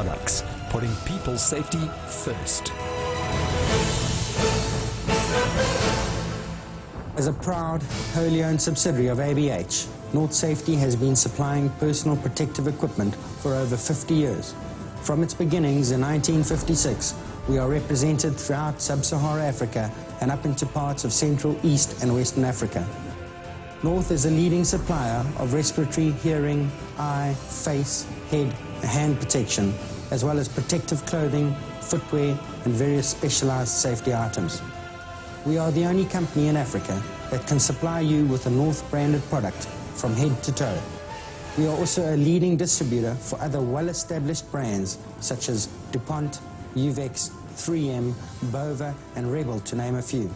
Products, putting people's safety first. As a proud, wholly owned subsidiary of ABH, North Safety has been supplying personal protective equipment for over 50 years. From its beginnings in 1956, we are represented throughout Sub-Saharan Africa and up into parts of Central, East and Western Africa. North is a leading supplier of respiratory, hearing, eye, face, head and hand protection, as well as protective clothing, footwear and various specialized safety items. We are the only company in Africa that can supply you with a North branded product from head to toe. We are also a leading distributor for other well-established brands such as DuPont, Uvex, 3M, Bova and Rebel, to name a few.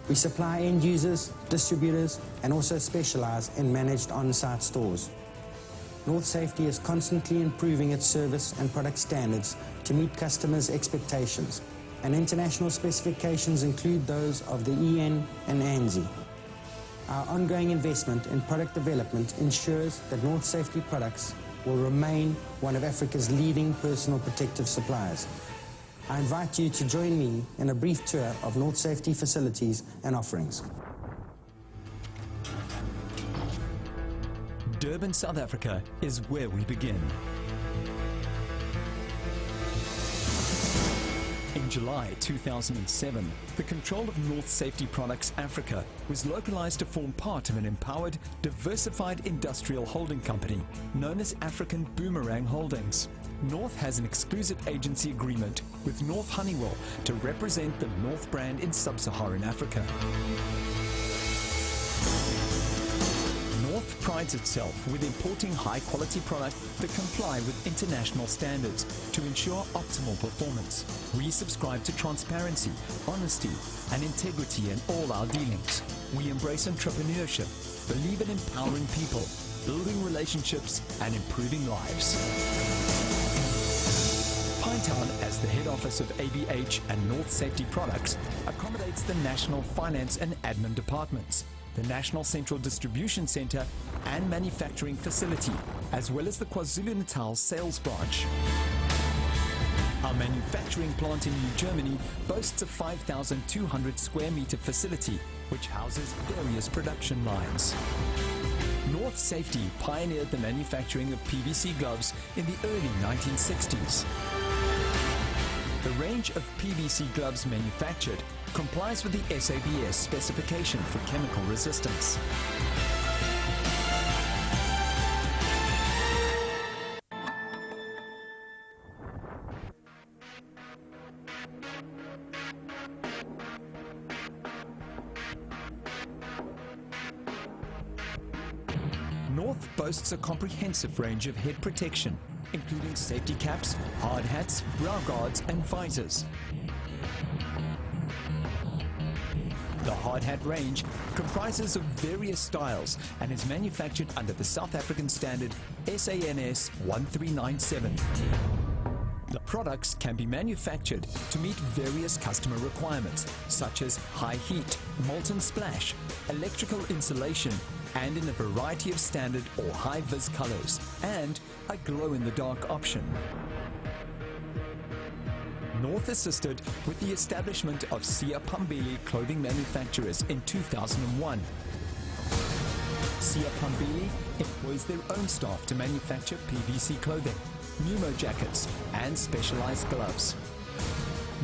We supply end users, distributors and also specialize in managed on-site stores. North Safety is constantly improving its service and product standards to meet customers' expectations, and international specifications include those of the EN and ANSI. Our ongoing investment in product development ensures that North Safety products will remain one of Africa's leading personal protective suppliers. I invite you to join me in a brief tour of North Safety facilities and offerings. Durban, South Africa is where we begin. In July 2007, the control of North Safety Products Africa was localized to form part of an empowered, diversified industrial holding company known as African Boomerang Holdings. North has an exclusive agency agreement with North Honeywell to represent the North brand in Sub-Saharan Africa. North prides itself with importing high-quality products that comply with international standards to ensure optimal performance. We subscribe to transparency, honesty, and integrity in all our dealings. We embrace entrepreneurship, believe in empowering people, building relationships, and improving lives. Pinetown, as the head office of ABH and North Safety Products, accommodates the National Finance and Admin Departments, the National Central Distribution Centre and Manufacturing Facility, as well as the KwaZulu-Natal Sales Branch. Our manufacturing plant in New Germany boasts a 5,200 square metre facility, which houses various production lines. North Safety pioneered the manufacturing of PVC gloves in the early 1960s. The range of PVC gloves manufactured complies with the SADC specification for chemical resistance. North boasts a comprehensive range of head protection, including safety caps, hard hats, brow guards and visors. The hard hat range comprises of various styles and is manufactured under the South African standard SANS 1397. The products can be manufactured to meet various customer requirements, such as high heat, molten splash, electrical insulation, and in a variety of standard or high-vis colors, and a glow-in-the-dark option. North assisted with the establishment of Siya Phambili Clothing Manufacturers in 2001. Siya Phambili employs their own staff to manufacture PVC clothing, pneumo jackets, and specialized gloves.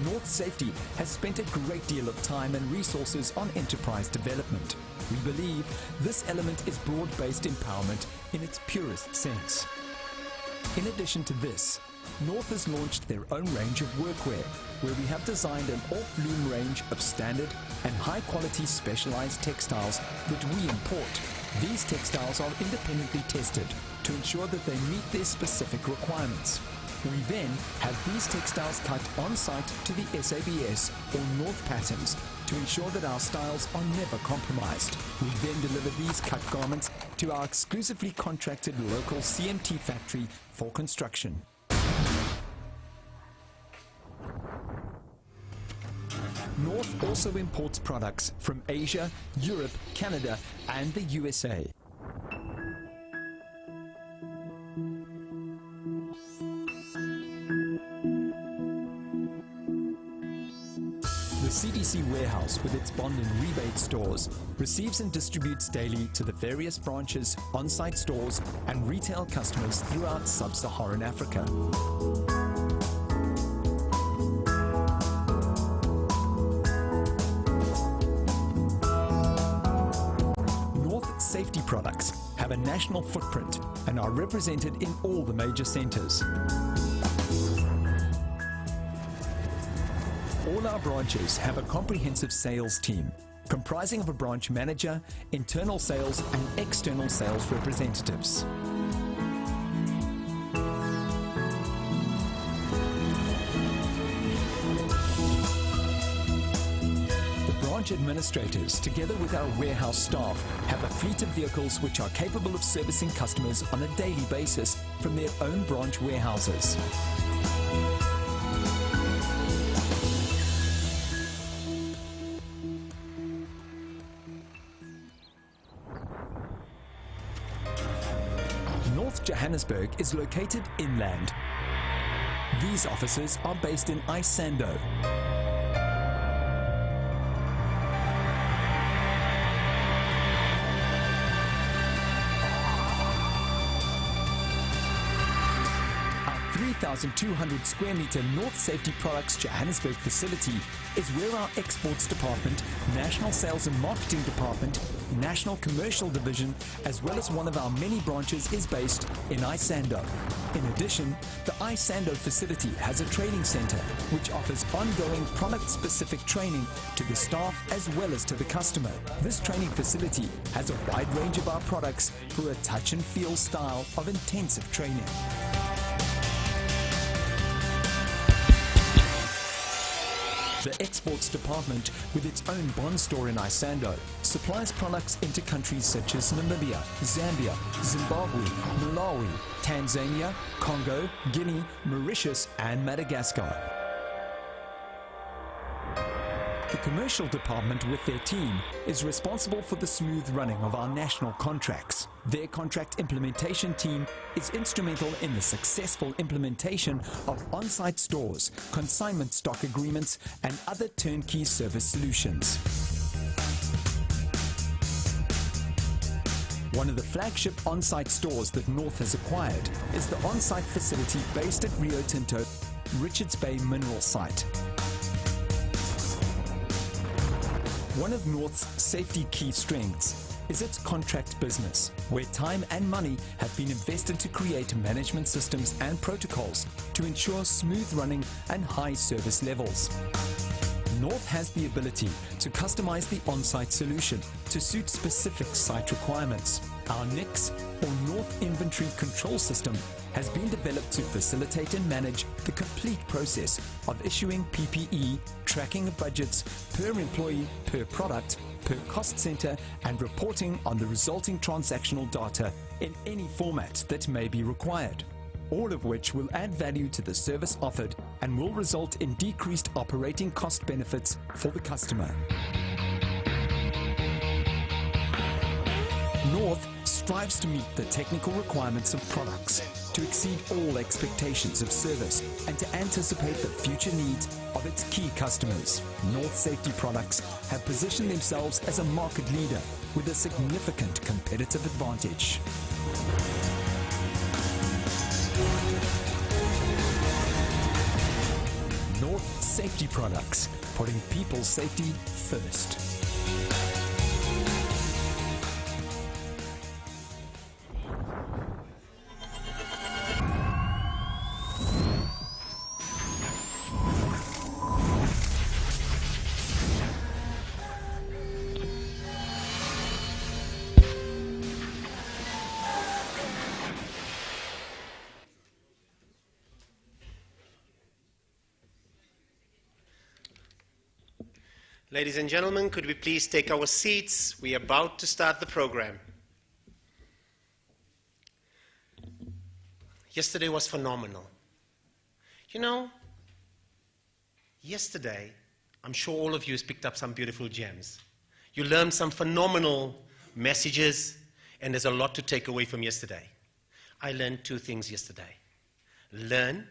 North Safety has spent a great deal of time and resources on enterprise development. We believe this element is broad-based empowerment in its purest sense. In addition to this, North has launched their own range of workwear, where we have designed an off-loom range of standard and high-quality specialized textiles that we import. These textiles are independently tested to ensure that they meet their specific requirements. We then have these textiles cut on-site to the SABS or North patterns to ensure that our styles are never compromised. We then deliver these cut garments to our exclusively contracted local CMT factory for construction. North also imports products from Asia, Europe, Canada, and the USA. PVC warehouse with its bond and rebate stores receives and distributes daily to the various branches, on-site stores and retail customers throughout sub-Saharan Africa. North Safety Products have a national footprint and are represented in all the major centres. All our branches have a comprehensive sales team comprising of a branch manager, internal sales and external sales representatives. The branch administrators, together with our warehouse staff, have a fleet of vehicles which are capable of servicing customers on a daily basis from their own branch warehouses. North Johannesburg is located inland. These offices are based in Isando. Our 3,200 square meter North Safety Products Johannesburg facility is where our Exports Department, National Sales and Marketing Department, National Commercial Division, as well as one of our many branches is based in Isando. In addition, the Isando facility has a training center which offers ongoing product-specific training to the staff as well as to the customer. This training facility has a wide range of our products for a touch and feel style of intensive training. The Exports Department, with its own bond store in Isando, supplies products into countries such as Namibia, Zambia, Zimbabwe, Malawi, Tanzania, Congo, Guinea, Mauritius and Madagascar. The Commercial Department, with their team, is responsible for the smooth running of our national contracts. Their contract implementation team is instrumental in the successful implementation of on-site stores, consignment stock agreements and other turnkey service solutions. One of the flagship on-site stores that North has acquired is the on-site facility based at Rio Tinto, Richards Bay Mineral Site. One of North's safety key strengths is its contract business, where time and money have been invested to create management systems and protocols to ensure smooth running and high service levels. North has the ability to customize the on-site solution to suit specific site requirements. Our NICS, or North Inventory Control System, has been developed to facilitate and manage the complete process of issuing PPE, tracking of budgets per employee, per product, per cost center, and reporting on the resulting transactional data in any format that may be required. All of which will add value to the service offered and will result in decreased operating cost benefits for the customer. North strives to meet the technical requirements of products, to exceed all expectations of service, and to anticipate the future needs of its key customers. North Safety Products have positioned themselves as a market leader with a significant competitive advantage. North Safety Products, putting people's safety first. Ladies and gentlemen, could we please take our seats? We are about to start the program. Yesterday was phenomenal. You know, yesterday, I'm sure all of you has picked up some beautiful gems. You learned some phenomenal messages, and there's a lot to take away from yesterday. I learned two things yesterday. Learn,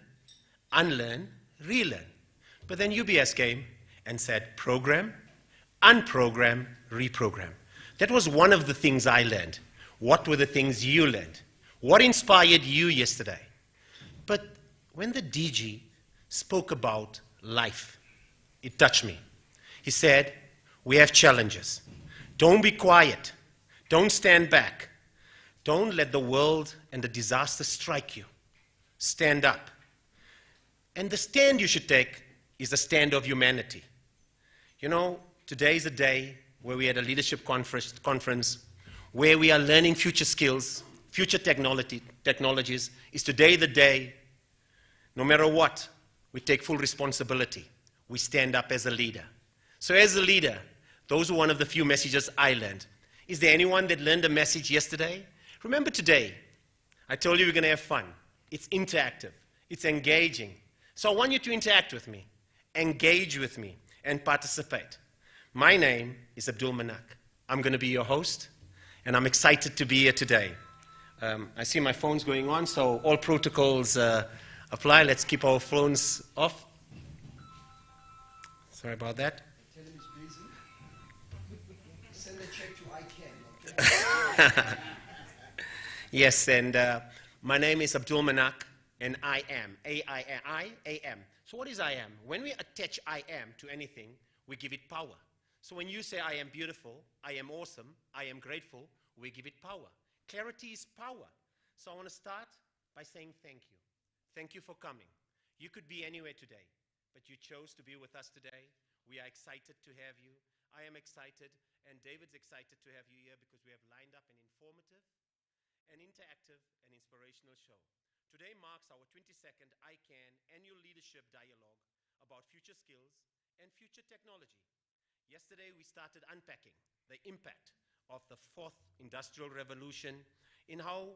unlearn, relearn. But then UBS came, and said, program, unprogram, reprogram. That was one of the things I learned. What were the things you learned? What inspired you yesterday? But when the DG spoke about life, it touched me. He said, we have challenges. Don't be quiet. Don't stand back. Don't let the world and the disaster strike you. Stand up. And the stand you should take is the stand of humanity. You know, today is a day where we had a leadership conference where we are learning future skills, future technologies. Is today the day, no matter what, we take full responsibility. We stand up as a leader. So as a leader, those were one of the few messages I learned. Is there anyone that learned a message yesterday? Remember today, I told you we're going to have fun. It's interactive. It's engaging. So I want you to interact with me, engage with me, and participate. My name is Abdul Manak. I'm going to be your host, and I'm excited to be here today. I see my phone's going on, so all protocols apply. Let's keep our phones off. Sorry about that. Tell him he's busy. Send a check to ICANN, okay? Yes, and my name is Abdul Manak, and I am, I-am. So what is I am? When we attach I am to anything, we give it power. So when you say I am beautiful, I am awesome, I am grateful, we give it power. Clarity is power. So I want to start by saying thank you. Thank you for coming. You could be anywhere today, but you chose to be with us today. We are excited to have you. I am excited, and David's excited to have you here because we have lined up an informative, an interactive, and inspirational show. Today marks our 22nd ICANN Annual Leadership Dialogue about future skills and future technology. Yesterday, we started unpacking the impact of the fourth industrial revolution in how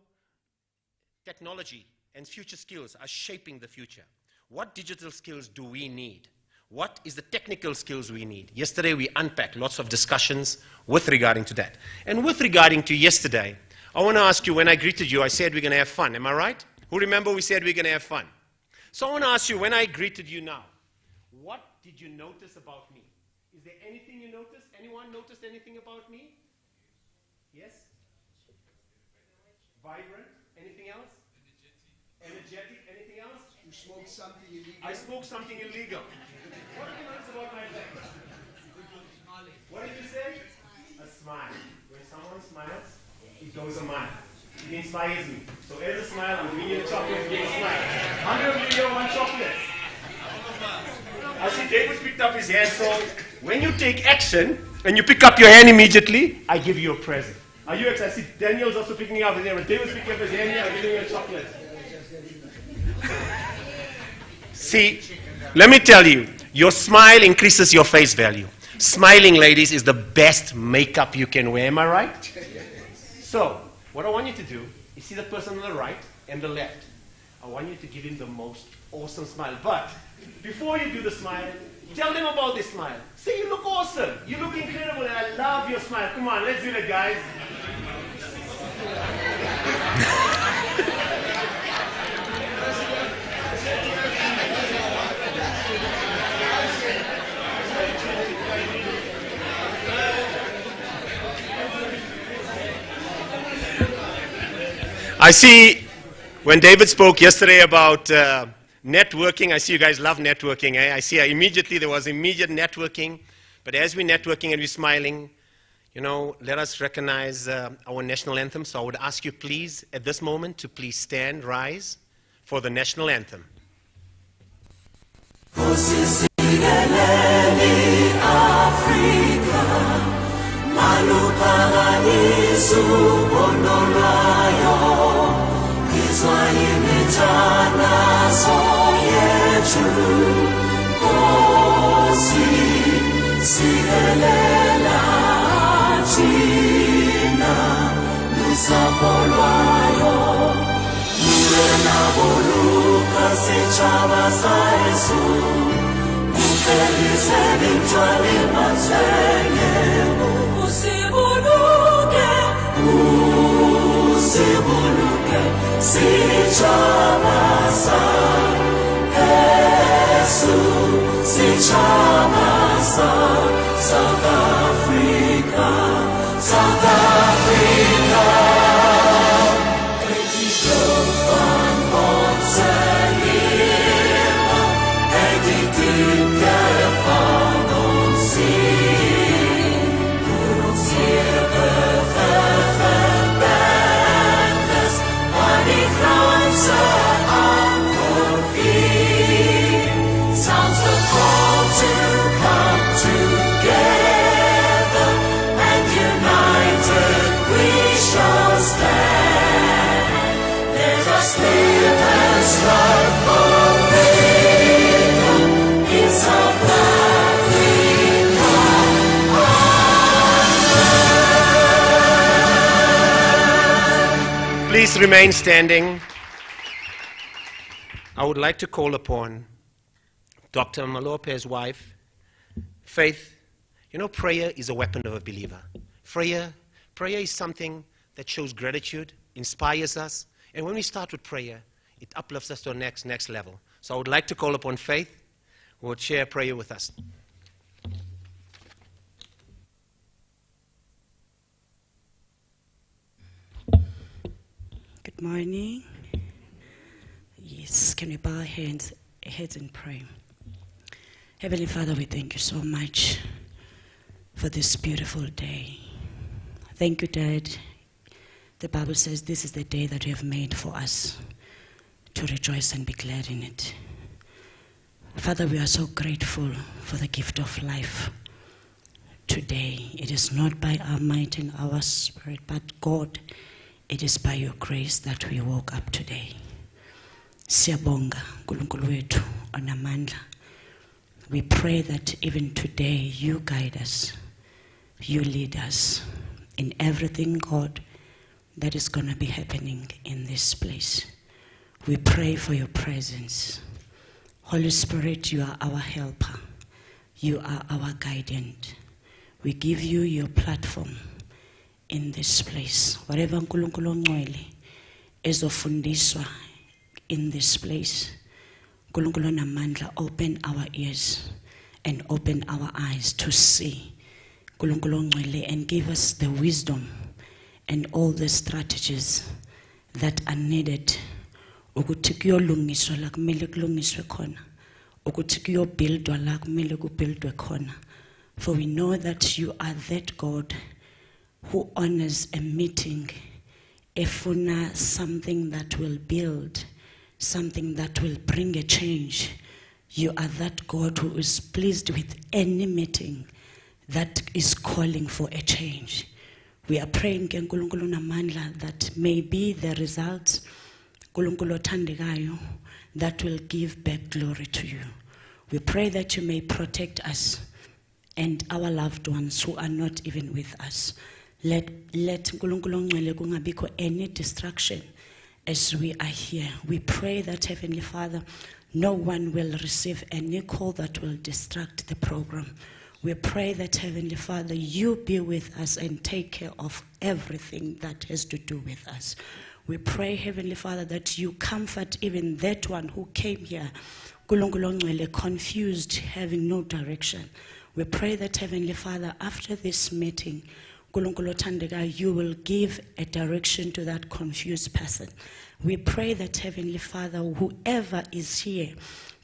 technology and future skills are shaping the future. What digital skills do we need? What is the technical skills we need? Yesterday, we unpacked lots of discussions with regarding to that. And with regarding to yesterday, I want to ask you, when I greeted you, I said we're going to have fun. Am I right? Who remember we said we're going to have fun? So I want to ask you, when I greeted you now, what did you notice about me? Is there anything you noticed? Anyone noticed anything about me? Yes? Vibrant? Anything else? Energetic? Anything else? You smoked something illegal. I smoked something illegal. What did you notice about my face? What did you say? A smile. When someone smiles, it goes a mile. It inspires me. So as a smile, I'm giving you a chocolate, give a smile. 100 million, one chocolate. I see David picked up his hand, so when you take action and you pick up your hand immediately, I give you a present. Are you excited? I see Daniel's also picking up his hand. When David's picking up his hand here, I'm giving you a chocolate. See, let me tell you, your smile increases your face value. Smiling, ladies, is the best makeup you can wear. Am I right? So, what I want you to do is see the person on the right and the left. I want you to give him the most awesome smile. But before you do the smile, tell them about this smile. Say, you look awesome. You look incredible, and I love your smile. Come on, let's do it, guys. I see when David spoke yesterday about networking, I see you guys love networking. Eh? I see immediately there was immediate networking. But as we're networking and we're smiling, you know, let us recognize our national anthem. So I would ask you please, at this moment, to please stand, rise for the national anthem. Please remain standing. I would like to call upon Dr. Malope's wife, Faith. You know, prayer is a weapon of a believer. Prayer is something that shows gratitude, inspires us, and when we start with prayer, it uplifts us to the next level. So I would like to call upon Faith, who would share prayer with us. Good morning. Yes, can we bow our heads and pray? Heavenly Father, we thank you so much for this beautiful day. Thank you, Dad. The Bible says this is the day that you have made for us to rejoice and be glad in it. Father, we are so grateful for the gift of life today. It is not by our might and our spirit, but God, it is by your grace that we woke up today. Siyabonga, Nkulunkulu wethu onamandla. We pray that even today you guide us, you lead us in everything, God, that is going to be happening in this place. We pray for your presence. Holy Spirit, you are our helper. You are our guidant. We give you your platform in this place. Whatever Nkulunkulu ongcwele ezofundiswa in this place, Nkulunkulu namandla, open our ears and open our eyes to see, Nkulunkulu ongcwele, and give us the wisdom and all the strategies that are needed ukuthi kuyolungiswa la kumele kulungiswe khona, ukuthi kuyobuildwa la kumele kubuildwe khona. For we know that you are that God who honors a meeting, efuna something that will build, something that will bring a change. You are that God who is pleased with any meeting that is calling for a change. We are praying ke Nkulunkulu namandla that may be the results, Nkulunkulu othandekayo, that will give back glory to you. We pray that you may protect us and our loved ones who are not even with us. Let Nkulunkulu ongcwele kungabikho any distraction as we are here. We pray that, Heavenly Father, no one will receive any call that will distract the program. We pray that, Heavenly Father, you be with us and take care of everything that has to do with us. We pray, Heavenly Father, that you comfort even that one who came here, Nkulunkulu ongcwele, confused, having no direction. We pray that, Heavenly Father, after this meeting, Nkulunkulu othandekayo, you will give a direction to that confused person. We pray that, Heavenly Father, whoever is here,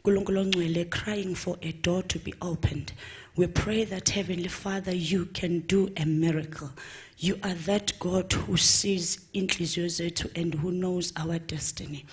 Nkulunkulu ongcwele, crying for a door to be opened, we pray that, Heavenly Father, you can do a miracle. You are that God who sees inhliziyo zethu and who knows our destiny.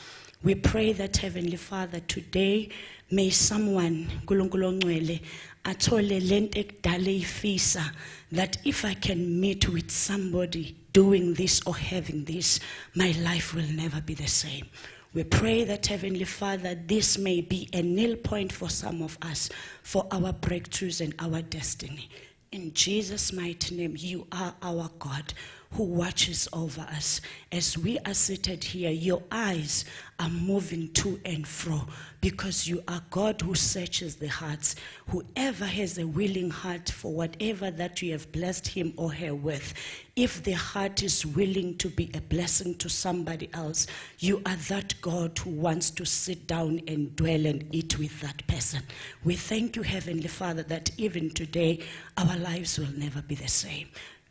We pray that, Heavenly Father, today may someone, Nkulunkulu ongcwele, athole lento ekudala ifisa, that if I can meet with somebody doing this or having this, my life will never be the same. We pray that, Heavenly Father, this may be a nil point for some of us for our breakthroughs and our destiny. In Jesus' mighty name, you are our God. who watches over us. As we are seated here, your eyes are moving to and fro because you are God who searches the hearts. Whoever has a willing heart for whatever that you have blessed him or her with, if the heart is willing to be a blessing to somebody else, you are that God who wants to sit down and dwell and eat with that person. We thank you, Heavenly Father, that even today our lives will never be the same.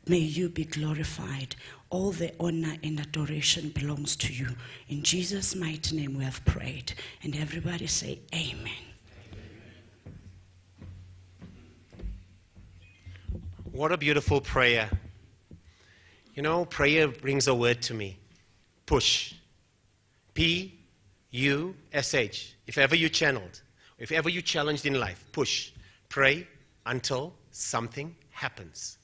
May you be glorified. All the honor and adoration belongs to you. In Jesus' mighty name we have prayed. And everybody say amen. What a beautiful prayer. You know, prayer brings a word to me. Push. P-U-S-H. If ever you channeled, if ever you challenged in life, push. Pray until something happens.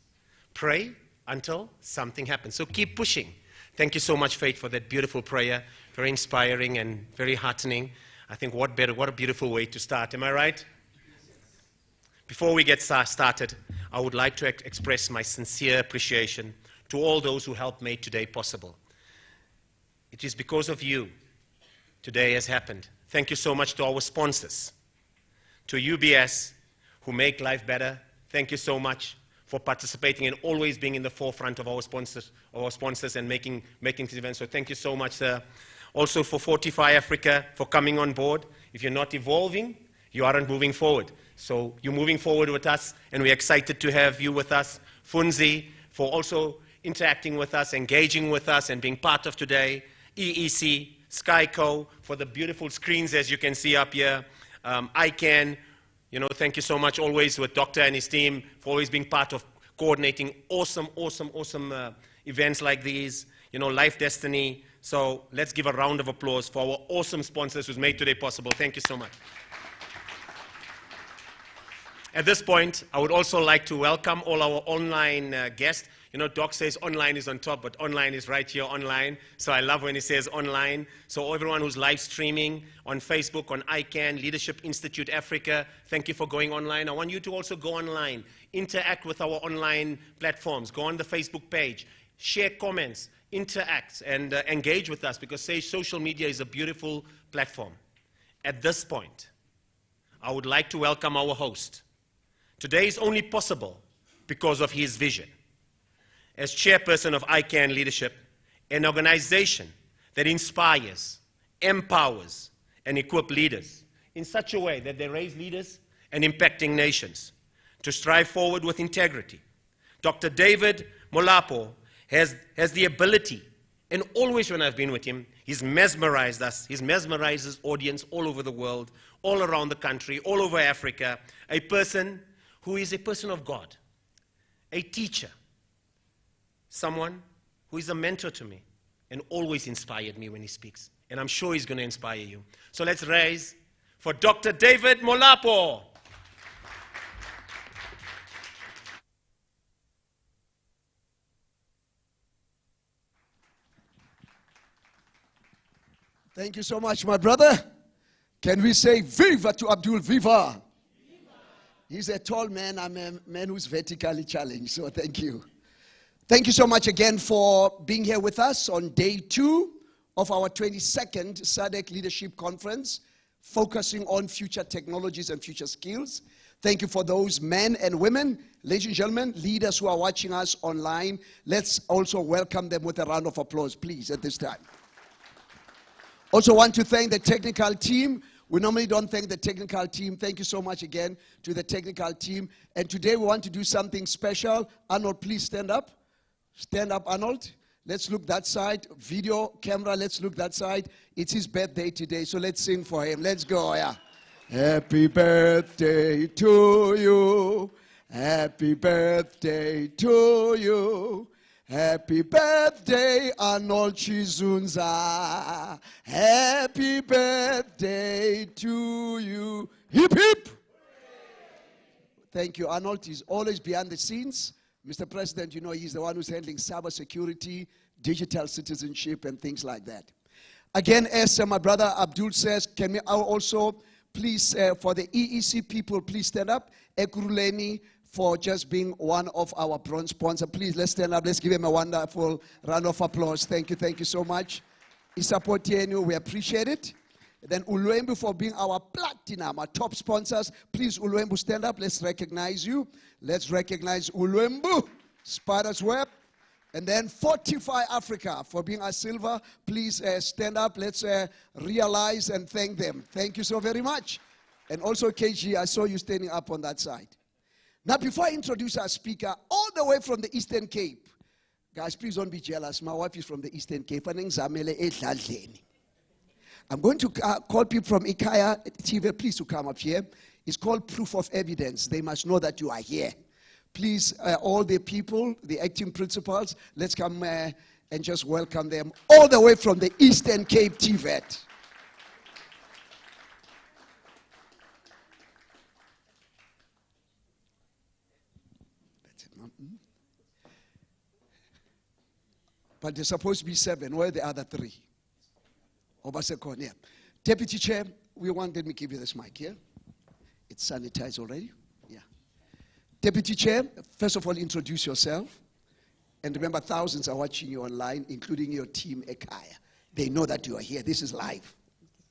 Pray until something happens. So keep pushing. Thank you so much, Faith, for that beautiful prayer. Very inspiring and very heartening. I think what a beautiful way to start. Am I right? Before we get started, I would like to express my sincere appreciation to all those who helped make today possible. It is because of you today has happened. Thank you so much to our sponsors, to UBS, who make life better. Thank you so much for participating and always being in the forefront of our sponsors and making this event. So thank you so much, sir. Also for Fortify Africa for coming on board. If you're not evolving, you aren't moving forward. So you're moving forward with us, and we're excited to have you with us. Funzi for also interacting with us, engaging with us, and being part of today. EEC, Skyco for the beautiful screens, as you can see up here. ICANN. You know, thank you so much always with Doctor and his team for always being part of coordinating awesome events like these. You know, Life Destiny. So let's give a round of applause for our awesome sponsors who's made today possible. Thank you so much. At this point, I would also like to welcome all our online guests. You know, Doc says online is on top, but online is right here online. So I love when he says online. So everyone who's live streaming on Facebook, on ICANN, Leadership Institute Africa, thank you for going online. I want you to also go online, interact with our online platforms. Go on the Facebook page, share comments, interact, and engage with us, because social media is a beautiful platform. At this point, I would like to welcome our host. Today is only possible because of his vision. As chairperson of ICANN Leadership, an organization that inspires, empowers, and equips leaders in such a way that they raise leaders and impacting nations to strive forward with integrity. Dr. David Molapo has the ability, and always when I've been with him, he's mesmerized us. He's mesmerized his audience all over the world, all around the country, all over Africa. A person who is a person of God, a teacher, someone who is a mentor to me and always inspired me when he speaks. And I'm sure he's going to inspire you. So let's raise for Dr. David Molapo. Thank you so much, my brother. Can we say Viva to Abdul? Viva! He's a tall man. I'm a man who's vertically challenged, so thank you. Thank you so much again for being here with us on day 2 of our 22nd SADC Leadership Conference, focusing on future technologies and future skills. Thank you for those men and women, ladies and gentlemen, leaders who are watching us online. Let's also welcome them with a round of applause, please, at this time. Also want to thank the technical team. We normally don't thank the technical team. Thank you so much again to the technical team. And today we want to do something special. Arnold, please stand up. Stand up, Arnold. Let's look that side. Video, camera, let's look that side. It's his birthday today, so let's sing for him. Let's go, yeah. Happy birthday to you. Happy birthday to you. Happy birthday, Arnold Chizunza. Happy birthday to you. Hip, hip. Thank you. Arnold is always behind the scenes. Mr. President, you know, he's the one who's handling cybersecurity, digital citizenship, and things like that. Again, as my brother Abdul says, can we also please, for the EEC people, please stand up. Ekuruleni, for just being one of our bronze sponsors. Please, let's stand up. Let's give him a wonderful round of applause. Thank you so much. Isapotienu, we appreciate it. Then Ulwembu for being our platinum, our top sponsors. Please, Ulwembu, stand up. Let's recognize you. Let's recognize Ulwembu, Spider's Web. And then Fortify Africa for being our silver. Please stand up. Let's realize and thank them. Thank you so very much. And also, KG, I saw you standing up on that side. Now, before I introduce our speaker, all the way from the Eastern Cape, guys, please don't be jealous. My wife is from the Eastern Cape. I'm going to call people from Ikaya TV, please, to come up here. It's called proof of evidence. They must know that you are here. Please, all the people, the acting principals, let's come and just welcome them all the way from the Eastern Cape TVET. But there's supposed to be 7. Where are the other 3? Obasekon, yeah. Deputy Chair, let me give you this mic here. It's sanitized already. Yeah. Deputy Chair, first of all, introduce yourself. And remember, thousands are watching you online, including your team, Ekaya. They know that you are here. This is live.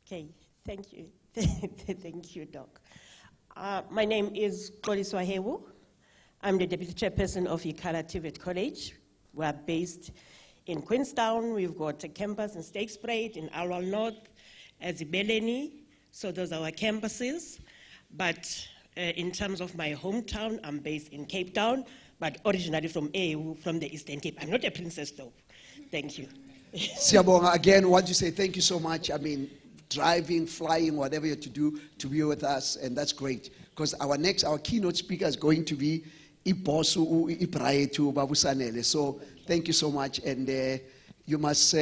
Okay, thank you. Thank you, Doc. My name is Xoliso Hewu. I'm the Deputy Chairperson of Ikhala TVET College. We're based in Queenstown. We've got a campus in Stakespruit, in Alwal North, Ezibeleni. So those are our campuses. But in terms of my hometown, I'm based in Cape Town, but originally from AU, from the Eastern Cape. I'm not a princess, though. Thank you. Siabonga, again, want to say thank you so much. I mean, driving, flying, whatever you have to do to be with us, and that's great. Because our keynote speaker is going to be Ibosu Ibraetu Babusanele. So thank you so much, and you must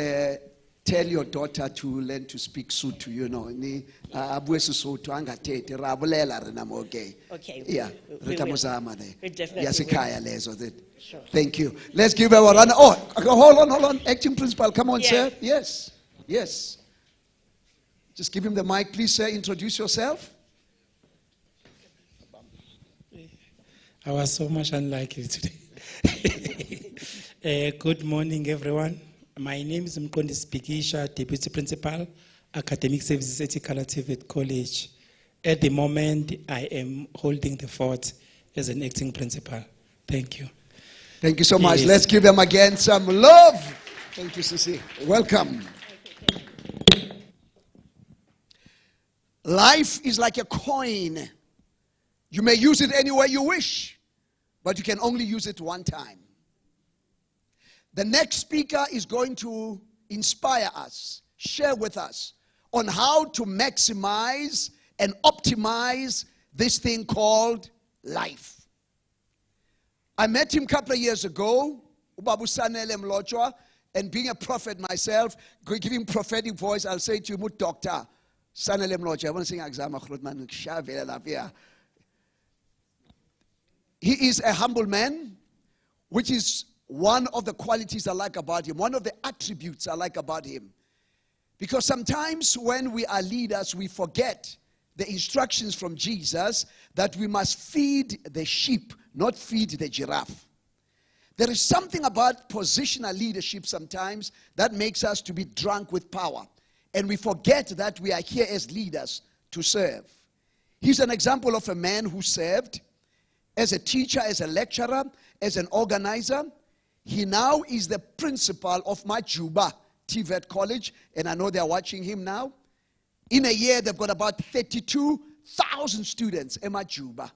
tell your daughter to learn to speak Sotho. You know, Okay. Yeah, we definitely. Sure. Thank you. Let's give our runner. Oh, hold on. Acting principal, come on, Yeah. sir. Yes. Just give him the mic, please, sir. Introduce yourself. I was so much unlike you today. Good morning, everyone. My name is Mkondi Spikisha, Deputy Principal, Academic Services at Ikhala TVET College. At the moment, I am holding the fort as an acting principal. Thank you. Thank you so much. Let's give them again some love. Thank you, Sisi. Welcome. Life is like a coin. You may use it any way you wish, but you can only use it one time. The next speaker is going to inspire us, share with us on how to maximize and optimize this thing called life. I met him a couple of years ago, Ubabu Sanele Mlochwa, and being a prophet myself, giving prophetic voice, I'll say to you, Doctor Sanele Mlochwa. I want to sing exam. He is a humble man, which is one of the qualities I like about him, one of the attributes I like about him. Because sometimes when we are leaders, we forget the instructions from Jesus that we must feed the sheep, not feed the giraffe. There is something about positional leadership sometimes that makes us to be drunk with power. And we forget that we are here as leaders to serve. He's an example of a man who served as a teacher, as a lecturer, as an organizer. He now is the principal of Majuba TVET College, and I know they're watching him now. In a year, they've got about 32,000 students in Majuba.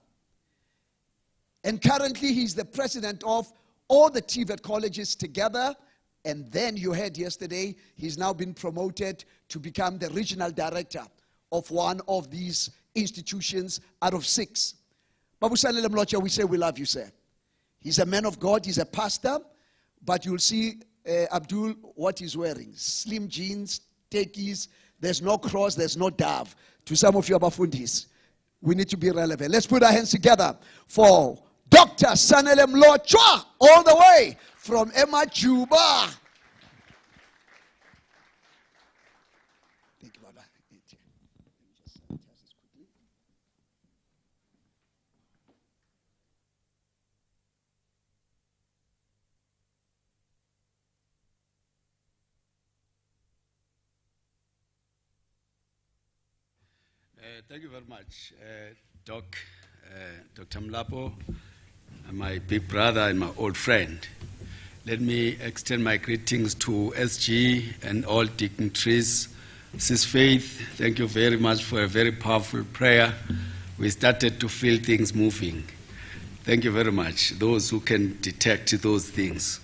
And currently, he's the president of all the TVET colleges together. And then you heard yesterday, he's now been promoted to become the regional director of one of these institutions out of 6. Babu Sanele Mlocha, we say we love you, sir. He's a man of God, he's a pastor, but you'll see Abdul, what he's wearing. Slim jeans, techies, there's no cross, there's no dove. To some of you Abafundis, we need to be relevant. Let's put our hands together for Dr. Sanele Mlocha, all the way from Majuba. Thank you, Baba. Thank you very much, Doc, Dr. Mlapo, my big brother and my old friend. Let me extend my greetings to SG and all dignitaries. Sis Faith, thank you very much for a very powerful prayer. We started to feel things moving. Thank you very much. Those who can detect those things.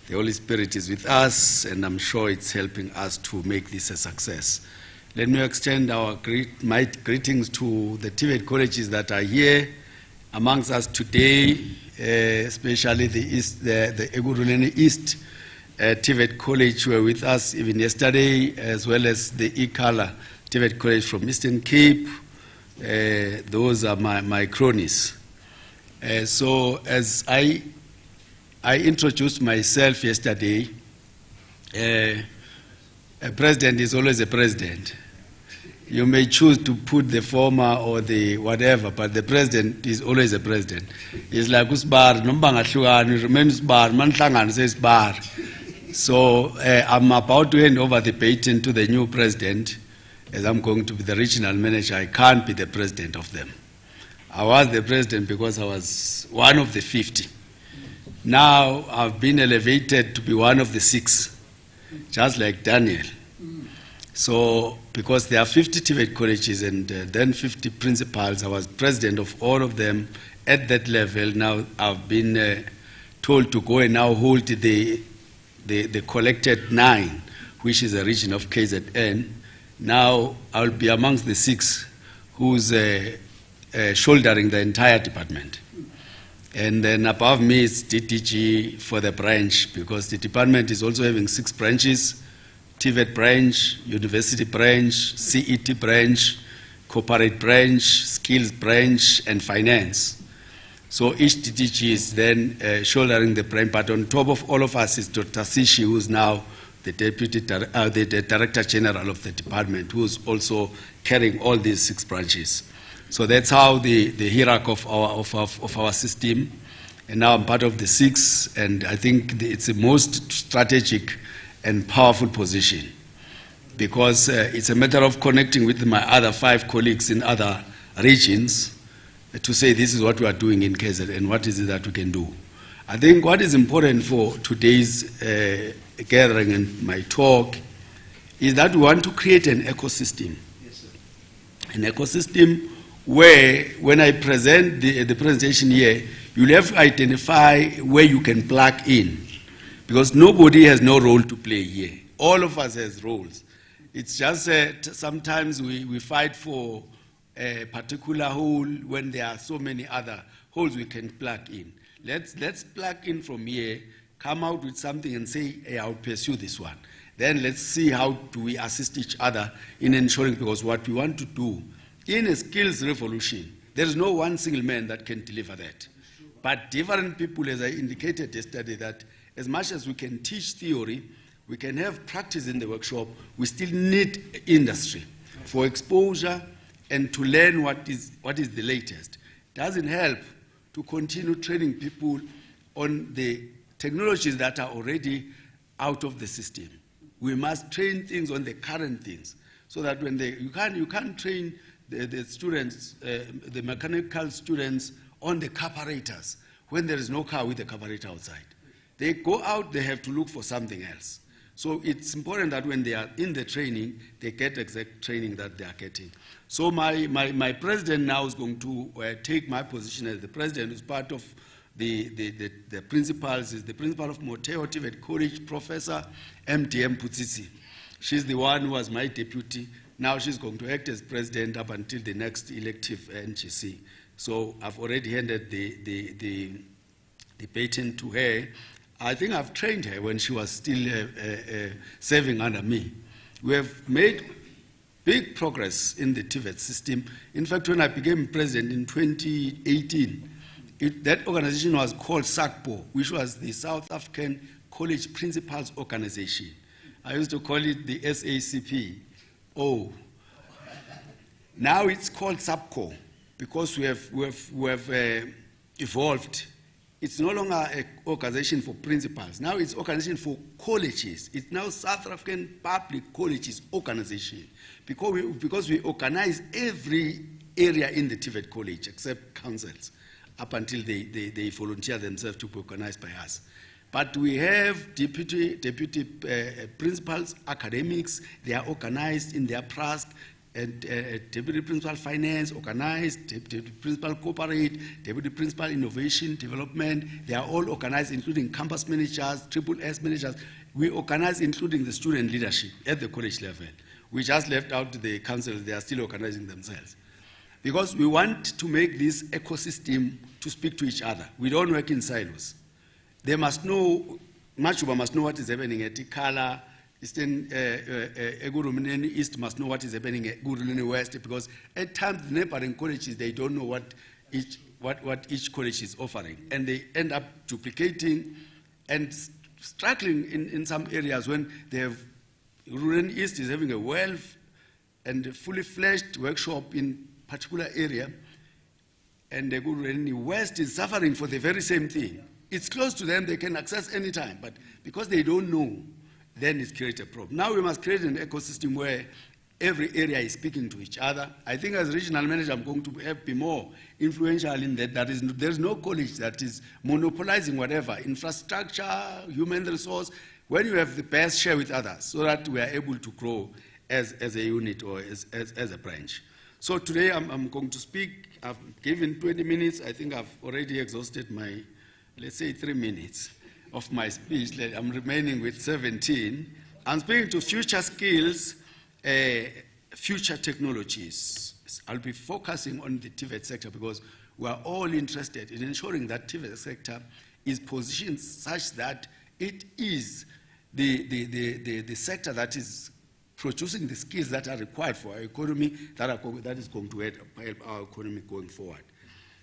The Holy Spirit is with us, and I'm sure it's helping us to make this a success. Let me extend my greetings to the TVET colleges that are here amongst us today, especially the Eguruleni East TVET College were with us even yesterday, as well as the Ikala TVET College from Eastern Cape. Those are my cronies. So as I introduced myself yesterday, a president is always a president. You may choose to put the former or the whatever, but the president is always a president. It's like usbar, nombanga shugan, remains bar, mantlangan says bar. So I'm about to hand over the baton to the new president. As I'm going to be the regional manager, I can't be the president of them. I was the president because I was one of the 50. Now I've been elevated to be one of the 6, just like Daniel. So, because there are 50 TVET colleges and then 50 principals, I was president of all of them at that level. Now I've been told to go and now hold the collected 9, which is a region of KZN. Now I'll be amongst the 6 who's shouldering the entire department. And then above me is DTG for the branch, because the department is also having 6 branches. TVET branch, university branch, CET branch, corporate branch, skills branch, and finance. So each DTG is then shouldering the branch, but on top of all of us is Dr. Sishi, who's now the the Director General of the department, who's also carrying all these 6 branches. So that's how the hierarchy of our system. And now I'm part of the 6, and I think it's the most strategic and powerful position, because it's a matter of connecting with my other 5 colleagues in other regions to say this is what we are doing in KZN and what is it that we can do. I think what is important for today's gathering and my talk is that we want to create an ecosystem. Yes, sir. An ecosystem where, when I present the presentation here, you'll have to identify where you can plug in. Because nobody has no role to play here. All of us has roles. It's just sometimes we fight for a particular hole when there are so many other holes we can plug in. Let's plug in from here, come out with something and say, hey, I'll pursue this one. Then let's see how do we assist each other in ensuring, because what we want to do in a skills revolution, there is no one single man that can deliver that. But different people, as I indicated yesterday, that as much as we can teach theory, we can have practice in the workshop, we still need industry for exposure and to learn what is the latest. Doesn't help to continue training people on the technologies that are already out of the system. We must train things on the current things, so that when you can't train the students, the mechanical students on the carburetors when there is no car with a carburetor outside. They go out, they have to look for something else. So it's important that when they are in the training, they get exact training that they are getting. So my president now is going to take my position as the president, who's part of the principals, is the principal of Moteo TVET College, Professor MDM Putsitsi. She's the one who was my deputy. Now she's going to act as president up until the next elective NGC. So I've already handed the baton to her. I think I've trained her when she was still serving under me. We have made big progress in the TVET system. In fact, when I became president in 2018, that organization was called SACPO, which was the South African College Principals Organization. I used to call it the SACP. Oh. Now it's called SAPCO, because we have evolved it's no longer an organization for principals. Now it's organization for colleges. It's now South African Public Colleges Organization, because we organize every area in the TVET college except councils, up until they volunteer themselves to be organized by us. But we have deputy principals, academics. They are organized in their PRASC, and deputy principal finance organized, deputy principal corporate, deputy principal innovation development. They are all organized, including campus managers, SSS managers. We organize, including the student leadership at the college level. We just left out the councils. They are still organizing themselves, because we want to make this ecosystem to speak to each other. We don't work in silos. They must know, Machuba must know what is happening at Ikala, Eastern Egurumeni East must know what is happening at Guruleni West, because at times the neighboring colleges, they don't know what each college is offering. And they end up duplicating and struggling in some areas when they have, Guruleni East is having a well and fully fledged workshop in particular area, and the Guruleni West is suffering for the very same thing. It's close to them, they can access any time, but because they don't know, then it's created a problem. Now we must create an ecosystem where every area is speaking to each other. I think as regional manager, I'm going to be more influential in that. There's no college that is monopolizing whatever, infrastructure, human resource. When you have the best, share with others, so that we are able to grow as a unit or as a branch. So today I'm going to speak. I've given 20 minutes. I think I've already exhausted my, let's say, 3 minutes of my speech. I'm remaining with 17. I'm speaking to future skills, future technologies. I'll be focusing on the TVET sector, because we are all interested in ensuring that TVET sector is positioned such that it is the sector that is producing the skills that are required for our economy, that is going to help our economy going forward.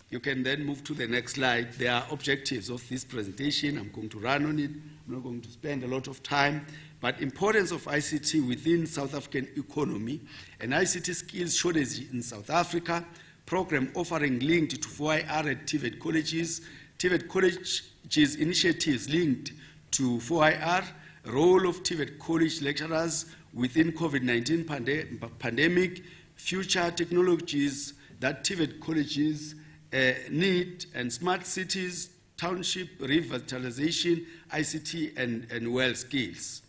You can then move to the next slide. There are objectives of this presentation. I'm going to run on it. I'm not going to spend a lot of time. But importance of ICT within South African economy, and ICT skills shortage in South Africa, program offering linked to 4IR at TVET colleges initiatives linked to 4IR, role of TVET college lecturers within COVID-19 pandemic, future technologies that TVET colleges need, and smart cities, township revitalization, ICT, and well skills.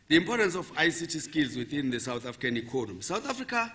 The importance of ICT skills within the South African economy. South Africa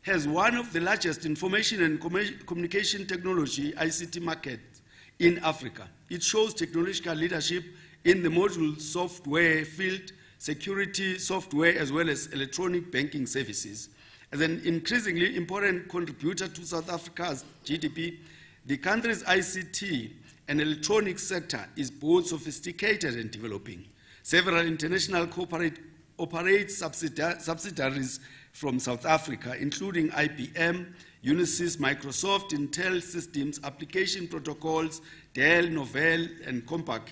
has one of the largest information and communication technology ICT markets in Africa. It shows technological leadership in the module software field, security software, as well as electronic banking services. As an increasingly important contributor to South Africa's GDP, the country's ICT and electronics sector is both sophisticated and developing. Several international corporate operate subsidiaries from South Africa, including IBM, Unisys, Microsoft, Intel Systems, Application Protocols, Dell, Novell, and Compaq.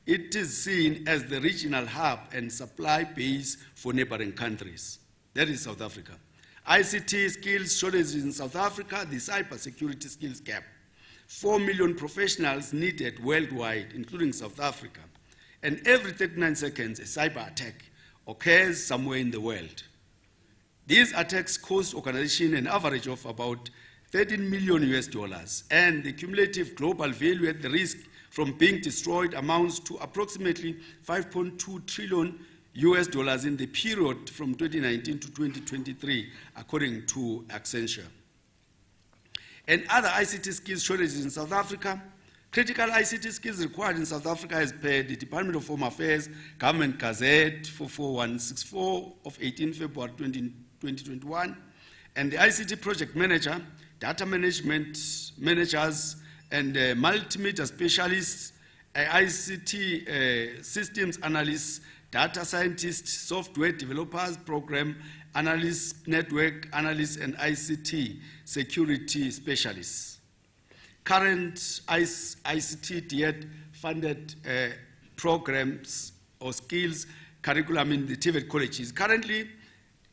It is seen as the regional hub and supply base for neighboring countries. That is South Africa. ICT skills shortage in South Africa, the cybersecurity skills gap. 4 million professionals needed worldwide, including South Africa. And every 39 seconds, a cyber attack occurs somewhere in the world. These attacks cost organizations an average of about $13 million, and the cumulative global value at the risk from being destroyed amounts to approximately $5.2 trillion in the period from 2019 to 2023, according to Accenture. And other ICT skills shortages in South Africa. Critical ICT skills required in South Africa as per the Department of Home Affairs Government Gazette 44164 of 18 February 2021, and the ICT project manager, data management managers, and multimedia specialists, ICT systems analysts, data scientists, software developers, program analysts, network analysts, and ICT security specialists. Current ICT DED funded programs or skills curriculum in the TVET colleges. Current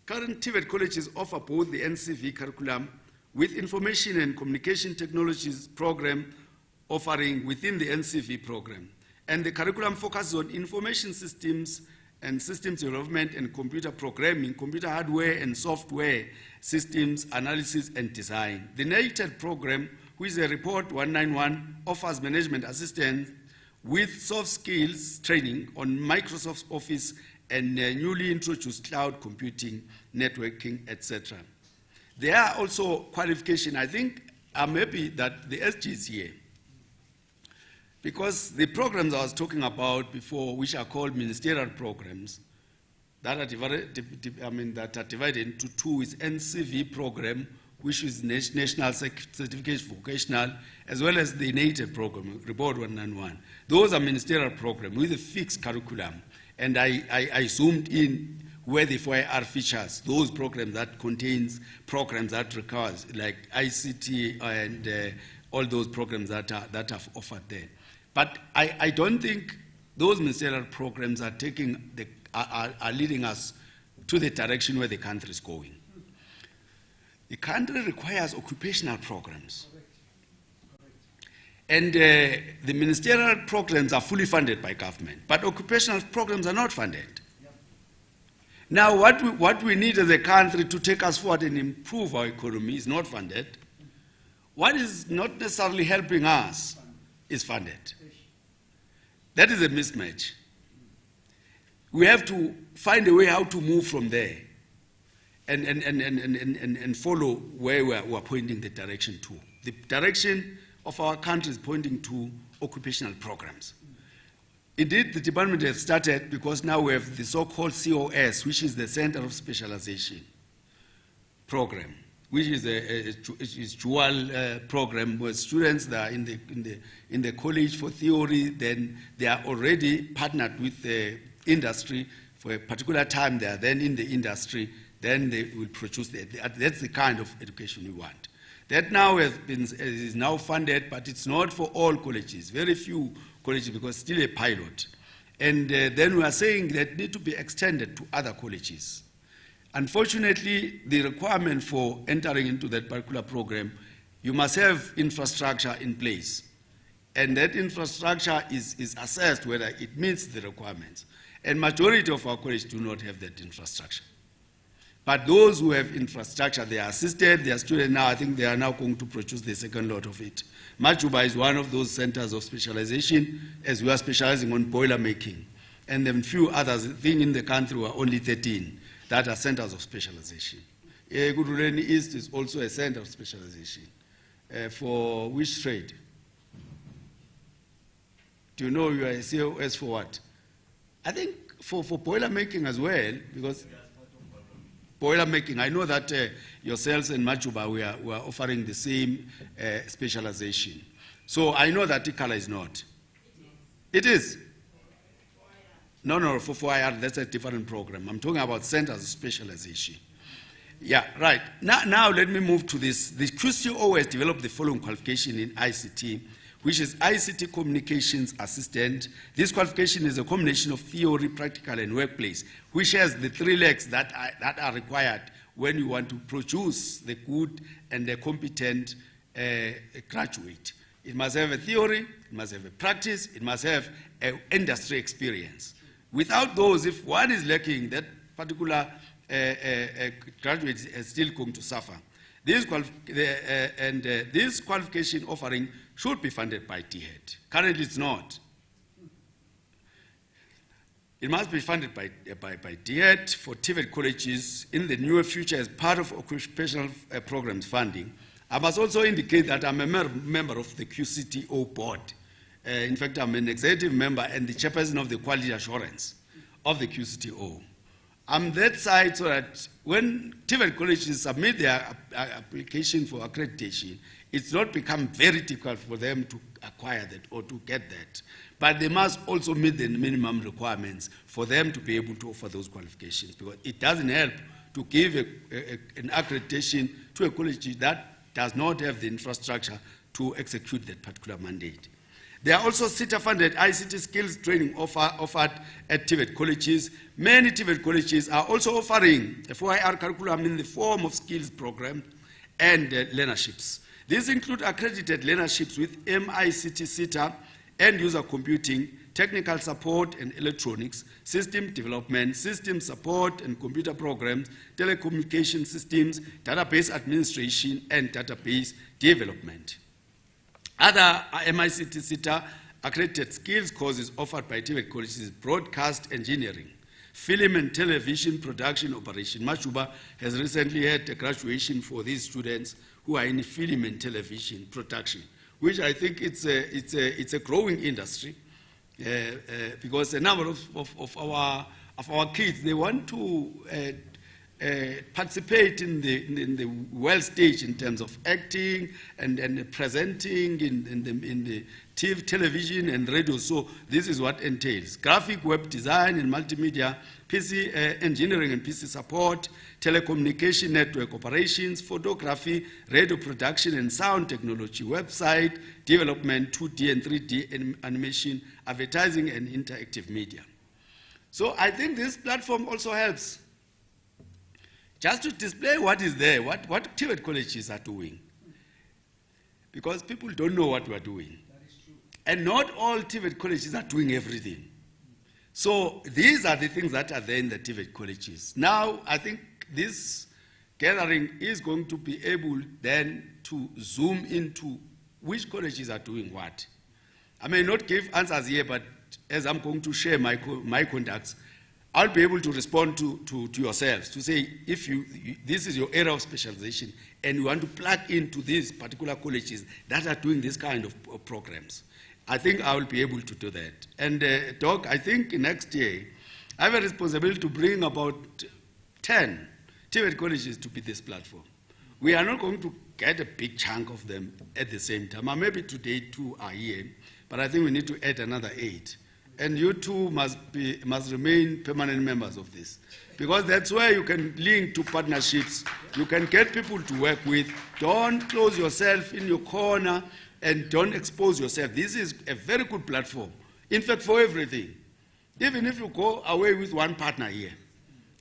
TVET colleges offer both the NCV curriculum with information and communication technologies program offering within the NCV program. And the curriculum focuses on information systems and systems development and computer programming, computer hardware and software systems analysis and design. The NATED program, which is a report 191, offers management assistance with soft skills training on Microsoft Office and newly introduced cloud computing, networking, etc. There are also qualifications. I think I'm happy that the SG is here, because the programs I was talking about before, which are called ministerial programs, that are divided into two, is NCV program, which is National Certification Vocational, as well as the NATED program, Report 191. Those are ministerial programs with a fixed curriculum. And I zoomed in where the 4IR features, those programs that contains programs that requires, like ICT and all those programs that are offered there. But I don't think those ministerial programs are leading us to the direction where the country is going. The country requires occupational programs. And the ministerial programs are fully funded by government, but occupational programs are not funded. Now, what we need as a country to take us forward and improve our economy is not funded. What is not necessarily helping us is funded. That is a mismatch. We have to find a way how to move from there and follow where we are pointing the direction to. The direction of our country is pointing to occupational programs. Indeed, the department has started because now we have the so-called COS, which is the Center of Specialization program, which is a dual program where students that are in the college for theory, then they are already partnered with the industry for a particular time. They are then in the industry, then they will produce that's the kind of education we want. That now is now funded, but it's not for all colleges, very few colleges, because it's still a pilot. And then we are saying that need to be extended to other colleges. Unfortunately, the requirement for entering into that particular program, you must have infrastructure in place. And that infrastructure is assessed whether it meets the requirements. And majority of our colleges do not have that infrastructure. But those who have infrastructure, they are assisted, they are students now, I think they are now going to produce the second lot of it. Majuba is one of those centers of specialization, as we are specializing on boiler making. And then few others, I think in the country were only 13 that are centers of specialization. Guruleni East is also a center of specialization. For which trade? Do you know you are a COS for what? I think for boiler making as well, because boiler making, I know that yourselves and Majuba, we are offering the same specialization. So I know that Ikala is not. It is? No, for 4IR, that's a different program. I'm talking about centers of specialization. Yeah, right. Now let me move to this. The QCO has developed the following qualification in ICT, which is ICT Communications Assistant. This qualification is a combination of theory, practical, and workplace, which has the three legs that are required when you want to produce the good and the competent graduate. It must have a theory, it must have a practice, it must have an industry experience. Without those, if one is lacking, that particular graduate is still going to suffer. This qualification offering should be funded by DHET. Currently, it's not. It must be funded by DHET for TVET colleges in the near future as part of occupational programs funding. I must also indicate that I'm a member of the QCTO board. In fact, I'm an executive member and the chairperson of the quality assurance of the QCTO. I'm that side so that when TVET colleges submit their application for accreditation, it's not become very difficult for them to acquire that or to get that. But they must also meet the minimum requirements for them to be able to offer those qualifications, because it doesn't help to give an accreditation to a college that does not have the infrastructure to execute that particular mandate. There are also CETA-funded ICT skills training offered at TVET colleges. Many TVET colleges are also offering a 4IR curriculum in the form of skills program and learnerships. These include accredited learnerships with MICT SETA, end-user computing, technical support and electronics, system development, system support and computer programs, telecommunication systems, database administration, and database development. Other MICT SETA accredited skills courses offered by TVET colleges is broadcast engineering, film and television production operation. Machuba has recently had a graduation for these students who are in film and television production, which I think it's a growing industry because a number of our kids, they want to participate in the world stage in terms of acting and presenting in the TV, television and radio. So this is what entails: graphic web design and multimedia, PC engineering and PC support, telecommunication network operations, photography, radio production and sound technology, website development, 2D and 3D animation, advertising and interactive media. So I think this platform also helps just to display what is there, what TVET colleges are doing. Because people don't know what we are doing. And not all TVET colleges are doing everything. So these are the things that are there in the TVET colleges. Now, I think this gathering is going to be able then to zoom into which colleges are doing what. I may not give answers here, but as I'm going to share my contacts, I'll be able to respond to yourselves, to say, if this is your area of specialization and you want to plug into these particular colleges that are doing this kind of programs, I think I will be able to do that. And Doc, I think next year, I have a responsibility to bring about 10 TVET colleges to be this platform. We are not going to get a big chunk of them at the same time. Maybe today 2 are here, but I think we need to add another 8. And you two must remain permanent members of this. Because that's where you can link to partnerships. You can get people to work with. Don't close yourself in your corner and don't expose yourself. This is a very good platform. In fact, for everything. Even if you go away with one partner here,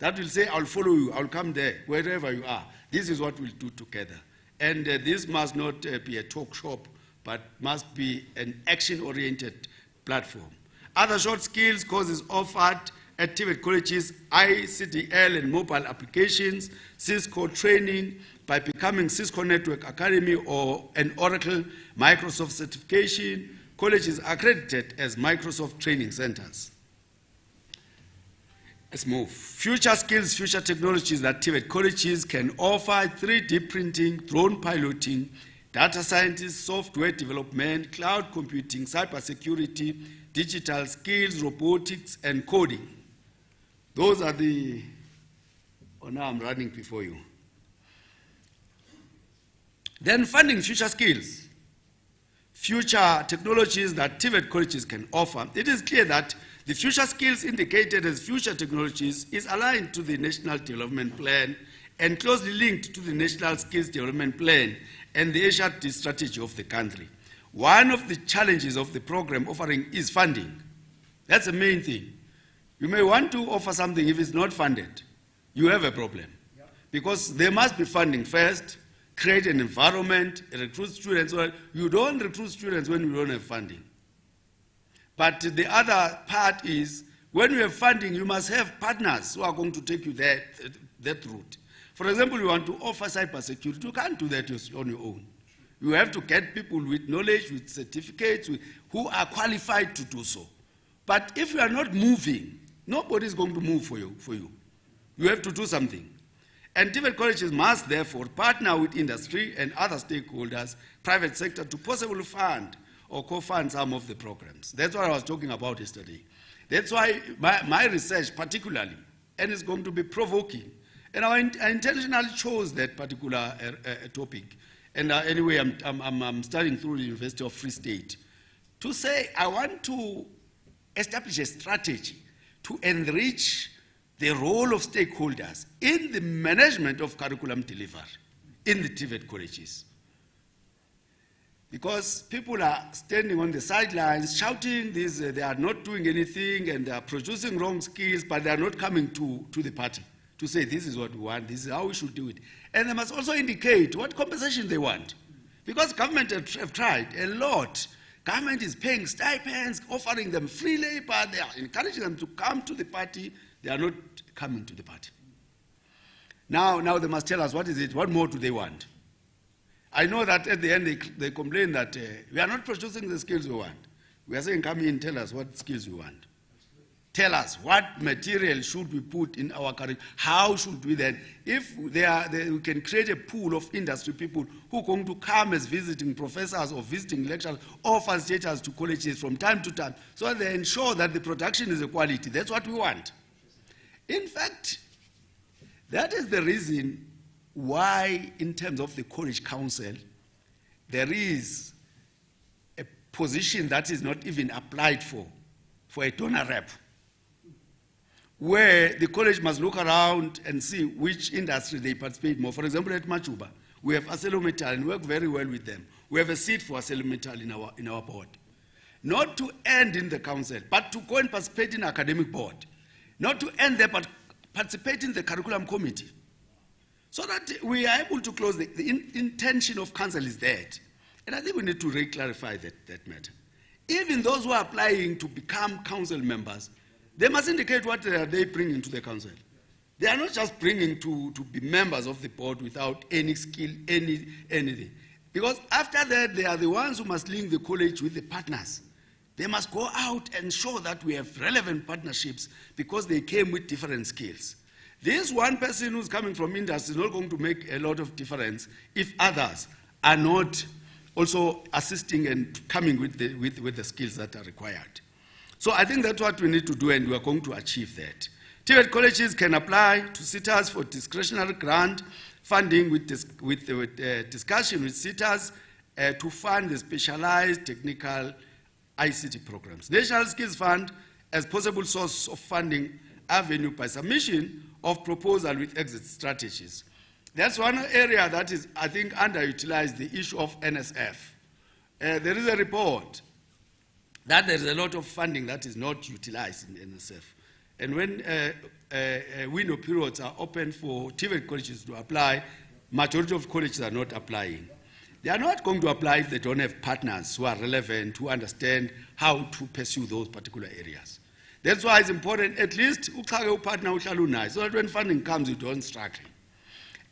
that will say, I'll follow you, I'll come there, wherever you are. This is what we'll do together. And this must not be a talk shop, but must be an action-oriented platform. Other short skills courses offered at TVET colleges, ICDL and mobile applications, Cisco training by becoming Cisco Network Academy or an Oracle Microsoft certification. Colleges accredited as Microsoft training centers. Let's move. Future skills, future technologies that TVET colleges can offer: 3D printing, drone piloting, data scientists, software development, cloud computing, cybersecurity, digital skills, robotics, and coding. Those are the, oh, now I'm running before you. Then funding future skills, future technologies that TVET colleges can offer. It is clear that the future skills indicated as future technologies is aligned to the National Development Plan and closely linked to the National Skills Development Plan and the HRD strategy of the country. One of the challenges of the program offering is funding. That's the main thing. You may want to offer something. If it's not funded, you have a problem. Yep. Because there must be funding first, create an environment, recruit students. Well, you don't recruit students when you don't have funding. But the other part is, when you have funding, you must have partners who are going to take you that route. For example, you want to offer cybersecurity. You can't do that on your own. You have to get people with knowledge, with certificates, who are qualified to do so. But if you are not moving, nobody is going to move for you. You have to do something. And TVET colleges must therefore partner with industry and other stakeholders, private sector, to possibly fund or co-fund some of the programs. That's what I was talking about yesterday. That's why my research particularly, and it's going to be provoking. And I intentionally chose that particular topic. And anyway, I'm studying through the University of Free State to say I want to establish a strategy to enrich the role of stakeholders in the management of curriculum delivery in the TVET colleges. Because people are standing on the sidelines shouting this, they are not doing anything and they are producing wrong skills, but they are not coming to the party to say this is what we want, this is how we should do it. And they must also indicate what compensation they want. Because government have tried a lot. Government is paying stipends, offering them free labor. They are encouraging them to come to the party. They are not coming to the party. Now they must tell us what is it, what more do they want? I know that at the end they complain that we are not producing the skills we want. We are saying, come in, tell us what skills you want. Tell us what material should we put in our curriculum. How should we then, if we can create a pool of industry people who are going to come as visiting professors or visiting lecturers or facilitators to colleges from time to time, so that they ensure that the production is a quality. That's what we want. In fact, that is the reason why, in terms of the college council, there is a position that is not even applied for a donor rep, where the college must look around and see which industry they participate more. For example, at Machuba, we have ArcelorMittal and work very well with them. We have a seat for ArcelorMittal in our board. Not to end in the council, but to go and participate in the academic board. Not to end there, but participate in the curriculum committee. So that we are able to close the intention of council is that. And I think we need to re-clarify that matter. Even those who are applying to become council members, they must indicate what they bring into the council. They are not just bringing to be members of the board without any skill, anything. Because after that, they are the ones who must link the college with the partners. They must go out and show that we have relevant partnerships because they came with different skills. This one person who's coming from industry is not going to make a lot of difference if others are not also assisting and coming with the skills that are required. So I think that's what we need to do, and we are going to achieve that. TVET colleges can apply to SETAs for discretionary grant funding with discussion with SETAs to fund the specialized technical ICT programs. National Skills Fund as possible source of funding avenue by submission of proposal with exit strategies. That's one area that is, I think, underutilized, the issue of NSF. There is a report that there is a lot of funding that is not utilized in NSF. And when window periods are open for TVET colleges to apply, majority of colleges are not applying. They are not going to apply if they don't have partners who are relevant, who understand how to pursue those particular areas. That's why it's important, at least, partner so that when funding comes, you don't struggle.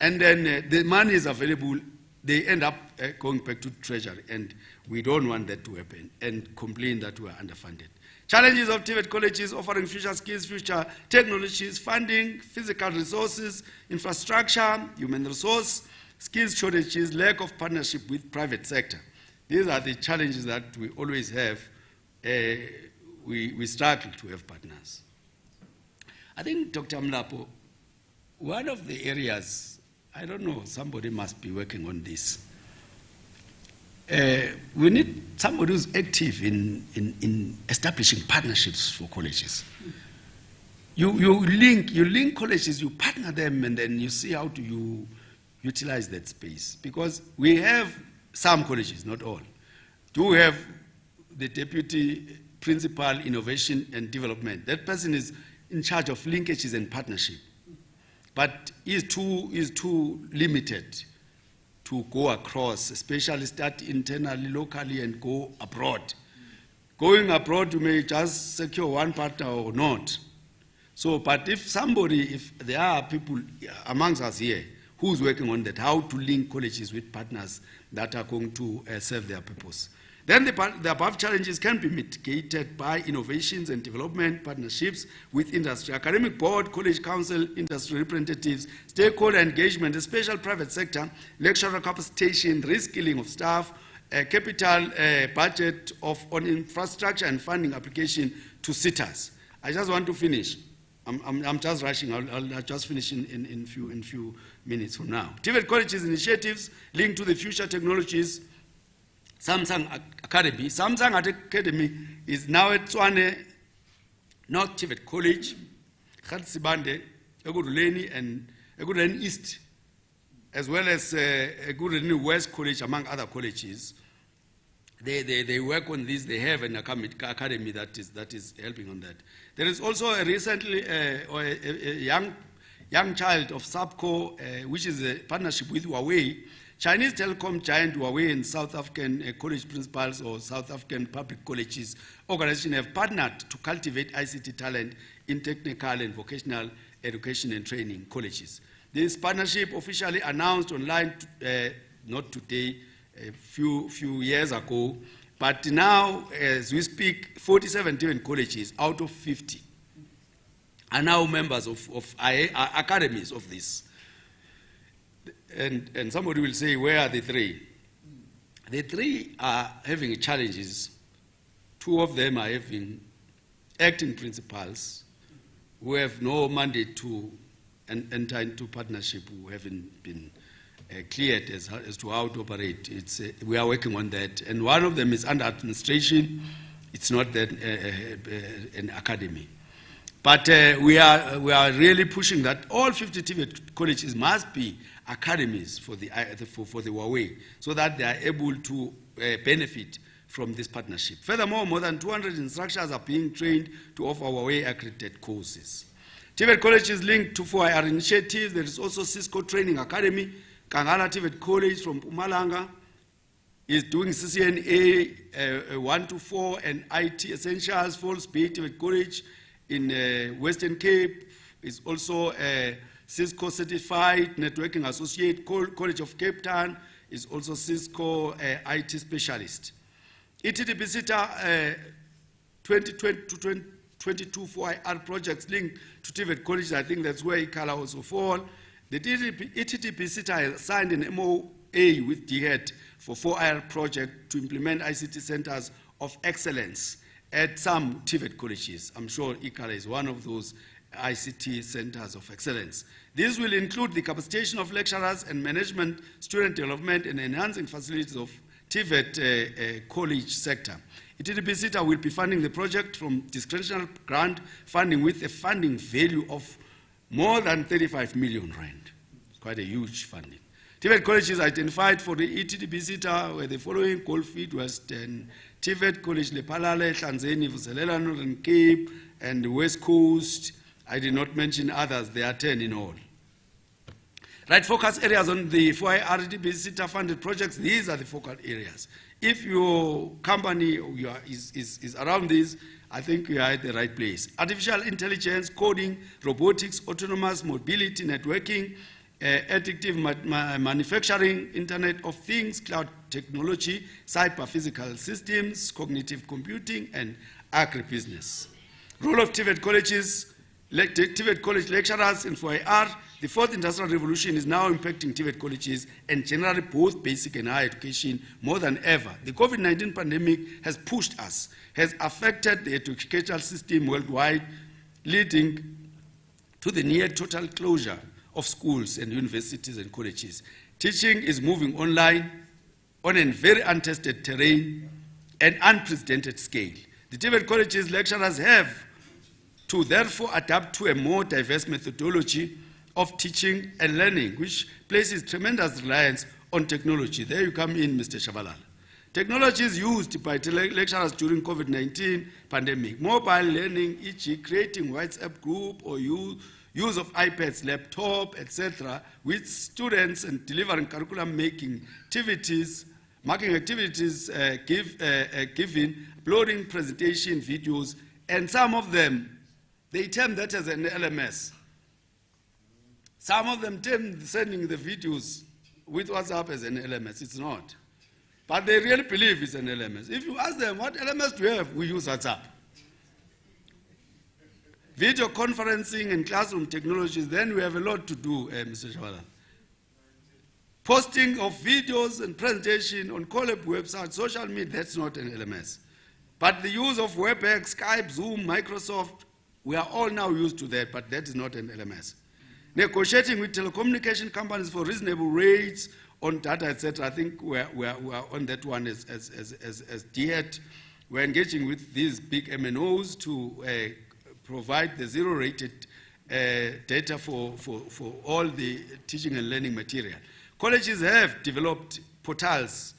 And then the money is available, they end up going back to Treasury, and we don't want that to happen, and complain that we are underfunded. Challenges of TVET colleges offering future skills, future technologies, funding, physical resources, infrastructure, human resource, skills shortages, lack of partnership with private sector. These are the challenges that we always have. We struggle to have partners. I think, Dr. Mlapo, one of the areas, I don't know, somebody must be working on this. We need somebody who's active in establishing partnerships for colleges. You link colleges, you partner them, and then you see how do you utilize that space. Because we have some colleges, not all, do have the deputy principal innovation and development. That person is in charge of linkages and partnership, but is too limited to go across, especially start internally, locally, and go abroad. Going abroad, you may just secure one partner or not. So, but if there are people amongst us here who's working on that, how to link colleges with partners that are going to serve their purpose. Then the above challenges can be mitigated by innovations and development partnerships with industry, academic board, college council, industry representatives, stakeholder engagement, the special private sector, lecturer capacitation, reskilling of staff, capital budget on infrastructure and funding application to SETAs. I just want to finish. I'm just rushing. I'll just finish in few minutes from now. TVET colleges initiatives linked to the future technologies. Samsung Academy. Samsung Academy is now at Tswane, North TVET College, Khatsibande, Eguruleni, and Eguruleni East, as well as Eguruleni West College, among other colleges. They work on this. They have an academy that is helping on that. There is also a recently a young child of SAPCO, which is a partnership with Huawei, Chinese telecom giant Huawei and South African college principals or South African public colleges organization have partnered to cultivate ICT talent in technical and vocational education and training colleges. This partnership officially announced online, not today, a few years ago, but now, as we speak, 47 different colleges out of 50 are now members of academies of this. And somebody will say, where are the three? The three are having challenges. Two of them are having acting principals who have no mandate to enter into partnership, who haven't been cleared as to how to operate. We are working on that. And one of them is under administration. It's not that an academy. But we are really pushing that all 50 TVET colleges must be academies for the Huawei, so that they are able to benefit from this partnership. Furthermore, more than 200 instructors are being trained to offer Huawei accredited courses. TVET colleges linked to 4IR initiatives. There is also Cisco Training Academy. Kangala TVET College from Mpumalanga is doing CCNA 1 to 4 and IT Essentials. Falls Bay TVET College in Western Cape is also Cisco Certified Networking Associate. College of Cape Town is also Cisco IT Specialist. ETDP SITA 2020 to 2022 4IR projects linked to TVET colleges. I think that's where ICALA also fall. The ETDP SITA has signed an MOA with DHET for 4IR project to implement ICT centers of excellence at some TVET colleges. I'm sure ICALA is one of those ICT centers of excellence. This will include the capacitation of lecturers and management, student development, and enhancing facilities of TVET college sector. ETDP SITA will be funding the project from discretionary grant funding with a funding value of more than 35 million rand. It's quite a huge funding. TVET colleges identified for the ETDP SITA were the following: Goldfield, Western, TVET College, Lephalale, Hlanzeni, Vuselela, Northern Cape, and the West Coast. I did not mention others, there are 10 in all. Right focus areas on the 4IR ETDP SITA funded projects, these are the focal areas. If your company is around this, I think we are at the right place. Artificial intelligence, coding, robotics, autonomous mobility, networking, additive manufacturing, Internet of Things, cloud technology, cyber-physical systems, cognitive computing, and agribusiness. Role of TVET colleges, TVET college lecturers in 4IR. The fourth industrial revolution is now impacting TVET colleges and generally both basic and higher education more than ever. The COVID-19 pandemic has pushed us, has affected the educational system worldwide, leading to the near total closure of schools and universities and colleges. Teaching is moving online on a very untested terrain and unprecedented scale. The TVET colleges lecturers have to therefore adapt to a more diverse methodology of teaching and learning, which places tremendous reliance on technology. There you come in, Mr. Shabalala. Technology is used by lecturers during COVID-19 pandemic. Mobile learning, e.g. creating WhatsApp group or use of iPads, laptop, etc., with students and delivering curriculum making activities, marking activities given, uploading presentation videos, and some of them, they term that as an LMS. Some of them term sending the videos with WhatsApp as an LMS. It's not. But they really believe it's an LMS. If you ask them, what LMS do you have? We use WhatsApp. Video conferencing and classroom technologies, then we have a lot to do, Mr. Shawala. Posting of videos and presentation on Collab website, social media, that's not an LMS. But the use of WebEx, Skype, Zoom, Microsoft, we are all now used to that, but that is not an LMS. Negotiating with telecommunication companies for reasonable rates on data, etc. I think we are on that one as DHET. We're engaging with these big MNOs to provide the zero-rated data for all the teaching and learning material. Colleges have developed portals,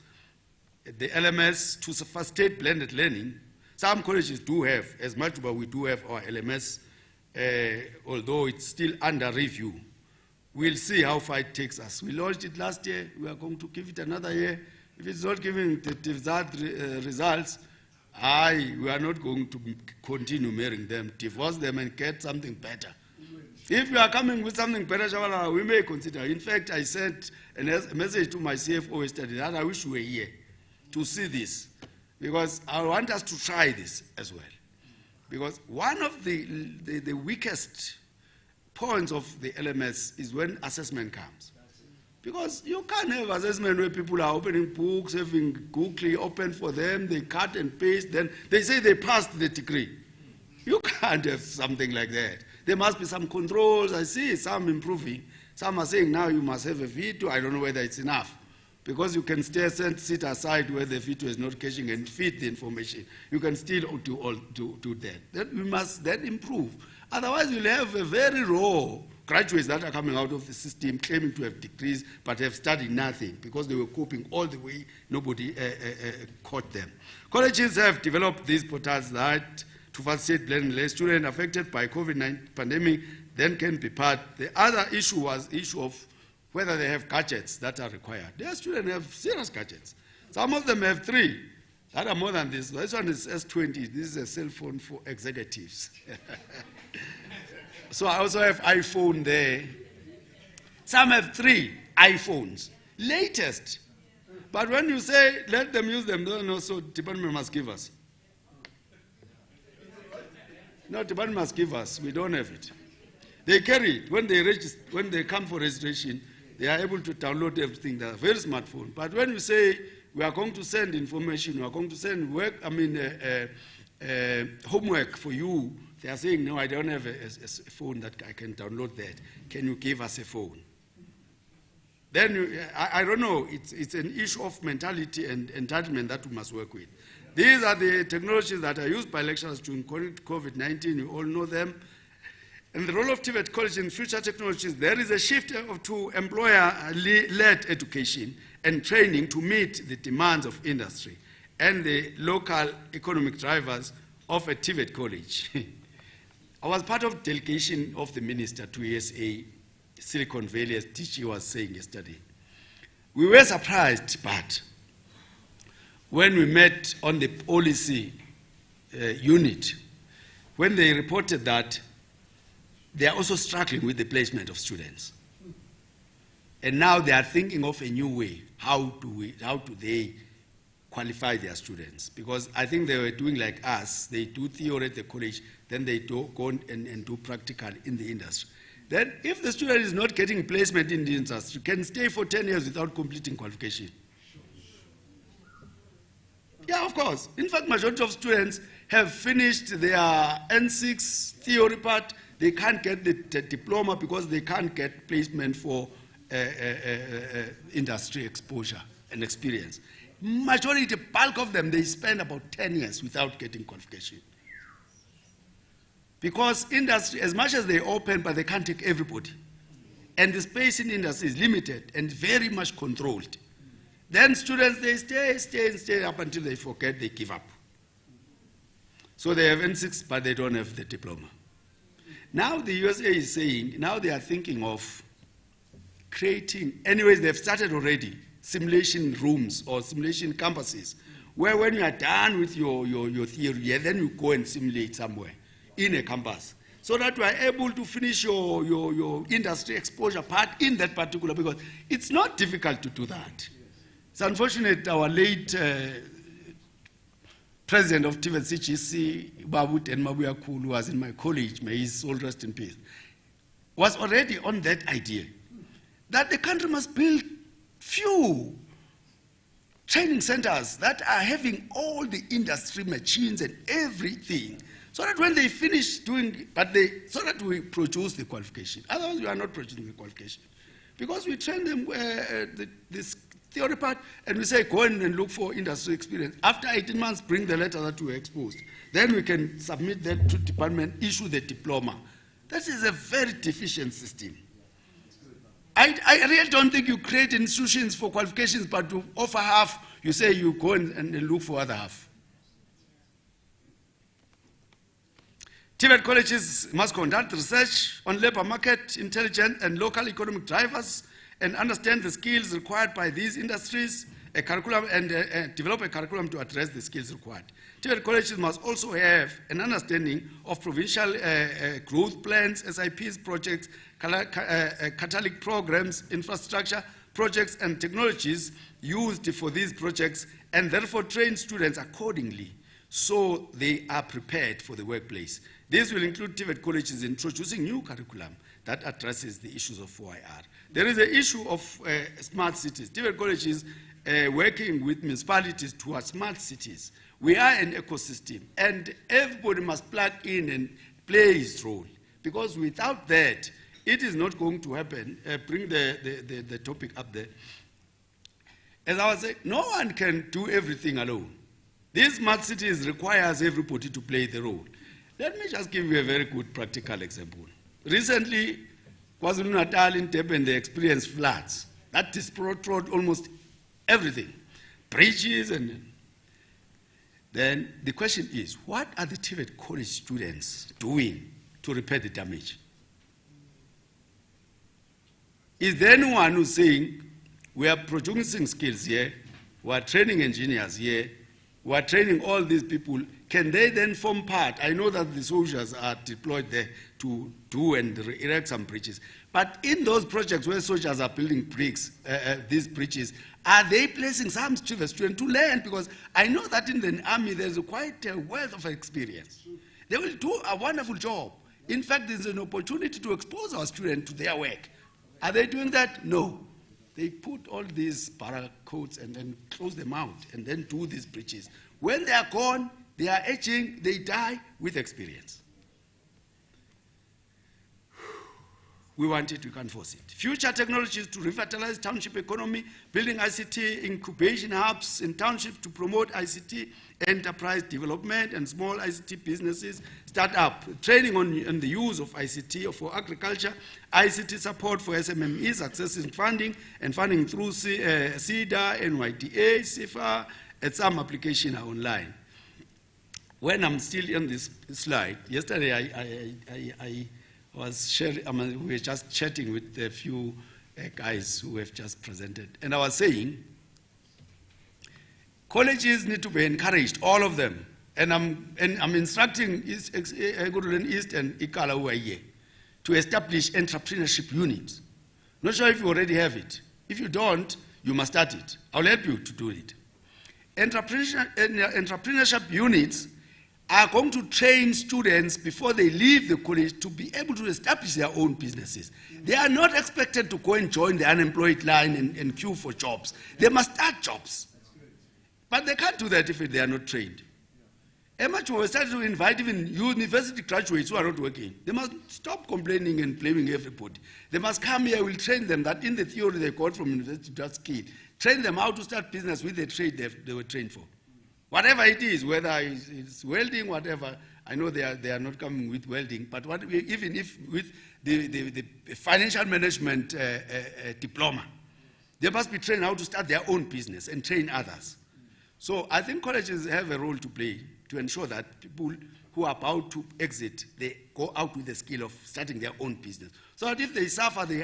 the LMS, to facilitate blended learning. Some colleges do have, as much as we do have our LMS, although it's still under review. We'll see how far it takes us. We launched it last year. We are going to give it another year. If it's not giving the desired results, we are not going to continue marrying them, divorce them, and get something better. If you are coming with something better, Shabala, we may consider. In fact, I sent a message to my CFO yesterday that I wish we were here to see this, because I want us to try this as well. Because one of the weakest points of the LMS is when assessment comes. Because you can't have assessment where people are opening books, having Google open for them, they cut and paste, then they say they passed the degree. You can't have something like that. There must be some controls. I see some improving. Some are saying now you must have a veto. I don't know whether it's enough. Because you can still sit aside where the veto is not caching and feed the information. You can still do that. Then we must then improve. Otherwise, you'll have a very raw graduates that are coming out of the system claiming to have degrees but have studied nothing because they were coping all the way. Nobody caught them. Colleges have developed these portals that to facilitate learning. Students affected by COVID-19 pandemic then can be part. The other issue was the issue of whether they have gadgets that are required. Their students have serious gadgets. Some of them have 3 that are more than this. This one is S20. This is a cell phone for executives. So I also have iPhone there. Some have 3 iPhones, latest. But when you say let them use them, no, so department must give us. No, department must give us. We don't have it. They carry it. When they come for registration, they are able to download everything. They are very smartphone. But when you say we are going to send information, we are going to send work, homework for you, they are saying, no, I don't have a phone that I can download that. Can you give us a phone? Then, I don't know, it's an issue of mentality and entitlement that we must work with. These are the technologies that are used by lecturers during COVID-19. You all know them. And the role of TVET College in future technologies, there is a shift to employer-led education and training to meet the demands of industry and the local economic drivers of a TVET college. I was part of delegation of the minister to ESA, Silicon Valley, as DG was saying yesterday. We were surprised, but when we met on the policy unit, when they reported that they are also struggling with the placement of students. And now they are thinking of a new way. How do they qualify their students? Because I think they were doing like us. They do theory at the college, then they go and do practical in the industry. Then if the student is not getting placement in the industry, can stay for 10 years without completing qualification. Yeah, of course. In fact, majority of students have finished their N6 theory part. They can't get the diploma because they can't get placement for industry exposure and experience. Majority, the bulk of them, they spend about 10 years without getting qualification. Because industry, as much as they open, but they can't take everybody. And the space in industry is limited and very much controlled. Then students, they stay up until they forget, they give up. So they have N6, but they don't have the diploma. Now the USA is saying, now they are thinking of creating, anyways, they've started already, simulation rooms or simulation campuses, where when you are done with your theory, then you go and simulate somewhere in a campus, so that you are able to finish your industry exposure part in that particular, because it's not difficult to do that. It's unfortunate our late president of TVET CGC, Babut and Mabuya Kulu, who was in my college, may his soul rest in peace, was already on that idea that the country must build few training centers that are having all the industry machines and everything, so that when they finish doing, so that we produce the qualification. Otherwise, we are not producing the qualification. Because we train them this theory part, and we say, go in and look for industry experience. After 18 months, bring the letter that you were exposed. Then we can submit that to department, issue the diploma. That is a very deficient system. I really don't think you create institutions for qualifications, but to offer half, you say you go and look for other half. TVET colleges must conduct research on labor market intelligence and local economic drivers and understand the skills required by these industries, a curriculum and develop a curriculum to address the skills required. TVET colleges must also have an understanding of provincial growth plans, SIPs, projects, catalytic programs, infrastructure projects, and technologies used for these projects, and therefore train students accordingly so they are prepared for the workplace. This will include TVET colleges introducing new curriculum that addresses the issues of 4IR. There is an issue of smart cities. TVET colleges working with municipalities towards smart cities. We are an ecosystem, and everybody must plug in and play his role, because without that, it is not going to happen. Bring the topic up there. As I was saying, no one can do everything alone. These smart cities requires everybody to play the role. Let me just give you a very good practical example. Recently, KwaZulu-Natal in Durban, they experienced floods. That destroyed almost everything, bridges, and then the question is, what are the TVET college students doing to repair the damage? Is there anyone who's saying, we are producing skills here, we are training engineers here, we are training all these people, can they then form part? I know that the soldiers are deployed there to do and erect some bridges, but in those projects where soldiers are building bricks, these bridges, are they placing some students to learn? Because I know that in the army there's quite a wealth of experience. They will do a wonderful job. In fact, there's an opportunity to expose our students to their work. Are they doing that? No. They put all these paracoats and then close them out and then do these bridges. When they are gone, they are aging, they die with experience. We want it, we can't force it. Future technologies to revitalize township economy, building ICT incubation hubs in township to promote ICT enterprise development and small ICT businesses, start up, training on the use of ICT for agriculture, ICT support for SMMEs, accessing funding, and funding through CEDA, NYDA, CIFA, and some applications are online. When I'm still on this slide, yesterday I was sharing, we were just chatting with a few guys who have just presented, and I was saying, colleges need to be encouraged, all of them, and I'm instructing Guruleni East and Ikala who are here to establish entrepreneurship units. Not sure if you already have it. If you don't, you must start it. I'll help you to do it. Entrepreneurship units are going to train students before they leave the college to be able to establish their own businesses. They are not expected to go and join the unemployed line and queue for jobs. They must start jobs. But they can't do that if they are not trained. Much we started to invite even university graduates who are not working. They must stop complaining and blaming everybody. They must come here, we'll train them that in the theory they got from university, that skill. Train them how to start business with the trade they were trained for. Whatever it is, whether it's welding, whatever, I know they are not coming with welding, but even if with the financial management diploma, they must be trained how to start their own business and train others. So I think colleges have a role to play to ensure that people who are about to exit, they go out with the skill of starting their own business. So that if they suffer, they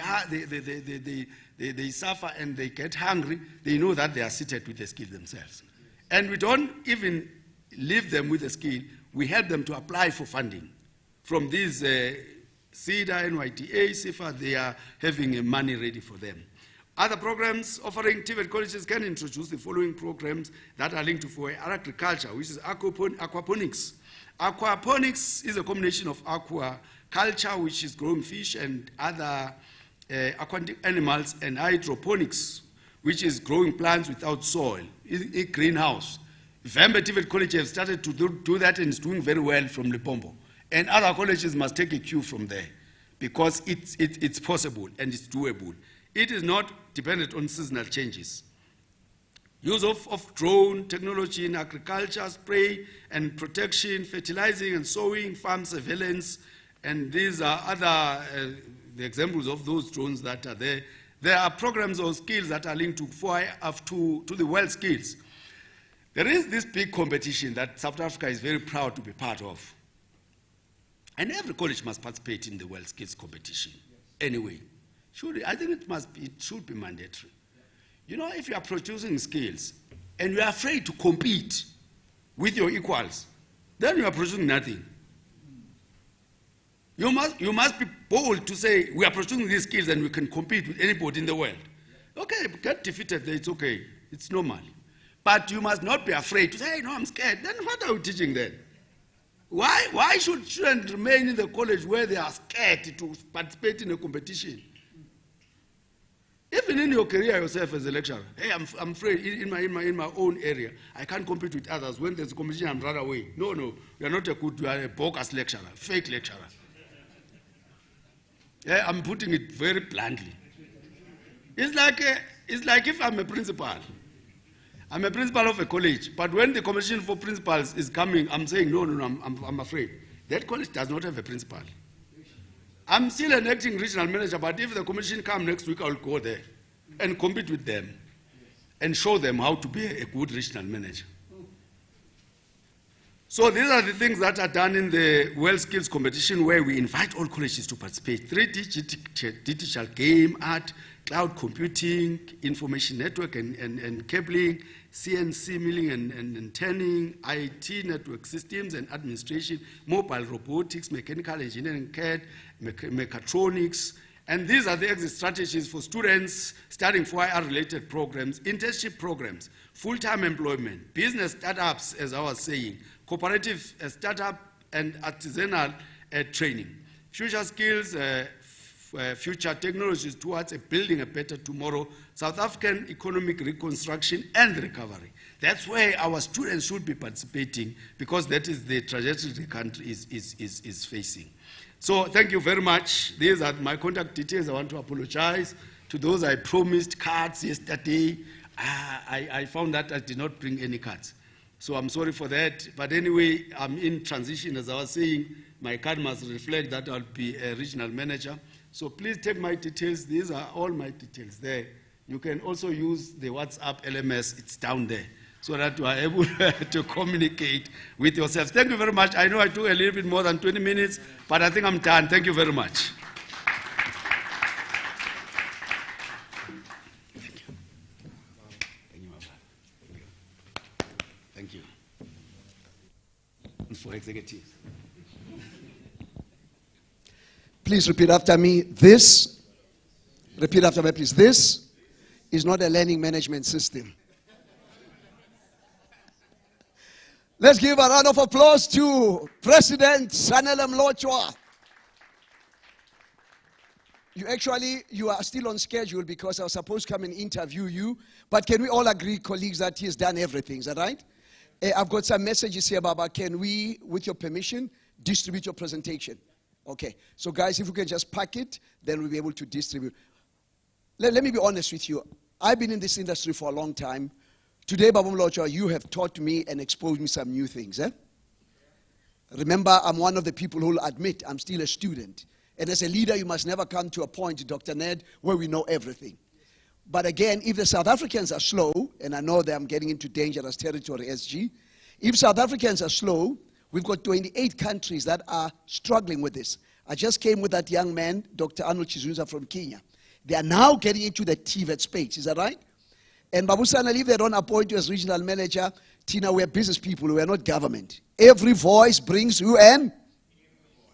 suffer and they get hungry, they know that they are seated with the skill themselves. And we don't even leave them with a skill, we help them to apply for funding. From these CEDA, NYDA, CIFA, they are having money ready for them. Other programs offering TVET colleges can introduce the following programs that are linked to for agriculture, which is aquaponics. Aquaponics is a combination of aquaculture, which is growing fish and other aquatic animals, and hydroponics, which is growing plants without soil, a greenhouse. Vembe TVET College have started to do that and is doing very well from Lepombo. And other colleges must take a cue from there because it's possible and it's doable. It is not dependent on seasonal changes. Use of drone technology in agriculture, spray and protection, fertilizing and sowing, farm surveillance, and these are other the examples of those drones that are there. There are programs or skills that are linked to the world skills. There is this big competition that South Africa is very proud to be part of. And every college must participate in the World Skills competition. Anyway, I think it should be mandatory. You know, if you are producing skills and you are afraid to compete with your equals, then you are producing nothing. You must be bold to say, we are producing these skills and we can compete with anybody in the world. Okay, get defeated, it's okay, it's normal. But you must not be afraid to say, hey, no, I'm scared. Then what are we teaching then? Why should students remain in the college where they are scared to participate in a competition? Even in your career yourself as a lecturer, hey, I'm afraid in my own area, I can't compete with others. When there's a competition, I'm run away. No, you are not you are a bogus lecturer, fake lecturer. Yeah, I'm putting it very bluntly. It's like if I'm a principal. I'm a principal of a college, but when the competition for principals is coming, I'm saying, no, I'm afraid. That college does not have a principal. I'm still an acting regional manager, but if the competition comes next week, I'll go there and compete with them and show them how to be a good regional manager. So these are the things that are done in the World Skills competition, where we invite all colleges to participate. 3D digital game, art, cloud computing, information network and cabling, CNC milling and turning, IT network systems and administration, mobile robotics, mechanical engineering, CAD, mechatronics. And these are the exit strategies for students studying 4IR-related programs, internship programs, full-time employment, business startups, as I was saying, cooperative startup and artisanal training, future skills, future technologies towards building a better tomorrow, South African economic reconstruction and recovery. That's where our students should be participating, because that is the trajectory the country is facing. So thank you very much. These are my contact details. I want to apologize to those I promised cards yesterday. I found that I did not bring any cards. So I'm sorry for that. But anyway, I'm in transition. As I was saying, my card must reflect that I'll be a regional manager. So please take my details. These are all my details there. You can also use the WhatsApp LMS. It's down there, so that you are able to communicate with yourselves. Thank you very much. I know I took a little bit more than 20 minutes, but I think I'm done. Thank you very much. Thank you. For executives. Please repeat after me. Repeat after me, please. This is not a learning management system. Let's give a round of applause to President Sanele Mlotshwa. You are still on schedule, because I was supposed to come and interview you. But can we all agree, colleagues, that he has done everything? Is that right? I've got some messages here, Baba. Can we, with your permission, distribute your presentation? Okay. So, guys, if we can just pack it, then we'll be able to distribute. Let me be honest with you. I've been in this industry for a long time. Today, Baba Mlotshwa, you have taught me and exposed me some new things. Remember, I'm one of the people who will admit I'm still a student. And as a leader, you must never come to a point, Dr. Ned, where we know everything. But again, if the South Africans are slow, and I know that I'm getting into dangerous territory, SG, if South Africans are slow, we've got 28 countries that are struggling with this. I just came with that young man, Dr. Arnold Chizunza from Kenya. They are now getting into the TVET space. Is that right? And Babu Sanele, if they don't appoint you as regional manager, Tina, we're business people. We're not government. Every voice brings you in.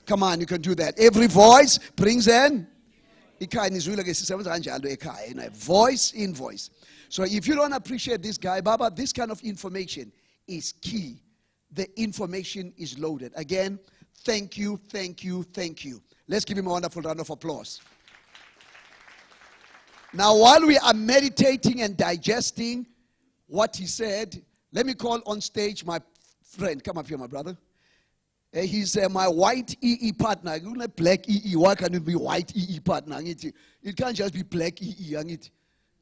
Come on, you can do that. Every voice brings in. Voice in voice. So if you don't appreciate this guy, Baba, this kind of information is key. The information is loaded. Again, thank you, thank you, thank you. Let's give him a wonderful round of applause. Now, while we are meditating and digesting what he said, let me call on stage my friend. Come up here, my brother. He's my white EE partner. You're not black EE. Why can't it be white EE partner? It can't just be black EE.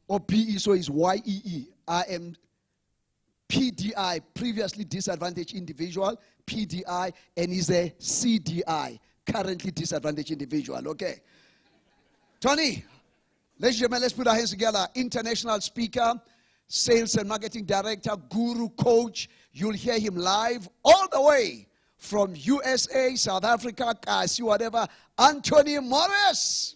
Or PE, so it's YEE. I am PDI, previously disadvantaged individual, PDI, and he's a CDI, currently disadvantaged individual. Okay. Tony, ladies and gentlemen, let's put our hands together. International speaker, sales and marketing director, guru, coach. You'll hear him live all the way from USA, South Africa, Kasi, whatever, Anthony Morris.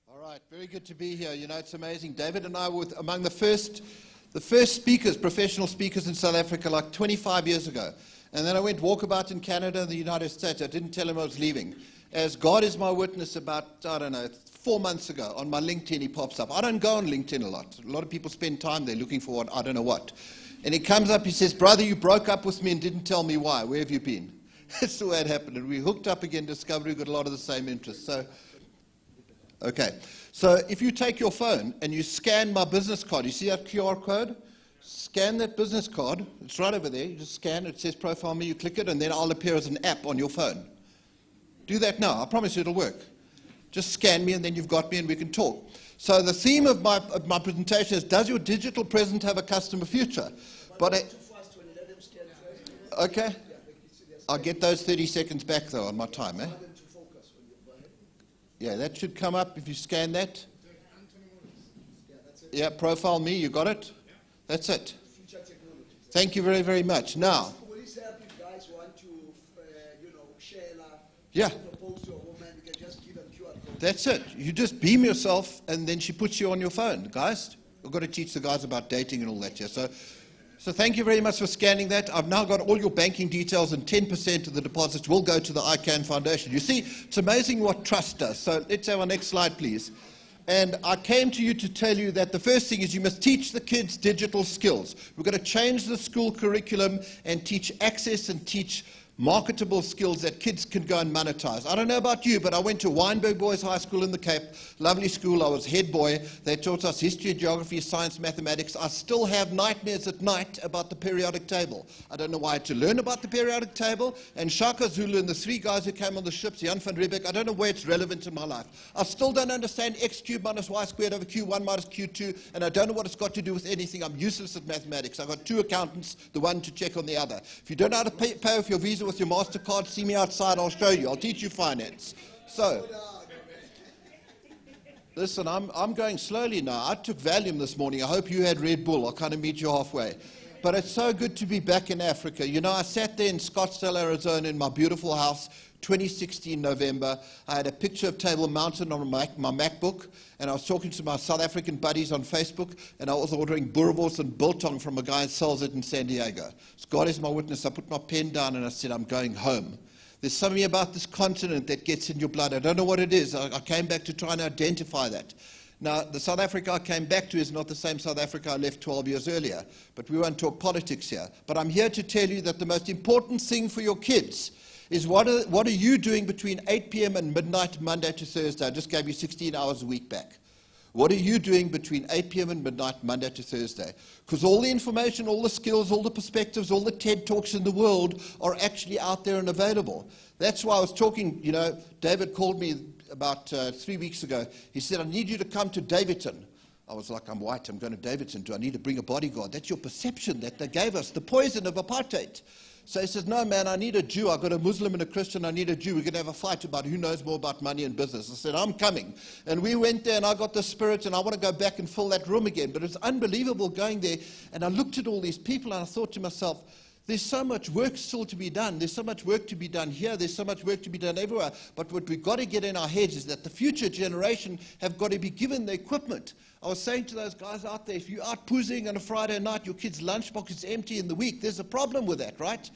All right, very good to be here. You know, it's amazing. David and I were among the first speakers, professional speakers in South Africa like 25 years ago. And then I went walkabout in Canada and the United States. I didn't tell him I was leaving. As God is my witness, about, I don't know, 4 months ago, on my LinkedIn, he pops up. I don't go on LinkedIn a lot. A lot of people spend time there looking for what, I don't know what. And he comes up, he says, brother, you broke up with me and didn't tell me why. Where have you been? That's the way it happened. And we hooked up again, discovered we've got a lot of the same interests. So, okay. So if you take your phone and you scan my business card, you see that QR code? Scan that business card. It's right over there. You just scan it. It says profile me. You click it, and then I'll appear as an app on your phone. Do that now. I promise you it'll work. Just scan me, and then you've got me, and we can talk. So the theme of my presentation is, does your digital present have a customer future? But okay. I'll get those 30 seconds back, though, on my time. Eh? Yeah, that should come up if you scan that. Yeah, profile me. You got it? That's it. Thank you very, very much. Now, Police help if guys want to, share yeah, propose to a woman, you can just give them QR code. that's it. You just beam yourself, and then she puts you on your phone. Guys, we've got to teach the guys about dating and all that. Yeah. So thank you very much for scanning that. I've now got all your banking details, and 10% of the deposits will go to the ICANN Foundation. You see, it's amazing what trust does. So let's have our next slide, please. And I came to you to tell you that the first thing is you must teach the kids digital skills. We've got to change the school curriculum and teach access and teach marketable skills that kids can go and monetize. I don't know about you, but I went to Wynberg Boys High School in the Cape. Lovely school. I was head boy. They taught us history, geography, science, mathematics. I still have nightmares at night about the periodic table. I don't know why I had to learn about the periodic table. And Shaka Zulu and the 3 guys who came on the ships, Jan van Riebeck, I don't know where it's relevant in my life. I still don't understand x cubed minus y squared over q1 minus q2, and I don't know what it's got to do with anything. I'm useless at mathematics. I've got 2 accountants, the one to check on the other. If you don't know how to pay off your visa with your MasterCard, see me outside, I'll show you. I'll teach you finance. So, listen, I'm going slowly now. I took Valium this morning. I hope you had Red Bull. I'll kind of meet you halfway. But it's so good to be back in Africa. You know, I sat there in Scottsdale, Arizona in my beautiful house, 2016 November. I had a picture of Table Mountain on my MacBook, and I was talking to my South African buddies on Facebook, and I was ordering boerewors and biltong from a guy who sells it in San Diego. So God is my witness. I put my pen down and I said, I'm going home. There's something about this continent that gets in your blood. I don't know what it is. I came back to try and identify that. Now, the South Africa I came back to is not the same South Africa I left 12 years earlier, but we won't talk politics here. But I'm here to tell you that the most important thing for your kids is what are you doing between 8 p.m. and midnight, Monday to Thursday? I just gave you 16 hours a week back. What are you doing between 8 p.m. and midnight, Monday to Thursday? Because all the information, all the skills, all the perspectives, all the TED Talks in the world are actually out there and available. That's why I was talking, you know, David called me about 3 weeks ago. He said, I need you to come to Davidson. I was like, I'm white, I'm going to Davidson. Do I need to bring a bodyguard? That's your perception that they gave us, the poison of apartheid. So he says, no, man, I need a Jew. I've got a Muslim and a Christian. I need a Jew. We're going to have a fight about who knows more about money and business. I said, I'm coming. And we went there, and I got the spirit, and I want to go back and fill that room again. But it's unbelievable going there. And I looked at all these people, and I thought to myself, there's so much work still to be done. There's so much work to be done here. There's so much work to be done everywhere. But what we've got to get in our heads is that the future generation have got to be given the equipment. I was saying to those guys out there, if you're out poozing on a Friday night, your kid's lunchbox is empty in the week, there's a problem with that, right?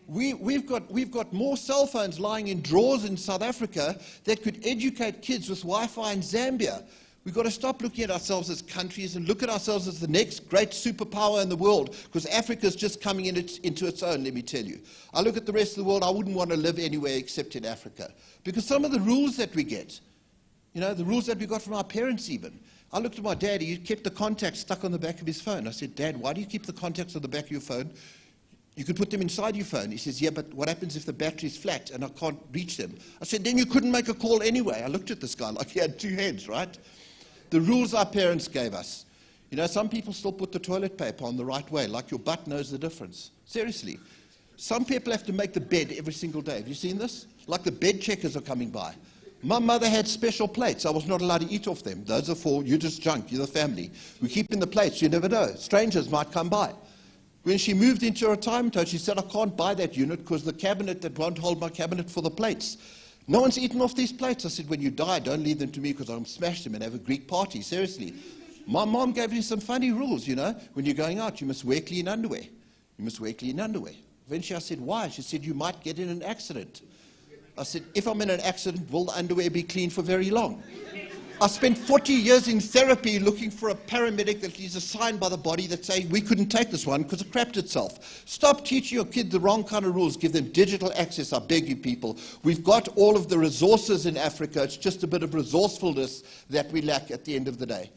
We've got more cell phones lying in drawers in South Africa that could educate kids with Wi-Fi in Zambia. We've got to stop looking at ourselves as countries and look at ourselves as the next great superpower in the world, because Africa's just coming into its own, let me tell you. I look at the rest of the world, I wouldn't want to live anywhere except in Africa. Because some of the rules that we get, you know, the rules that we got from our parents even. I looked at my dad, he kept the contacts stuck on the back of his phone. I said, Dad, why do you keep the contacts on the back of your phone? You could put them inside your phone. He says, yeah, but what happens if the battery's flat and I can't reach them? I said, then you couldn't make a call anyway. I looked at this guy like he had 2 heads, right? The rules our parents gave us. You know, some people still put the toilet paper on the right way, like your butt knows the difference. Seriously. Some people have to make the bed every single day. Have you seen this? like the bed checkers are coming by. My mother had special plates. I was not allowed to eat off them. Those are for you, just junk, you're the family. We keep in the plates, you never know. Strangers might come by. When she moved into a retirement home, she said, I can't buy that unit because the cabinet that won't hold my cabinet for the plates. No one's eaten off these plates. I said, when you die, don't leave them to me because I'll smash them and have a Greek party. Seriously. My mom gave me some funny rules, you know. When you're going out, you must wear clean underwear. You must wear clean underwear. Eventually I said, why? She said, you might get in an accident. I said, if I'm in an accident, will the underwear be clean for very long? I spent 40 years in therapy looking for a paramedic that is assigned by the body that say we couldn't take this one because it crapped itself. Stop teaching your kid the wrong kind of rules. Give them digital access, I beg you people. We've got all of the resources in Africa. It's just a bit of resourcefulness that we lack at the end of the day.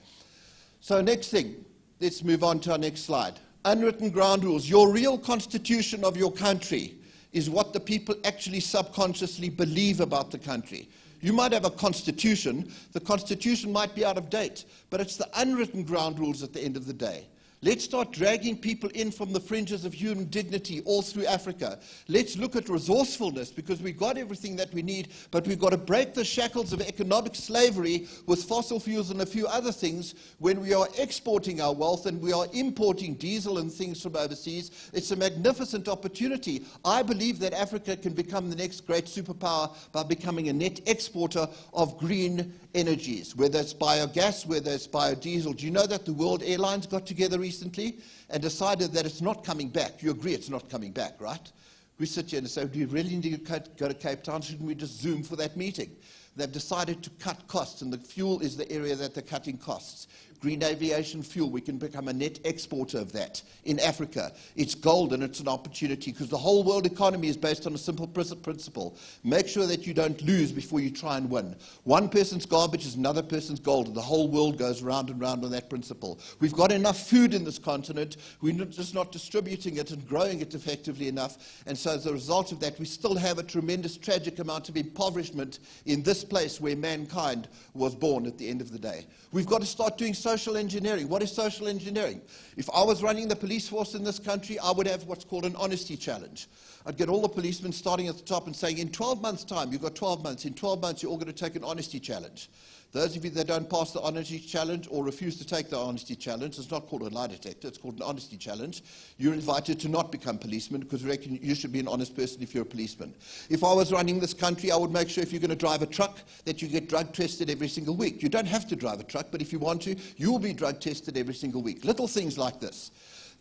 So next thing, let's move on to our next slide. Unwritten ground rules. Your real constitution of your country is what the people actually subconsciously believe about the country. You might have a constitution. The constitution might be out of date, but it's the unwritten ground rules at the end of the day. Let's start dragging people in from the fringes of human dignity all through Africa. Let's look at resourcefulness because we've got everything that we need, but we've got to break the shackles of economic slavery with fossil fuels and a few other things when we are exporting our wealth and we are importing diesel and things from overseas. It's a magnificent opportunity. I believe that Africa can become the next great superpower by becoming a net exporter of green energies, whether it's biogas, whether it's biodiesel. Do you know that the World Airlines got together recently and decided that it's not coming back? You agree it's not coming back, right? We sit here and say, do you really need to go to Cape Town? Shouldn't we just Zoom for that meeting? They've decided to cut costs, and the fuel is the area that they're cutting costs. Green aviation fuel, we can become a net exporter of that in Africa. It's gold and it's an opportunity because the whole world economy is based on a simple principle. Make sure that you don't lose before you try and win. One person's garbage is another person's gold, and the whole world goes round and round on that principle. We've got enough food in this continent. We're just not distributing it and growing it effectively enough. And so as a result of that, we still have a tremendous, tragic amount of impoverishment in this place where mankind was born at the end of the day. We've got to start doing social engineering. What is social engineering? If I was running the police force in this country, I would have what's called an honesty challenge. I'd get all the policemen starting at the top and saying, in 12 months' time, you've got 12 months. In 12 months, you're all going to take an honesty challenge. Those of you that don't pass the honesty challenge or refuse to take the honesty challenge, it's not called a lie detector, it's called an honesty challenge. You're invited to not become policemen because we reckon you should be an honest person if you're a policeman. If I was running this country, I would make sure if you're going to drive a truck that you get drug tested every single week. You don't have to drive a truck, but if you want to, you will be drug tested every single week. Little things like this.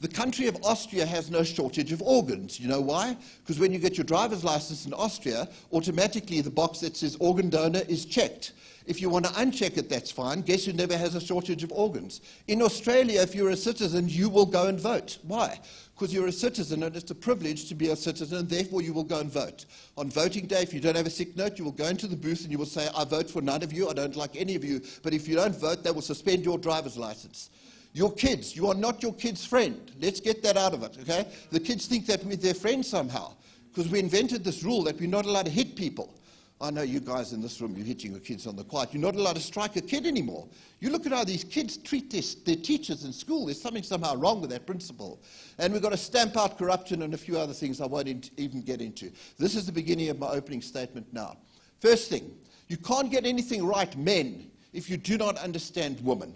The country of Austria has no shortage of organs. You know why? Because when you get your driver's license in Austria, automatically the box that says organ donor is checked. If you want to uncheck it, that's fine. Guess who never has a shortage of organs? In Australia, if you're a citizen, you will go and vote. Why? Because you're a citizen and it's a privilege to be a citizen, and therefore you will go and vote. On voting day, if you don't have a sick note, you will go into the booth and you will say, I vote for none of you, I don't like any of you, but if you don't vote, they will suspend your driver's license. Your kids, you are not your kid's friend. Let's get that out of it, okay? The kids think that we're their friends somehow, because we invented this rule that we're not allowed to hit people. I know you guys in this room, you're hitting your kids on the quiet. You're not allowed to strike a kid anymore. You look at how these kids treat their teachers in school. There's something somehow wrong with that principle. And we've got to stamp out corruption and a few other things I won't even get into. This is the beginning of my opening statement now. First thing, you can't get anything right, men, if you do not understand women.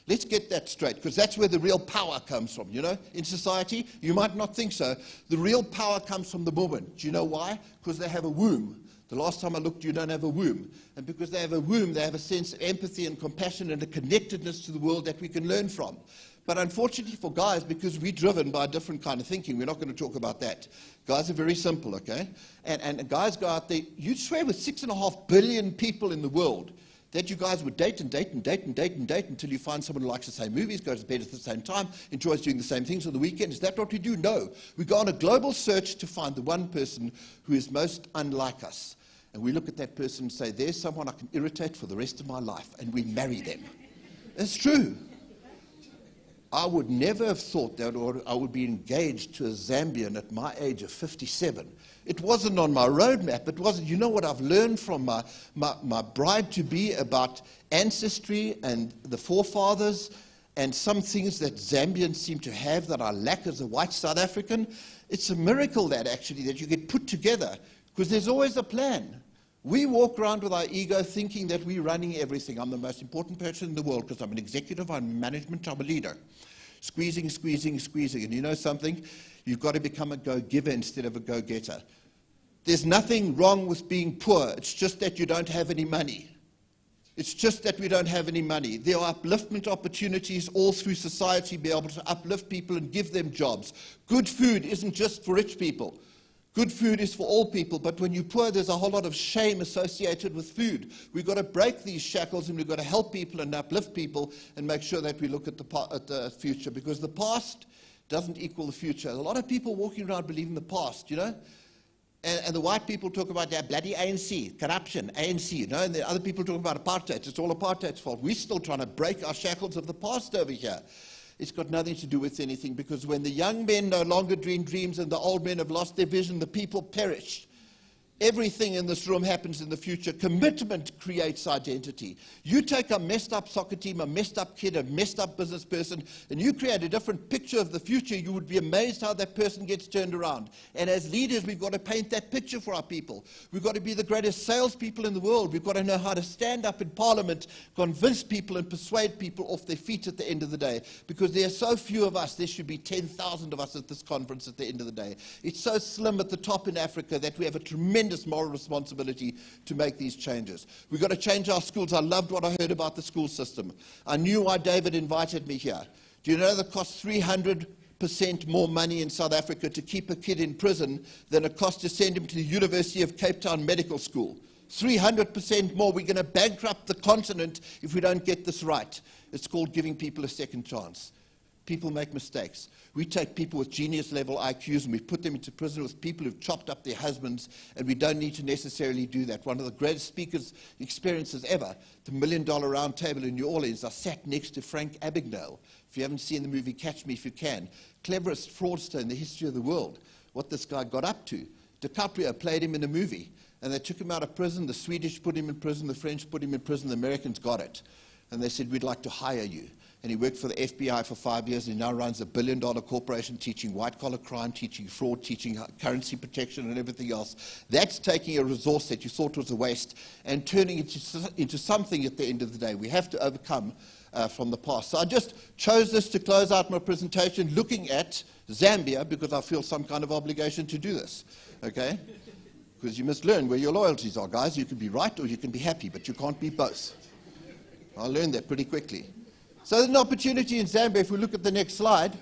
Let's get that straight, because that's where the real power comes from, you know? In society, you might not think so. The real power comes from the woman. Do you know why? Because they have a womb. The last time I looked, you don't have a womb. And because they have a womb, they have a sense of empathy and compassion and a connectedness to the world that we can learn from. But unfortunately for guys, because we're driven by a different kind of thinking, we're not going to talk about that. Guys are very simple, okay? And guys go out there, you'd swear with 6.5 billion people in the world, that you guys would date and date and date and date and date until you find someone who likes the same movies, goes to bed at the same time, enjoys doing the same things on the weekend. Is that what we do? No. We go on a global search to find the one person who is most unlike us. And we look at that person and say, there's someone I can irritate for the rest of my life, and we marry them. It's true. I would never have thought that I would be engaged to a Zambian at my age of 57. It wasn't on my roadmap. It wasn't. You know what I've learned from my bride-to-be about ancestry and the forefathers and some things that Zambians seem to have that I lack as a white South African? It's a miracle that actually that you get put together. Because there's always a plan. We walk around with our ego thinking that we're running everything. I'm the most important person in the world because I'm an executive, I'm management, I'm a leader. Squeezing, squeezing, squeezing. And you know something? You've got to become a go-giver instead of a go-getter. There's nothing wrong with being poor. It's just that you don't have any money. It's just that we don't have any money. There are upliftment opportunities all through society, be able to uplift people and give them jobs. Good food isn't just for rich people. Good food is for all people, but when you're poor, there's a whole lot of shame associated with food. We've got to break these shackles, and we've got to help people and uplift people and make sure that we look at the future, because the past doesn't equal the future. A lot of people walking around believe in the past, you know? And the white people talk about their bloody ANC, corruption, ANC, you know, and the other people talk about apartheid. It's all apartheid's fault. We're still trying to break our shackles of the past over here. It's got nothing to do with anything, because when the young men no longer dream dreams and the old men have lost their vision, the people perish. Everything in this room happens in the future. Commitment creates identity. You take a messed up soccer team, a messed up kid, a messed up business person, and you create a different picture of the future, you would be amazed how that person gets turned around. And as leaders, we've got to paint that picture for our people. We've got to be the greatest salespeople in the world. We've got to know how to stand up in Parliament, convince people and persuade people off their feet at the end of the day. Because there are so few of us, there should be 10,000 of us at this conference at the end of the day. It's so slim at the top in Africa that we have a tremendous moral responsibility to make these changes. We've got to change our schools. I loved what I heard about the school system. I knew why David invited me here. Do you know that it costs 300% more money in South Africa to keep a kid in prison than it costs to send him to the University of Cape Town Medical School? 300% more. We're going to bankrupt the continent if we don't get this right. It's called giving people a second chance. People make mistakes. We take people with genius-level IQs and we put them into prison with people who've chopped up their husbands, and we don't need to necessarily do that. One of the greatest speakers' experiences ever, the $1 Million Round Table in New Orleans, I sat next to Frank Abagnale. If you haven't seen the movie, catch me if you can. Cleverest fraudster in the history of the world. What this guy got up to. DiCaprio played him in a movie, and they took him out of prison. The Swedish put him in prison, the French put him in prison, the Americans got it. And they said, we'd like to hire you. And he worked for the FBI for 5 years, and he now runs a $1 billion corporation teaching white-collar crime, teaching fraud, teaching currency protection and everything else. That's taking a resource that you thought was a waste and turning it into something at the end of the day. We have to overcome from the past. So I just chose this to close out my presentation looking at Zambia, because I feel some kind of obligation to do this, okay? Because you must learn where your loyalties are, guys. You can be right or you can be happy, but you can't be both. I learned that pretty quickly. So there's an opportunity in Zambia. If we look at the next slide,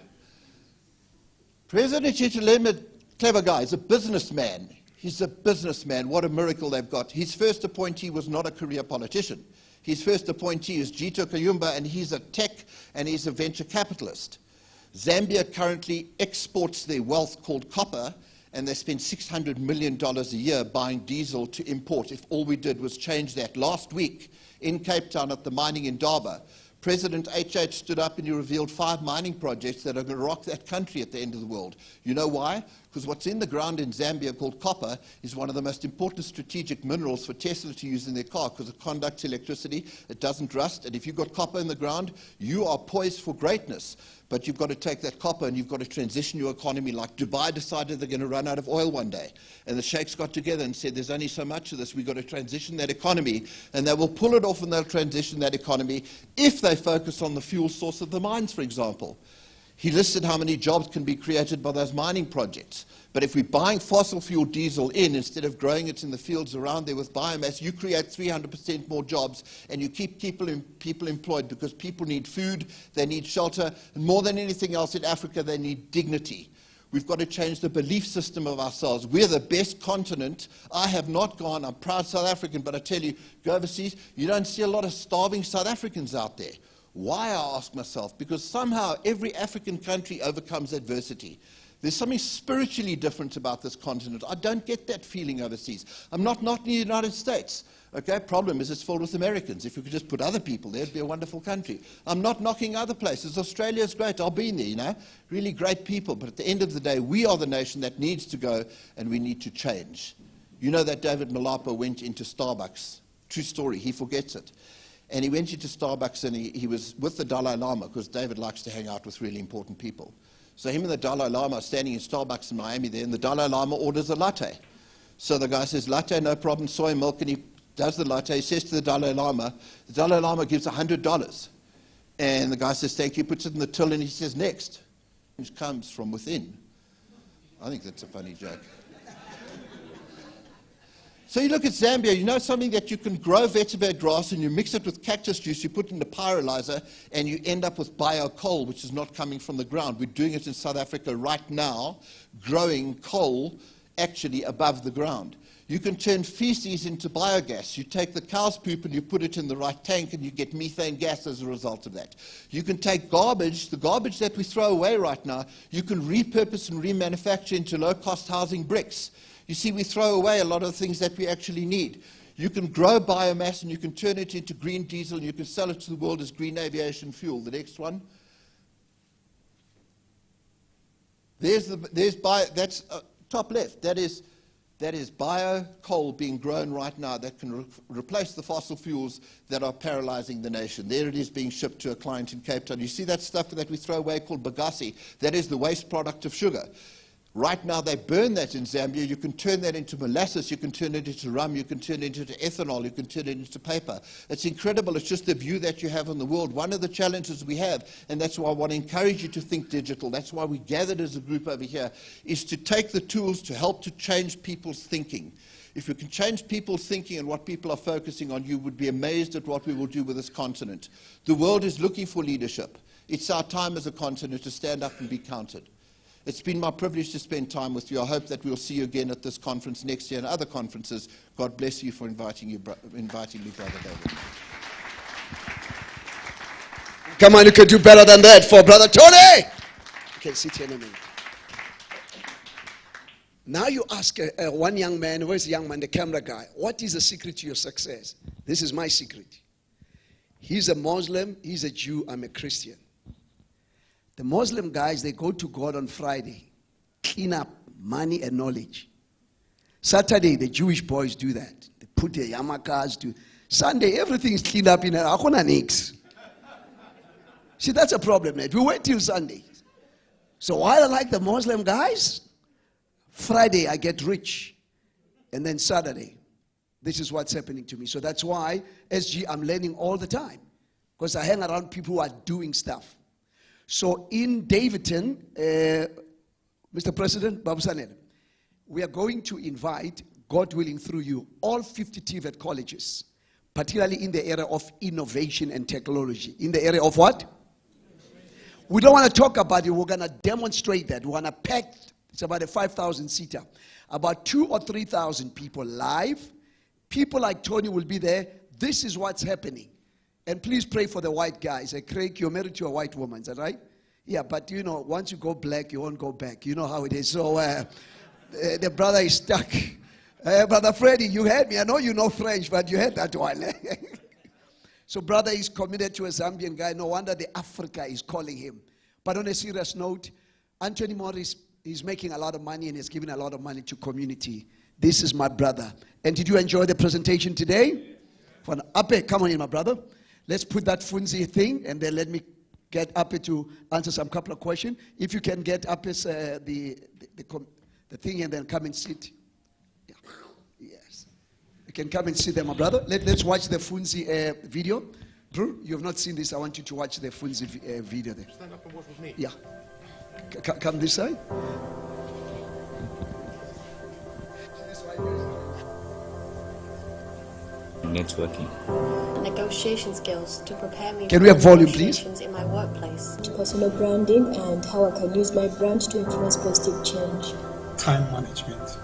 President Hichilema, clever guy, is a businessman. He's a businessman. What a miracle they've got. His first appointee was not a career politician. His first appointee is Jito Kayumba, and he's a tech and he's a venture capitalist. Zambia currently exports their wealth called copper, and they spend $600 million a year buying diesel to import. If all we did was change that. Last week in Cape Town at the mining in Durban, President HH stood up and he revealed 5 mining projects that are going to rock that country at the end of the world. You know why? Because what's in the ground in Zambia called copper is one of the most important strategic minerals for Tesla to use in their car, because it conducts electricity, it doesn't rust, and if you've got copper in the ground, you are poised for greatness. But you've got to take that copper and you've got to transition your economy. Like Dubai decided they're going to run out of oil one day. And the sheikhs got together and said, there's only so much of this. We've got to transition that economy. And they will pull it off and they'll transition that economy if they focus on the fuel source of the mines, for example. He listed how many jobs can be created by those mining projects. But if we're buying fossil fuel diesel in, instead of growing it in the fields around there with biomass, you create 300% more jobs, and you keep people employed, because people need food, they need shelter, and more than anything else in Africa, they need dignity. We've got to change the belief system of ourselves. We're the best continent. I have not gone, I'm proud South African, but I tell you, go overseas, you don't see a lot of starving South Africans out there. Why, I ask myself? Because somehow every African country overcomes adversity. There's something spiritually different about this continent. I don't get that feeling overseas. I'm not knocking the United States. Okay, problem is it's filled with Americans. If we could just put other people there, it'd be a wonderful country. I'm not knocking other places. Australia's great. I've been there, you know. Really great people. But at the end of the day, we are the nation that needs to go, and we need to change. You know that David Malapo went into Starbucks. True story. He forgets it. And he went into Starbucks and he was with the Dalai Lama, because David likes to hang out with really important people. So him and the Dalai Lama are standing in Starbucks in Miami there, and the Dalai Lama orders a latte. So the guy says, latte, no problem, soy milk, and he does the latte. He says to the Dalai Lama gives $100. And the guy says, thank you, puts it in the till, and he says, next. Which comes from within. I think that's a funny joke. So you look at Zambia, you know something that you can grow vetiver grass and you mix it with cactus juice, you put it in the pyrolyzer, and you end up with bio-coal, which is not coming from the ground. We're doing it in South Africa right now, growing coal actually above the ground. You can turn feces into biogas. You take the cow's poop and you put it in the right tank and you get methane gas as a result of that. You can take garbage, the garbage that we throw away right now, you can repurpose and remanufacture into low-cost housing bricks. You see, we throw away a lot of things that we actually need. You can grow biomass and you can turn it into green diesel and you can sell it to the world as green aviation fuel. The next one. That's top left. That is bio-coal being grown right now that can replace the fossil fuels that are paralyzing the nation. There it is being shipped to a client in Cape Town. You see that stuff that we throw away called bagasse? That is the waste product of sugar. Right now they burn that in Zambia. You can turn that into molasses, you can turn it into rum, you can turn it into ethanol, you can turn it into paper. It's incredible. It's just the view that you have on the world. One of the challenges we have, and that's why I want to encourage you to think digital, that's why we gathered as a group over here, is to take the tools to help to change people's thinking. If you can change people's thinking and what people are focusing on, you would be amazed at what we will do with this continent. The world is looking for leadership. It's our time as a continent to stand up and be counted. It's been my privilege to spend time with you. I hope that we'll see you again at this conference next year and other conferences. God bless you for inviting me, Brother David. Come on, you can do better than that for Brother Tony. You can sit here in a minute. Now you ask one young man, where's the young man, the camera guy, what is the secret to your success? This is my secret. He's a Muslim, he's a Jew, I'm a Christian. The Muslim guys, they go to God on Friday, clean up money and knowledge. Saturday, the Jewish boys do that. They put their yarmulkes, do. Sunday, everything is cleaned up in a akona nix. See, that's a problem, mate. We wait till Sunday. So while I like the Muslim guys, Friday I get rich. And then Saturday, this is what's happening to me. So that's why, SG, I'm learning all the time. Because I hang around people who are doing stuff. So in Davidton, Mr. President, Babu Sanel, we are going to invite, God willing through you, all 50 TVET colleges, particularly in the area of innovation and technology. In the area of what? We don't want to talk about it. We're going to demonstrate that. We're going to pack, it's about a 5,000-seater, about 2,000 or 3,000 people live. People like Tony will be there. This is what's happening. And please pray for the white guys. Craig, you're married to a white woman, is that right? Yeah, but you know, once you go black, you won't go back. You know how it is. So the brother is stuck. Brother Freddie, you heard me. I know you know French, but you heard that one. So brother is committed to a Zambian guy. No wonder the Africa is calling him. But on a serious note, Anthony Morris is making a lot of money and is giving a lot of money to community. This is my brother. And did you enjoy the presentation today? For Ape, come on in, my brother. Let's put that Funzi thing, and then let me get Ape to answer some couple of questions. If you can get Ape's the thing, and then come and sit. Yeah. Yes. You can come and sit there, my brother. Let's watch the Funzi video. Drew, you have not seen this. I want you to watch the Funzi video there. Stand up and watch with me. Yeah. Come this side. Networking. Negotiation skills to prepare me Can we have volume, please? In my workplace. Personal branding and how I can use my brand to influence positive change. Time management.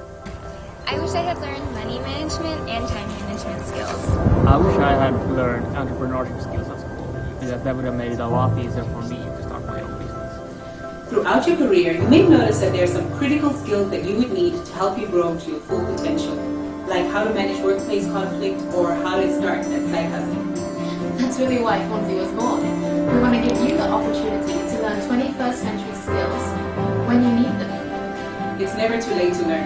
I wish I had learned money management and time management skills. I wish I had learned entrepreneurship skills at school, because that would have made it a lot easier for me to start my own business. Throughout your career, you may notice that there are some critical skills that you would need to help you grow to your full potential, like how to manage workplace conflict or how to start a side hustle. That's really why Fonzie was born. We want to give you the opportunity to learn 21st century skills when you need them. It's never too late to learn.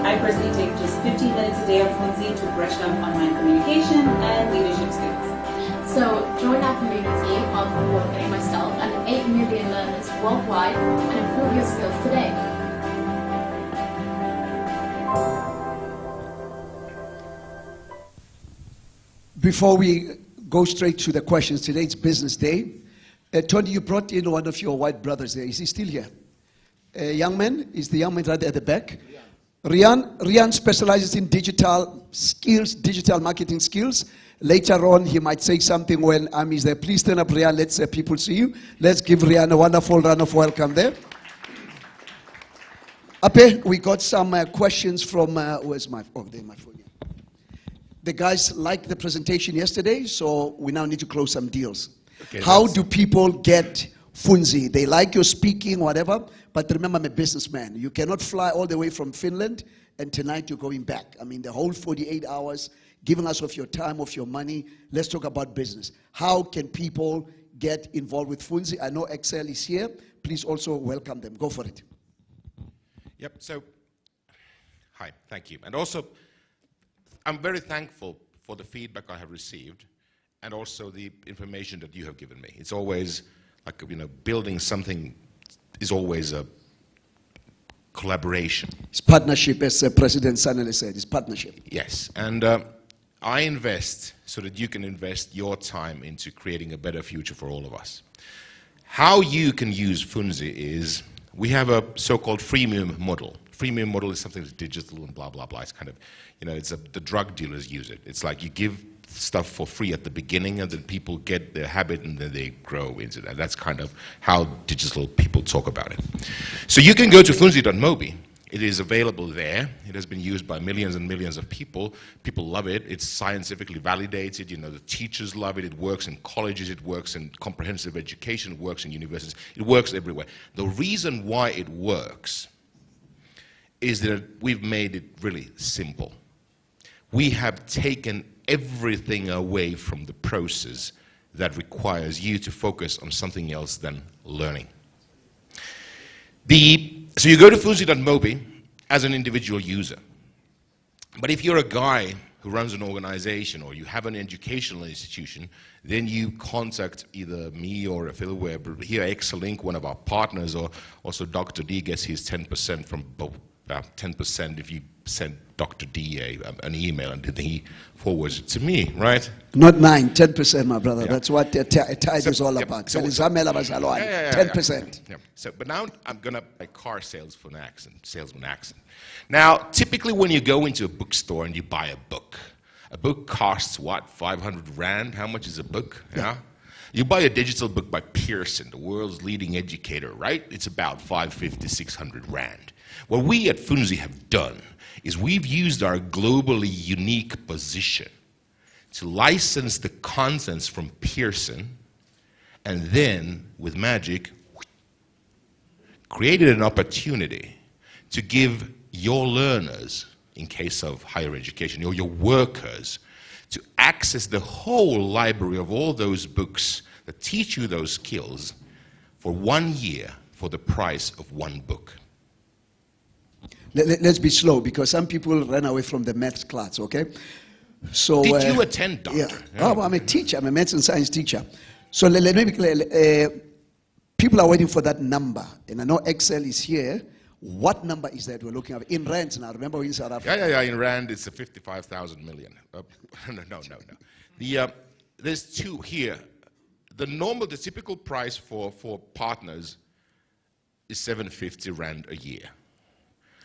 I personally take just 15 minutes a day on Fonzie to brush up on my communication and leadership skills. So join our community of coordinating myself and 8 million learners worldwide and improve your skills today. Before we go straight to the questions, today it's business day. Tony, you brought in one of your white brothers there. Is he still here? Young man? Is the young man right there at the back? Rian specializes in digital skills, digital marketing skills. Later on, he might say something when Ami's there. Please stand up, Rian. Let's people see you. Let's give Rian a wonderful round of welcome there. Ape, we got some questions from, where's my, oh, there's my phone. The guys liked the presentation yesterday, so we now need to close some deals. Okay, how do people get Funzi? They like your speaking, whatever, but remember, I'm a businessman. You cannot fly all the way from Finland and tonight you're going back. I mean, the whole 48 hours, giving us of your time, of your money. Let's talk about business. How can people get involved with Funzi? I know Excel is here. Please also welcome them. Go for it. Yep, so, hi, thank you. And also, I'm very thankful for the feedback I have received and also the information that you have given me. It's always, like, you know, building something is always a collaboration. It's partnership, as President Sanele said, it's partnership. Yes, and I invest so that you can invest your time into creating a better future for all of us. How you can use Funzi is, we have a so-called freemium model. Freemium model is something that's digital and blah, blah, blah. It's kind of, you know, the drug dealers use it. It's like you give stuff for free at the beginning and then people get their habit and then they grow into that. That's kind of how digital people talk about it. So you can go to funzi.mobi. It is available there. It has been used by millions and millions of people. People love it. It's scientifically validated. You know, the teachers love it. It works in colleges. It works in comprehensive education. It works in universities. It works everywhere. The reason why it works is that we've made it really simple. We have taken everything away from the process that requires you to focus on something else than learning. So you go to funzi.mobi as an individual user. But if you're a guy who runs an organization or you have an educational institution, then you contact either me or Phil Webb, here Excelink, one of our partners, or also Dr. D gets his 10% from both. 10% if you send Dr. D an email and then he forwards it to me, right? Not mine, 10%, my brother. Yeah. That's what tithe is all about. 10%. Yeah. So, but now I'm going to buy car salesman accent. Now, typically when you go into a bookstore and you buy a book costs what, 500 Rand? How much is a book? Yeah. You buy a digital book by Pearson, the world's leading educator, right? It's about 550, 600 Rand. What we at Funzi have done is we've used our globally unique position to license the contents from Pearson and then, with magic, created an opportunity to give your learners, in case of higher education, or your workers, to access the whole library of all those books that teach you those skills for 1 year for the price of one book. Let's be slow because some people ran away from the maths class, okay? So, did you attend, doctor? Yeah. Oh, I'm a teacher. I'm a maths and science teacher. So let me be clear. People are waiting for that number. And I know Excel is here. What number is that we're looking at? In rands now. Remember we're in South Africa? Yeah. In Rand, it's a 55,000 million. No. There's two here. The typical price for partners is 750 Rand a year.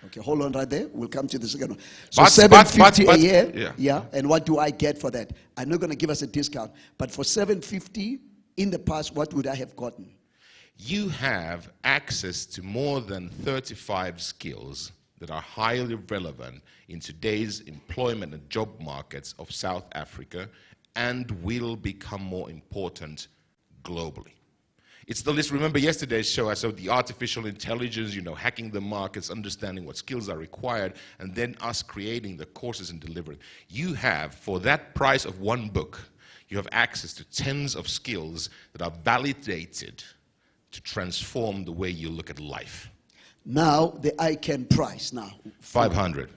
Okay, hold on right there. We'll come to the second one. So 750 a year, yeah. And what do I get for that? I'm not going to give us a discount, but for 750 in the past, what would I have gotten? You have access to more than 35 skills that are highly relevant in today's employment and job markets of South Africa and will become more important globally. It's the list. Remember yesterday's show, I saw the artificial intelligence, hacking the markets, understanding what skills are required, and then us creating the courses and delivering. You have, for that price of one book, you have access to tens of skills that are validated to transform the way you look at life. Now, the ICANN price now. 500.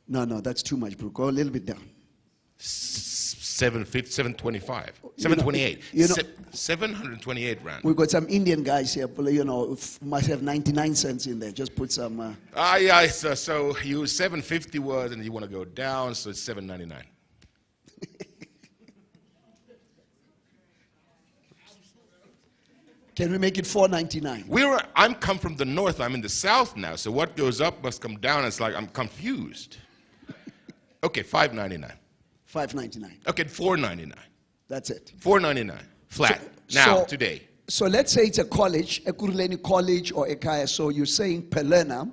No, that's too much, bro. Go a little bit down. 725, 728, 728 Rand. We've got some Indian guys here, must have 99 cents in there. Just put some. So you 750 words and you want to go down, so it's 799. Can we make it $4.99? I'm come from the north. I'm in the south now. So what goes up must come down. It's like I'm confused. Okay, $5.99. $5.99. Okay, $4.99. That's it. $4.99 flat today. So let's say it's a college, a Kuruleni college or a Kaya. So you're saying per learner.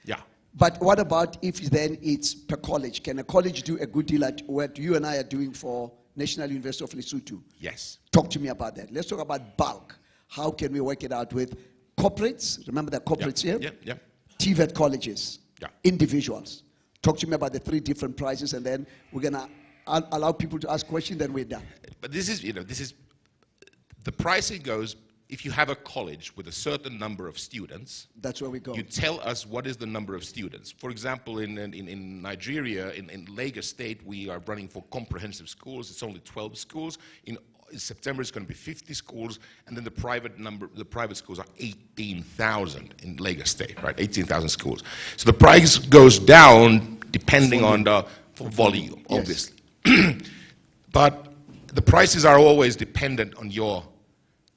Yeah. But what about if then it's per college? Can a college do a good deal at what you and I are doing for National University of Lesotho? Yes. Talk to me about that. Let's talk about bulk. How can we work it out with corporates? Remember the corporates here? Yeah. TVET colleges. Yeah. Individuals. Talk to me about the 3 different prices, and then we're going to allow people to ask questions, then we're done. But this is the pricing goes, if you have a college with a certain number of students, that's where we go. You tell us what is the number of students. For example, in Nigeria, in Lagos State, we are running for comprehensive schools. It's only 12 schools. In September, it's going to be 50 schools, and then the private schools are 18,000 in Lagos State, right? 18,000 schools. So the price goes down depending on the volume, obviously. But the prices are always dependent on your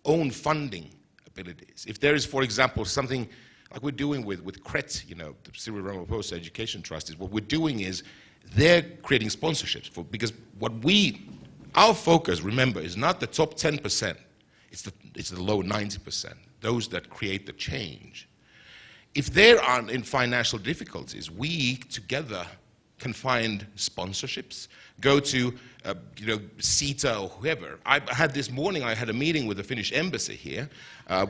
own funding abilities. If there is, for example, something like we're doing with CRET, the Cyril Ramaphosa Education Trust, is what we're doing is they're creating sponsorships because our focus, remember, is not the top 10%. It's the low 90%, those that create the change. If they are in financial difficulties, we together can find sponsorships, go to CETA or whoever. This morning I had a meeting with the Finnish embassy here.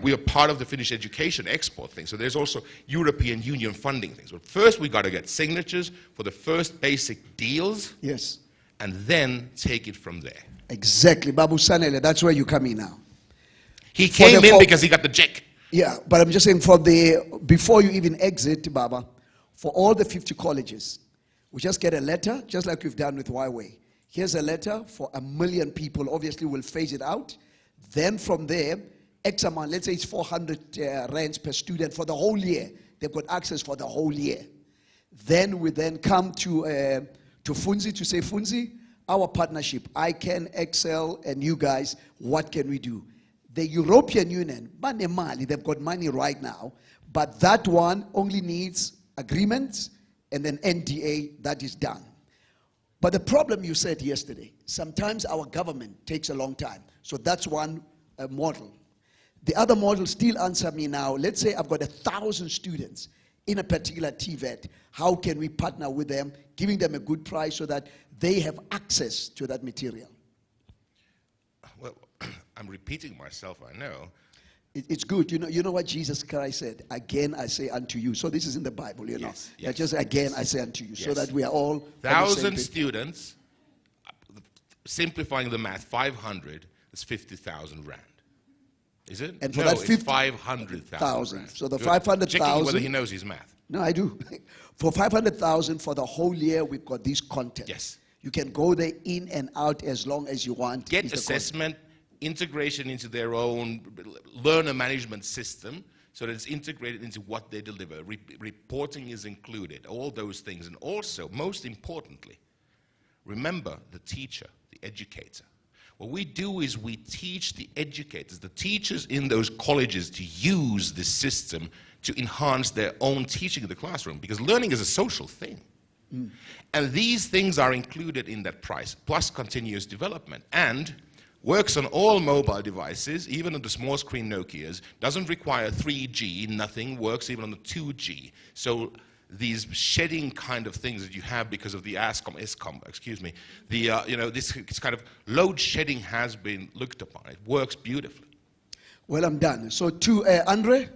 We are part of the Finnish education export thing, so there's also European Union funding things. But first we got to get signatures for the first basic deals. Yes. And then take it from there. Exactly. Babu Sanele, that's where you come in now. He came in because he got the check. Yeah, but I'm just saying before you even exit, Baba, for all the 50 colleges, we just get a letter, just like we've done with Huawei. Here's a letter for 1 million people. Obviously, we'll phase it out. Then from there, X amount, let's say it's 400 rands per student for the whole year. They've got access for the whole year. Then we come to Funzi to say, Funzi, our partnership, ICANN, Excel, and you guys, what can we do? The European Union, they've got money right now, but that one only needs agreements and then NDA, that is done. But the problem you said yesterday, sometimes our government takes a long time. So that's one model. The other model, still answer me now. Let's say I've got 1,000 students in a particular TVET. How can we partner with them, giving them a good price so that they have access to that material? Well, I'm repeating myself, I know. It's good. You know what Jesus Christ said? Again, I say unto you. So this is in the Bible, you know. Yes, that just again, I say unto you. Yes. So that we are all 1,000 students, simplifying the math, 500 is 50,000 rand. Is it? And for no, that it's 500,000. So the 500,000. Checking whether he knows his math. No, I do. For 500,000 for the whole year, we've got this content. Yes. You can go there in and out as long as you want. Get assessment, integration into their own learner management system so that it's integrated into what they deliver. Reporting is included, all those things. And also, most importantly, remember the teacher, the educator. What we do is we teach the educators, the teachers in those colleges, to use this system to enhance their own teaching in the classroom, because learning is a social thing. And these things are included in that price, plus continuous development, and works on all mobile devices, even on the small screen Nokias, doesn't require 3G, nothing, works even on the 2G. So these shedding kind of things that you have because of the ESCOM, excuse me, this kind of load shedding has been looked upon. It works beautifully. Well, I'm done. So to Andre,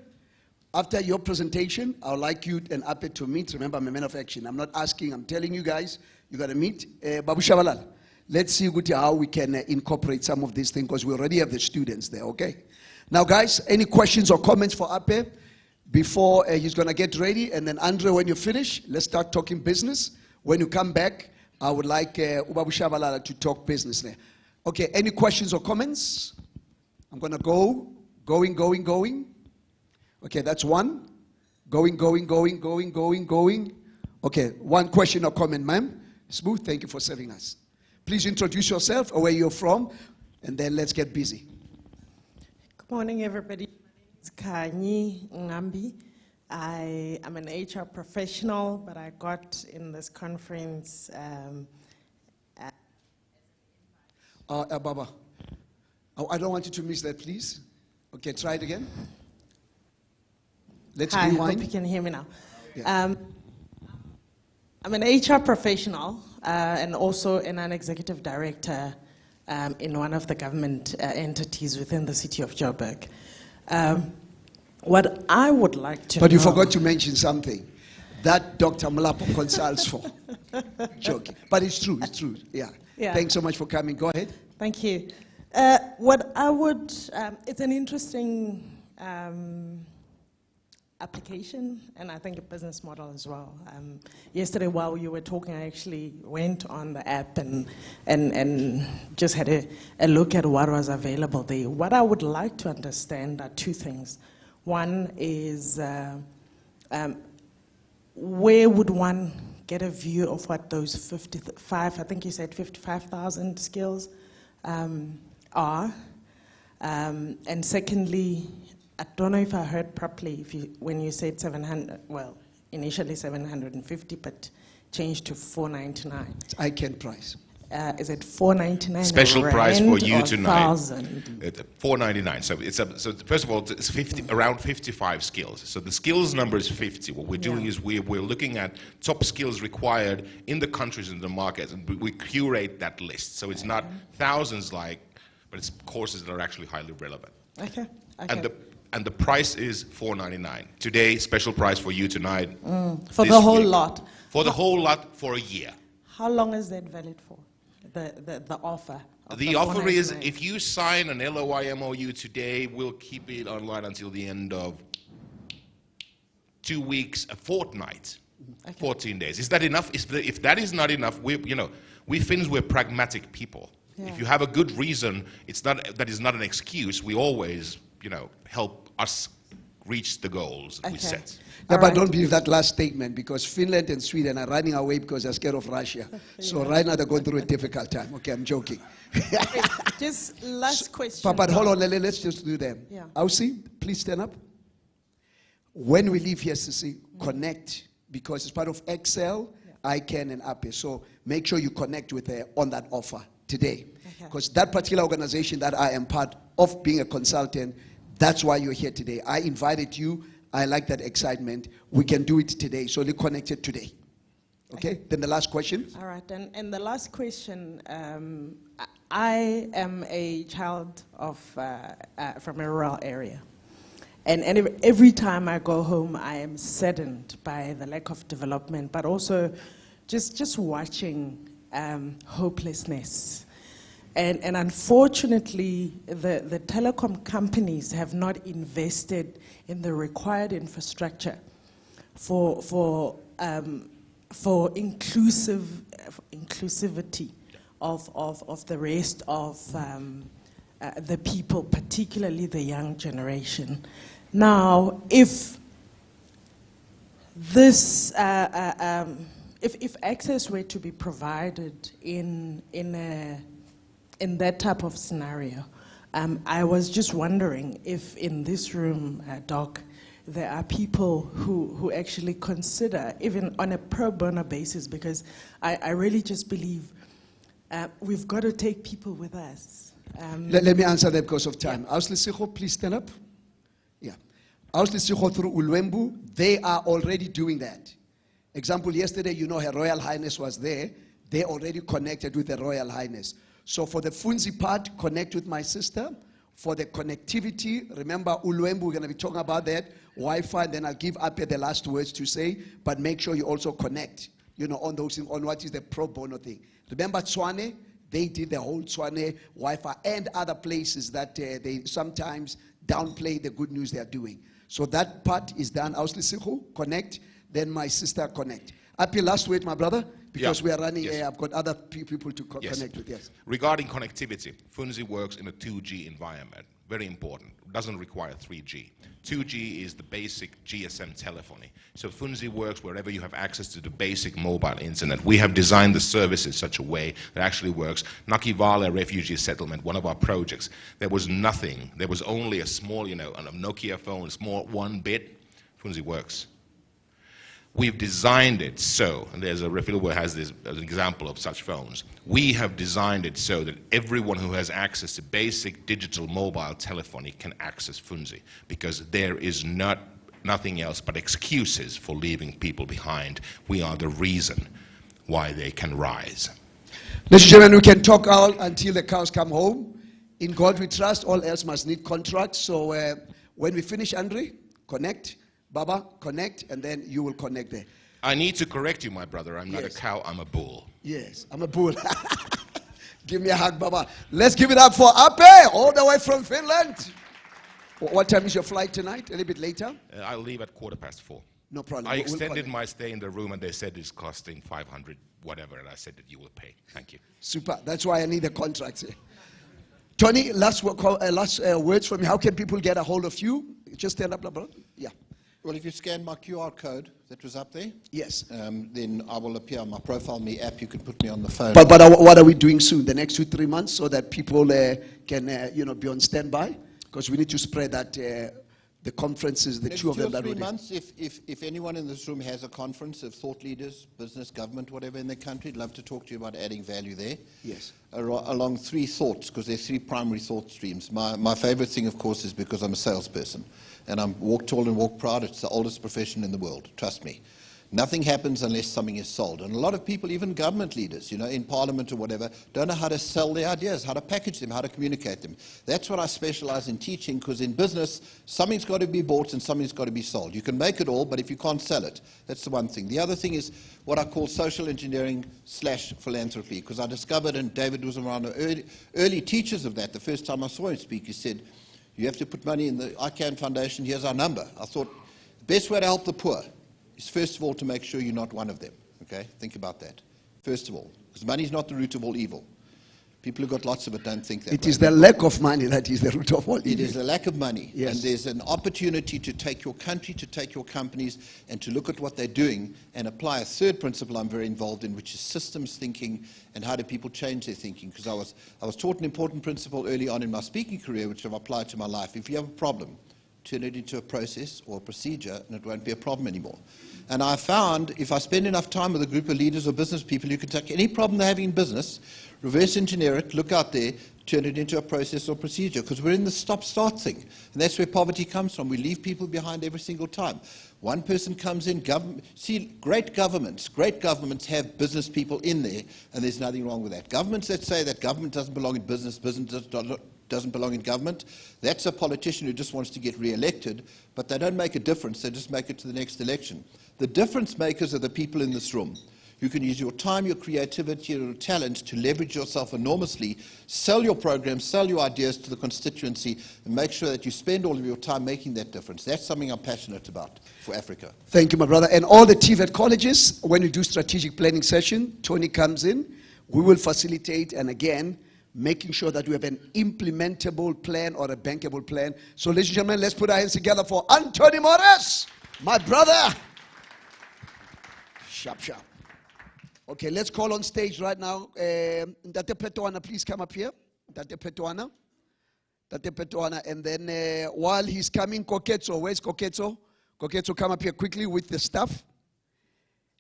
after your presentation, I would like you and Ape to meet. Remember, I'm a man of action. I'm not asking, I'm telling you guys, you got to meet. Babu Shabalal, let's see how we can incorporate some of these things, because we already have the students there, okay? Now, guys, any questions or comments for Ape before he's going to get ready? And then, Andre, when you finish, let's start talking business. When you come back, I would like Babu Shabalala to talk business there. Okay, any questions or comments? I'm going to going. Okay, that's one. Going. Okay, one question or comment, ma'am. Smooth, thank you for serving us. Please introduce yourself or where you're from, and then let's get busy. Good morning, everybody. It's Kani Ngambi. I am an HR professional, but I got in this conference. Baba, I don't want you to miss that, please. Okay, try it again. Let's Hi, rewind. I hope you can hear me now. Yeah. I'm an HR professional and also a non-executive director in one of the government entities within the city of Joburg. What I would like to But you know- forgot to mention something that Dr. Mlapo consults for. Joking. But it's true, yeah. Yeah. Thanks so much for coming. Go ahead. Thank you. What I would, it's an interesting application and I think a business model as well. Yesterday while you were talking, I actually went on the app and just had a look at what was available there. What I would like to understand are two things. One is where would one get a view of what those 55, I think you said 55,000 skills are? And secondly, I don't know if I heard properly when you said 700, well, initially 750, but changed to 499. It's ICANN price. Is it 499? Special price for you tonight. 1,000? 499. So so first of all, it's around 55 skills. So the skills number is 50. What we're doing is we're looking at top skills required in the countries and the markets, and we curate that list. So it's not thousands but it's courses that are actually highly relevant. Okay. And the price is 499. Today, special price for you tonight. For the whole lot? For the whole lot for a year. How long is that valid for, the offer? The offer is, if you sign an LOI MOU today, we'll keep it online until the end of 2 weeks, a fortnight, 14 days. Is that enough? If that is not enough, we Finns, we're pragmatic people. Yeah. If you have a good reason, that is not an excuse. We always, help us reach the goals that we set. Yeah, but don't believe that last statement because Finland and Sweden are running away because they're scared of Russia. So right now they're going through a difficult time. Okay, I'm joking. Just last question. But hold on, let's just do them. Yeah. Ausi, please stand up. When we leave here, Sisi, connect because it's part of Excel, ICANN, and APE. So make sure you connect with her on that offer today. Because that particular organization that I am part of being a consultant, that's why you're here today. I invited you. I like that excitement. We can do it today. So let's connect it today. Okay? Then the last question. All right. And the last question, I am a child of from a rural area. And every time I go home, I am saddened by the lack of development, but also just watching hopelessness. And unfortunately, the telecom companies have not invested in the required infrastructure for inclusivity of the rest of the people, particularly the young generation. Now, if this, if access were to be provided in that type of scenario, I was just wondering if in this room, Doc, there are people who actually consider, even on a pro bono basis, because I really just believe we've got to take people with us. Let me answer that because of time. Auslisigo, please stand up. Yeah. Auslisigo through Ulwembu, they are already doing that. Example, yesterday, Her Royal Highness was there. They already connected with the Royal Highness. So for the Funzi part, connect with my sister. For the connectivity, remember Ulwembu, we're going to be talking about that. Wi-Fi, then I'll give Ape the last words to say, but make sure you also connect, on those things, on what is the pro bono thing. Remember Tswane? They did the whole Tswane Wi-Fi and other places that they sometimes downplay the good news they are doing. So that part is done. Auslisigo, connect, then my sister connect. Ape, last word, my brother. Because we are running, I've got other people to connect with, yes. Regarding connectivity, Funzi works in a 2G environment. very important. It doesn't require 3G. 2G is the basic GSM telephony. So Funzi works wherever you have access to the basic mobile internet. We have designed the service in such a way that actually works. Nakivala refugee settlement, one of our projects, there was nothing. There was only a small, on a Nokia phone, small 1 bit. Funzi works. We've designed it so, and there's a refill who has this as an example of such phones. We have designed it so that everyone who has access to basic digital mobile telephony can access Funzi, because there is nothing else but excuses for leaving people behind. We are the reason why they can rise. Ladies and gentlemen, we can talk out until the cows come home. In God we trust, all else must need contracts. So when we finish, Andre, connect. Baba, connect, and then you will connect there. I need to correct you, my brother. I'm not a cow, I'm a bull. Yes, I'm a bull. Give me a hug, Baba. Let's give it up for Ape, all the way from Finland. What time is your flight tonight? A little bit later? I'll leave at 4:15. No problem. I extended my stay in the room, and they said it's costing 500 whatever, and I said that you will pay. Thank you. Super. That's why I need the contracts here. Tony, last words from you. How can people get a hold of you? Just stand up, brother. Yeah. Well, if you scan my QR code that was up there, yes, then I will appear on my Profile Me app. You can put me on the phone. But what are we doing soon? The next 2-3 months, so that people can be on standby, because we need to spread that the conferences, the two of them. 2 or 3 months. If anyone in this room has a conference of thought leaders, business, government, whatever in the country, I'd love to talk to you about adding value there. Yes. Along 3 thoughts, because there's 3 primary thought streams. My favorite thing, of course, is because I'm a salesperson. And I'm walk tall and walk proud. It's the oldest profession in the world. Trust me. Nothing happens unless something is sold. And a lot of people, even government leaders, in parliament or whatever, don't know how to sell their ideas, how to package them, how to communicate them. That's what I specialize in teaching, because in business, something's got to be bought and something's got to be sold. You can make it all, but if you can't sell it, that's the one thing. The other thing is what I call social engineering / philanthropy, because I discovered, and David was one of the early teachers of that. The first time I saw him speak, he said, you have to put money in the ICANN Foundation. Here's our number. I thought the best way to help the poor is, first of all, to make sure you're not one of them. Okay? Think about that. First of all, because money is not the root of all evil. People who've got lots of it don't think that. It is the lack of money that is the root of all evil. It is the lack of money. Yes. And there's an opportunity to take your country, to take your companies, and to look at what they're doing and apply a third principle I'm very involved in, which is systems thinking and how do people change their thinking. Because I was taught an important principle early on in my speaking career, which I've applied to my life. If you have a problem, turn it into a process or a procedure, and it won't be a problem anymore. And I found if I spend enough time with a group of leaders or business people, you can take any problem they're having in business, reverse engineer it, look out there, turn it into a process or procedure, because we're in the stop-start thing. And that's where poverty comes from. We leave people behind every single time. One person comes in, see, great governments have business people in there, and there's nothing wrong with that. Governments that say that government doesn't belong in business, business doesn't belong in government, that's a politician who just wants to get re-elected, but they don't make a difference, they just make it to the next election. The difference makers are the people in this room. You can use your time, your creativity, your talent to leverage yourself enormously, sell your programs, sell your ideas to the constituency, and make sure that you spend all of your time making that difference. That's something I'm passionate about for Africa. Thank you, my brother. And all the TVET colleges, when you do strategic planning session, Tony comes in, we will facilitate, and again, making sure that we have an implementable plan or a bankable plan. So, ladies and gentlemen, let's put our hands together for Anthony Morris, my brother. Sharp, sharp. Okay, let's call on stage right now. Ndate Petoana, please come up here. Ndate Petoana. Ndate Petoana. And then while he's coming, Koketso. Where's Koketso? Koketso, come up here quickly with the staff.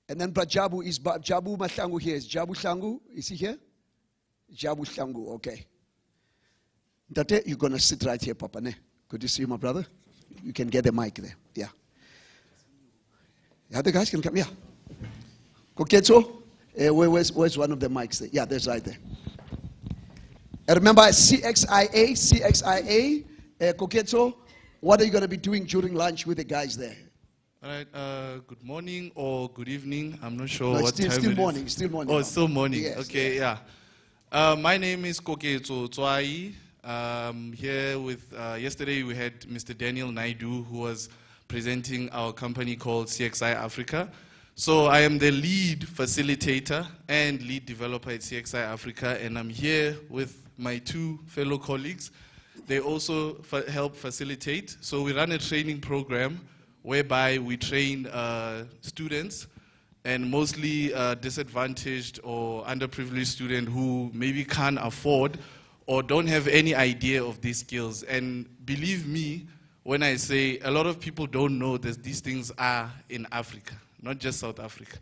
And then Jabu is Jabu Mahlangu here. Is Jabu Hlangu? Is he here? Jabu Hlangu, okay. Ndate, you're going to sit right here, Papa. Ne? Good to see you, my brother. You can get the mic there. Yeah. The other guys can come. Yeah. Koketso, where's one of the mics there? Yeah, there's right there. And remember, CXIA, Koketso, what are you going to be doing during lunch with the guys there? All right, good morning or good evening. I'm not sure no, what time still it morning, is. Still morning. Oh, it's still morning. Yes, okay, yes. Yeah. My name is Koketso Tswai. Here with, yesterday we had Mr. Daniel Naidu, who was presenting our company called CXI Africa. So I am the lead facilitator and lead developer at CXI Africa, and I'm here with my 2 fellow colleagues, they also help facilitate. So we run a training program whereby we train students, and mostly disadvantaged or underprivileged students who maybe can't afford or don't have any idea of these skills. And believe me when I say a lot of people don't know that these things are in Africa, not just South Africa,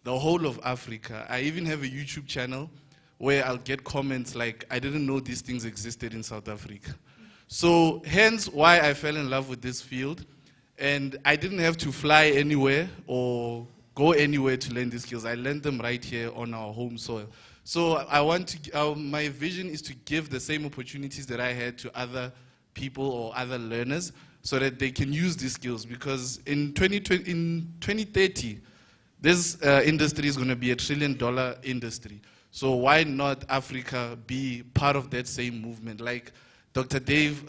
the whole of Africa. I even have a YouTube channel where I'll get comments like, I didn't know these things existed in South Africa. So hence why I fell in love with this field. And I didn't have to fly anywhere or go anywhere to learn these skills. I learned them right here on our home soil. So I want to, my vision is to give the same opportunities that I had to other people or other learners so that they can use these skills. Because in 2030, this industry is going to be a $1 trillion industry. So why not Africa be part of that same movement? Like Dr. Dave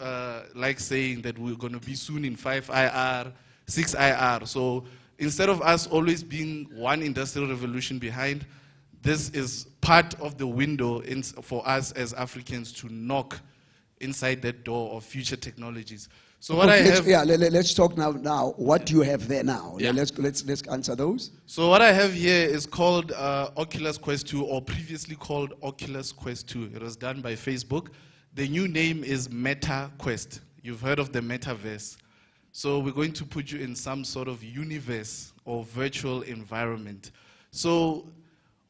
likes saying that we're going to be soon in 5IR, 6IR. So instead of us always being one industrial revolution behind, this is part of the window for us as Africans to knock inside that door of future technologies. So what I have... Yeah, let's talk now. What do you have there now? Yeah. Let's answer those. So what I have here is called Oculus Quest 2, or previously called Oculus Quest 2. It was done by Facebook. The new name is Meta Quest. You've heard of the metaverse. So we're going to put you in some sort of universe or virtual environment. So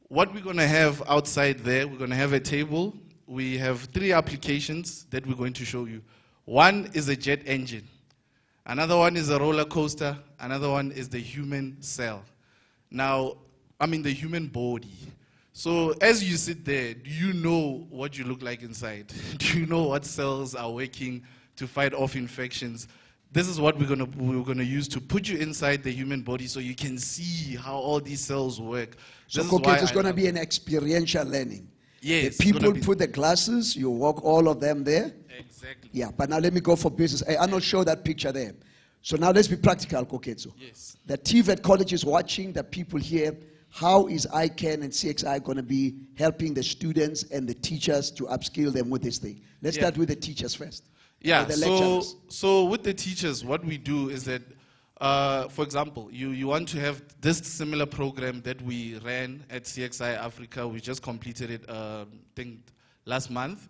what we're going to have outside there, we're going to have a table. We have 3 applications that we're going to show you. One is a jet engine. Another one is a roller coaster. Another one is the human cell. Now, the human body. So as you sit there, do you know what you look like inside? Do you know what cells are working to fight off infections? This is what we're gonna use to put you inside the human body so you can see how all these cells work. So it's going to be an experiential learning. Yes. The people put the glasses, you walk all of them there. Exactly. Yeah, but now let me go for business. I'm not show that picture there. So now let's be practical, Koketso. Yes. The TVET college is watching, the people here. How is ICANN and CXI going to be helping the students and the teachers to upskill them with this thing? Let's start with the teachers first. Yeah, the lecturers. so with the teachers, what we do is that, for example, you want to have this similar program that we ran at CXI Africa. We just completed it, I think, last month.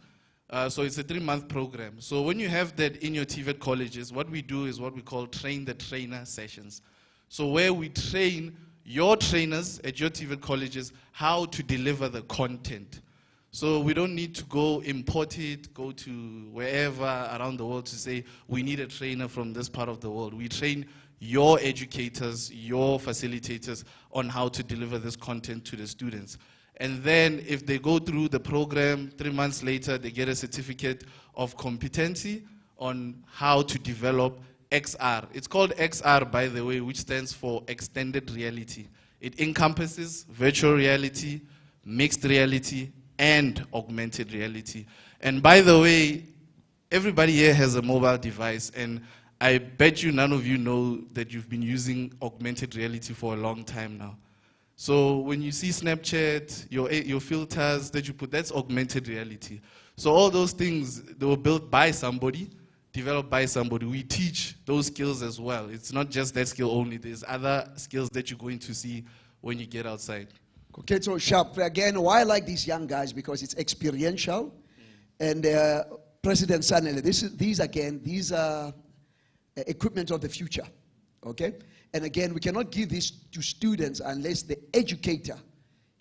So it's a 3-month program. So when you have that in your TVET colleges, what we do is what we call train the trainer sessions. So where we train your trainers at your TVET colleges how to deliver the content. So we don't need to go import it, go to wherever around the world to say, we need a trainer from this part of the world. We train your educators, your facilitators on how to deliver this content to the students. And then if they go through the program, 3 months later, they get a certificate of competency on how to develop XR. It's called XR, by the way, which stands for extended reality. It encompasses virtual reality, mixed reality, and augmented reality. And by the way, everybody here has a mobile device, and I bet you none of you know that you've been using augmented reality for a long time now. So when you see Snapchat, your filters that you put, that's augmented reality. So all those things, they were built by somebody, developed by somebody. We teach those skills as well. It's not just that skill only. There's other skills that you're going to see when you get outside. Okay, so sharp. Again, why I like these young guys? Because it's experiential. And President Sanele, these are equipment of the future. Okay? And again, we cannot give this to students unless the educator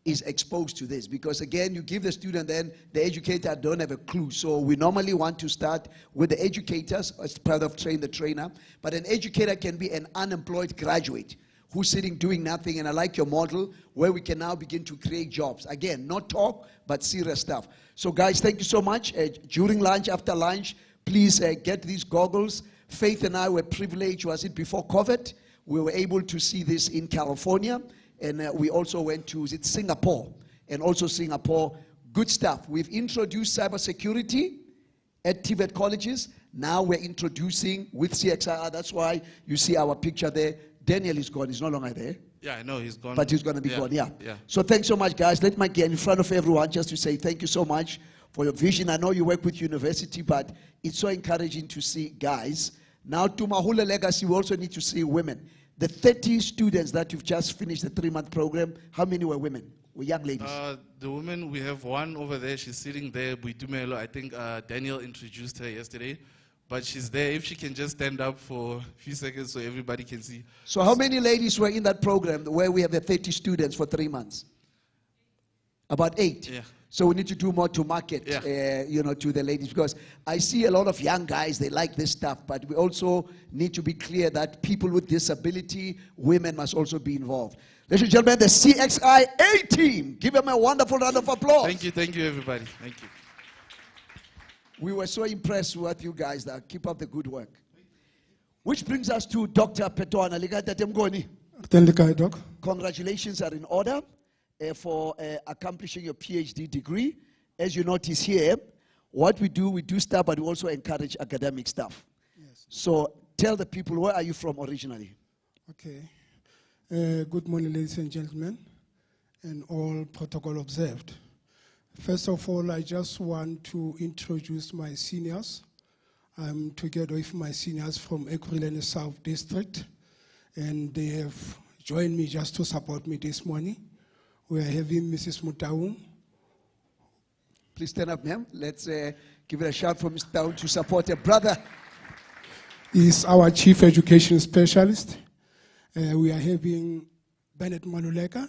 is exposed to this. Because again, you give the student, then the educator don't have a clue. So we normally want to start with the educators as part of train the trainer. But an educator can be an unemployed graduate who's sitting doing nothing. And I like your model where we can now begin to create jobs. Again, not talk, but serious stuff. So guys, thank you so much. During lunch, after lunch, please get these goggles. Faith and I were privileged, was it before COVID? We were able to see this in California, and we also went to Singapore, and also Singapore, good stuff. We've introduced cybersecurity at TVET colleges. Now we're introducing with CXIR. That's why you see our picture there. Daniel is gone. He's no longer there. Yeah, I know he's gone. But he's going to be gone, yeah. Yeah. So thanks so much, guys. Let me get in front of everyone just to say thank you so much for your vision. I know you work with university, but it's so encouraging to see guys. Now, to Mahula Legacy, we also need to see women. The 30 students that you've just finished the 3-month program, how many were women, were young ladies? The women, we have one over there. She's sitting there. Buitumelo. I think Daniel introduced her yesterday. But she's there. If she can just stand up for a few seconds so everybody can see. So how many ladies were in that program where we have the 30 students for 3 months? About 8. Yeah. So we need to do more to market, to the ladies, because I see a lot of young guys, they like this stuff, but we also need to be clear that people with disability, women must also be involved. Ladies and gentlemen, the CXI A team, give them a wonderful round of applause. Thank you, everybody. Thank you. We were so impressed with you guys. That keep up the good work. Which brings us to Dr. Petwana. Doc. Congratulations are in order for accomplishing your PhD degree. As you notice here, what we do stuff, but we also encourage academic stuff. Yes. So tell the people, where are you from originally? Okay. Good morning, ladies and gentlemen, and all protocol observed. First of all, I just want to introduce my seniors. I'm together with my seniors from Ekurhuleni South District, and they have joined me just to support me this morning. We are having Mrs. Mutaung. Please stand up, ma'am. Let's give it a shout for Mr. Taung to support a brother. He's our Chief Education Specialist. We are having Bennett Maluleka.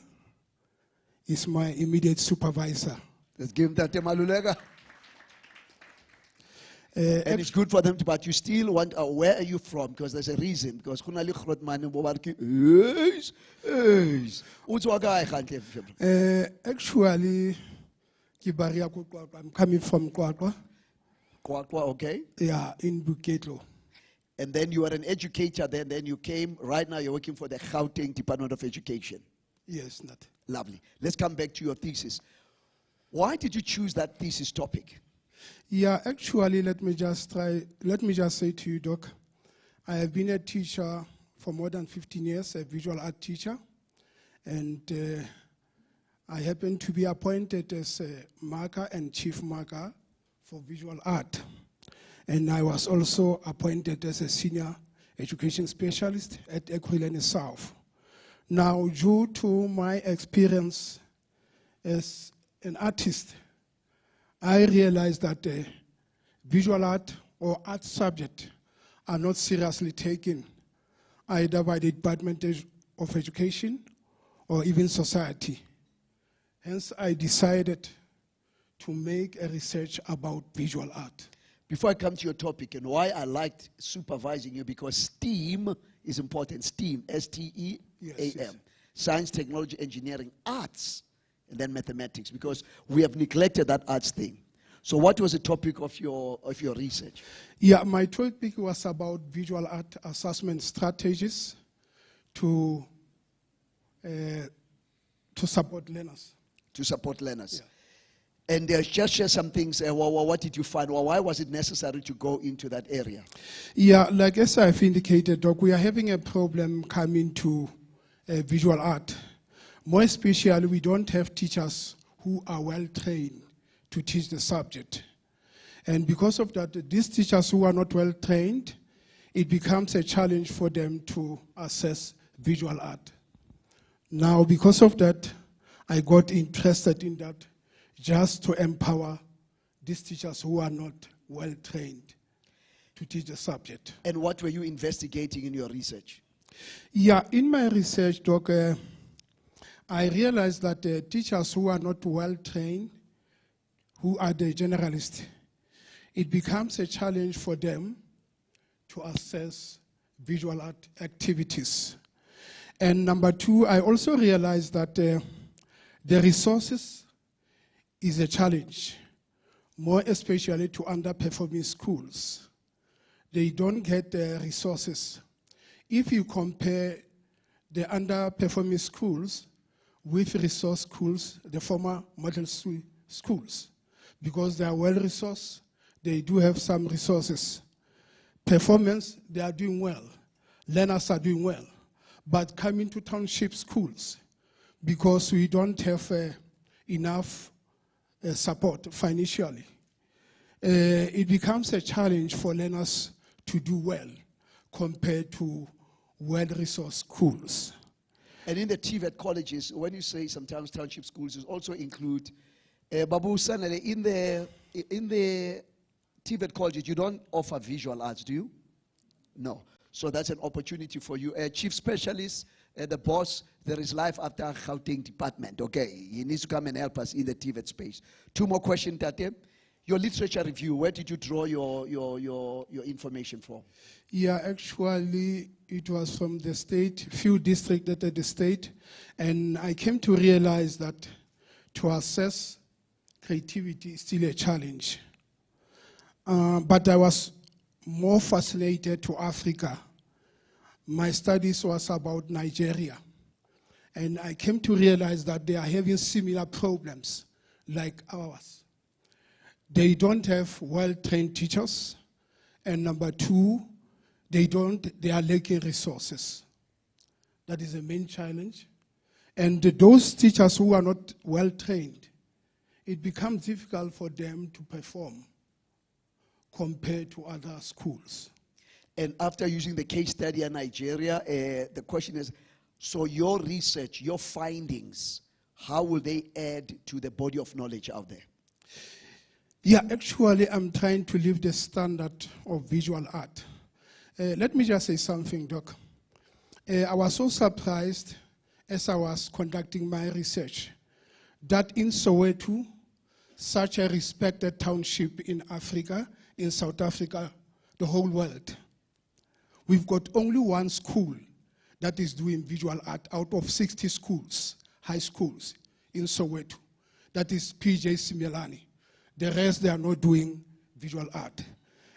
He's my immediate supervisor. Let's give him that Maluleka. And it's good for them, but you still want, where are you from? Because there's a reason. Because actually, I'm coming from Kwakwa. Kwakwa, okay. Yeah, in Buketlo. And then you are an educator, then you came, right now you're working for the Gauteng Department of Education. Yes, not. Lovely. Let's come back to your thesis. Why did you choose that thesis topic? Yeah, actually, let me just say to you, Doc, I have been a teacher for more than 15 years, a visual art teacher, and I happen to be appointed as a marker and chief marker for visual art. And I was also appointed as a senior education specialist at Ekurhuleni South. Now, due to my experience as an artist, I realized that visual art or art subject are not seriously taken either by the Department of Education or even society. Hence, I decided to make a research about visual art. Before I come to your topic and why I liked supervising you, because STEAM is important. STEAM, S-T-E-A-M. Yes. Science, technology, engineering, arts, and then mathematics, because we have neglected that arts thing. So what was the topic of your research? Yeah, my topic was about visual art assessment strategies to support learners. To support learners. Yeah. And just share some things. What did you find? Why was it necessary to go into that area? Yeah, like as I've indicated, Doc, we are having a problem coming to visual art. More especially, we don't have teachers who are well trained to teach the subject. And because of that, these teachers who are not well trained, it becomes a challenge for them to assess visual art. Now, because of that, I got interested in that just to empower these teachers who are not well trained to teach the subject. And what were you investigating in your research? Yeah, in my research, Doc, I realized that teachers who are not well trained, who are the generalists, it becomes a challenge for them to assess visual art activities. And number two, I also realized that the resources is a challenge, more especially to underperforming schools. They don't get the resources. If you compare the underperforming schools with resource schools, the former model schools, because they are well-resourced, they do have some resources. Performance, they are doing well. Learners are doing well. But coming to township schools, because we don't have enough support financially, it becomes a challenge for learners to do well compared to well-resourced schools. And in the TVET colleges, when you say sometimes township schools, it also include, Babu Sanele, in the TVET colleges, you don't offer visual arts, do you? No. So that's an opportunity for you. Chief Specialist, the boss, there is life after Gauteng department. Okay, he needs to come and help us in the TVET space. Two more questions, Tate. Your literature review, where did you draw your information from? Yeah, actually, it was from the state, few districts that are the state, and I came to realize that to assess creativity is still a challenge. But I was more fascinated to Africa. My studies was about Nigeria, and I came to realize that they are having similar problems like ours. They don't have well-trained teachers, and number two, they are lacking resources. That is the main challenge. And those teachers who are not well-trained, it becomes difficult for them to perform compared to other schools. And after using the case study in Nigeria, the question is, so your research, your findings, how will they add to the body of knowledge out there? Yeah, actually, I'm trying to live the standard of visual art. Let me just say something, Doc. I was so surprised as I was conducting my research that in Soweto, such a respected township in Africa, in South Africa, the whole world, we've got only one school that is doing visual art out of 60 schools, high schools in Soweto. That is PJ Simelane. The rest, they are not doing visual art.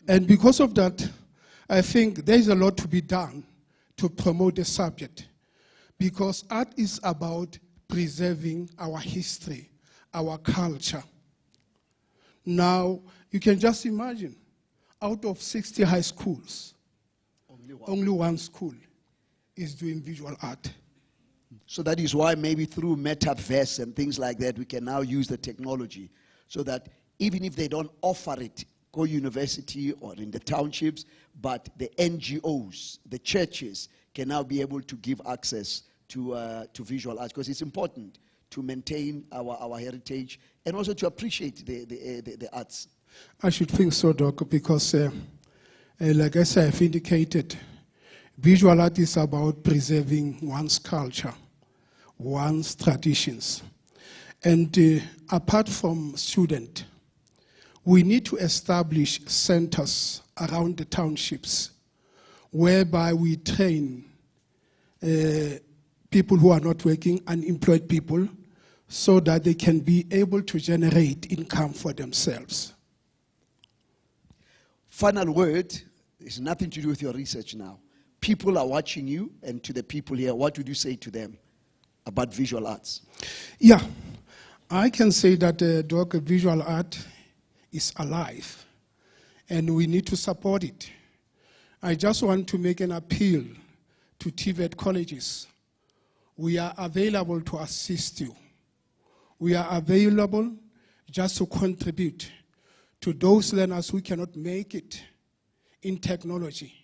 And because of that, I think there is a lot to be done to promote the subject, because art is about preserving our history, our culture. Now, you can just imagine, out of 60 high schools, only one school is doing visual art. So that is why maybe through metaverse and things like that, we can now use the technology so that even if they don't offer it, go university or in the townships, but the NGOs, the churches, can now be able to give access to visual arts, because it's important to maintain our heritage and also to appreciate the arts. I should think so, Doc, because like I said, I've indicated, visual art is about preserving one's culture, one's traditions. And apart from students, we need to establish centers around the townships whereby we train people who are not working, unemployed people, so that they can be able to generate income for themselves. Final word is nothing to do with your research now. People are watching you, and to the people here, what would you say to them about visual arts? Yeah, I can say that Doc, visual art is alive, and we need to support it. I just want to make an appeal to TVET colleges. We are available to assist you. We are available just to contribute to those learners who cannot make it in technology.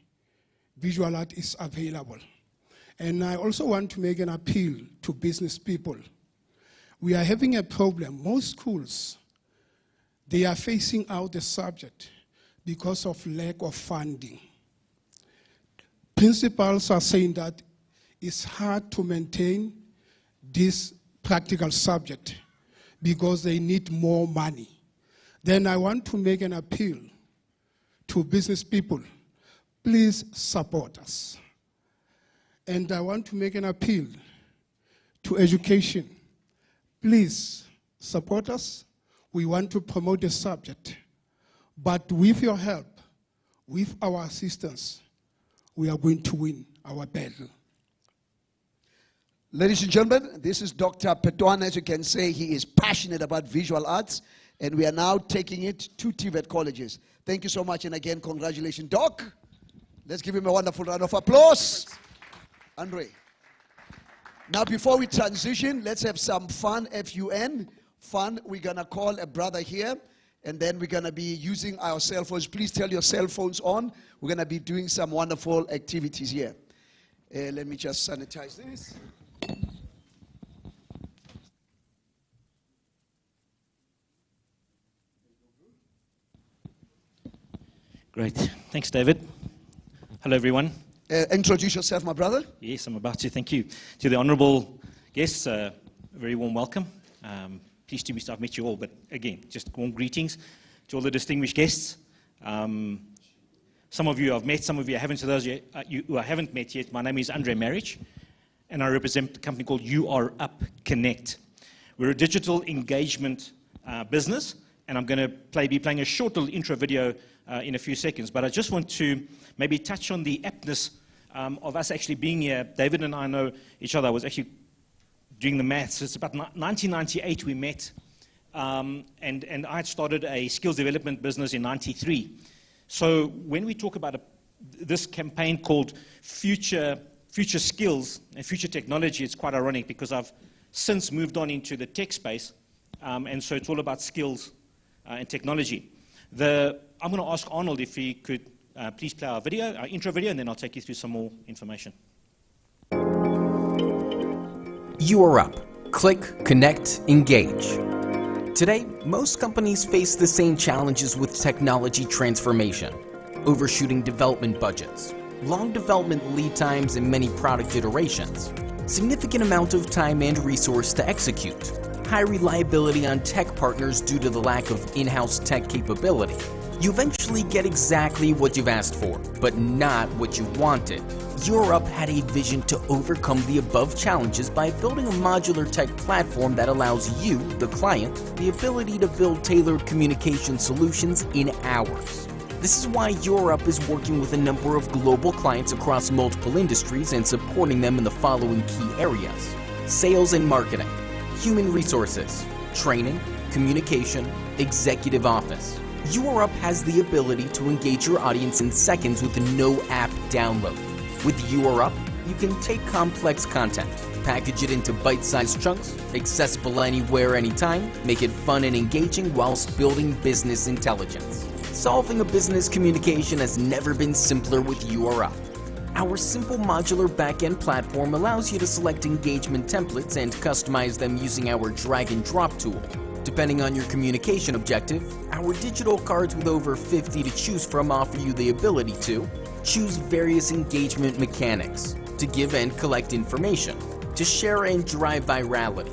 Visual art is available. And I also want to make an appeal to business people. We are having a problem. Most schools, they are phasing out the subject because of lack of funding. Principals are saying that it's hard to maintain this practical subject because they need more money. Then I want to make an appeal to business people. Please support us. And I want to make an appeal to education. Please support us. We want to promote the subject. But with your help, with our assistance, we are going to win our battle. Ladies and gentlemen, this is Dr. Petwan. As you can say, he is passionate about visual arts, and we are now taking it to TVET colleges. Thank you so much, and again, congratulations, Doc. Let's give him a wonderful round of applause. Andre. Now, before we transition, let's have some fun, F-U-N. Fun. We're going to call a brother here. And then we're going to be using our cell phones. Please tell your cell phones on. We're going to be doing some wonderful activities here. Let me just sanitize this. Great. Thanks, David. Hello, everyone. Introduce yourself, my brother. Yes, I'm about to. Thank you. To the honourable guests, a very warm welcome. Pleased to be, I've met you all, but again, just warm greetings to all the distinguished guests. Some of you I've met, some of you I haven't. To those who I haven't met yet, my name is Andre Marriage, and I represent a company called You Are Up Connect. We're a digital engagement business, and I'm going to be playing a short little intro video in a few seconds, but I just want to maybe touch on the aptness of us actually being here. David and I know each other. I was actually doing the maths. It's about 1998 we met, and I had started a skills development business in '93. So when we talk about this campaign called Future Skills and Future Technology, it's quite ironic because I've since moved on into the tech space, and so it's all about skills and technology. I'm going to ask Arnold if he could please play our intro video, and then I'll take you through some more information. You are up. Click, connect, engage. Today, most companies face the same challenges with technology transformation: overshooting development budgets, long development lead times and many product iterations, significant amount of time and resource to execute, high reliability on tech partners due to the lack of in-house tech capability. You eventually get exactly what you've asked for, but not what you wanted. Europe had a vision to overcome the above challenges by building a modular tech platform that allows you, the client, the ability to build tailored communication solutions in hours. This is why Europe is working with a number of global clients across multiple industries and supporting them in the following key areas: sales and marketing, human resources, training, communication, executive office. Europe has the ability to engage your audience in seconds with no app download. With Europe, you can take complex content, package it into bite-sized chunks, accessible anywhere, anytime, make it fun and engaging whilst building business intelligence. Solving a business communication has never been simpler with Europe. Our simple modular back-end platform allows you to select engagement templates and customize them using our drag-and-drop tool. Depending on your communication objective, our digital cards with over 50 to choose from offer you the ability to choose various engagement mechanics, to give and collect information, to share and drive virality.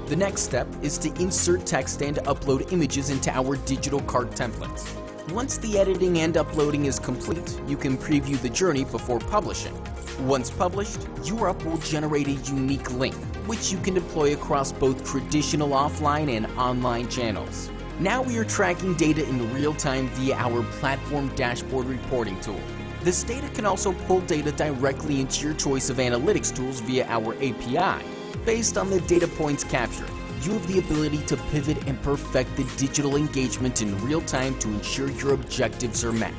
The next step is to insert text and upload images into our digital card templates. Once the editing and uploading is complete, you can preview the journey before publishing. Once published, Europe will generate a unique link, which you can deploy across both traditional offline and online channels. Now we are tracking data in real time via our platform dashboard reporting tool. This data can also pull data directly into your choice of analytics tools via our API. Based on the data points captured, you have the ability to pivot and perfect the digital engagement in real time to ensure your objectives are met.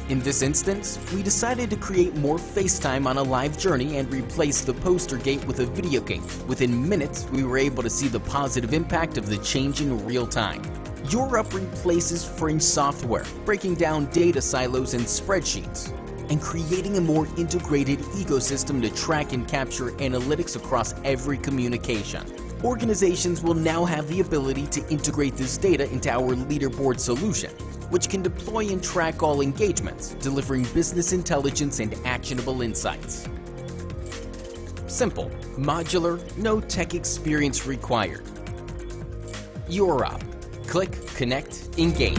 In this instance, we decided to create more FaceTime on a live journey and replace the poster gate with a video gate. Within minutes, we were able to see the positive impact of the change in real time. Europe replaces fringe software, breaking down data silos and spreadsheets, and creating a more integrated ecosystem to track and capture analytics across every communication. Organizations will now have the ability to integrate this data into our leaderboard solution, which can deploy and track all engagements, delivering business intelligence and actionable insights. Simple, modular, no tech experience required. Europe. Click, connect, engage.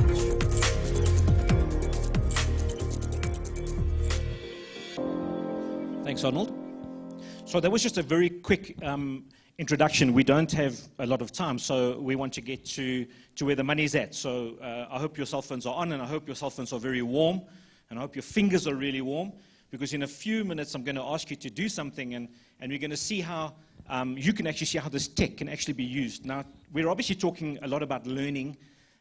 Thanks, Arnold. So that was just a very quick introduction. We don't have a lot of time, so we want to get to where the money's at. So I hope your cell phones are on, and I hope your cell phones are very warm, and I hope your fingers are really warm, because in a few minutes I'm going to ask you to do something, and we're going to see how you can actually see how this tech can actually be used. Now, we're obviously talking a lot about learning,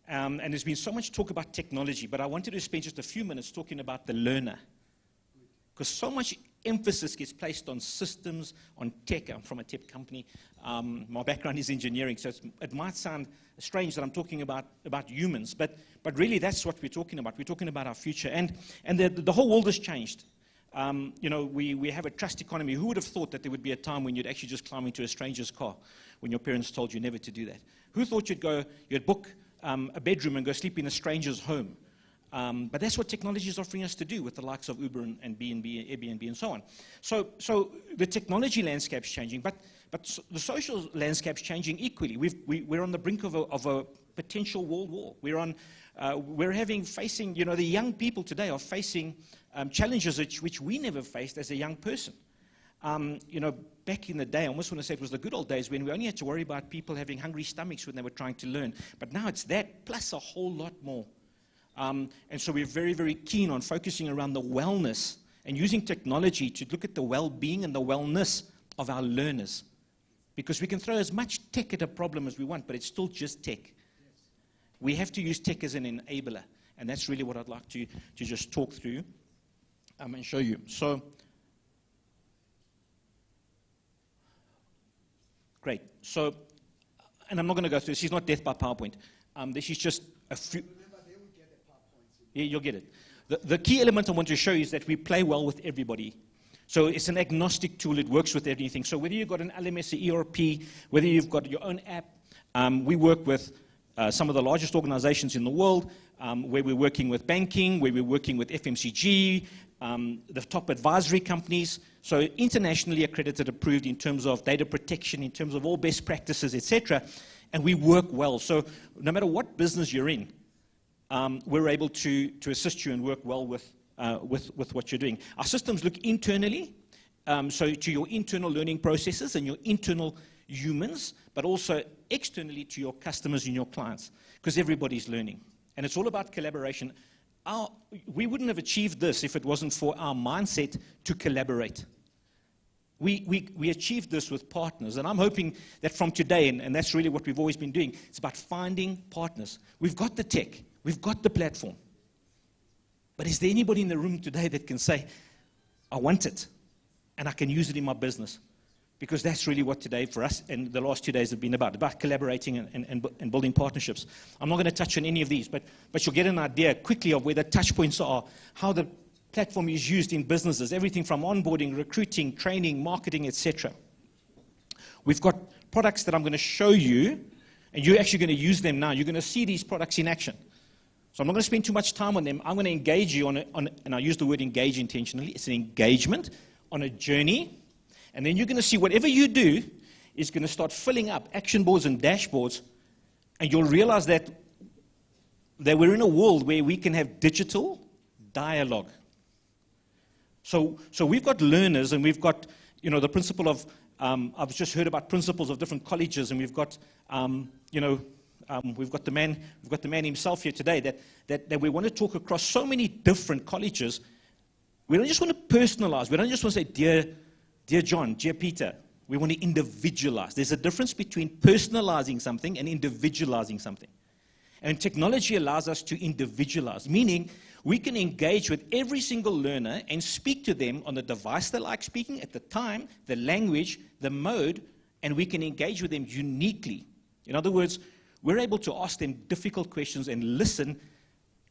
and there's been so much talk about technology, but I wanted to spend just a few minutes talking about the learner, because so much emphasis gets placed on systems, on tech. I'm from a tech company. My background is engineering, so it might sound strange that I'm talking about humans, but really that's what we're talking about. We're talking about our future, and the whole world has changed. You know, we have a trust economy. Who would have thought that there would be a time when you'd actually just climb into a stranger's car when your parents told you never to do that? Who thought you'd book a bedroom and go sleep in a stranger's home? But that's what technology is offering us to do with the likes of Uber and B&B, Airbnb, and so on. So the technology landscape's changing, but the social landscape's changing equally. We're on the brink of a potential world war. We're facing, you know, the young people today are facing challenges which we never faced as a young person. You know, back in the day, I almost want to say it was the good old days when we only had to worry about people having hungry stomachs when they were trying to learn. But now it's that plus a whole lot more. And so we're very, very keen on focusing around the wellness and using technology to look at the well-being and the wellness of our learners. Because we can throw as much tech at a problem as we want, but it's still just tech. We have to use tech as an enabler. And that's really what I'd like to just talk through and show you. So, great. So, and I'm not going to go through this. She's not death by PowerPoint. This is just a few. Yeah, you'll get it. The key element I want to show you is that we play well with everybody. So it's an agnostic tool. It works with anything. So whether you've got an LMS, ERP, whether you've got your own app, we work with some of the largest organizations in the world, where we're working with banking, where we're working with FMCG, the top advisory companies. So internationally accredited, approved in terms of data protection, in terms of all best practices, etc. And we work well. So no matter what business you're in, we're able to assist you and work well with what you're doing. Our systems look internally, so to your internal learning processes and your internal humans, but also externally to your customers and your clients, because everybody's learning. And it's all about collaboration. We wouldn't have achieved this if it wasn't for our mindset to collaborate. We achieved this with partners, and I'm hoping that from today, and that's really what we've always been doing, it's about finding partners. We've got the tech, we've got the platform. But is there anybody in the room today that can say, I want it, and I can use it in my business? Because that's really what today for us and the last 2 days have been about collaborating and building partnerships. I'm not going to touch on any of these, but you'll get an idea quickly of where the touch points are, how the platform is used in businesses, everything from onboarding, recruiting, training, marketing, etc. We've got products that I'm going to show you, and you're actually going to use them now. You're going to see these products in action. So I'm not going to spend too much time on them. I'm going to engage you on and I use the word engage intentionally. It's an engagement on a journey. And then you're going to see whatever you do is going to start filling up action boards and dashboards, and you'll realize that we're in a world where we can have digital dialogue. So we've got learners, and we've got, you know, the principle of, I've just heard about principles of different colleges, and we've got, we've got the man himself here today that we want to talk across so many different colleges. We don't just want to personalize. We don't just want to say, Dear John, dear Peter, we want to individualize. There's a difference between personalizing something and individualizing something. And technology allows us to individualize, meaning we can engage with every single learner and speak to them on the device they like speaking, at the time, the language, the mode, and we can engage with them uniquely. In other words, we're able to ask them difficult questions and listen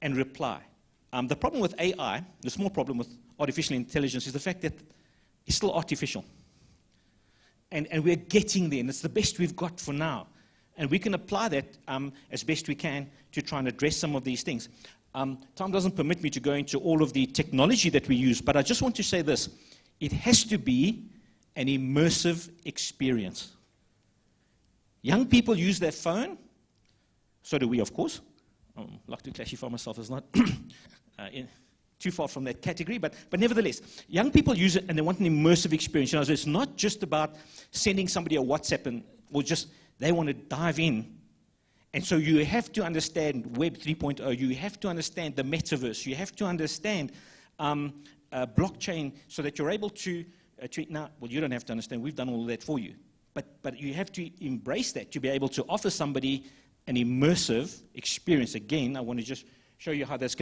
and reply. The problem with AI, the small problem with artificial intelligence, is the fact that it's still artificial. And we're getting there, and it's the best we've got for now. And we can apply that as best we can to try and address some of these things. Time doesn't permit me to go into all of the technology that we use, but I just want to say this. It has to be an immersive experience. Young people use their phone. So do we, of course. I like to classify myself as not too far from that category, but nevertheless, young people use it and they want an immersive experience. You know, so it's not just about sending somebody a WhatsApp they want to dive in. And so you have to understand Web 3.0, you have to understand the metaverse, you have to understand blockchain so that you're able to now, well, you don't have to understand, we've done all of that for you. But you have to embrace that to be able to offer somebody an immersive experience. Again, I want to just show you how that's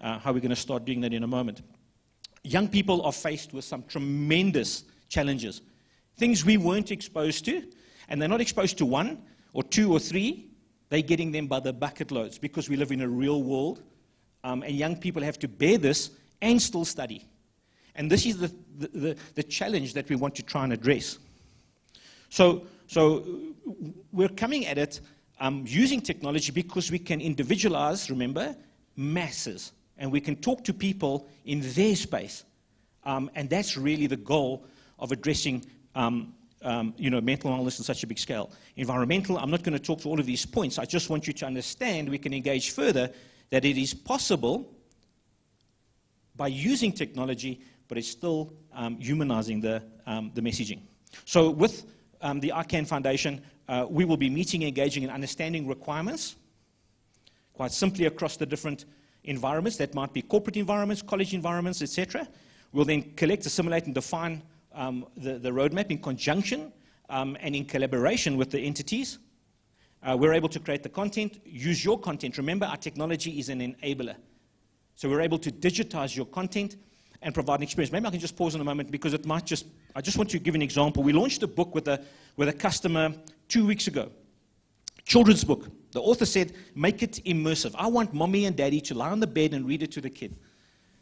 how we're going to start doing that in a moment. young people are faced with some tremendous challenges, things we weren't exposed to, and they're not exposed to one or two or three. They're getting them by the bucket loads because we live in a real world, and young people have to bear this and still study. And this is the challenge that we want to try and address. So we're coming at it using technology because we can individualize, remember, masses. And we can talk to people in their space. And that's really the goal of addressing mental illness on such a big scale. Environmental, I'm not going to talk to all of these points. I just want you to understand, we can engage further, that it is possible by using technology, but it's still humanizing the messaging. So with the ICANN Foundation, we will be meeting, engaging, and understanding requirements, quite simply across the different environments. That might be corporate environments, college environments, etc. We'll then collect, assimilate, and define the roadmap in conjunction and in collaboration with the entities. We're able to create the content, use your content. Remember, our technology is an enabler. So we're able to digitize your content and provide an experience. Maybe I can just pause in a moment because it might just, I just want to give an example. We launched a book with a customer 2 weeks ago, children's book. The author said, make it immersive. I want mommy and daddy to lie on the bed and read it to the kid.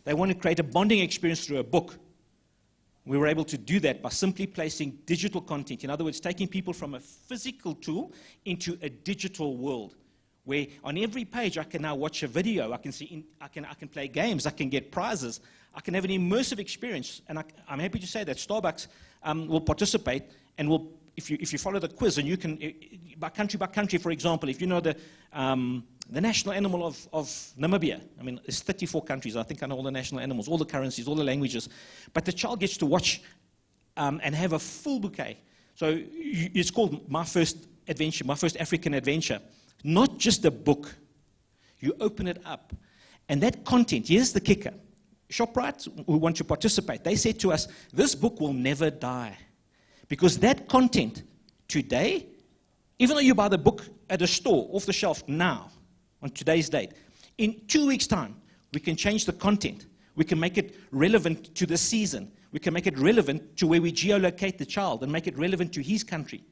They want to create a bonding experience through a book. We were able to do that by simply placing digital content. In other words, taking people from a physical tool into a digital world, where on every page I can now watch a video, I can I can play games, I can get prizes, I can have an immersive experience. And I'm happy to say that Starbucks will participate and will, if you follow the quiz, and you can, by country, for example, if you know the national animal of Namibia. I mean, there's 34 countries. I think I know all the national animals, all the currencies, all the languages. But the child gets to watch and have a full bouquet. So it's called My First Adventure, My First African Adventure. Not just a book. You open it up. And that content, here's the kicker. ShopRite, who want to participate, they said to us, this book will never die. Because that content today, even though you buy the book at a store, off the shelf now, on today's date, in 2 weeks' time, we can change the content. We can make it relevant to the season. We can make it relevant to where we geolocate the child and make it relevant to his country.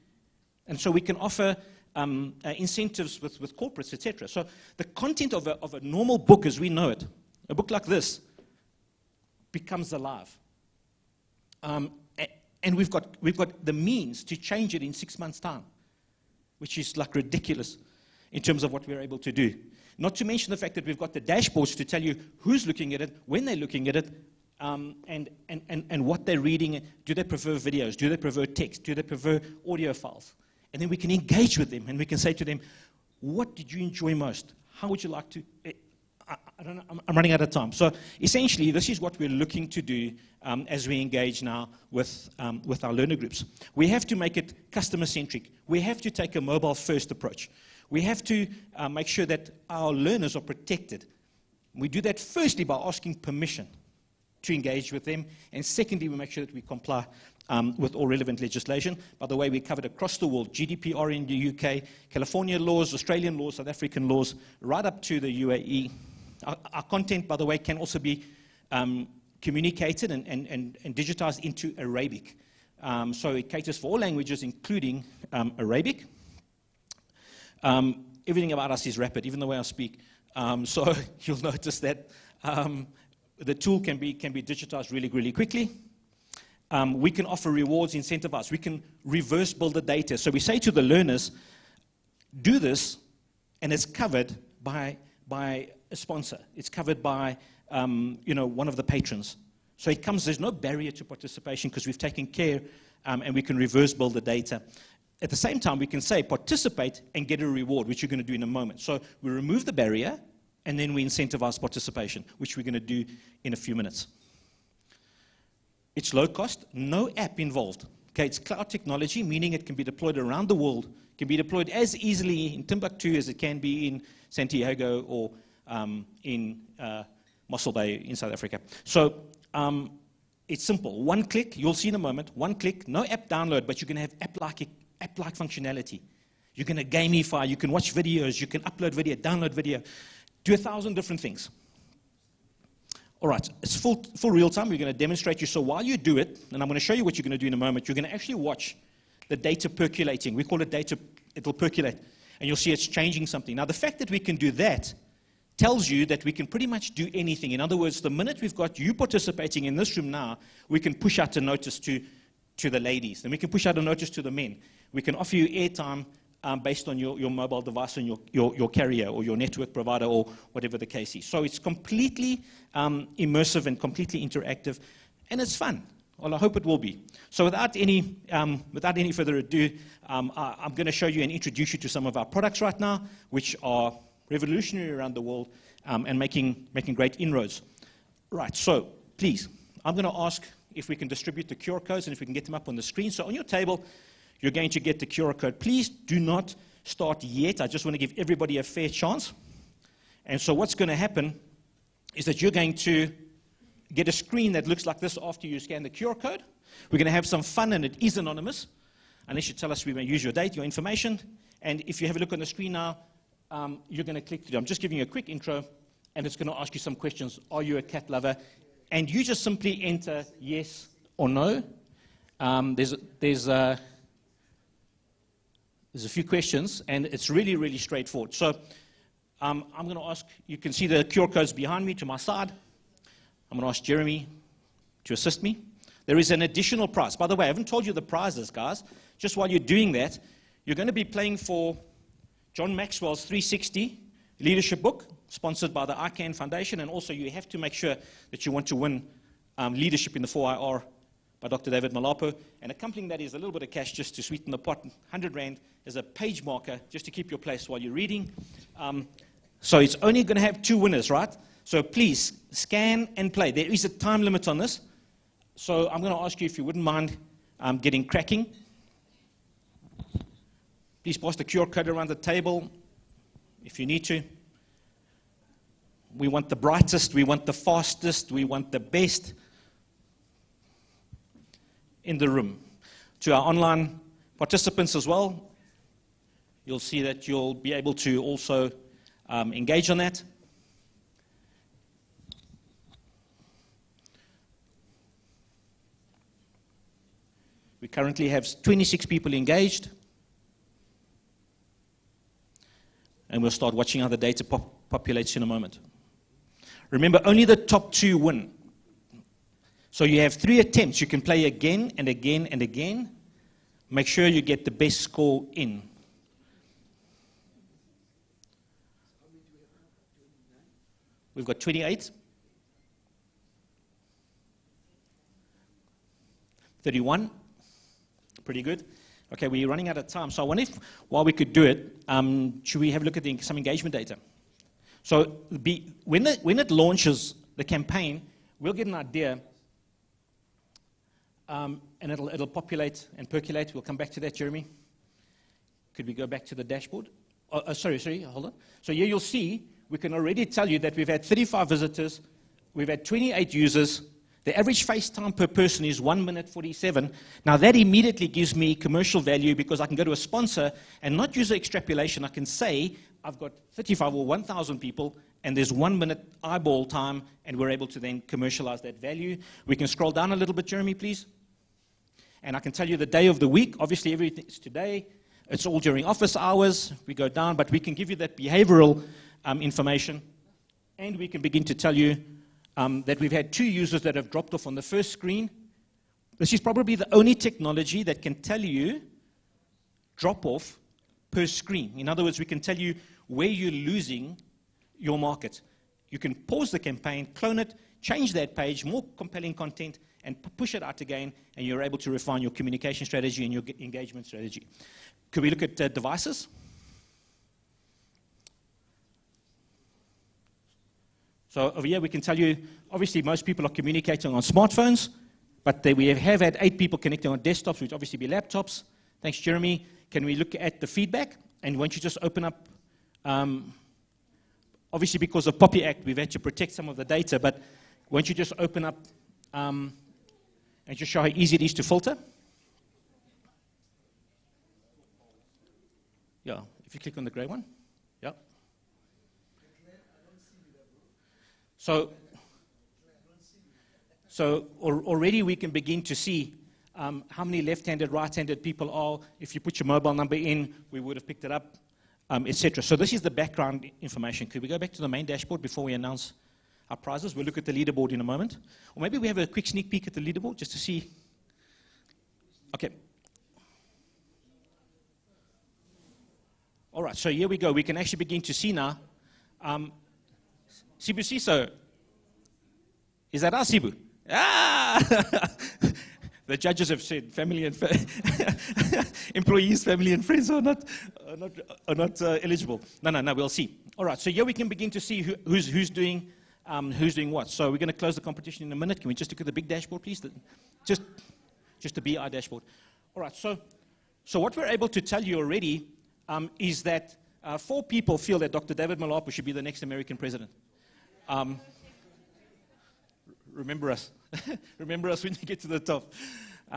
And so we can offer incentives with corporates, etc. So the content of a normal book as we know it, a book like this, becomes alive. And we've got the means to change it in 6 months' time, which is like ridiculous in terms of what we're able to do. Not to mention the fact that we've got the dashboards to tell you who's looking at it, when they're looking at it, and what they're reading. Do they prefer videos? Do they prefer text? Do they prefer audio files? And then we can engage with them, and we can say to them, what did you enjoy most? How would you like to... I don't know, I'm running out of time. So essentially, this is what we're looking to do as we engage now with our learner groups. We have to make it customer-centric. We have to take a mobile-first approach. We have to make sure that our learners are protected. We do that firstly by asking permission to engage with them, and secondly, we make sure that we comply with all relevant legislation. By the way, we covered across the world, GDPR in the UK, California laws, Australian laws, South African laws, right up to the UAE. Our content, by the way, can also be communicated and digitized into Arabic. So it caters for all languages, including Arabic. Everything about us is rapid, even the way I speak. So you'll notice that the tool can be digitized really, really quickly. We can offer rewards, incentivize. We can reverse build the data. So we say to the learners, do this, and it's covered by a sponsor. It's covered by one of the patrons. So it comes, there's no barrier to participation because we've taken care and we can reverse build the data. At the same time, we can say participate and get a reward, which you're going to do in a moment. So we remove the barrier and then we incentivize participation, which we're going to do in a few minutes. It's low cost, no app involved. Okay, it's cloud technology, meaning it can be deployed around the world. It can be deployed as easily in Timbuktu as it can be in Santiago or in Mossel Bay in South Africa. So it's simple. One click, you'll see in a moment, one click, no app download, but you can have app-like functionality. You can gamify, you can watch videos, you can upload video, download video, do 1,000 different things. All right, it's full real time. We're going to demonstrate you. So while you do it, and I'm going to show you what you're going to do in a moment, you're going to actually watch the data percolating. We call it data, it'll percolate. And you'll see it's changing something. Now, the fact that we can do that tells you that we can pretty much do anything. In other words, the minute we've got you participating in this room now, we can push out a notice to the ladies. And we can push out a notice to the men. We can offer you airtime based on your mobile device and your carrier or your network provider or whatever the case is. So it's completely immersive and completely interactive, and it's fun. Well, I hope it will be. So without any further ado, I'm going to show you and introduce you to some of our products right now, which are revolutionary around the world and making great inroads. Right, so please, I'm going to ask if we can distribute the QR codes and if we can get them up on the screen. So on your table, you're going to get the QR code. Please do not start yet. I just want to give everybody a fair chance. And so what's going to happen is that you're going to get a screen that looks like this after you scan the QR code. We're going to have some fun, and it is anonymous, unless you tell us we may use your date, your information. And if you have a look on the screen now, you're going to click through. I'm just giving you a quick intro, and it's going to ask you some questions. Are you a cat lover? And you just simply enter yes or no. There's a few questions, and it's really, really straightforward. So I'm going to ask, you can see the QR codes behind me to my side. I'm going to ask Jeremy to assist me. There is an additional prize. By the way, I haven't told you the prizes, guys. Just while you're doing that, you're going to be playing for John Maxwell's 360 leadership book, sponsored by the ICANN Foundation, and also you have to make sure that you want to win Leadership in the 4IR by Dr. David Malapo, and accompanying that is a little bit of cash just to sweeten the pot, 100 Rand as a page marker just to keep your place while you're reading. So it's only going to have 2 winners, right? So please, scan and play. There is a time limit on this, so I'm going to ask you if you wouldn't mind getting cracking. Please pass the QR code around the table if you need to. We want the brightest, we want the fastest, we want the best in the room. To our online participants as well, you'll see that you'll be able to also engage on that. We currently have 26 people engaged. And we'll start watching how the data populates in a moment. Remember, only the top 2 win. So you have 3 attempts. You can play again and again and again. Make sure you get the best score in. We've got 28. 31. Pretty good. Okay, we're running out of time. So I wonder if, while we could do it, should we have a look at some engagement data? So when it launches the campaign, we'll get an idea, and it'll populate and percolate. We'll come back to that, Jeremy. Could we go back to the dashboard? Sorry, hold on. So here you'll see, we can already tell you that we've had 35 visitors, we've had 28 users. The average face time per person is 1 minute 47. Now that immediately gives me commercial value because I can go to a sponsor and not use the extrapolation. I can say I've got 35 or 1,000 people and there's 1 minute eyeball time and we're able to then commercialize that value. We can scroll down a little bit, Jeremy, please. And I can tell you the day of the week. Obviously everything's today. It's all during office hours. We go down, but we can give you that behavioral information. And we can begin to tell you that we've had 2 users that have dropped off on the first screen. This is probably the only technology that can tell you drop off per screen. In other words, we can tell you where you're losing your market. You can pause the campaign, clone it, change that page, more compelling content, and push it out again, and you're able to refine your communication strategy and your engagement strategy. Could we look at devices? So over here we can tell you, obviously most people are communicating on smartphones, but we have had 8 people connecting on desktops, which obviously be laptops. Thanks, Jeremy. Can we look at the feedback? And won't you just open up, obviously because of POPI Act, we've had to protect some of the data, but won't you just open up and just show how easy it is to filter? Yeah, if you click on the gray one. Yeah. So So already we can begin to see how many left-handed, right-handed people are. If you put your mobile number in, we would have picked it up, etc. So this is the background information. Could we go back to the main dashboard before we announce our prizes? We'll look at the leaderboard in a moment. Or maybe we have a quick sneak peek at the leaderboard just to see. Okay. All right, so here we go. We can actually begin to see now. Sibu Siso. Is that us, Sibu? Ah! The judges have said family and employees, family and friends are not eligible. No, we'll see. All right, so here we can begin to see who's doing what. So we're going to close the competition in a minute. Can we just look at the big dashboard, please? Just the BI dashboard. All right, so what we're able to tell you already is that 4 people feel that Dr. David Malapo should be the next American president. Remember us. Remember us when you get to the top.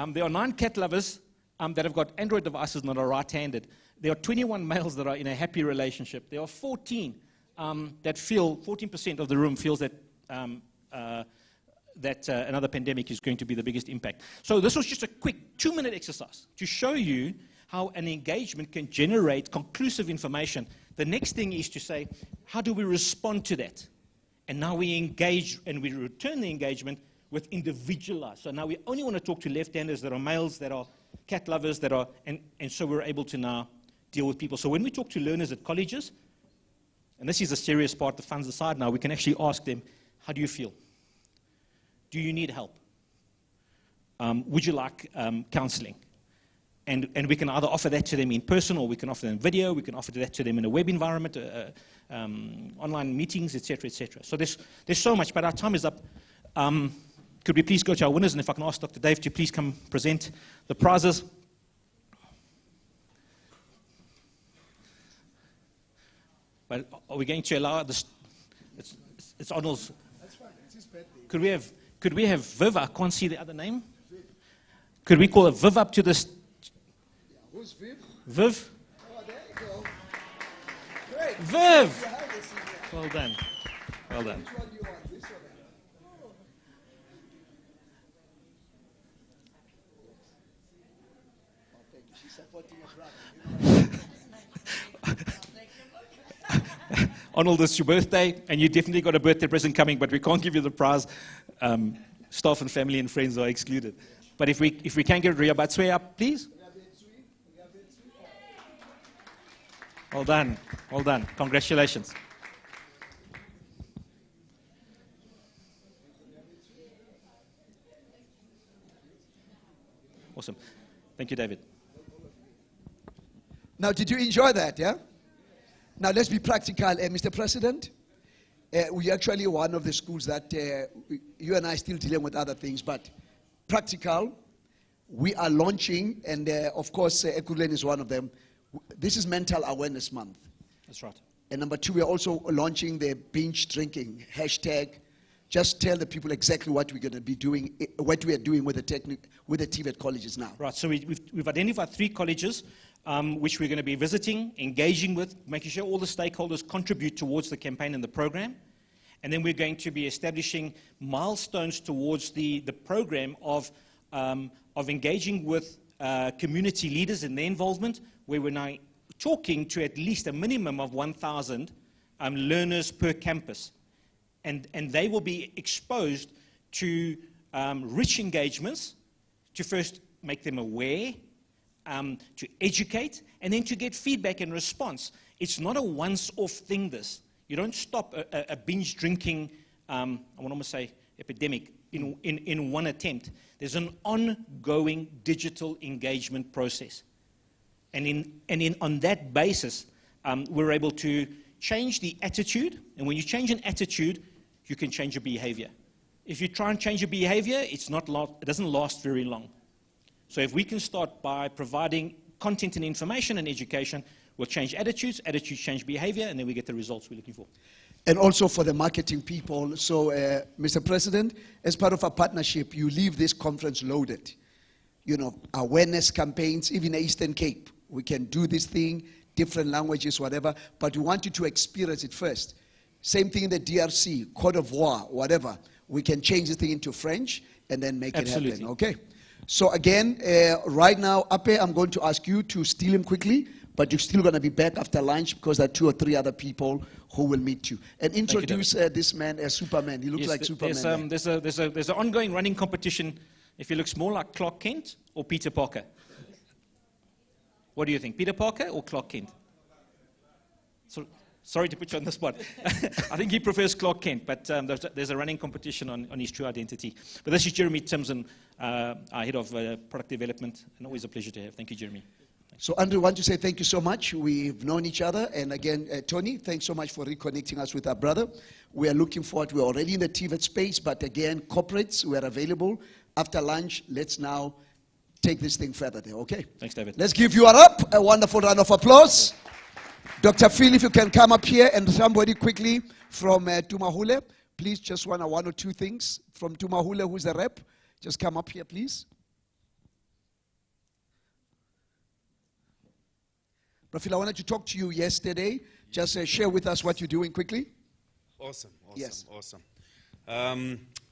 There are 9 cat lovers that have got Android devices and are right-handed. There are 21 males that are in a happy relationship. There are 14 that feel, 14% of the room feels that another pandemic is going to be the biggest impact. So this was just a quick 2-minute exercise to show you how an engagement can generate conclusive information. The next thing is to say, how do we respond to that? And now we engage and we return the engagement with individualized. So now we only want to talk to left-handers that are males, that are cat lovers, that are, and so we're able to now deal with people. So when we talk to learners at colleges, and this is the serious part, the funds aside now, we can actually ask them, how do you feel? Do you need help? Would you like counseling? And we can either offer that to them in person, or we can offer them video, we can offer that to them in a web environment, online meetings, etc., etc. So there's so much, but our time is up. Could we please go to our winners, and if I can ask Dr. Dave to please come present the prizes. But are we going to allow this? It's Arnold's. That's fine. It's his birthday. Could we have Viv? I can't see the other name. Could we call a Viv up to this? Yeah, who's Viv? Viv. Oh, there you go. Great. Viv. Well done. Well done. Which one do you want? This one? Oh, thank you. She's supporting her brother. Arnold, it's your birthday, and you definitely got a birthday present coming, but we can't give you the prize. Staff and family and friends are excluded. But if we can get Ria Batswe up, please. Well done. Well done. Congratulations. Awesome. Thank you, David. Now, did you enjoy that, yeah? Now, let's be practical. Mr. President, we actually one of the schools that you and I still dealing with other things, but practical, we are launching, and of course, Ekurhuleni is one of them. This is Mental Awareness Month. That's right. And number 2, we are also launching the binge drinking hashtag. Just tell the people exactly what we're going to be doing, what we are doing with the TVET colleges now. Right, so we've identified 3 colleges which we're going to be visiting, engaging with, making sure all the stakeholders contribute towards the campaign and the program. And then we're going to be establishing milestones towards the program of engaging with community leaders and their involvement, where we're now talking to at least a minimum of 1,000 learners per campus. And they will be exposed to rich engagements to first make them aware, to educate, and then to get feedback and response. It's not a once-off thing, this. You don't stop a binge drinking, I want to almost say epidemic, in one attempt. There's an ongoing digital engagement process. And on that basis, we're able to change the attitude. And when you change an attitude, you can change your behavior. If you try and change your behavior, it doesn't last very long. So if we can start by providing content and information and education, we'll change attitudes change behavior, and then we get the results we're looking for. And also for the marketing people. So, Mr. President, as part of our partnership, you leave this conference loaded. You know, awareness campaigns, even Eastern Cape. We can do this thing, different languages, whatever, but we want you to experience it first. Same thing in the DRC, Côte d'Ivoire, whatever. we can change the thing into French and then make Absolutely. it happen. Okay. So again, right now, Ape, I'm going to ask you to steal him quickly, but you're still going to be back after lunch because there are 2 or 3 other people who will meet you. And introduce this man as Superman. He looks Yes, like Superman. There's an ongoing running competition if he looks more like Clark Kent or Peter Parker. What do you think, Peter Parker or Clark Kent? So, sorry to put you on the spot. I think he prefers Clark Kent, but there's a running competition on his true identity. But this is Jeremy Timson, our head of product development, and always a pleasure to have. Thank you, Jeremy. So Andrew, I want to say thank you so much. We've known each other. And again, Tony, thanks so much for reconnecting us with our brother. We are looking forward. We're already in the TVET space, but again, corporates, we are available. After lunch, let's now take this thing further there, okay? Thanks, David. Let's give you a wonderful round of applause. Dr. Phil, if you can come up here, and somebody quickly from Tumahule, please, just one or 2 things. From Tumahule, who's the rep? Just come up here, please. Phil, I wanted to talk to you yesterday. Just share with us what you're doing quickly. Awesome. Yes. Awesome.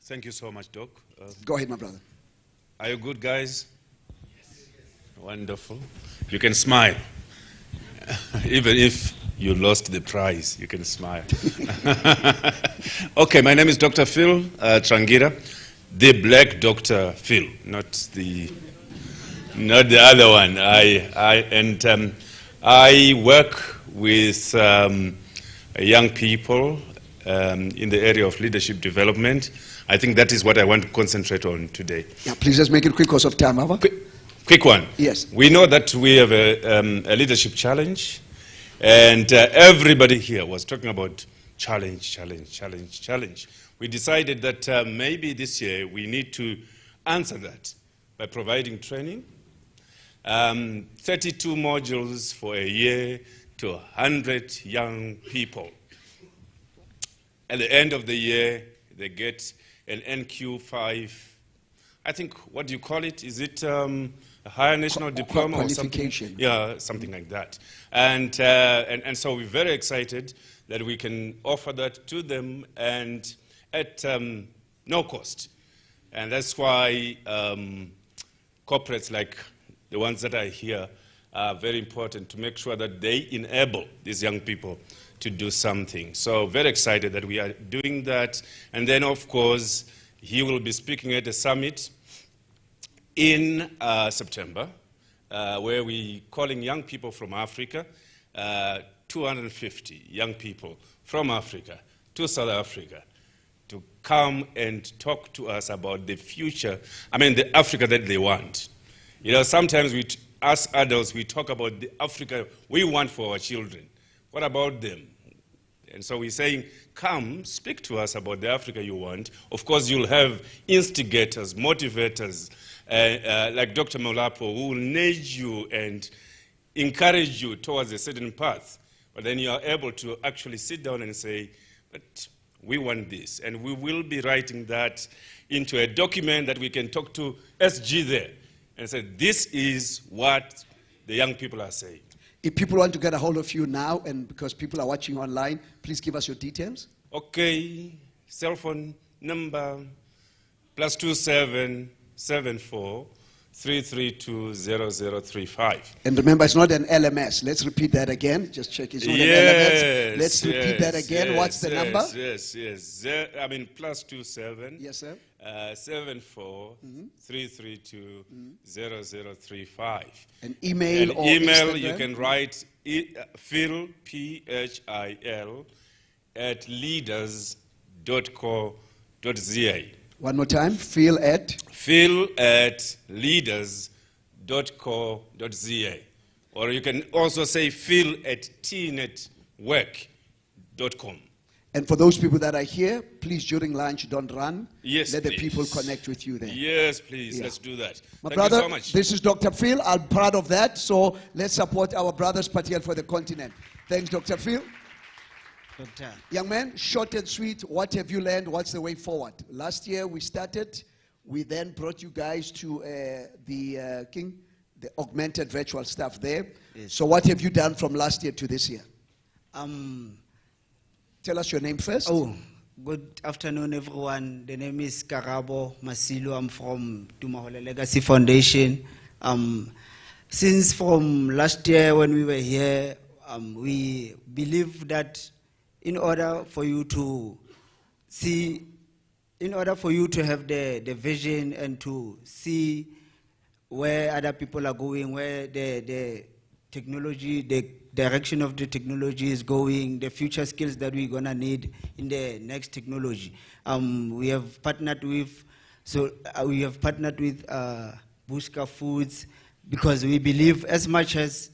Thank you so much, Doc. Go ahead, my brother. Are you good, guys? Yes. Wonderful. You can smile. Even if you lost the prize, you can smile. Okay, my name is Dr. Phil Trangira, the black Dr. Phil, not the other one. I work with young people in the area of leadership development. I think that is what I want to concentrate on today. Yeah, please just make it quick because of time, Ava. Quick one. Yes. We know that we have a leadership challenge, and everybody here was talking about challenge. We decided that maybe this year we need to answer that by providing training. 32 modules for a year to 100 young people. At the end of the year, they get an NQ5. I think, what do you call it? Is it a higher national diploma or something? Yeah, something like that. And so we're very excited that we can offer that to them and at no cost. And that's why corporates like the ones that are here are very important to make sure that they enable these young people to do something. So very excited that we are doing that. And then, of course, he will be speaking at a summit in September, where we're calling young people from Africa, 250 young people from Africa to South Africa to come and talk to us about the future, the Africa that they want. You know, sometimes us adults, we talk about the Africa we want for our children. What about them? And so we're saying, come, speak to us about the Africa you want. Of course, you'll have instigators, motivators, like Dr. Molapo, who will nudge you and encourage you towards a certain path. But then you are able to actually sit down and say, but we want this. And we will be writing that into a document that we can talk to SG there and say, this is what the young people are saying. If people want to get a hold of you now, and because people are watching online, please give us your details. Okay, cell phone number +27 74 332 0035. And remember, it's not an LMS. Let's repeat that again. Just check it's not an LMS. Let's repeat that again. What's the number? Yes. +27. Yes, sir. 74 332 0035. An email or email, Instagram? you can write Phil, PHIL, @leaders.co.za. One more time, Phil @leaders.co.za. Or you can also say phil@tnetwork.com. And for those people that are here, please, during lunch, don't run. Yes, Let the please. people connect with you there. Yes, please. Yeah. Let's do that. My Thank brother, you so much. this is Dr. Phil. I'm proud of that. So let's support our brothers, particularly for the continent. Thanks, Dr. Phil. Doctor. Young man, short and sweet, what have you learned? What's the way forward? Last year we started. We then brought you guys to the augmented virtual stuff there. Yes. So what have you done from last year to this year? Tell us your name first. Oh, Good afternoon, everyone. The name is Karabo Masilu. I'm from Tumahole Legacy Foundation. Since from last year when we were here, we believe that in order for you to see, in order for you to have the vision and to see where other people are going, where the technology, the direction of the technology is going, the future skills that we're gonna need in the next technology. We have partnered with, Bushka Foods, because we believe as much as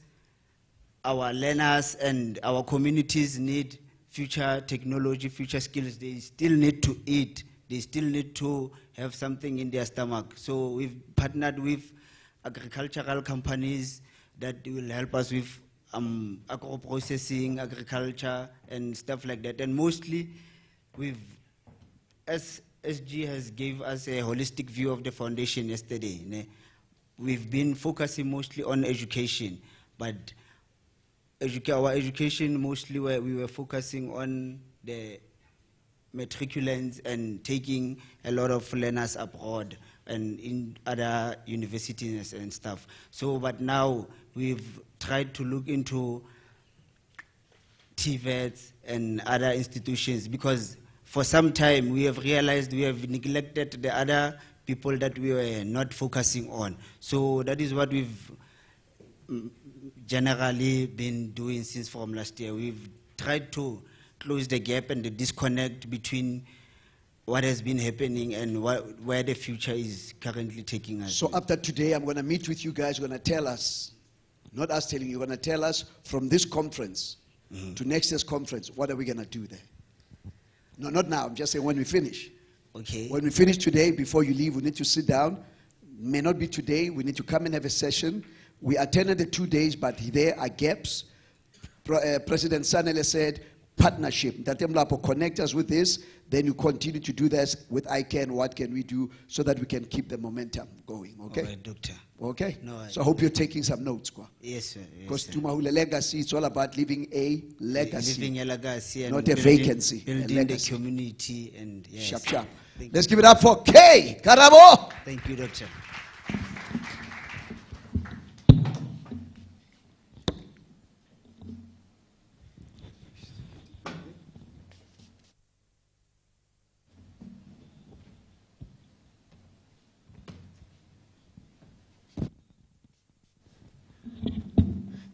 our learners and our communities need future technology, future skills, they still need to eat. They still need to have something in their stomach. So we've partnered with agricultural companies that will help us with agro-processing, agriculture, and stuff like that. And mostly, as SG has gave us a holistic view of the foundation yesterday, we've been focusing mostly on education, but our education mostly we were focusing on the matriculants and taking a lot of learners abroad and in other universities and stuff. So, but now we've tried to look into TVETs and other institutions, because for some time we have realized we have neglected the other people that we were not focusing on. So that is what we've generally been doing since from last year. We've tried to close the gap and the disconnect between what has been happening and where the future is currently taking us. So after today, I'm going to meet with you guys. You're going to tell us, not us telling you, you're going to tell us from this conference to next year's conference, what are we going to do there? No, not now. I'm just saying when we finish. Okay. When we finish today, before you leave, we need to sit down. May not be today. We need to come and have a session. We attended the 2 days, but there are gaps. President Sanele said, partnership. That Mlapo connect us with this, then you continue to do this with ICANN. What can we do so that we can keep the momentum going? Okay? All right, Doctor. Okay? No, so I hope you're taking some notes. Yes, sir. Because Tumahule Legacy, it's all about leaving a legacy. Living a legacy. And not a vacancy. Building the community. And yes. Sharp, sharp. Let's give it up for K. Karabo. Thank you, Doctor.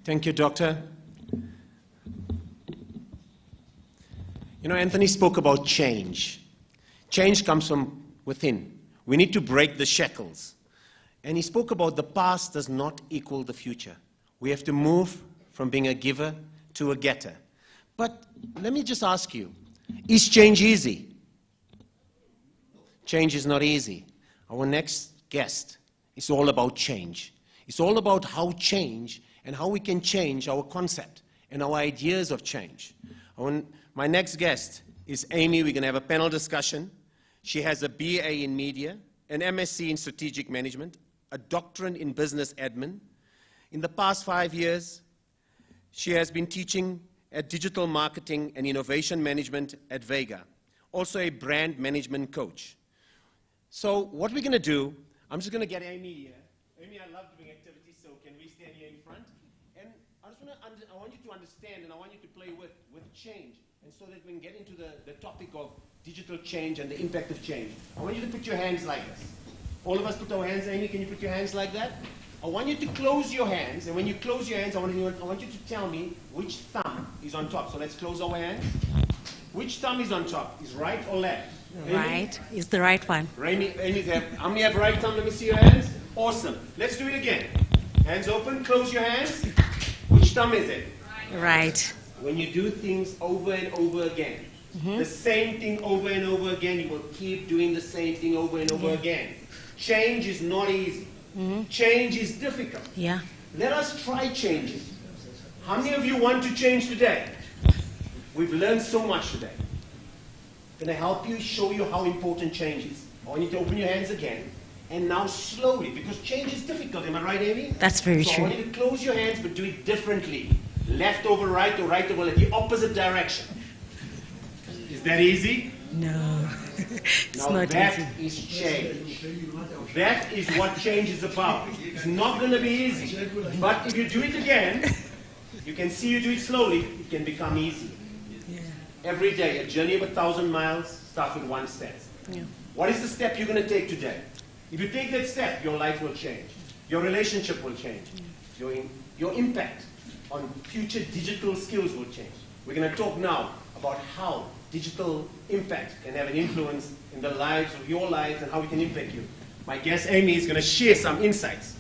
Thank you, Doctor. You know, Anthony spoke about change. Change comes from within. We need to break the shackles. And he spoke about the past does not equal the future. We have to move from being a giver to a getter. But let me just ask you, is change easy? Change is not easy. Our next guest is all about change. It's all about how change and how we can change our concept and our ideas of change. My next guest is Amy. We're going to have a panel discussion. She has a BA in media, an MSc in strategic management, a doctorate in business admin. In the past 5 years, she has been teaching at digital marketing and innovation management at Vega, also a brand management coach. So what we're going to do, I'm just going to get Amy here. Amy, I love doing activities, so can we stand here in front? And I want you to understand and I want you to play with change, and so that we can get into the topic of digital change and the impact of change. I want you to put your hands like this. All of us put our hands. Amy, can you put your hands like that? I want you to close your hands, and when you close your hands, I want you to tell me which thumb is on top. So let's close our hands. Which thumb is on top? Is right or left? Right is the right one. Amy, how many have right thumb? Let me see your hands. Awesome. Let's do it again. Hands open, close your hands. Which thumb is it? Right. When you do things over and over again, the same thing over and over again, you will keep doing the same thing over and over again. Change is not easy. Change is difficult. Yeah. Let us try changing. How many of you want to change today? We've learned so much today. I'm going to help you, show you how important change is. I want you to open your hands again. And now slowly, because change is difficult. Am I right, Amy? That's very true. true. I want you to close your hands, but do it differently. Left over right or right over left, the opposite direction. Is that easy? No, it's Now not that easy. is change. That is what change is about. It's not going to be easy. But if you do it again, you can see you do it slowly, it can become easy. Yeah. Every day, a journey of 1,000 miles starts with one step. Yeah. What is the step you're going to take today? If you take that step, your life will change. Your relationship will change. Your impact on future digital skills will change. We're going to talk now about how digital impact can have an influence in the lives of your lives and how it can impact you. My guest Amy is going to share some insights.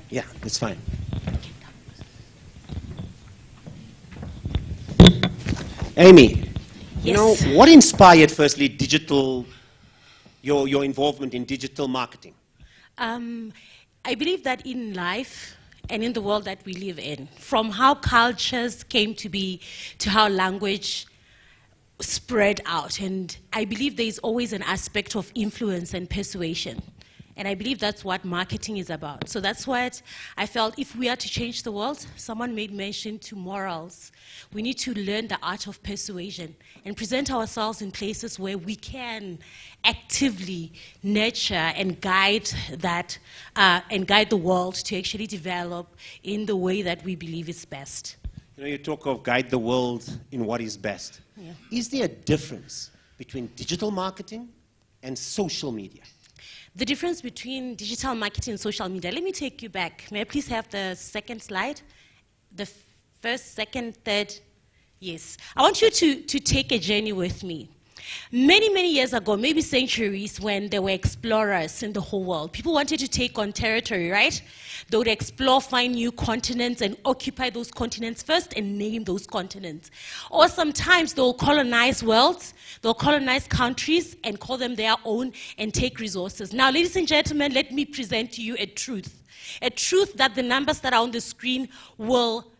Yeah, it's fine. Amy, you know, what inspired firstly your involvement in digital marketing? I believe that in life and in the world that we live in, from how cultures came to be to how language spread out, and I believe there is always an aspect of influence and persuasion. And I believe that's what marketing is about. So that's what I felt if we are to change the world, someone made mention to morals. We need to learn the art of persuasion and present ourselves in places where we can actively nurture and guide that, and guide the world to actually develop in the way that we believe is best. You know, you talk of guide the world in what is best. Yeah. Is there a difference between digital marketing and social media? The difference between digital marketing and social media, let me take you back. May I please have the second slide? The first, second, third. Yes. I want you to take a journey with me. Many, many years ago, maybe centuries, when there were explorers in the whole world, people wanted to take on territory, right? They would explore, find new continents, and occupy those continents first and name those continents. Or sometimes they'll colonize worlds, they'll colonize countries and call them their own and take resources. Now, ladies and gentlemen, let me present to you a truth that the numbers that are on the screen will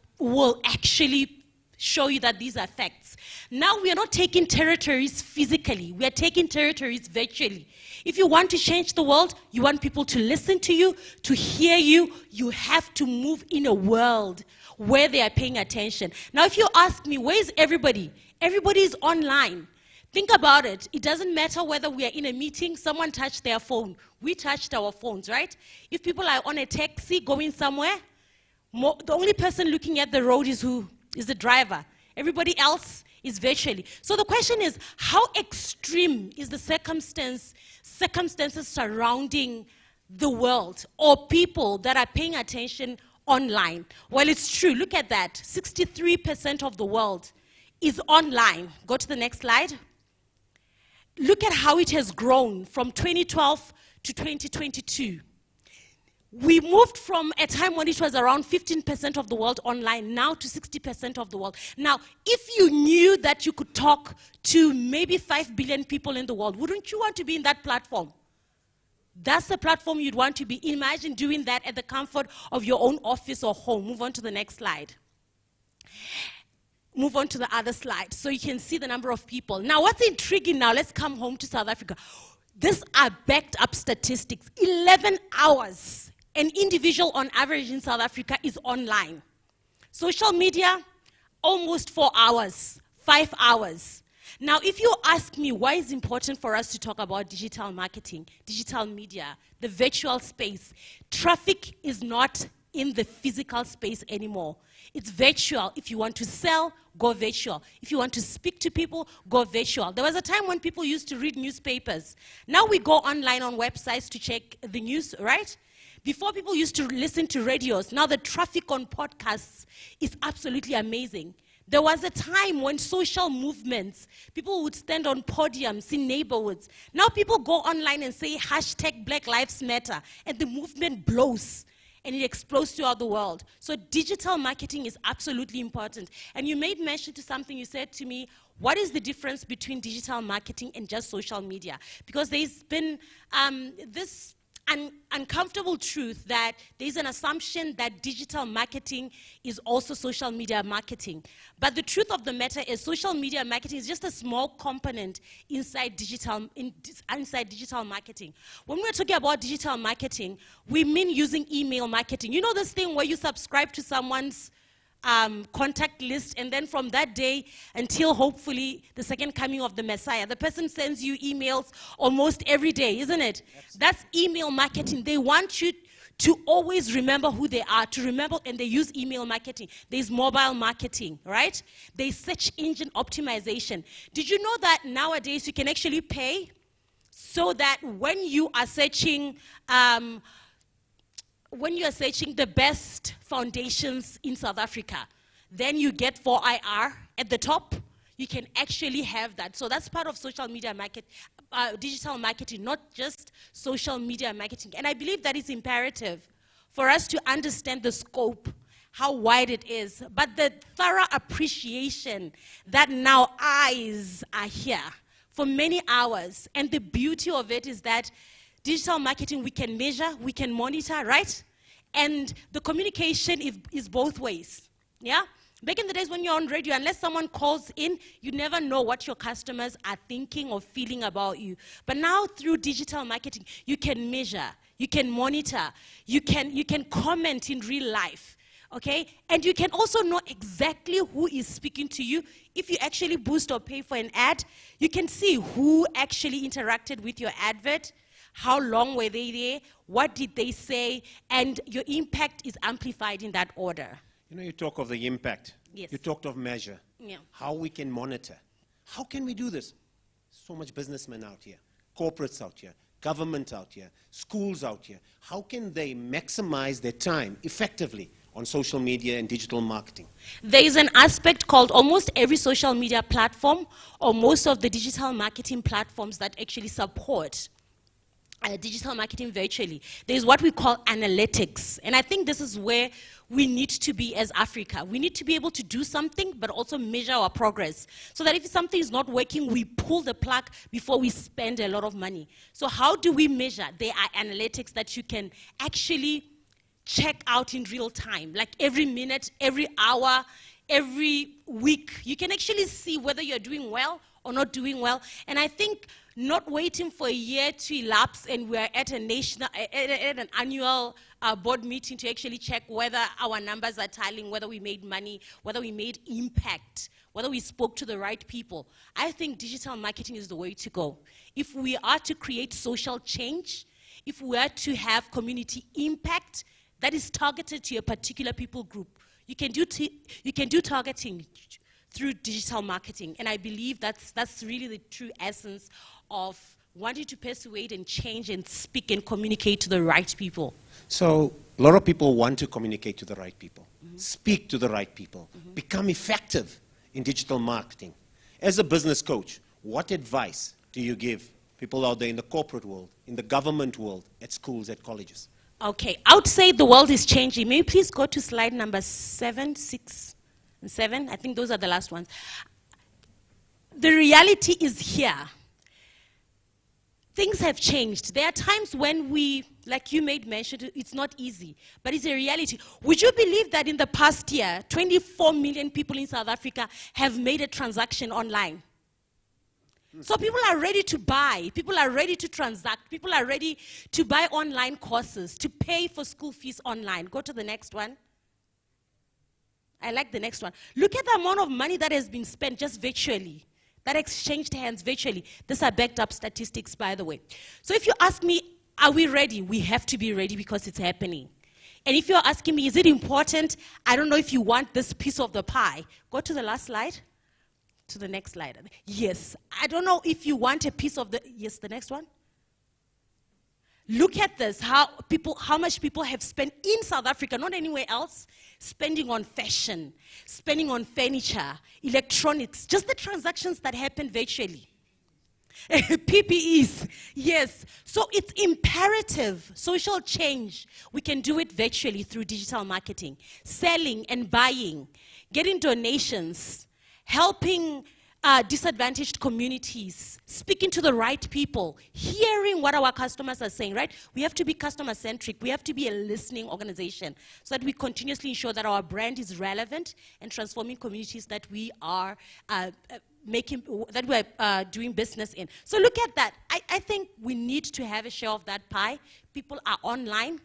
actually show you that these are facts. Now we are not taking territories physically, we are taking territories virtually. If you want to change the world, you want people to listen to you, to hear you, you have to move in a world where they are paying attention. Now if you ask me, where is everybody? Everybody is online. Think about it. It doesn't matter whether we are in a meeting, someone touched their phone. We touched our phones, right? If people are on a taxi going somewhere, the only person looking at the road is who? Is the driver. Everybody else is virtually. So the question is, how extreme is the circumstances surrounding the world or people that are paying attention online? Well, it's true. Look at that. 63% of the world is online. Go to the next slide. Look at how it has grown from 2012 to 2022. We moved from a time when it was around 15% of the world online, now to 60% of the world. Now, if you knew that you could talk to maybe 5 billion people in the world, wouldn't you want to be in that platform? That's the platform you'd want to be. Imagine doing that at the comfort of your own office or home. Move on to the next slide. Move on to the other slide so you can see the number of people. Now, what's intriguing now, let's come home to South Africa. These are backed up statistics. 11 hours. An individual on average in South Africa is online. Social media, almost 4 hours, 5 hours. Now, if you ask me why it's important for us to talk about digital marketing, digital media, the virtual space, traffic is not in the physical space anymore. It's virtual. If you want to sell, go virtual. If you want to speak to people, go virtual. There was a time when people used to read newspapers. Now we go online on websites to check the news, right? Before, people used to listen to radios. Now the traffic on podcasts is absolutely amazing. There was a time when social movements, people would stand on podiums in neighborhoods. Now people go online and say hashtag Black Lives Matter, and the movement blows, and it explodes throughout the world. So digital marketing is absolutely important. And you made mention to something. You said to me, what is the difference between digital marketing and just social media? Because there's been this uncomfortable truth that there's an assumption that digital marketing is also social media marketing. But the truth of the matter is social media marketing is just a small component inside digital marketing. When we're talking about digital marketing, we mean using email marketing. You know this thing where you subscribe to someone's contact list, and then from that day until hopefully the second coming of the Messiah, the person sends you emails almost every day, isn't it? Absolutely. That's email marketing. They want you to always remember who they are, to remember, and they use email marketing. There's mobile marketing, right? There's search engine optimization. Did you know that nowadays you can actually pay so that when you are searching the best foundations in South Africa, then you get 4IR at the top. You can actually have that. So that's part of social media digital marketing, not just social media marketing. And I believe that it's imperative for us to understand the scope, how wide it is, but the thorough appreciation that now eyes are here for many hours. And the beauty of it is that digital marketing, we can measure, we can monitor, right? And the communication is both ways, yeah? Back in the days when you're on radio, unless someone calls in, you never know what your customers are thinking or feeling about you. But now through digital marketing, you can measure, you can monitor, you can comment in real life, okay? And you can also know exactly who is speaking to you. If you actually boost or pay for an ad, you can see who actually interacted with your advert, how long were they there, what did they say, and your impact is amplified in that order. You know, you talk of the impact. Yes. You talked of measure. Yeah. How we can monitor. How can we do this? So much businessmen out here, corporates out here, government out here, schools out here. How can they maximize their time effectively on social media and digital marketing? There is an aspect called almost every social media platform or most of the digital marketing platforms that actually support digital marketing virtually. There's what we call analytics. And I think this is where we need to be as Africa. We need to be able to do something, but also measure our progress. So that if something is not working, we pull the plug before we spend a lot of money. So how do we measure? There are analytics that you can actually check out in real time. Like every minute, every hour, every week. You can actually see whether you're doing well or not doing well. And I think not waiting for a year to elapse and we're at an annual board meeting to actually check whether our numbers are tallying, whether we made money, whether we made impact, whether we spoke to the right people. I think digital marketing is the way to go. If we are to create social change, if we are to have community impact that is targeted to a particular people group, you can do targeting through digital marketing. And I believe that's really the true essence of wanting to persuade and change and speak and communicate to the right people. So a lot of people want to communicate to the right people, speak to the right people, become effective in digital marketing. As a business coach, what advice do you give people out there in the corporate world, in the government world, at schools, at colleges? Okay, I would say the world is changing. May you please go to slide number 7, 6, and 7? I think those are the last ones. The reality is here. Things have changed. There are times when we, like you made mention, it's not easy, but it's a reality. Would you believe that in the past year, 24 million people in South Africa have made a transaction online? So people are ready to buy, people are ready to transact, people are ready to buy online courses, to pay for school fees online. Go to the next one. I like the next one. Look at the amount of money that has been spent just virtually, that exchanged hands virtually. These are backed up statistics, by the way. So if you ask me, are we ready? We have to be ready because it's happening. And if you're asking me, is it important? I don't know if you want this piece of the pie. Go to the last slide. To the next slide. Yes. I don't know if you want a piece of the, yes, the next one. Look at this, how much people have spent in South Africa, not anywhere else, spending on fashion, spending on furniture, electronics, just the transactions that happen virtually. PPEs, yes. So it's imperative, social change. We can do it virtually through digital marketing, selling and buying, getting donations, helping disadvantaged communities, speaking to the right people, hearing what our customers are saying, right? We have to be customer-centric. We have to be a listening organization so that we continuously ensure that our brand is relevant and transforming communities that we are doing business in. So look at that. I think we need to have a share of that pie. People are online.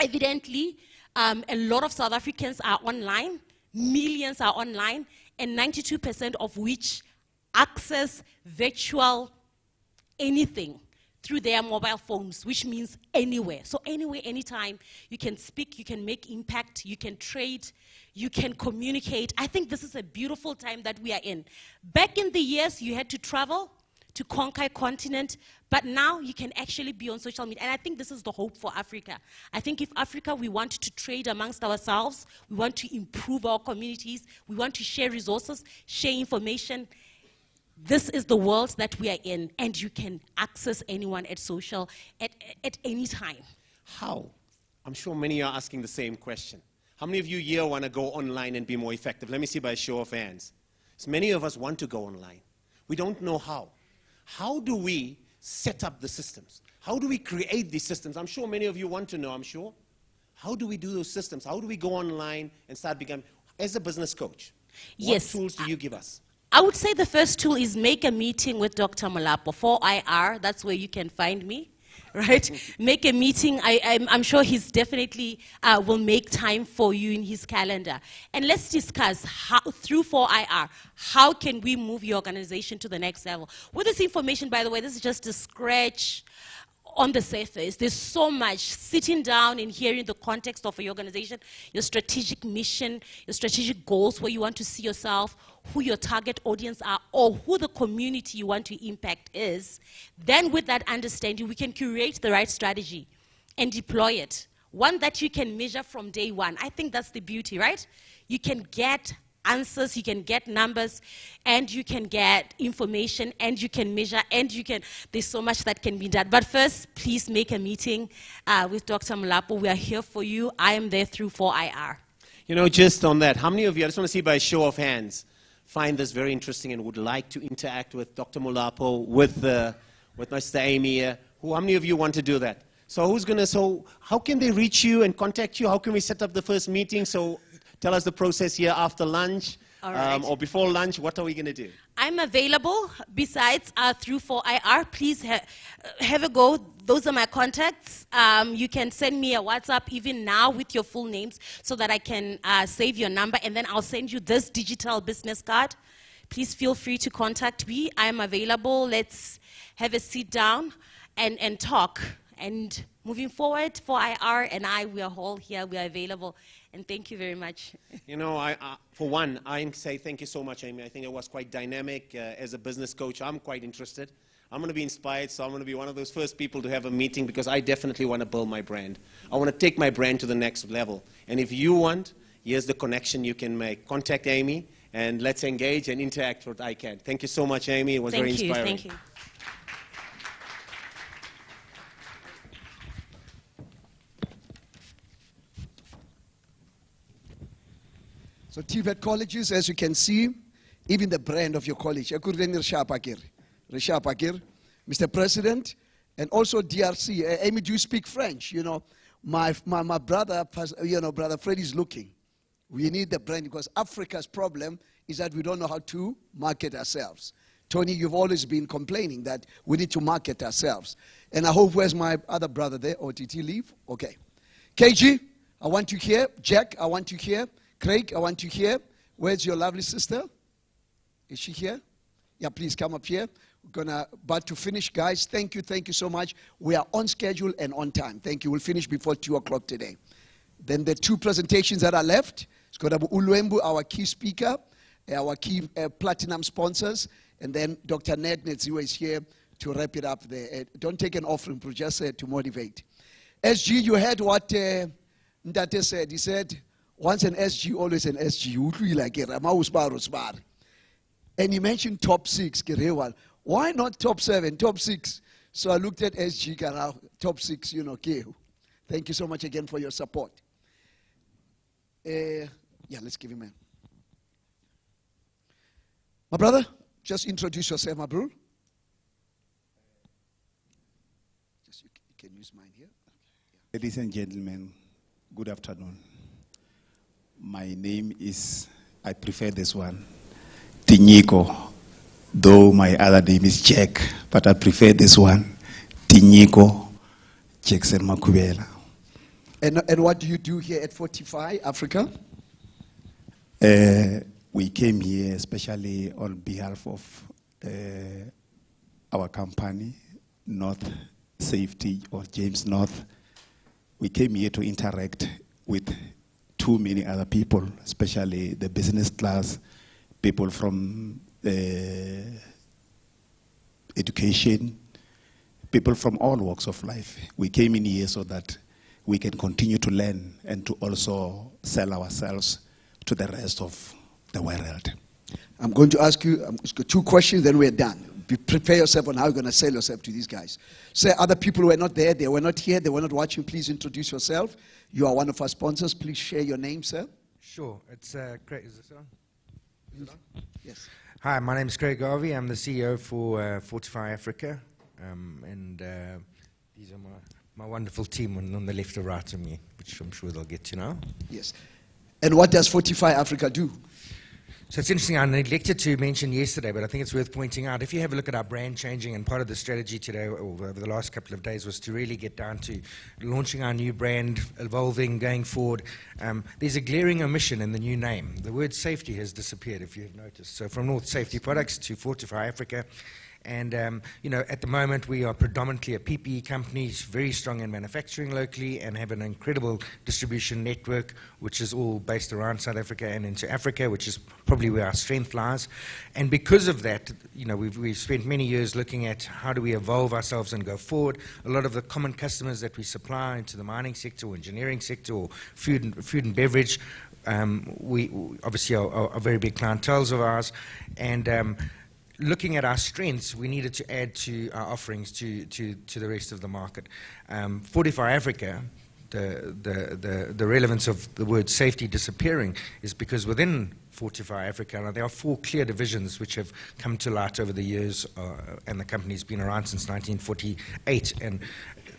Evidently, a lot of South Africans are online. millions are online, and 92% of which access virtual anything through their mobile phones, which means anywhere. So anywhere, anytime, you can speak, you can make impact, you can trade, you can communicate. I think this is a beautiful time that we are in. Back in the years, you had to travel to conquer a continent, but now you can actually be on social media. And I think this is the hope for Africa. I think if Africa, we want to trade amongst ourselves, we want to improve our communities, we want to share resources, share information, this is the world that we are in, and you can access anyone at social at any time. How? I'm sure many are asking the same question. How many of you here want to go online and be more effective? Let me see by a show of hands. So many of us want to go online. We don't know how. How do we set up the systems? How do we create these systems? I'm sure many of you want to know, I'm sure. How do we do those systems? How do we go online and start becoming, as a business coach, Yes. what tools do you give us? I would say the first tool is make a meeting with Dr. Molapo, 4IR, that's where you can find me, right? Make a meeting. I'm sure he's definitely will make time for you in his calendar. And let's discuss how, through 4IR, how can we move your organization to the next level? With this information, by the way, this is just a scratch on the surface. There's so much. Sitting down and hearing the context of your organization, your strategic mission, your strategic goals, where you want to see yourself, who your target audience are, or who the community you want to impact is. Then with that understanding, we can curate the right strategy and deploy it. One that you can measure from day one. I think that's the beauty, right? You can get answers, you can get numbers, and you can get information, and you can measure, and you can, there's so much that can be done. But first, please make a meeting with Dr. Molapo. We are here for you. I am there through 4IR. You know, just on that, how many of you, I just want to see by a show of hands, find this very interesting and would like to interact with Dr. Molapo, with Mr. Amy? How many of you want to do that? So how can they reach you and contact you? How can we set up the first meeting? So tell us the process here after lunch, or before lunch. What are we going to do? I'm available. Besides, through 4IR, please have a go. Those are my contacts. You can send me a WhatsApp even now with your full names so that I can save your number, and then I'll send you this digital business card. Please feel free to contact me. I'm available. Let's have a sit down and talk. And moving forward, 4IR and we are all here. We are available. And thank you very much. You know, for one, I say thank you so much, Amy. I think it was quite dynamic. As a business coach, I'm quite interested. I'm going to be inspired, so I'm going to be one of those first people to have a meeting because I definitely want to build my brand. I want to take my brand to the next level. And if you want, here's the connection you can make. Contact Amy, and let's engage and interact what I can. Thank you so much, Amy. It was very inspiring. Thank you. So TVET colleges, as you can see, even the brand of your college. Mr. President, and also DRC. Amy, do you speak French? You know, my brother, Brother Fred is looking. We need the brand because Africa's problem is that we don't know how to market ourselves. Tony, you've always been complaining that we need to market ourselves. And I hope, where's my other brother there? OTT leave? Okay. KG, I want you here. Jack, I want you here. Craig, I want you here. Where's your lovely sister? Is she here? Yeah, please come up here. We're about to finish, guys. Thank you so much. We are on schedule and on time. Thank you. We'll finish before 2 o'clock today. Then the two presentations that are left. It's going to be Ulwembu, our key speaker, our key platinum sponsors, and then Dr. Ned Netsiwa is here to wrap it up there. Don't take an offering, but just to motivate. SG, you heard what Ndate said. He said, once an SG, always an SG. And he mentioned top 6. Why not top 7, top 6? So I looked at SG, top 6, you know. Thank you so much again for your support. Yeah, let's give him a... My brother, just introduce yourself, my bro. Just you can use mine here. Ladies and gentlemen, good afternoon. My name is, I prefer this one, Tinyiko, though my other name is Jack, but I prefer this one, Tinyiko Jackson Makubela. And what do you do here at 45 Africa? We came here especially on behalf of our company, North Safety, or James North. We came here to interact with too many other people, especially the business class, people from education, people from all walks of life. We came in here so that we can continue to learn and to also sell ourselves to the rest of the world. I'm going to ask you 2 questions, then we're done. Prepare yourself on how you're going to sell yourself to these guys. Say other people who were not there, they were not here, they were not watching, please introduce yourself. You are one of our sponsors. Please share your name, sir. Sure. It's Craig. Is this on? Is it on? Yes. Hi, my name is Craig Garvey. I'm the CEO for Fortify Africa. These are my wonderful team on the left or right of me, which I'm sure they'll get to now. Yes. And what does Fortify Africa do? So it's interesting, I neglected to mention yesterday, but I think it's worth pointing out. If you have a look at our brand changing, and part of the strategy today, or over the last couple of days, was to really get down to launching our new brand, evolving, going forward. There's a glaring omission in the new name. The word safety has disappeared, if you've noticed. So from North Safety Products to Fortify Africa. And, you know, at the moment we are predominantly a PPE company, very strong in manufacturing locally, and have an incredible distribution network, which is all based around South Africa and into Africa, which is probably where our strength lies. And because of that, you know, we've spent many years looking at how do we evolve ourselves and go forward. A lot of the common customers that we supply into the mining sector or engineering sector or food and beverage, we obviously are very big clienteles of ours. And looking at our strengths, we needed to add to our offerings to the rest of the market. Fortify Africa, the relevance of the word safety disappearing is because within Fortify Africa, there are 4 clear divisions which have come to light over the years, and the company's been around since 1948. And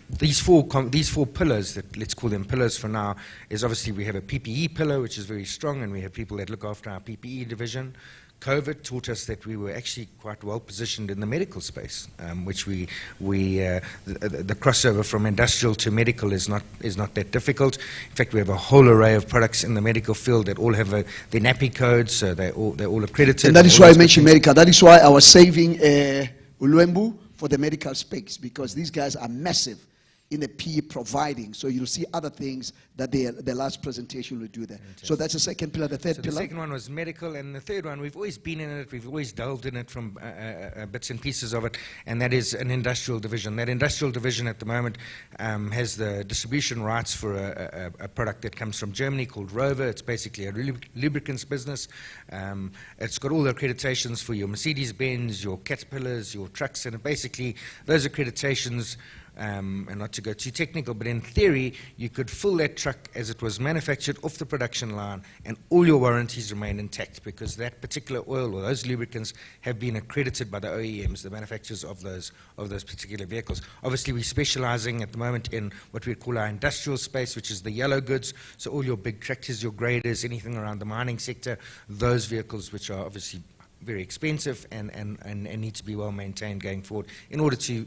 these four pillars, that let's call them pillars for now, is obviously we have a PPE pillar, which is very strong, and we have people that look after our PPE division. COVID taught us that we were actually quite well positioned in the medical space, which the crossover from industrial to medical is not that difficult. In fact, we have a whole array of products in the medical field that all have their NAPI codes, so they're all accredited. And that is why I mentioned medical. That is why I was saving Ulwembu for the medical space, because these guys are massive in the PE providing. So you'll see other things that the last presentation will do there. Fantastic. So that's the second pillar. The third pillar? The second one was medical, and the third one, we've always been in it, we've always delved in it from bits and pieces of it, and that is an industrial division. That industrial division at the moment has the distribution rights for a product that comes from Germany called Rover. It's basically a lubricants business. It's got all the accreditations for your Mercedes-Benz, your Caterpillars, your trucks, and basically those accreditations, and not to go too technical, but in theory, you could fill that truck as it was manufactured off the production line, and all your warranties remain intact, because that particular oil or those lubricants have been accredited by the OEMs, the manufacturers of those particular vehicles. Obviously, we're specializing at the moment in what we call our industrial space, which is the yellow goods, so all your big tractors, your graders, anything around the mining sector, those vehicles which are obviously very expensive and need to be well maintained going forward in order to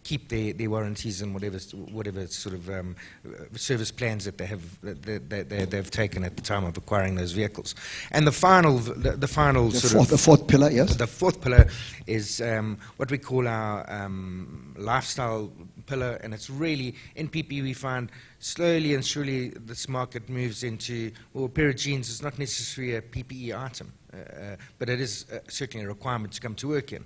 keep their warranties and whatever sort of service plans that they've taken at the time of acquiring those vehicles. And the fourth pillar, yes. The fourth pillar is what we call our lifestyle pillar, and it's really in PPE we find slowly and surely this market moves into, well, a pair of jeans is not necessarily a PPE item, but it is certainly a requirement to come to work in.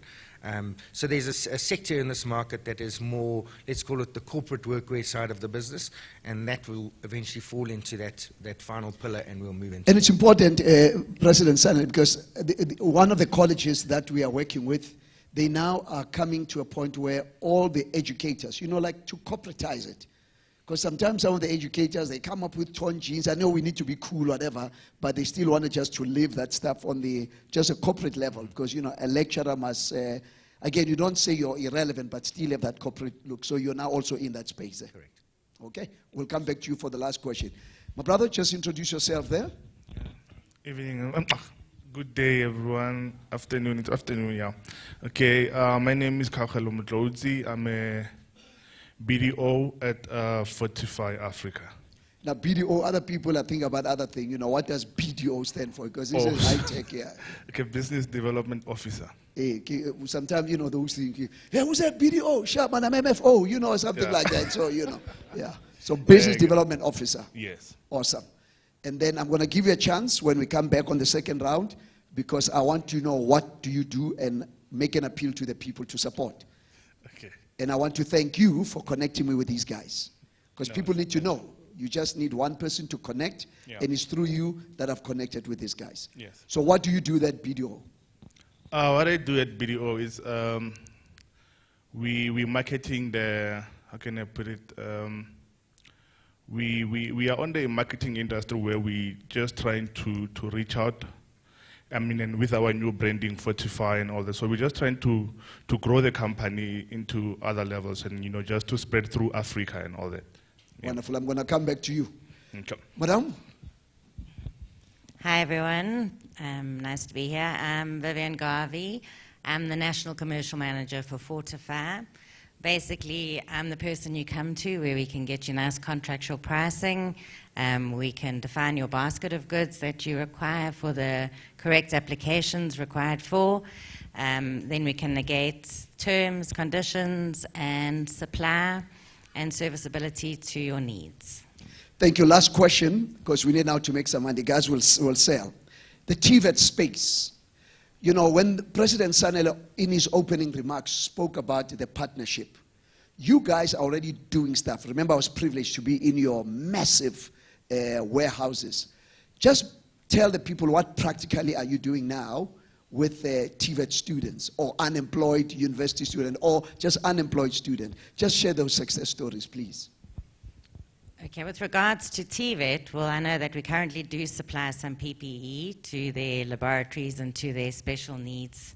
So there's a sector in this market that is more, let's call it the corporate workwear side of the business, and that will eventually fall into that final pillar, and we'll move into. And it's important, President Sanet, because one of the colleges that we are working with, they now are coming to a point where all the educators, like to corporatize it. Because sometimes some of the educators, they come up with torn jeans. I know we need to be cool, whatever, but they still want just to live that stuff on just a corporate level. Because, a lecturer must, again, you don't say you're irrelevant, but still have that corporate look. So you're now also in that space there. Correct. Okay, we'll come back to you for the last question. My brother, just introduce yourself there. Evening. Good day, everyone. Afternoon. It's afternoon, yeah. Okay, my name is Kakalo Mdlodzi. I'm a BDO at Fortify Africa. Now, BDO, other people are thinking about other things. You know, what does BDO stand for? Because this is high-tech, yeah. Okay, Business Development Officer. Sometimes, you know, those things, hey, who's that BDO? Sharp, man, I'm MFO, you know, something like that. So, you know, yeah. So, Business Development Officer. Yes. Awesome. And then I'm going to give you a chance when we come back on the second round, because I want to know what do you do and make an appeal to the people to support. Okay. And I want to thank you for connecting me with these guys. Because people need to know. You just need one person to connect, and it's through you that I've connected with these guys. Yes. So what do you do at BDO? What I do at BDO is we marketing the, how can I put it, we are on the marketing industry where we just trying to reach out, I mean, and with our new branding, Fortify and all that. So we're just trying to grow the company into other levels and, you know, just to spread through Africa and all that. Yeah. Wonderful. I'm going to come back to you. Okay. Madam? Hi, everyone. Nice to be here. I'm Vivian Garvey. I'm the National Commercial Manager for Fortify. Basically, I'm the person you come to where we can get you nice contractual pricing. We can define your basket of goods that you require for the correct applications required for. Then we can negate terms, conditions, and supply and serviceability to your needs. Thank you. Last question, because we need now to make some money. Guys will sell. The TVET space. You know, when President Sanele, in his opening remarks, spoke about the partnership, you guys are already doing stuff. Remember, I was privileged to be in your massive warehouses. Just tell the people what practically are you doing now with TVET students or unemployed university student or just unemployed student. Just share those success stories, please. Okay, with regards to TVET, well, I know that we currently do supply some PPE to their laboratories and to their special needs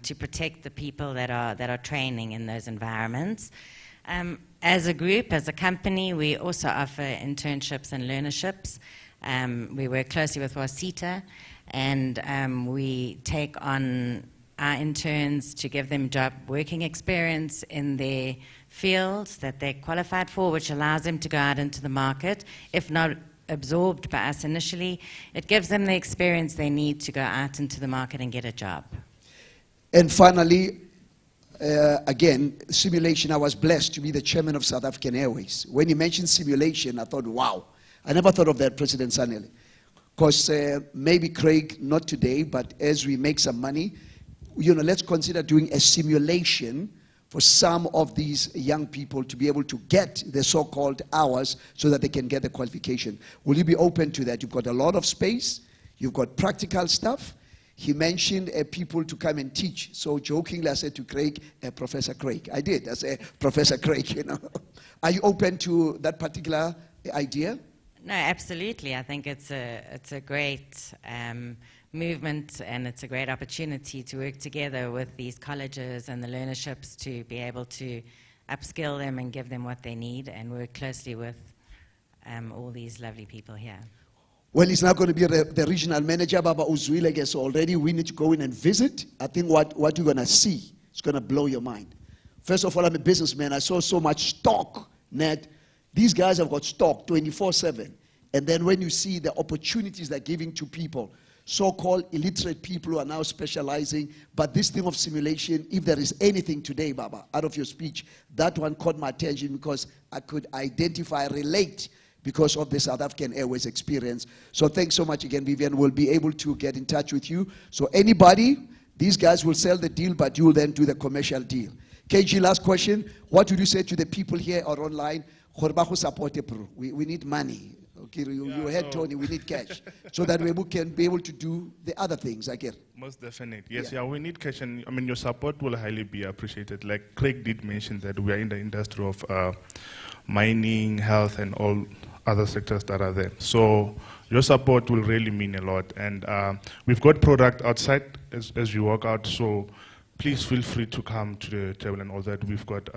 to protect the people that are training in those environments. As a group, as a company, we also offer internships and learnerships. We work closely with Wasita, and we take on our interns to give them job working experience in their fields that they're qualified for, which allows them to go out into the market. If not absorbed by us initially, it gives them the experience they need to go out into the market and get a job. And finally, again, simulation. I was blessed to be the chairman of South African Airways. When you mentioned simulation, I thought, wow. I never thought of that, President Sanele. Because maybe Craig, not today, but as we make some money, you know, let's consider doing a simulation for some of these young people to be able to get the so-called hours so that they can get the qualification. Will you be open to that? You've got a lot of space. You've got practical stuff. He mentioned people to come and teach. So jokingly, I said to Craig, Professor Craig. I did. I said, Professor Craig, you know. Are you open to that particular idea? No, absolutely. I think it's a great movement, and it's a great opportunity to work together with these colleges and the learnerships to be able to upskill them and give them what they need, and work closely with all these lovely people here. Well, he's now going to be the regional manager, Baba Uzwile, so already we need to go in and visit. I think what you're going to see is going to blow your mind. First of all, I'm a businessman. I saw so much stock, Ned. These guys have got stock 24/7. And then when you see the opportunities they're giving to people, so-called illiterate people who are now specializing, but this thing of simulation, if there is anything today, Baba, out of your speech, that one caught my attention because I could identify, relate, because of the South African Airways experience. So thanks so much again, Vivian. We'll be able to get in touch with you. So anybody, these guys will sell the deal, but you will then do the commercial deal. KG, last question. What would you say to the people here or online? We need money. Okay, you heard Tony, we need cash. So that we can be able to do the other things, I guess. Most definitely. Yes, yeah, we need cash, and I mean, your support will highly be appreciated. Like Craig did mention that we are in the industry of mining, health, and all other sectors that are there. So your support will really mean a lot. And we've got product outside as you walk out, so please feel free to come to the table and all that. We've got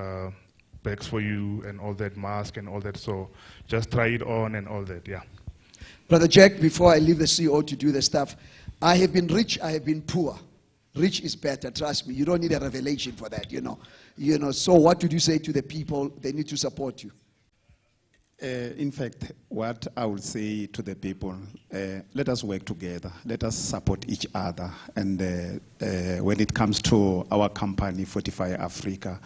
bags for you and all that, mask and all that, so just try it on and all that, yeah. Brother Jack, before I leave the CEO to do the stuff, I have been rich, I have been poor. Rich is better, trust me. You don't need a revelation for that, you know. So what would you say to the people? They need to support you. In fact, what I would say to the people, let us work together. Let us support each other. And when it comes to our company, 45 Africa,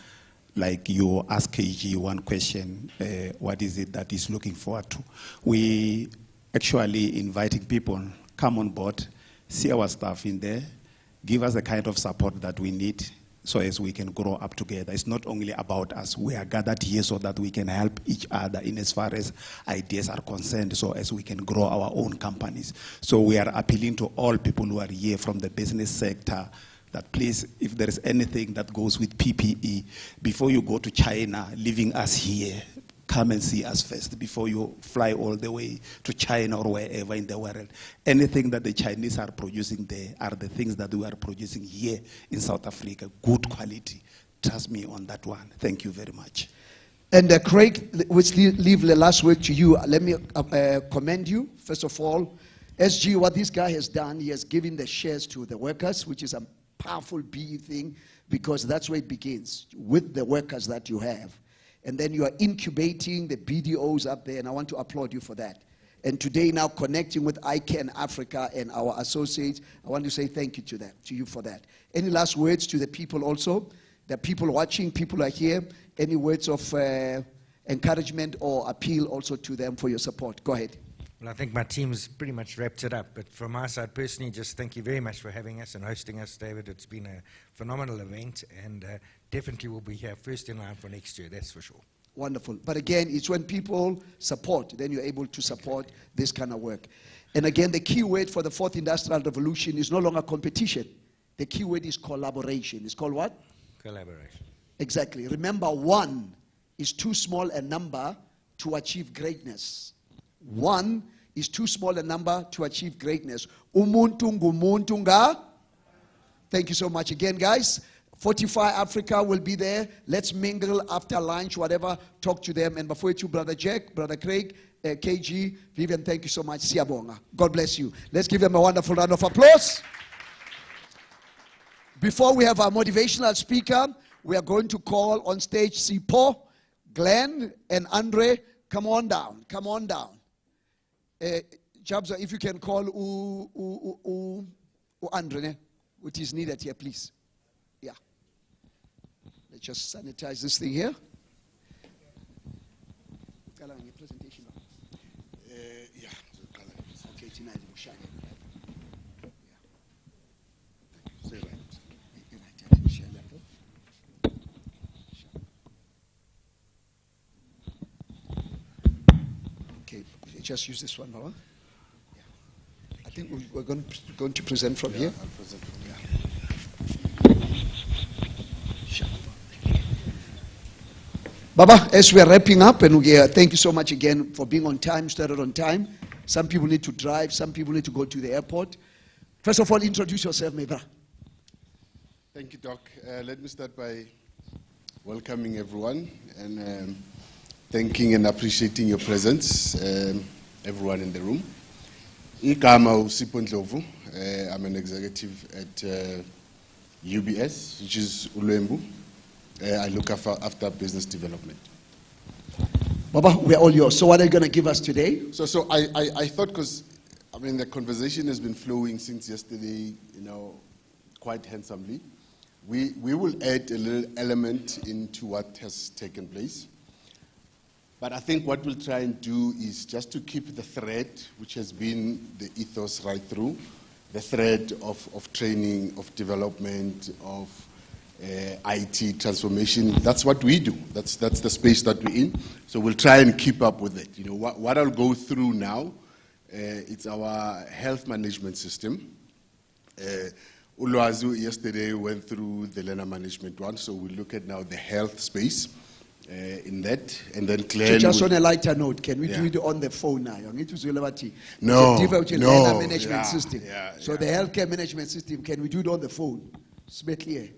like you ask KG one question, what is it that he's looking forward to? We actually inviting people, come on board, see our staff in there, give us the kind of support that we need, so as we can grow up together. It's not only about us. We are gathered here so that we can help each other in as far as ideas are concerned, so as we can grow our own companies. So we are appealing to all people who are here from the business sector that please, if there is anything that goes with PPE, before you go to China, leaving us here, come and see us first before you fly all the way to China or wherever in the world. Anything that the Chinese are producing there are the things that we are producing here in South Africa, good quality. Trust me on that one. Thank you very much. And Craig, which leave the last word to you. Let me commend you, first of all. SG, what this guy has done, he has given the shares to the workers, which is a powerful BE thing, because that's where it begins, with the workers that you have. And then you are incubating the BDOs up there, and I want to applaud you for that. And today, now connecting with ICANN Africa and our associates, I want to say thank you to you for that. Any last words to the people also? The people watching, people are here. Any words of encouragement or appeal also to them for your support? Go ahead. Well, I think my team's pretty much wrapped it up. But from my side, personally, just thank you very much for having us and hosting us, David. It's been a phenomenal event, and definitely will be here first in line for next year, that's for sure. Wonderful. But again, it's when people support, then you're able to support this kind of work. And again, the key word for the fourth industrial revolution is no longer competition. The key word is collaboration. It's called what? Collaboration. Exactly. Remember, one is too small a number to achieve greatness. One is too small a number to achieve greatness. Umuntu ngumuntu nga. Thank you so much again, guys. 45 Africa will be there. Let's mingle after lunch, whatever. Talk to them. And before you, Brother Jack, Brother Craig, KG, Vivian, thank you so much. Siyabonga. God bless you. Let's give them a wonderful round of applause. Before we have our motivational speaker, we are going to call on stage Sipho, Glenn, and Andre. Come on down. Come on down. Jabza, if you can call Andre, which is needed here, please. Yeah. Let's just sanitize this thing here. Presentation. Yeah. Okay, tonight we'll shine. Okay, just use this one, Mama. I think we're going to present from here. I'll present from here. Baba, as we are wrapping up, and thank you so much again for being on time, started on time. Some people need to drive, some people need to go to the airport. First of all, introduce yourself, my brother. Thank you, Doc. Let me start by welcoming everyone and thanking and appreciating your presence, everyone in the room. Igama Sipho Ndlovu. I'm an executive at UBS, which is Ulwembu. I look after business development. Baba, we're all yours. So what are you going to give us today? So I thought, because I mean the conversation has been flowing since yesterday, quite handsomely. We will add a little element into what has taken place. But I think what we'll try and do is just to keep the thread, which has been the ethos right through, the thread of training, of development, of IT transformation. That's what we do. That's the space that we're in. So we'll try and keep up with it. What I'll go through now, it's our health management system. Ulwazu yesterday went through the learner management one, so we'll look at now the health space in that, and then Glenn. So just on a lighter note, can we do it on the phone now? No, learner management system. So yeah. the healthcare management system, can we do it on the phone? Smithly.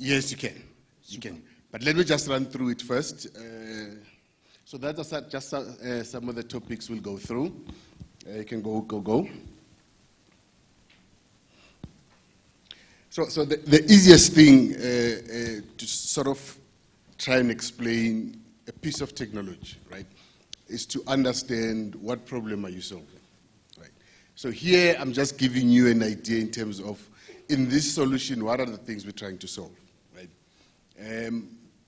Yes, you can. You can. But let me just run through it first. So that's just some of the topics we'll go through. You can go. So the easiest thing to sort of try and explain a piece of technology, right? is to understand what problem are you solving. Right? So here I'm just giving you an idea in terms of, in this solution, what are the things we're trying to solve. Right?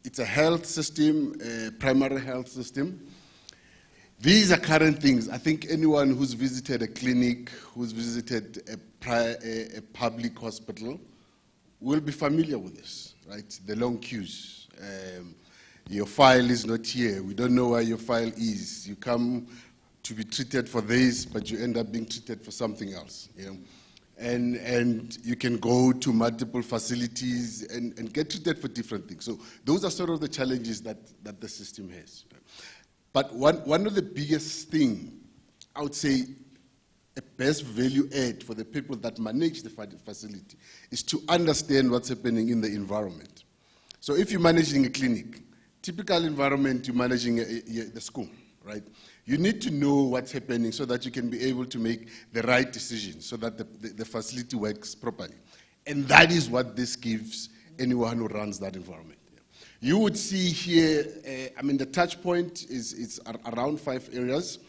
It's a health system, a primary health system. These are current things. I think anyone who's visited a clinic, who's visited a public hospital, will be familiar with this, right? The long queues. Your file is not here. We don't know where your file is. You come to be treated for this, but you end up being treated for something else. You know? And you can go to multiple facilities and get treated for different things. So those are sort of the challenges that the system has. But one of the biggest things, I would say, a best value add for the people that manage the facility is to understand what's happening in the environment. So if you're managing a clinic, typical environment, you're managing the school, right? You need to know what's happening so that you can be able to make the right decisions so that the facility works properly. And that is what this gives anyone who runs that environment. You would see here, the touch point is around 5 areas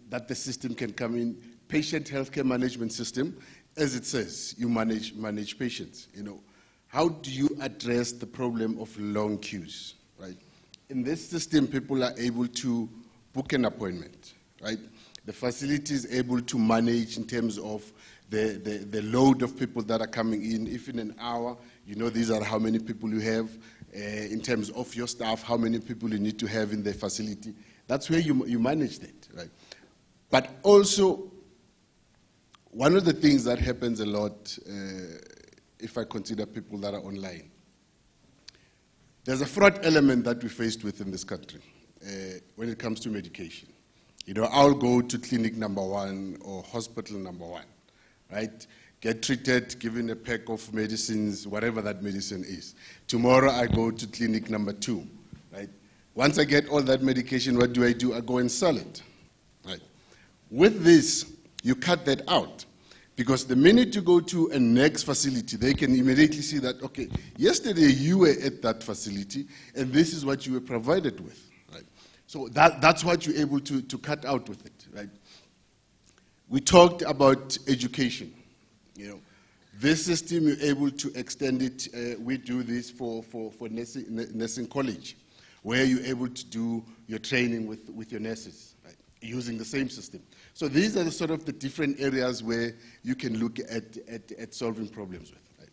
that the system can come in. Patient healthcare management system, as it says, you manage patients. You know, how do you address the problem of long queues, right? In this system, people are able to book an appointment, right? The facility is able to manage in terms of the load of people that are coming in. If in an hour, you know these are how many people you have. In terms of your staff, how many people you need to have in the facility. That's where you manage that, right? But also, one of the things that happens a lot, if I consider people that are online, there's a fraud element that we faced with in this country when it comes to medication. You know, I'll go to clinic number 1 or hospital number 1, right? Get treated, given a pack of medicines, whatever that medicine is. Tomorrow I go to clinic number 2, right? Once I get all that medication, what do? I go and sell it, right? With this, you cut that out. Because the minute you go to a next facility, they can immediately see that, okay, yesterday you were at that facility, and this is what you were provided with, right? So that's what you're able to cut out with it, right? We talked about education. You know, this system, you're able to extend it. We do this for nursing college, where you're able to do your training with your nurses, right, using the same system. So these are the sort of the different areas where you can look at solving problems with. Right?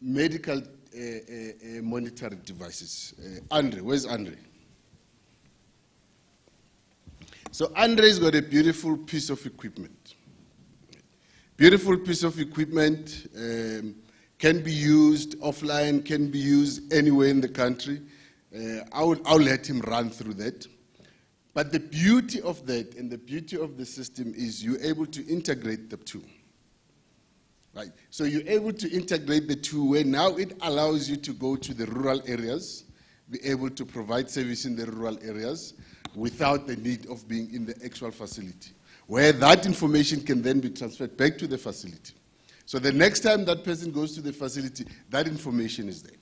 Medical monitoring devices. Andre, where's Andre? So Andre's got a beautiful piece of equipment. Beautiful piece of equipment, can be used offline, can be used anywhere in the country. I'll let him run through that. But the beauty of that and the beauty of the system is you're able to integrate the two. Right? So you're able to integrate the two where now it allows you to go to the rural areas, be able to provide service in the rural areas without the need of being in the actual facility, where that information can then be transferred back to the facility. So the next time that person goes to the facility, that information is there.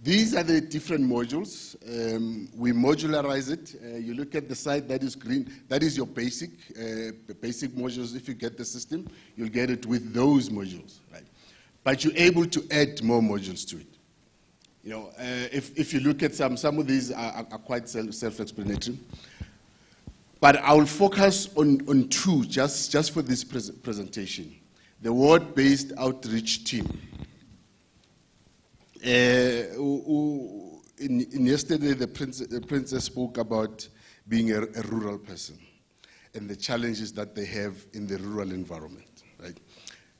These are the different modules. We modularize it. You look at the side that is green, that is your basic modules. If you get the system, you'll get it with those modules, right? But you're able to add more modules to it. You know, if you look at some of these are quite self-explanatory. But I will focus on 2 just for this presentation. The ward-based outreach team. Yesterday, the princess spoke about being a rural person and the challenges that they have in the rural environment. Right?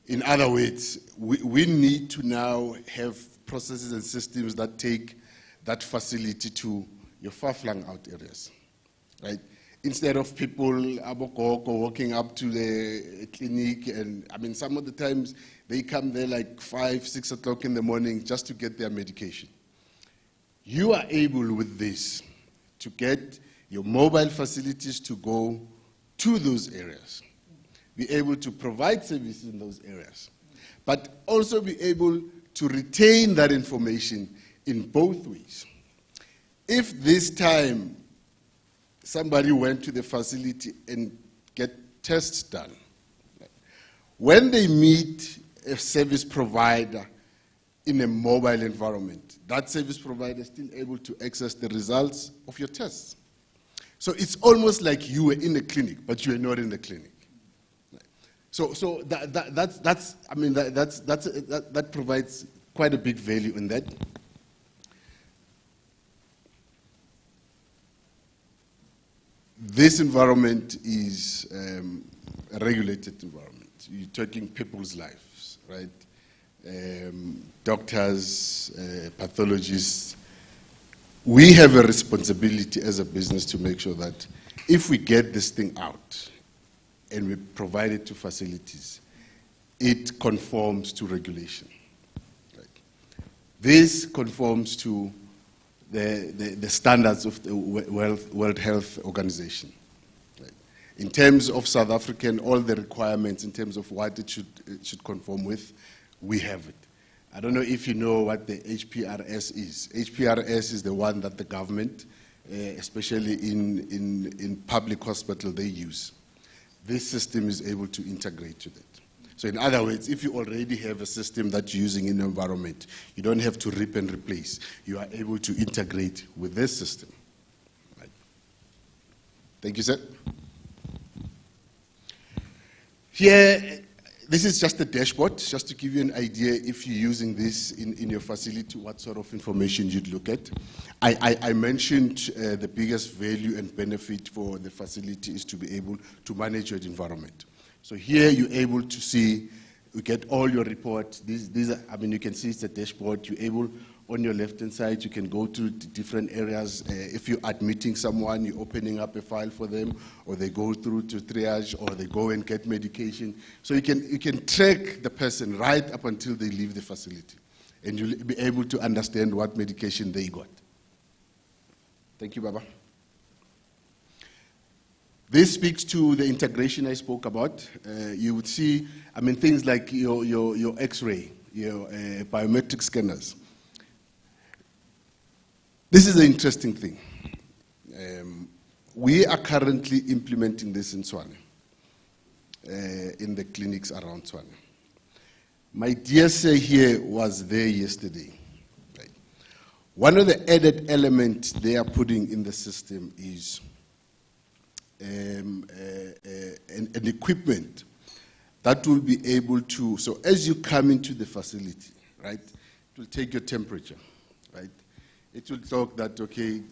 In other words, we need to now have processes and systems that take that facility to your far-flung out areas. Right? Instead of people walking up to the clinic, and I mean, some of the times they come there like 5, 6 o'clock in the morning just to get their medication. You are able with this to get your mobile facilities to go to those areas, be able to provide services in those areas, but also be able to retain that information in both ways. if this time somebody went to the facility and get tests done, when they meet a service provider in a mobile environment, that service provider is still able to access the results of your tests. So it's almost like you were in the clinic, but you are not in the clinic. So that provides quite a big value in that. This environment is a regulated environment. You're talking people's lives, right? Doctors, pathologists. We have a responsibility as a business to make sure that if we get this thing out and we provide it to facilities, it conforms to regulation. Right? This conforms to the standards of the World Health Organization. Right? In terms of South African, all the requirements in terms of what it should conform with, we have it. I don't know if you know what the HPRS is. HPRS is the one that the government, especially in public hospital, they use. This system is able to integrate to that. So in other words, if you already have a system that you're using in the environment, you don't have to rip and replace. You are able to integrate with this system. Right. Thank you, sir. Here, this is just a dashboard, just to give you an idea if you're using this in your facility, what sort of information you'd look at. I mentioned the biggest value and benefit for the facility is to be able to manage your environment. So here you're able to see, you get all your reports. These are, I mean, you can see it's a dashboard. You're able, on your left-hand side, you can go to different areas. If you're admitting someone, you're opening up a file for them, or they go through to triage, or they go and get medication. So you can track the person right up until they leave the facility, and you'll be able to understand what medication they got. Thank you, Baba. This speaks to the integration I spoke about. You would see, I mean, things like your X-ray, your biometric scanners. This is an interesting thing. We are currently implementing this in Tshwane, in the clinics around Tshwane. My dear sir here was there yesterday. Right. One of the added elements they are putting in the system is an equipment that will be able to, so as you come into the facility, right, it will take your temperature, right? It will talk that, okay,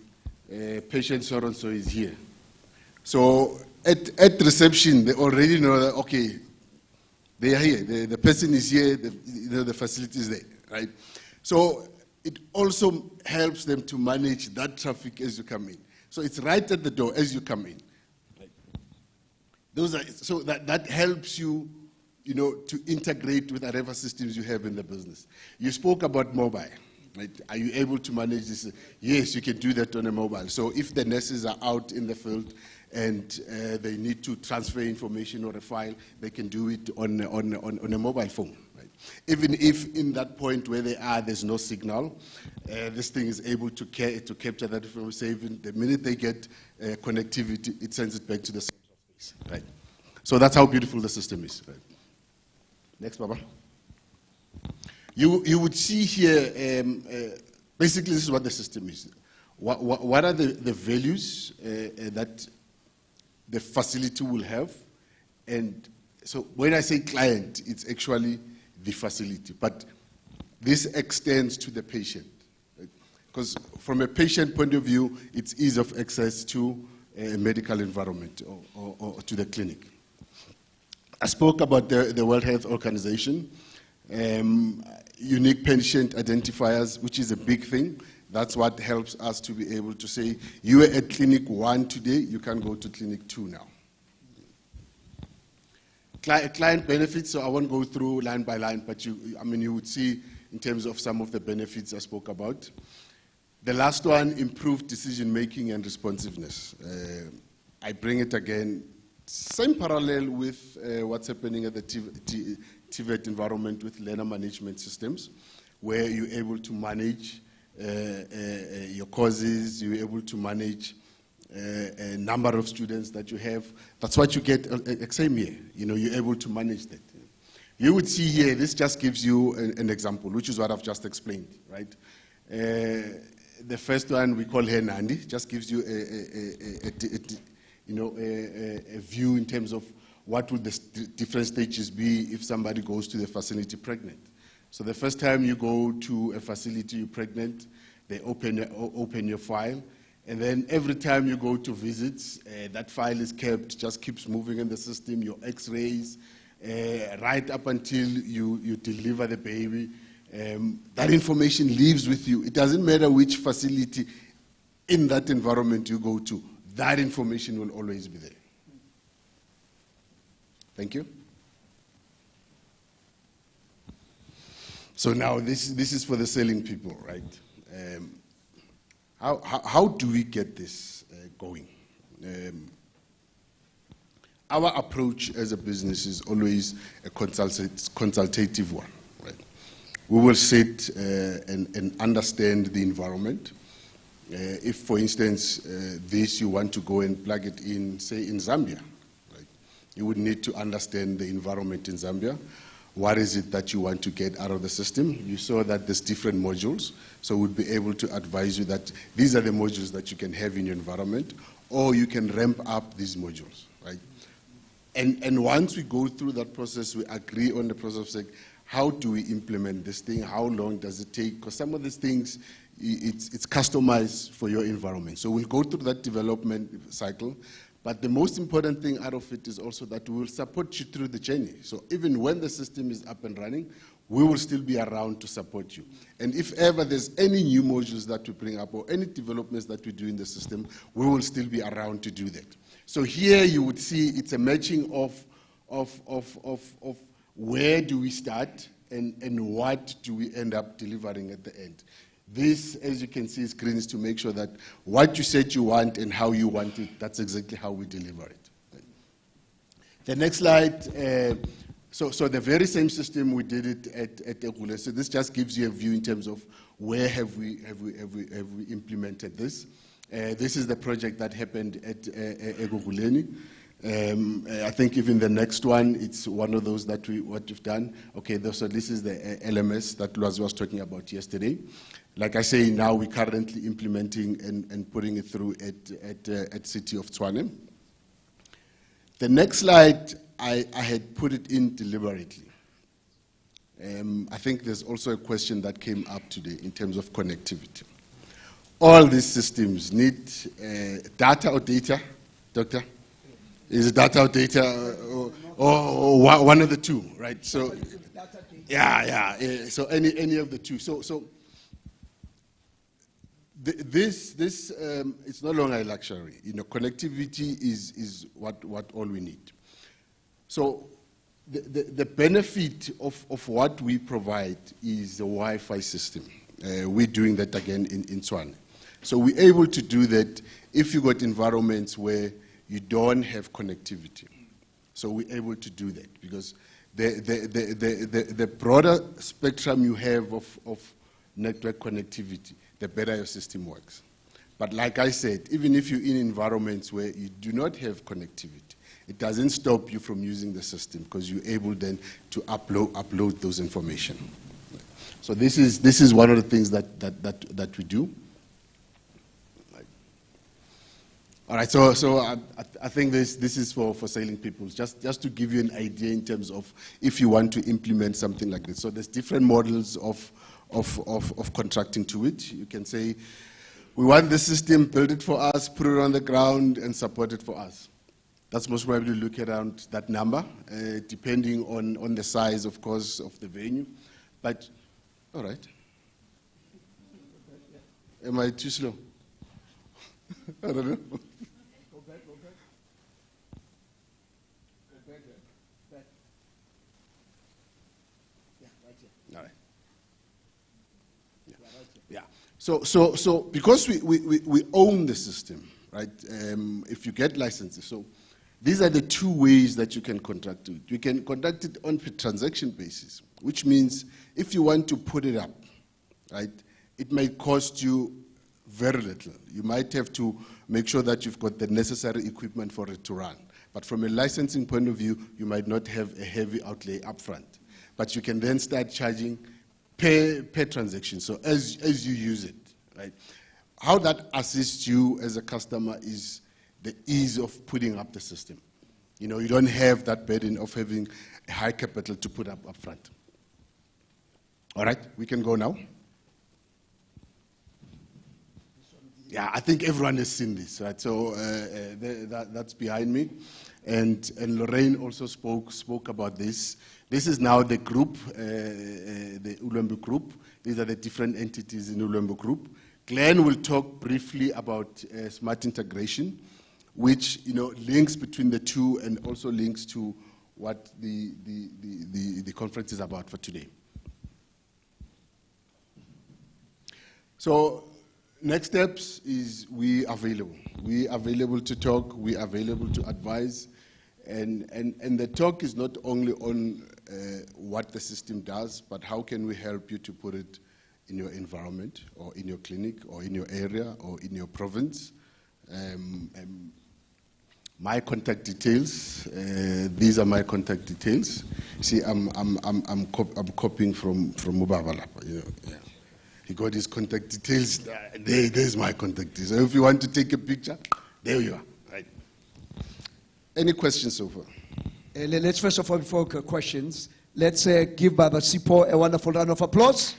patient so-and-so is here. So at reception, they already know that, okay, they are here, the person is here, the facility is there, right? So it also helps them to manage that traffic as you come in. So it's right at the door as you come in. So that helps you, to integrate with whatever systems you have in the business. You spoke about mobile, right? Are you able to manage this? Yes, you can do that on a mobile. So if the nurses are out in the field and they need to transfer information or a file, they can do it on a mobile phone. Right? Even if in that point where they are, there's no signal, this thing is able to capture that information. The minute they get connectivity, it sends it back to the right. So that's how beautiful the system is. Right. Next, Baba. You would see here, basically this is what the system is. What are the values that the facility will have? And so when I say client, it's actually the facility. But this extends to the patient. Because from a patient point of view, it's ease of access to a medical environment or to the clinic. I spoke about the World Health Organization, unique patient identifiers, which is a big thing. That's what helps us to be able to say, you were at clinic 1 today, you can go to clinic 2 now. Client benefits, so I won't go through line by line, but you would see in terms of some of the benefits I spoke about. The last one, improved decision-making and responsiveness. I bring it again, same parallel with what's happening at the TVET environment with learner management systems, where you're able to manage your courses, you're able to manage a number of students that you have. That's what you get same here. You know, you're able to manage that. You would see here, this just gives you an example, which is what I've just explained, right? The first one, we call her Nandi, just gives you a view in terms of what would the different stages be if somebody goes to the facility pregnant. So the first time you go to a facility, you're pregnant, they open your file, and then every time you go to visits, that file is kept, just keeps moving in the system, your x-rays, right up until you deliver the baby. That information lives with you. It doesn't matter which facility in that environment you go to, that information will always be there. Thank you. So now this is for the selling people, right? How do we get this going? Our approach as a business is always a consultative one. Right? We will sit and understand the environment. If, for instance, this you want to go and plug it in, say, in Zambia, right? You would need to understand the environment in Zambia. What is it that you want to get out of the system? You saw that there's different modules, so we'll be able to advise you that these are the modules that you can have in your environment, or you can ramp up these modules, right? And once we go through that process, we agree on the process of saying, how do we implement this thing? How long does it take? Because some of these things, it's customized for your environment. So we'll go through that development cycle. But the most important thing out of it is also that we will support you through the journey. So even when the system is up and running, we will still be around to support you. And if ever there's any new modules that we bring up or any developments that we do in the system, we will still be around to do that. So here you would see it's a matching of where do we start and what do we end up delivering at the end. This, as you can see, is green, is to make sure that what you said you want and how you want it, that's exactly how we deliver it. The next slide, so the very same system we did it at Egule. So this just gives you a view in terms of where have we implemented this. This is the project that happened at Eguleni. I think even the next one, it's one of those that what we've done. Okay, so this is the LMS that Lwazi was talking about yesterday. Like I say, now we're currently implementing and putting it through at City of Tshwane. The next slide, I had put it in deliberately. I think there's also a question that came up today in terms of connectivity. All these systems need data or data, Doctor? Is it data or data or one of the two, right? So, yeah. So any of the two. So this it's no longer a luxury. You know, connectivity is what all we need. So the benefit of what we provide is the Wi-Fi system. We're doing that again in Tshwane. So we're able to do that if you got environments where you don't have connectivity. So we're able to do that because the broader spectrum you have of network connectivity, the better your system works. But like I said, even if you're in environments where you do not have connectivity, it doesn't stop you from using the system because you're able then to upload those information. So this is one of the things that we do. All right, so I think this is for sailing people, just to give you an idea in terms of if you want to implement something like this. So there's different models of contracting to it. You can say, we want the system, build it for us, put it on the ground, and support it for us. That's most probably look around that number, depending on the size, of course, of the venue. But, all right. Am I too slow? I don't know. Go back. Yeah, right here. All right. Yeah. So because we own the system, right? If you get licenses, so these are the two ways that you can contract it. You can contract it on a transaction basis, which means if you want to put it up, right, it may cost you very little. You might have to make sure that you've got the necessary equipment for it to run. But from a licensing point of view, you might not have a heavy outlay upfront. But you can then start charging per transaction, so as you use it, right? How that assists you as a customer is the ease of putting up the system. You know, you don't have that burden of having a high capital to put up front. All right, we can go now. Yeah, I think everyone has seen this, right? So that's behind me. And Lorraine also spoke about this. This is now the group, the Ulwembu Group. These are the different entities in Ulwembu Group. Glenn will talk briefly about smart integration, which links between the two and also links to what the conference is about for today. So next steps is we are available. We are available to talk. We are available to advise. And the talk is not only on what the system does, but how can we help you to put it in your environment or in your clinic or in your area or in your province. My contact details, these are my contact details. See, I'm copying from Mubavala, yeah. He got his contact details, there's my contact details. So if you want to take a picture, there you are. Right. Any questions so far? Let's first of all, before questions, let's give Brother Sipo a wonderful round of applause.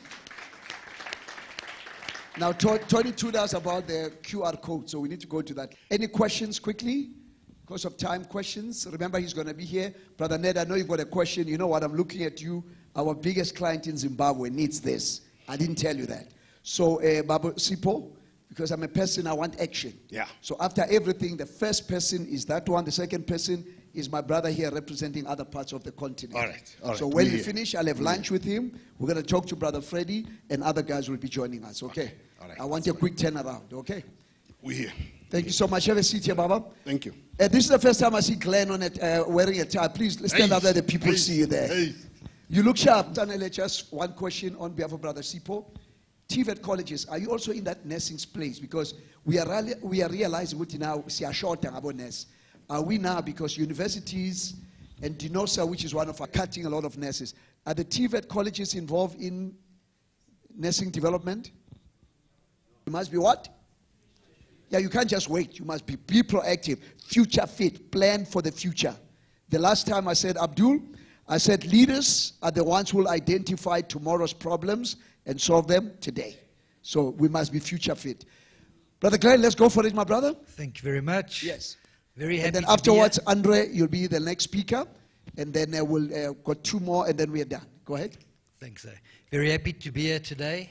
Now, Tony told us about the QR code, so we need to go to that. Any questions quickly? Because of time, questions. Remember, he's going to be here. Brother Ned, I know you've got a question. You know what? I'm looking at you. Our biggest client in Zimbabwe needs this. I didn't tell you that. So, Baba Sipo, because I'm a person, I want action. Yeah. So after everything, the first person is that one. The second person is my brother here representing other parts of the continent. All right. All right. So when we finish, I'll have lunch with him. We're going to talk to Brother Freddie, and other guys will be joining us, okay? All right. I want a quick turnaround, okay? We're here. Thank you so much. Have a seat here, Baba. Thank you. This is the first time I see Glenn on it, wearing a tie. Please stand up there, the people see you there. You look sharp. Tanele, just one question on behalf of Brother Sipo. TVET colleges, are you also in that nursing place? Because we are realizing what now, are we now, because universities and DINOSA, which is one of our cutting a lot of nurses, are the TVET colleges involved in nursing development? You must be what? Yeah, you can't just wait. You must be proactive, future fit, plan for the future. The last time I said, Abdul, I said leaders are the ones who will identify tomorrow's problems and solve them today. So we must be future fit. Brother Glenn, let's go for it, my brother. Thank you very much. Yes. Very happy. And then to afterwards, be here. Andre, you'll be the next speaker. And then we'll got two more, and then we're done. Go ahead. Thanks, sir. Very happy to be here today.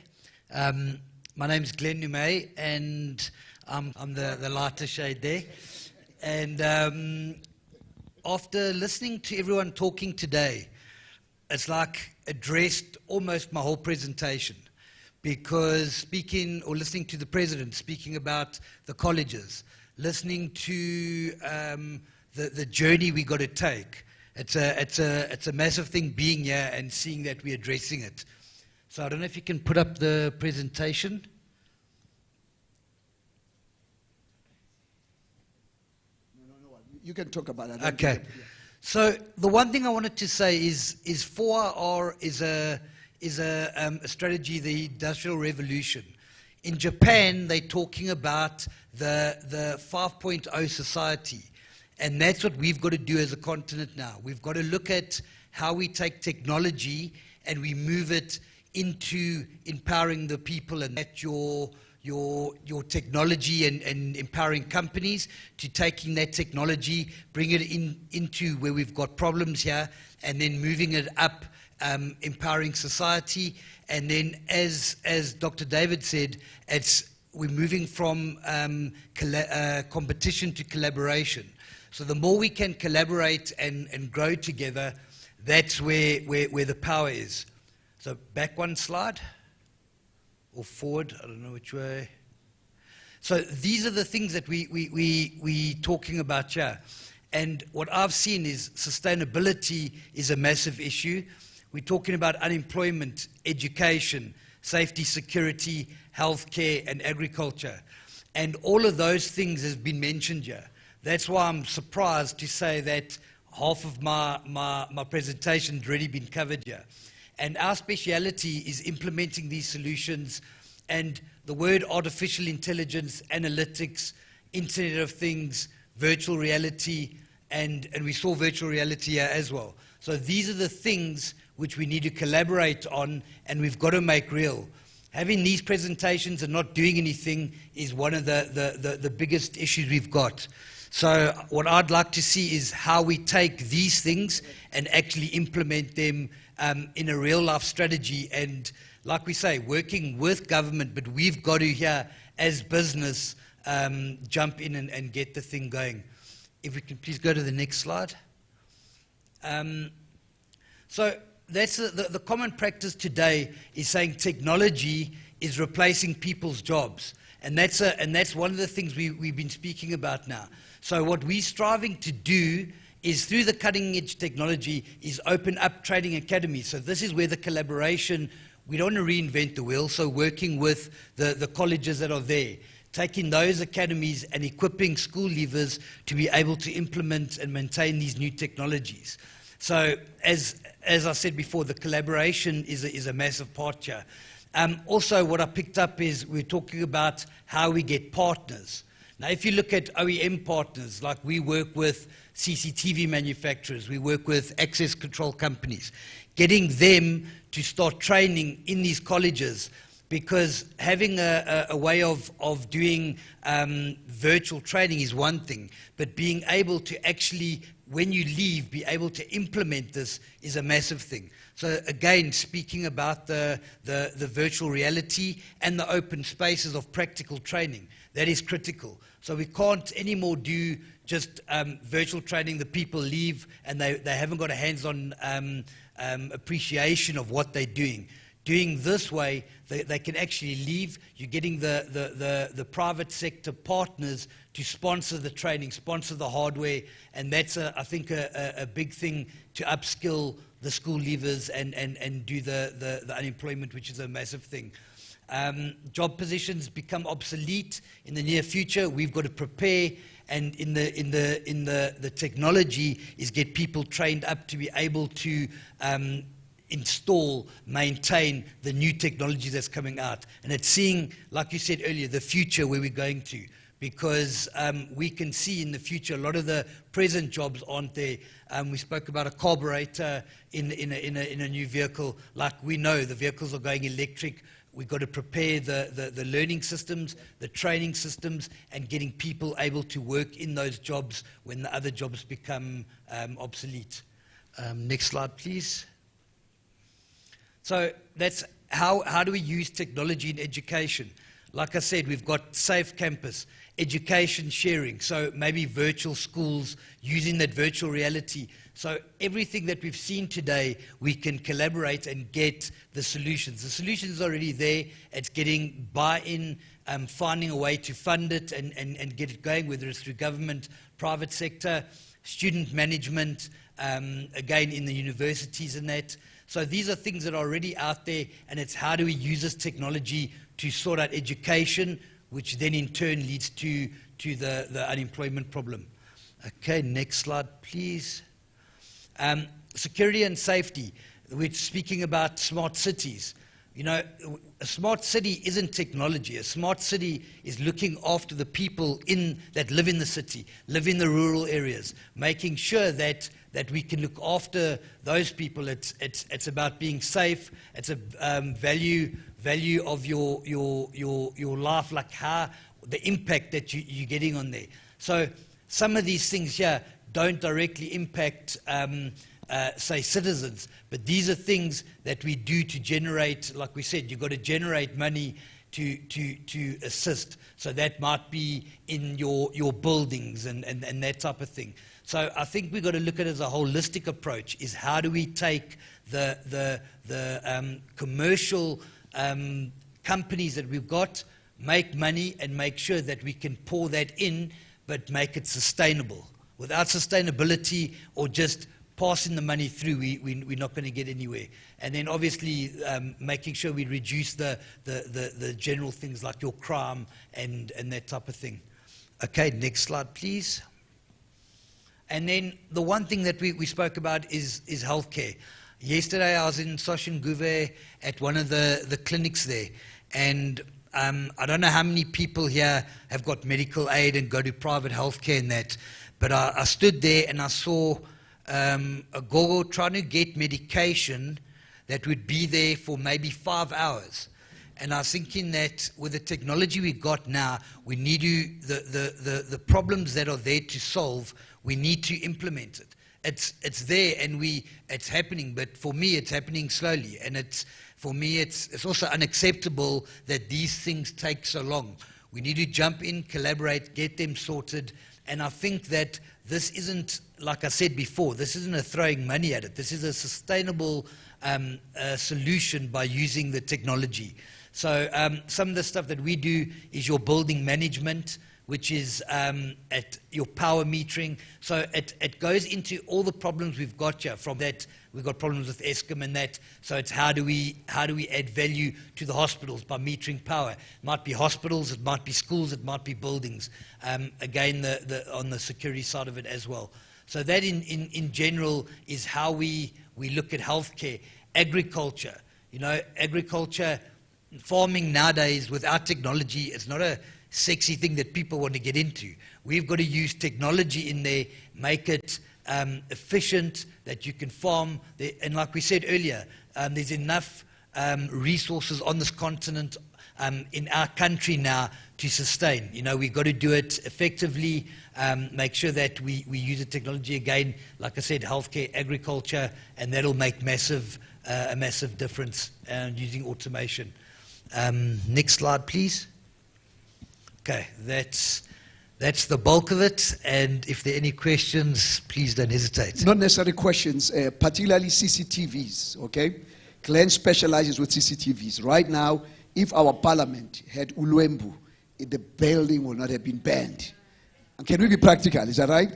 My name is Glenn Numay, and I'm the lighter shade there. And after listening to everyone talking today, it's like addressed almost my whole presentation, because speaking or listening to the president speaking about the colleges, listening to the journey we got to take, it's a massive thing being here and seeing that we're addressing it. So I don't know if you can put up the presentation. You can talk about it. Okay. So the one thing I wanted to say is 4R is a strategy, the Industrial Revolution. In Japan, they're talking about the 5.0 society. And that's what we've got to do as a continent now. We've got to look at how we take technology and we move it into empowering the people, and that your technology and empowering companies to taking that technology, bring it into where we've got problems here, and then moving it up, empowering society. And then as Dr. David said, we're moving from competition to collaboration. So the more we can collaborate and grow together, that's where the power is. So back one slide. Or forward, I don't know which way. So these are the things that we talking about here. And what I've seen is sustainability is a massive issue. We're talking about unemployment, education, safety, security, healthcare, and agriculture. And all of those things have been mentioned here. That's why I'm surprised to say that half of my presentation has already been covered here. And our speciality is implementing these solutions, and the word artificial intelligence, analytics, Internet of Things, virtual reality, and we saw virtual reality here as well. So these are the things which we need to collaborate on, and we've got to make real. Having these presentations and not doing anything is one of the biggest issues we've got. So what I'd like to see is how we take these things and actually implement them in a real-life strategy. And like we say, working with government, but we've got to here as business jump in and get the thing going. If we can please go to the next slide. So that's the common practice today is saying technology is replacing people's jobs. And that's one of the things we've been speaking about now. So what we're striving to do is through the cutting edge technology is open up training academies. So this is where the collaboration, we don't want to reinvent the wheel, so working with the colleges that are there, taking those academies and equipping school leavers to be able to implement and maintain these new technologies. So as I said before, the collaboration is a massive part here. Also, what I picked up is we're talking about how we get partners. Now, if you look at OEM partners, like we work with CCTV manufacturers, we work with access control companies, getting them to start training in these colleges, because having a way of doing virtual training is one thing, but being able to actually, when you leave, be able to implement this is a massive thing. So again, speaking about the virtual reality and the open spaces of practical training, that is critical. So we can't anymore do just virtual training, the people leave and they haven't got a hands-on appreciation of what they're doing. Doing this way, they can actually leave. You're getting the private sector partners to sponsor the training, sponsor the hardware, and that's, I think, a big thing to upskill the school leavers and do the unemployment, which is a massive thing. Job positions become obsolete in the near future. We've got to prepare, and in the technology is get people trained up to be able to install, maintain the new technology that's coming out. And it's seeing, like you said earlier, the future where we're going to. Because we can see in the future a lot of the present jobs aren't there. We spoke about a carburetor in a new vehicle. Like we know the vehicles are going electric. We've got to prepare the learning systems, the training systems, and getting people able to work in those jobs when the other jobs become obsolete. Next slide, please. So that's how do we use technology in education? Like I said, we've got Safe Campus, education sharing, so maybe virtual schools using that virtual reality. So everything that we've seen today, we can collaborate and get the solutions. The solutions are already there. It's getting buy-in, finding a way to fund it and get it going, whether it's through government, private sector, student management, again in the universities and that. So these are things that are already out there, and it's how do we use this technology to sort out education, which then in turn leads to the unemployment problem. Okay, next slide, please. Security and safety. We're speaking about smart cities. You know, a smart city isn't technology. A smart city is looking after the people that live in the city, live in the rural areas, making sure that we can look after those people. It's about being safe. It's a value of your life, like how the impact that you're getting on there. So some of these things here don't directly impact, say, citizens, but these are things that we do to generate, like we said, you've got to generate money to assist. So that might be in your buildings and that type of thing. So I think we've got to look at it as a holistic approach, is how do we take the commercial companies that we've got, make money and make sure that we can pour that in, but make it sustainable. Without sustainability or just passing the money through, we're not going to get anywhere. And then obviously making sure we reduce the general things like your crime and that type of thing. Okay, next slide, please. And then the one thing that we spoke about is healthcare. Yesterday I was in Soshanguve at one of the clinics there, and I don't know how many people here have got medical aid and go to private healthcare and that, but I stood there and I saw a gogo trying to get medication that would be there for maybe 5 hours. And I was thinking that with the technology we got now, we need to, the problems that are there to solve, we need to implement it. It's there and it's happening, but for me it's happening slowly. And for me it's also unacceptable that these things take so long. We need to jump in, collaborate, get them sorted. And I think that this isn't, like I said before, this isn't a throwing money at it. This is a sustainable solution by using the technology. So some of the stuff that we do is your building management, which is at your power metering. So it goes into all the problems we've got here. From that, we've got problems with Eskom and that. So it's how do we add value to the hospitals by metering power? It might be hospitals, it might be schools, it might be buildings. Again, on the security side of it as well. So that in general is how we look at healthcare. Agriculture, agriculture, farming nowadays without technology is not a sexy thing that people want to get into. We've got to use technology in there, make it efficient, that you can farm. And like we said earlier, there's enough resources on this continent, in our country now, to sustain. We've got to do it effectively, make sure that we use the technology again, like I said, healthcare, agriculture, and that'll make a massive difference using automation. Next slide, please. Okay, that's the bulk of it, and if there are any questions, please don't hesitate. Not necessary questions, particularly CCTVs, okay? Glenn specializes with CCTVs. Right now, if our parliament had Ulwembu, the building would not have been banned. And can we be practical, is that right?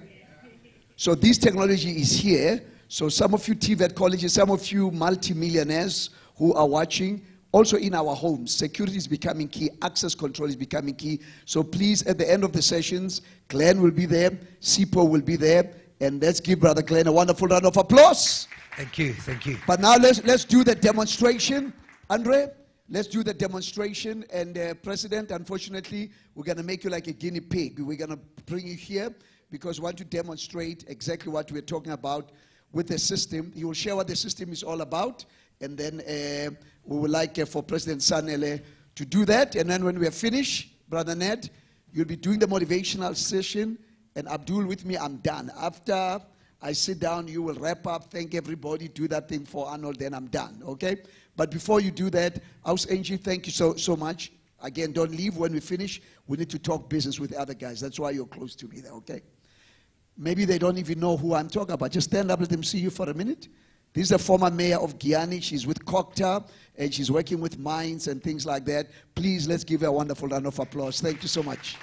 So this technology is here. So some of you TVET colleges, some of you multimillionaires who are watching, also in our homes, security is becoming key, access control is becoming key. So please, at the end of the sessions, Glenn will be there, Sipo will be there, and let's give Brother Glenn a wonderful round of applause. Thank you, thank you. But now let's do the demonstration. Andre, let's do the demonstration. And President, unfortunately, we're going to make you like a guinea pig. We're going to bring you here because we want to demonstrate exactly what we're talking about with the system. He will share what the system is all about. And then we would like for President Sanele to do that. And then when we are finished, Brother Ned, you'll be doing the motivational session. And Abdul with me, I'm done. After I sit down, you will wrap up, thank everybody, do that thing for Arnold, then I'm done, okay? But before you do that, House Angie, thank you so much. Again, don't leave when we finish. We need to talk business with the other guys. That's why you're close to me there, okay? Maybe they don't even know who I'm talking about. Just stand up, let them see you for a minute. This is the former mayor of Giyani. She's with Cocta, and she's working with mines and things like that. Please, let's give her a wonderful round of applause. Thank you so much.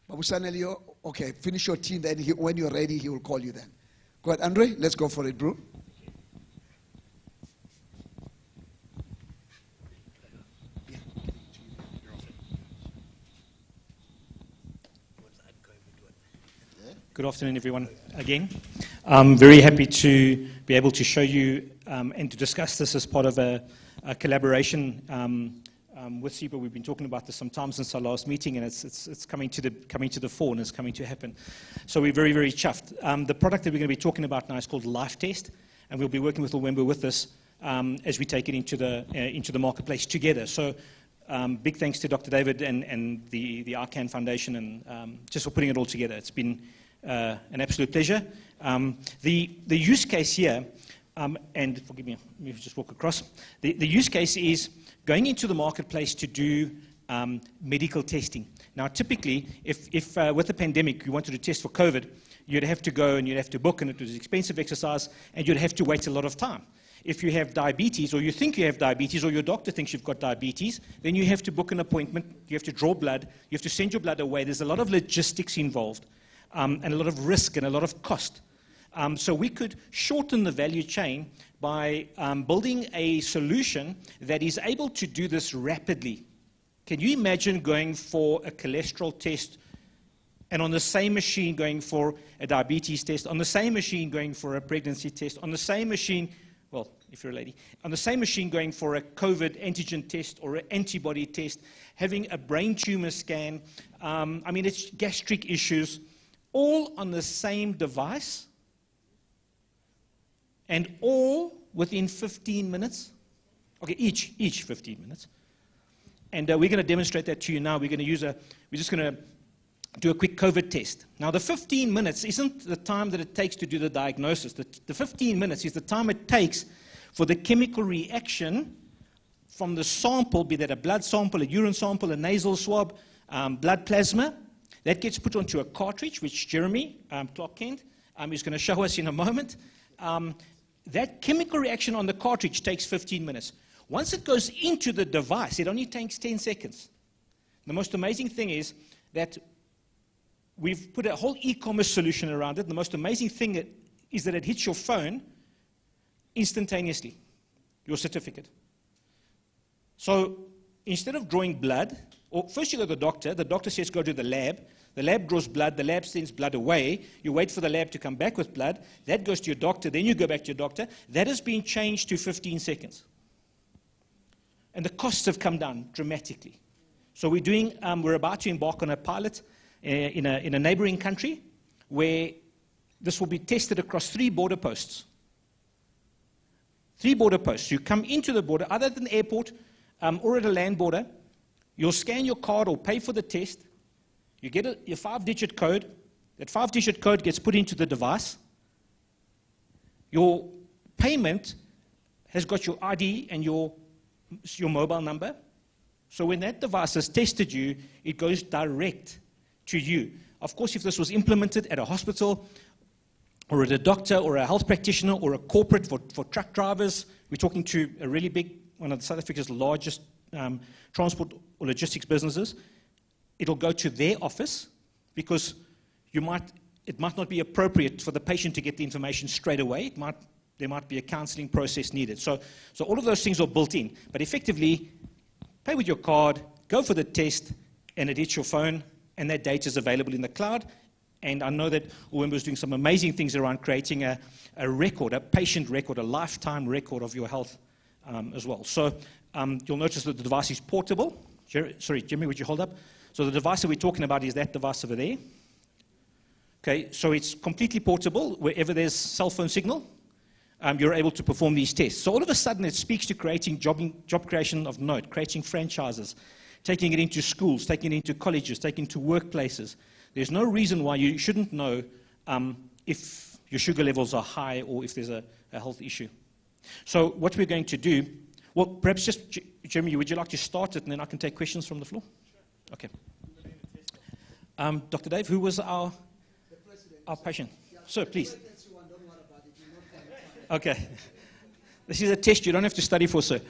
Babu Sanelio, okay, finish your team, then when you're ready, he will call you then. Go ahead, Andre, let's go for it, bro. Good afternoon, everyone, again. I'm very happy to be able to show you and to discuss this as part of a collaboration with SIPA. We've been talking about this some time since our last meeting, and it's coming to the fore and it's coming to happen. So we're very, very chuffed. The product that we're going to be talking about now is called Life Test, and we'll be working with Ulwembu with this as we take it into the marketplace together. So big thanks to Dr. David and the ICANN Foundation and just for putting it all together. It's been an absolute pleasure. The use case here, and forgive me, let me just walk across. The use case is going into the marketplace to do medical testing. Now, typically, if with the pandemic you wanted to test for COVID, you'd have to go and you'd have to book, and it was an expensive exercise, and you'd have to wait a lot of time. If you have diabetes, or you think you have diabetes, or your doctor thinks you've got diabetes, then you have to book an appointment, you have to draw blood, you have to send your blood away. There's a lot of logistics involved. and a lot of risk and a lot of cost. So we could shorten the value chain by building a solution that is able to do this rapidly. Can you imagine going for a cholesterol test and on the same machine going for a diabetes test, on the same machine going for a pregnancy test, on the same machine, well, if you're a lady, on the same machine going for a COVID antigen test or an antibody test, having a brain tumor scan, I mean, it's gastric issues, all on the same device and all within 15 minutes. Okay, each 15 minutes. And we're going to demonstrate that to you now. We're just going to do a quick COVID test. Now, the 15 minutes isn't the time that it takes to do the diagnosis. The 15 minutes is the time it takes for the chemical reaction from the sample, be that a blood sample, a urine sample, a nasal swab, blood plasma, that gets put onto a cartridge, which Jeremy Clark Kent is going to show us in a moment. That chemical reaction on the cartridge takes 15 minutes. Once it goes into the device, it only takes 10 seconds. The most amazing thing is that we've put a whole e-commerce solution around it. The most amazing thing is that it hits your phone instantaneously, your certificate. So instead of drawing blood, or first you go to the doctor says go to the lab draws blood, the lab sends blood away, you wait for the lab to come back with blood, that goes to your doctor, then you go back to your doctor. That has been changed to 15 seconds. And the costs have come down dramatically. So we're about to embark on a pilot in a neighboring country where this will be tested across 3 border posts. 3 border posts. You come into the border, either at an airport or at a land border, you'll scan your card or pay for the test, you get your 5-digit code, that 5-digit code gets put into the device, your payment has got your ID and your mobile number, so when that device has tested you, it goes direct to you. Of course, if this was implemented at a hospital or at a doctor or a health practitioner or a corporate for truck drivers, we're talking to a really big, one of South Africa's largest transport or logistics businesses, it'll go to their office because it might not be appropriate for the patient to get the information straight away. There might be a counseling process needed. So all of those things are built in. But effectively, pay with your card, go for the test, and it hits your phone, and that data is available in the cloud. And I know that Uwemba is doing some amazing things around creating a record, a patient record, a lifetime record of your health as well. So you'll notice that the device is portable. Sorry, Jimmy, would you hold up? So the device that we're talking about is that device over there. Okay, so it's completely portable. Wherever there's cell phone signal, you're able to perform these tests. So all of a sudden, it speaks to creating job creation of note, creating franchises, taking it into schools, taking it into colleges, taking it to workplaces. There's no reason why you shouldn't know if your sugar levels are high or if there's a health issue. So what we're going to do, well, perhaps just, Jeremy, would you like to start it and then I can take questions from the floor? Sure. Okay. Dr. Dave, who was our patient? Sir, please. Okay. This is a test you don't have to study for, sir.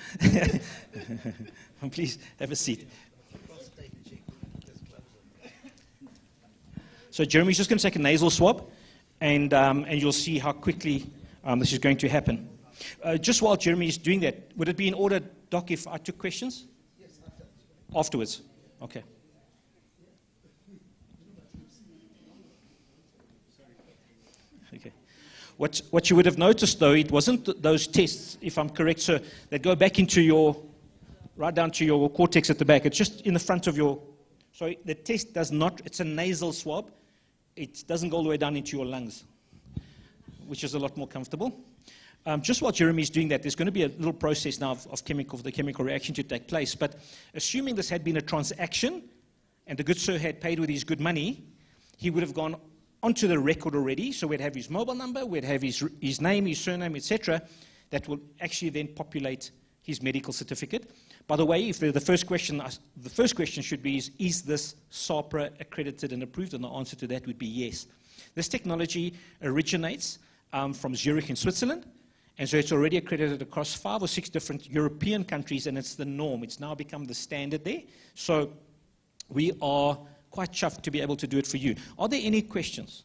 Please have a seat. So Jeremy's just going to take a nasal swab, and you'll see how quickly this is going to happen. Just while Jeremy is doing that, would it be in order, Doc, if I took questions? Yes, afterwards. Okay. Okay. What you would have noticed, though, it wasn't those tests, if I'm correct, sir, that go back into right down to your cortex at the back. It's just in the front of your, sorry, the test does not, it's a nasal swab. It doesn't go all the way down into your lungs, which is a lot more comfortable. Just while Jeremy's doing that, there's going to be a little process now of the chemical reaction to take place. But assuming this had been a transaction and the good sir had paid with his good money, he would have gone onto the record already. So we'd have his mobile number, we'd have his name, his surname, etc. That will actually then populate his medical certificate. By the way, if the first question should be, is this SAPRA accredited and approved? And the answer to that would be yes. This technology originates from Zurich in Switzerland. And so it's already accredited across 5 or 6 different European countries, and it's the norm. It's now become the standard there. So we are quite chuffed to be able to do it for you. Are there any questions?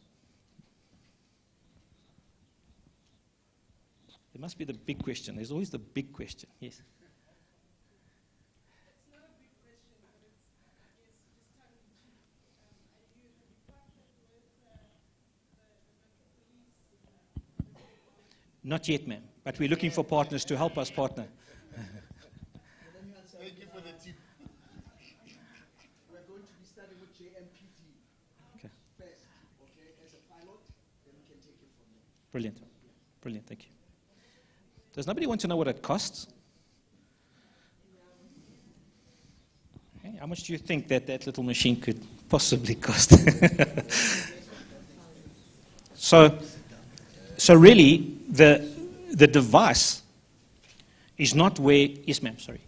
There must be the big question. There's always the big question. Yes. Not yet, ma'am, but we're looking for partners to help us partner. Thank you for the tip. We're going to be starting with JMPT first, okay, as a pilot, then we can take it from there. Brilliant. Brilliant, thank you. Does nobody want to know what it costs? Okay, how much do you think that little machine could possibly cost? So really, the device is not where... Yes, ma'am, sorry.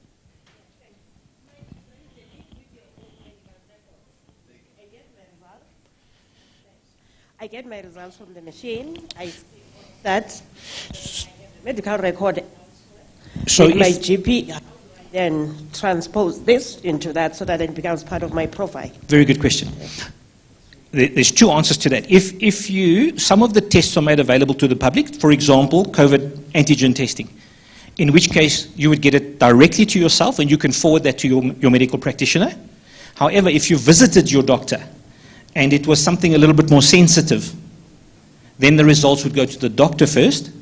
I get my results from the machine. I that medical record So with my if- GP, then transpose this into that so that it becomes part of my profile. Very good question. There's two answers to that. Some of the tests are made available to the public, for example, COVID antigen testing, in which case you would get it directly to yourself and you can forward that to your medical practitioner. However, if you visited your doctor and it was something a little bit more sensitive, then the results would go to the doctor first,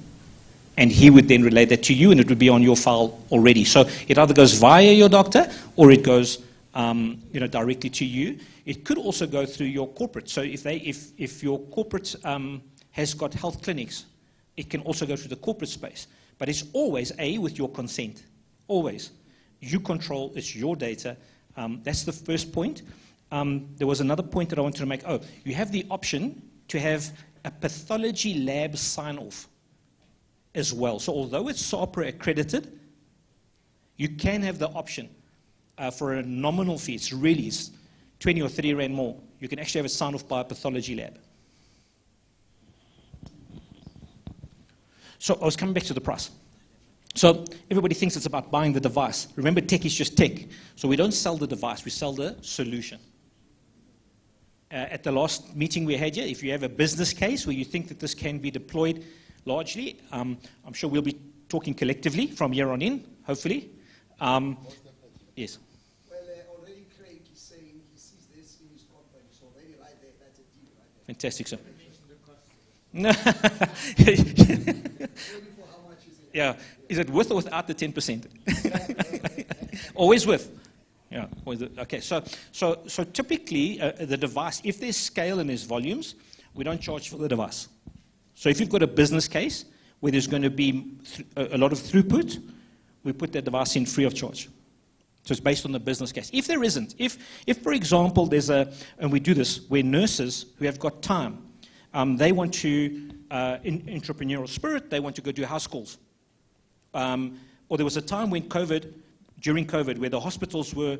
and he would then relay that to you, and it would be on your file already. So it either goes via your doctor, or it goes directly to you. It could also go through your corporate. So if your corporate has got health clinics, it can also go through the corporate space. But it's always, with your consent. Always. You control, it's your data. That's the first point. There was another point that I wanted to make. You have the option to have a pathology lab sign-off as well. So although it's SAHPRA accredited, you can have the option for a nominal fee. It's 20 or 30 rand more. You can actually have it signed off by a pathology lab. So I was coming back to the price. So everybody thinks it's about buying the device. Remember, tech is just tech. So we don't sell the device, we sell the solution. At the last meeting we had here, if you have a business case where you think that this can be deployed largely, I'm sure we'll be talking collectively from here on in, hopefully. Yes. Well, already Craig is saying he sees this in his company, so already right there, that's a deal right there. Fantastic, sir. Yeah. Is it with or without the 10%? Always with. Yeah. Okay. So typically, the device, if there's scale and there's volumes, we don't charge for the device. So if you've got a business case where there's going to be a lot of throughput, we put that device in free of charge. So it's based on the business case. If there isn't, if for example, and we do this, where nurses who have got time, they want to, entrepreneurial spirit, they want to go do house calls. Or there was a time when during COVID, where the hospitals were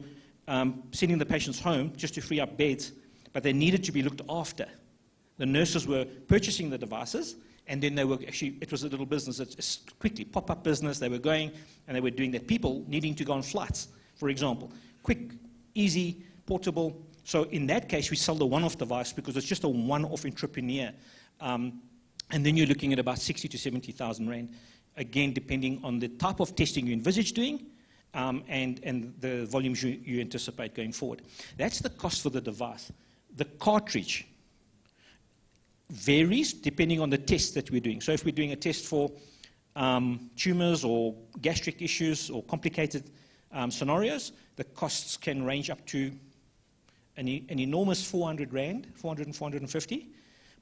sending the patients home just to free up beds, but they needed to be looked after. The nurses were purchasing the devices, and then they were actually, it was a little business, it's quickly, pop-up business, they were going, and they were doing that. People needing to go on flights, for example. Quick, easy, portable. So in that case, we sell the one-off device because it's just a one-off entrepreneur. And then you're looking at about 60 to 70,000 rand, again, depending on the type of testing you envisage doing, and the volumes you anticipate going forward. That's the cost for the device. The cartridge varies depending on the test that we're doing. So if we're doing a test for tumors or gastric issues or complicated scenarios, the costs can range up to an enormous 400 rand, 400 and 450.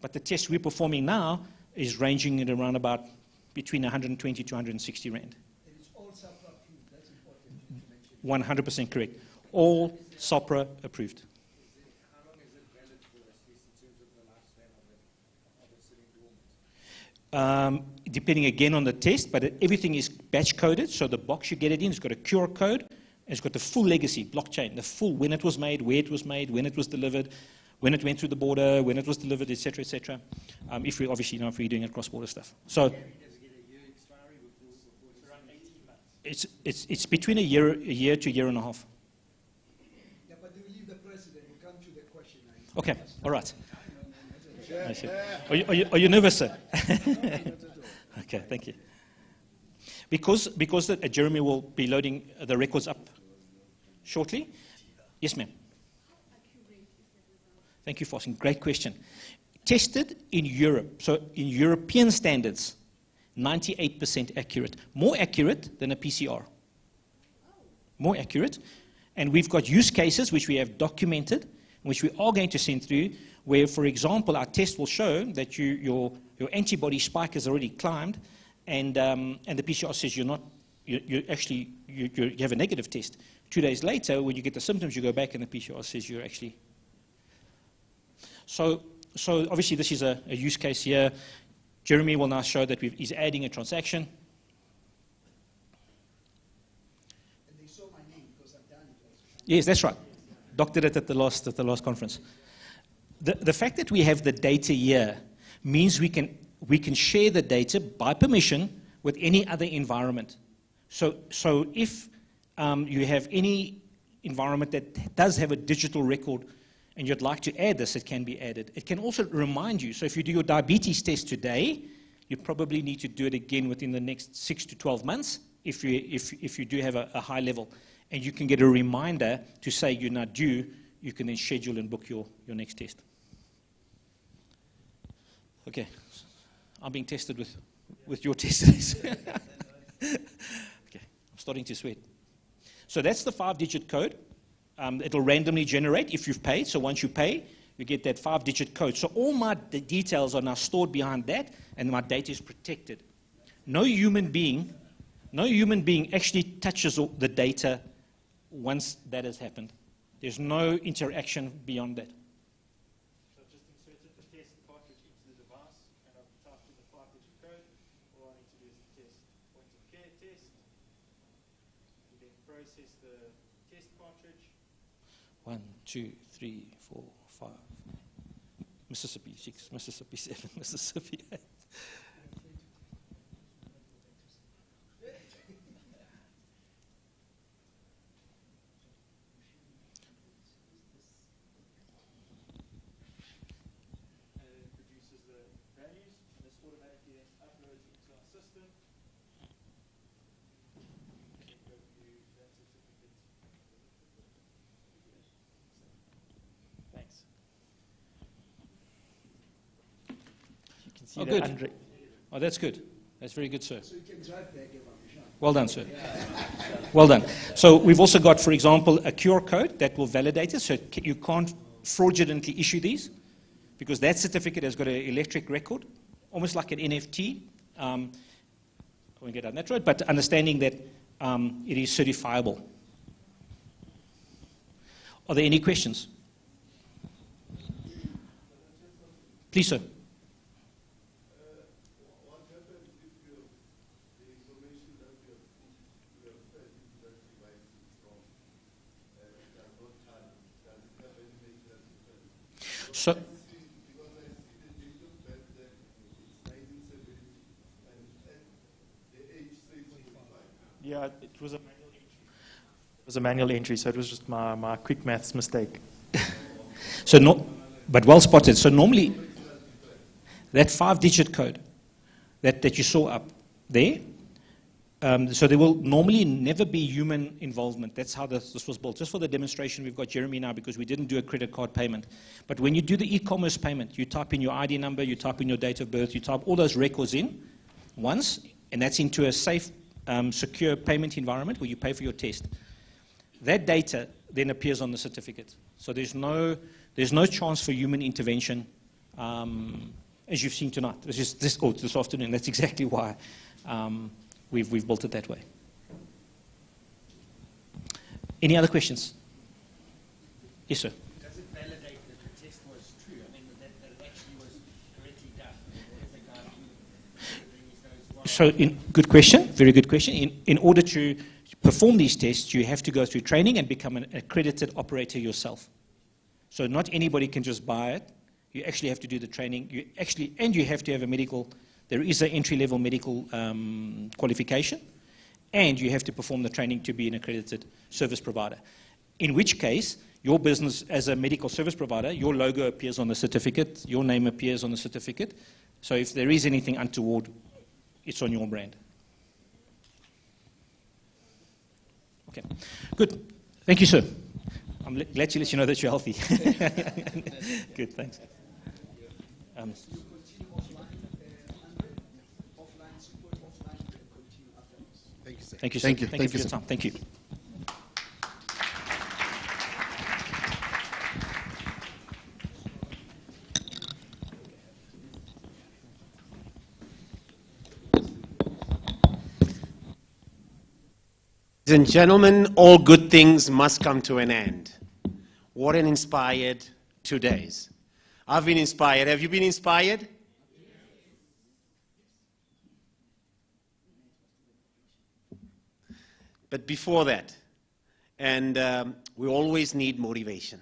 But the test we're performing now is ranging at around about between 120 to 160 rand. And it's all SAHPRA approved, that's important to mention. 100% correct. All SAHPRA approved. How long is it valid for, at least in terms of the lifespan of it sitting dormant? Depending again on the test, but everything is batch coded, so the box you get it in has got a QR code, and it's got the full legacy, blockchain, the full when it was made, where it was made, when it was delivered, when it went through the border, when it was delivered, etc., etc. If we obviously, if we're doing cross-border stuff. So it's between a year to a year and a half. Yeah, but do you leave the press President, we'll come to the question. Okay, all right. I see. Are you nervous, sir? Okay, thank you. Because Jeremy will be loading the records up shortly. Yes, ma'am. Thank you for asking. Great question. Tested in Europe, so in European standards, 98% accurate. More accurate than a PCR. More accurate. And we've got use cases which we have documented, which we are going to send through, where, for example, our test will show that your antibody spike has already climbed, and the PCR says you have a negative test. 2 days later, when you get the symptoms, you go back and the PCR says you're actually. So obviously this is a use case here. Jeremy will now show that he's adding a transaction. And they saw my name because I've done it also. Yes, that's right. Doctored it at the last conference. The fact that we have the data here means we can share the data by permission with any other environment. So if you have any environment that does have a digital record and you'd like to add this, it can be added. It can also remind you. So if you do your diabetes test today, you probably need to do it again within the next 6 to 12 months if you do have a high level. And you can get a reminder to say you're not due. You can then schedule and book your next test. Okay, I'm being tested with your test today. Okay, I'm starting to sweat. So that's the 5-digit code. It'll randomly generate if you've paid. So once you pay, you get that 5-digit code. So all my details are now stored behind that, and my data is protected. No human being actually touches the data once that has happened. There's no interaction beyond that. So I've just inserted the test cartridge into the device, and I've typed in the 5-digit code. All I need to do is the test point of care test. And then process the test cartridge. 1, 2, 3, 4, 5. Mississippi 6, Mississippi 7, Mississippi 8. Oh, good. Oh, that's good. That's very good, sir. So you can drive back. Well done, sir. Well done. So we've also got, for example, a QR code that will validate it. So you can't fraudulently issue these because that certificate has got an electric record, almost like an NFT. I won't get down that road, but understanding that it is certifiable. Are there any questions? Please, sir. So, yeah, it was a manual entry, so it was just my quick maths mistake. So no, but well spotted. So normally, that 5-digit code that you saw up there, so there will normally never be human involvement. That's how this was built. Just for the demonstration, we've got Jeremy now because we didn't do a credit card payment. But when you do the e-commerce payment, you type in your ID number, you type in your date of birth, you type all those records in once, and that's into a safe, secure payment environment where you pay for your test. That data then appears on the certificate. So there's no chance for human intervention, as you've seen tonight. It's just this afternoon. That's exactly why we've built it that way. Any other questions? Yes, sir. Does it validate that the test was true? I mean, that it actually was correctly done? So, good question. Very good question. In order to perform these tests, you have to go through training and become an accredited operator yourself. So not anybody can just buy it. You actually have to do the training. You have to have a medical. There is an entry-level medical qualification, and you have to perform the training to be an accredited service provider. In which case, your business as a medical service provider, your logo appears on the certificate, your name appears on the certificate. So if there is anything untoward, it's on your brand. Okay, good. Thank you, sir. I'm glad to let you know that you're healthy. Good, thanks. Thank you, sir. Thank you. Thank you for your time. Thank you. Ladies and gentlemen, all good things must come to an end. What an inspired 2 days. I've been inspired. Have you been inspired? But before that, and we always need motivation.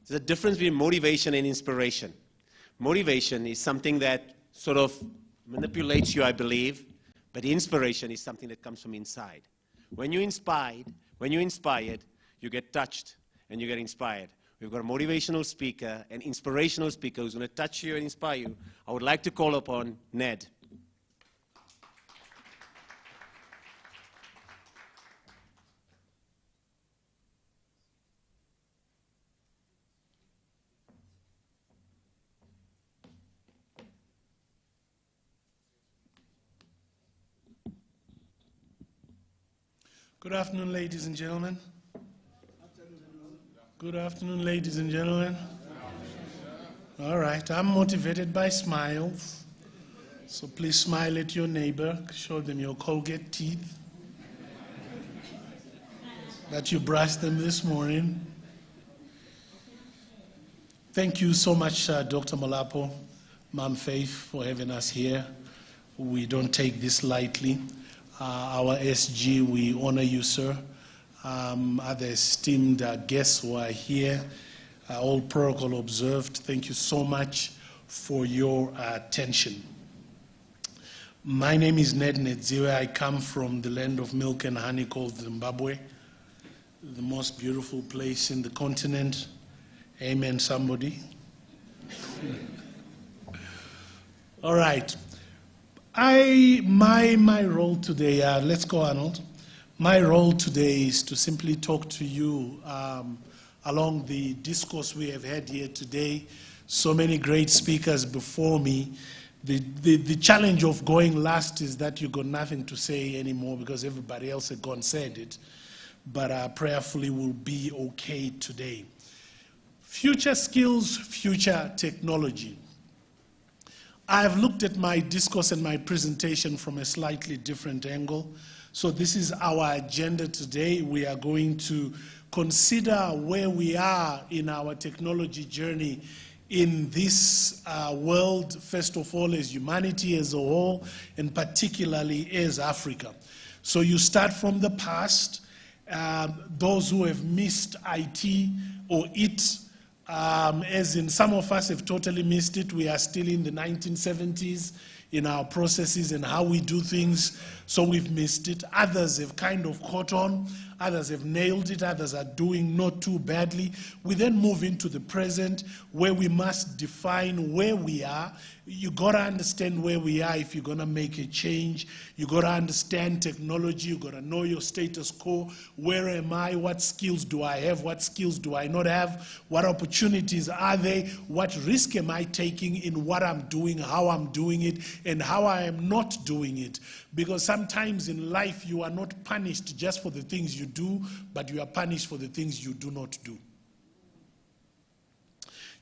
There's a difference between motivation and inspiration. Motivation is something that sort of manipulates you, I believe, but inspiration is something that comes from inside. When you're inspired, you get touched and you get inspired. We've got a motivational speaker, an inspirational speaker who's going to touch you and inspire you. I would like to call upon Ned. Good afternoon, ladies and gentlemen. Good afternoon, ladies and gentlemen. All right, I'm motivated by smiles. So please smile at your neighbor. Show them your Colgate teeth, that you brushed them this morning. Thank you so much, Dr. Molapo, Ma'am Faith, for having us here. We don't take this lightly. Our SG, we honor you, sir. Other esteemed guests who are here, all protocol observed, thank you so much for your attention. My name is Ned Nedziwe. I come from the land of milk and honey called Zimbabwe, the most beautiful place in the continent. Amen, somebody. All right. My role today, let's go, Arnold. My role today is to simply talk to you along the discourse we have had here today. So many great speakers before me. The challenge of going last is that you got nothing to say anymore because everybody else had gone said it. But prayerfully we'll be okay today. Future skills, future technology. I've looked at my discourse and my presentation from a slightly different angle. So this is our agenda today. We are going to consider where we are in our technology journey in this world, first of all, as humanity as a whole, and particularly as Africa. So you start from the past, those who have missed IT or IT, as in some of us have totally missed it. We are still in the 1970s in our processes and how we do things, so we've missed it. Others have kind of caught on, others have nailed it, others are doing not too badly. We then move into the present where we must define where we are. You gotta understand where we are if you're gonna make a change. You gotta understand technology, you gotta know your status quo. Where am I? What skills do I have? What skills do I not have? What opportunities are there? What risk am I taking in what I'm doing, how I'm doing it, and how I am not doing it? Because sometimes in life you are not punished just for the things you do, but you are punished for the things you do not do.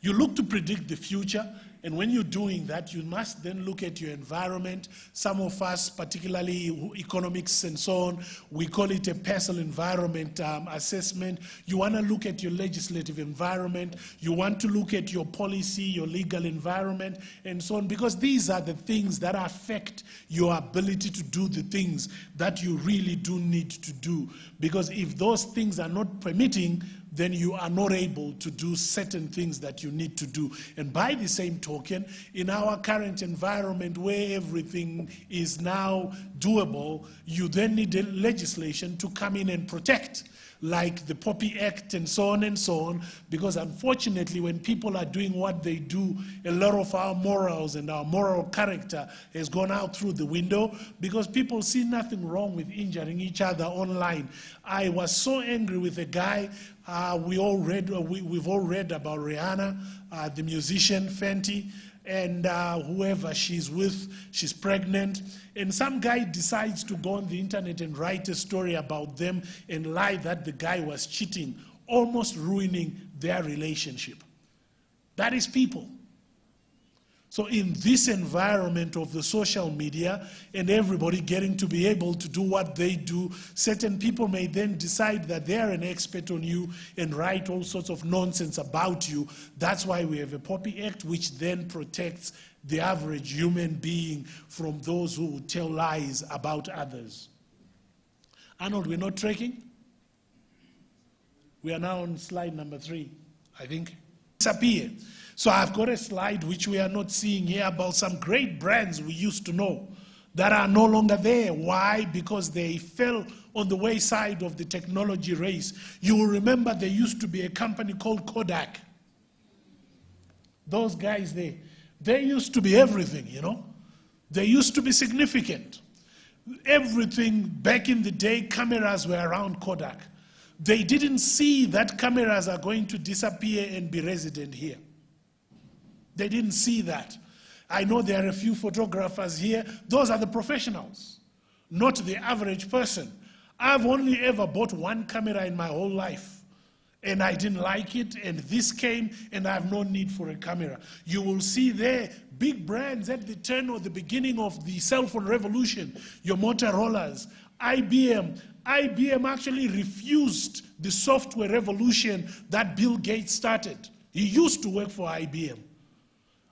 You look to predict the future, and when you're doing that, you must then look at your environment. Some of us, particularly economics and so on, we call it a personal environment assessment. You want to look at your legislative environment. You want to look at your policy, your legal environment, and so on, because these are the things that affect your ability to do the things that you really do need to do. Because if those things are not permitting, then you are not able to do certain things that you need to do. And by the same token, in our current environment where everything is now doable, you then need legislation to come in and protect like the Poppy Act and so on, because unfortunately when people are doing what they do, a lot of our morals and our moral character has gone out through the window because people see nothing wrong with injuring each other online. I was so angry with a guy, we've all read about Rihanna, the musician Fenty, and whoever she's with, she's pregnant, and some guy decides to go on the internet and write a story about them and lie that the guy was cheating, almost ruining their relationship. That is people. So in this environment of the social media and everybody getting to be able to do what they do, certain people may then decide that they're an expert on you and write all sorts of nonsense about you. That's why we have a Poppy Act, which then protects the average human being from those who would tell lies about others. Arnold, we're not tracking? We are now on slide number 3, I think. Disappear. So I've got a slide which we are not seeing here about some great brands we used to know that are no longer there. Why? Because they fell on the wayside of the technology race. You will remember there used to be a company called Kodak. Those guys, they used to be everything, you know. They used to be significant. Everything back in the day, cameras were around Kodak. They didn't see that cameras are going to disappear and be resident here. They didn't see that. I know there are a few photographers here. Those are the professionals, not the average person. I've only ever bought one camera in my whole life, and I didn't like it, and this came, and I have no need for a camera. You will see there big brands at the turn or the beginning of the cell phone revolution, your Motorola's, IBM. IBM actually refused the software revolution that Bill Gates started. He used to work for IBM.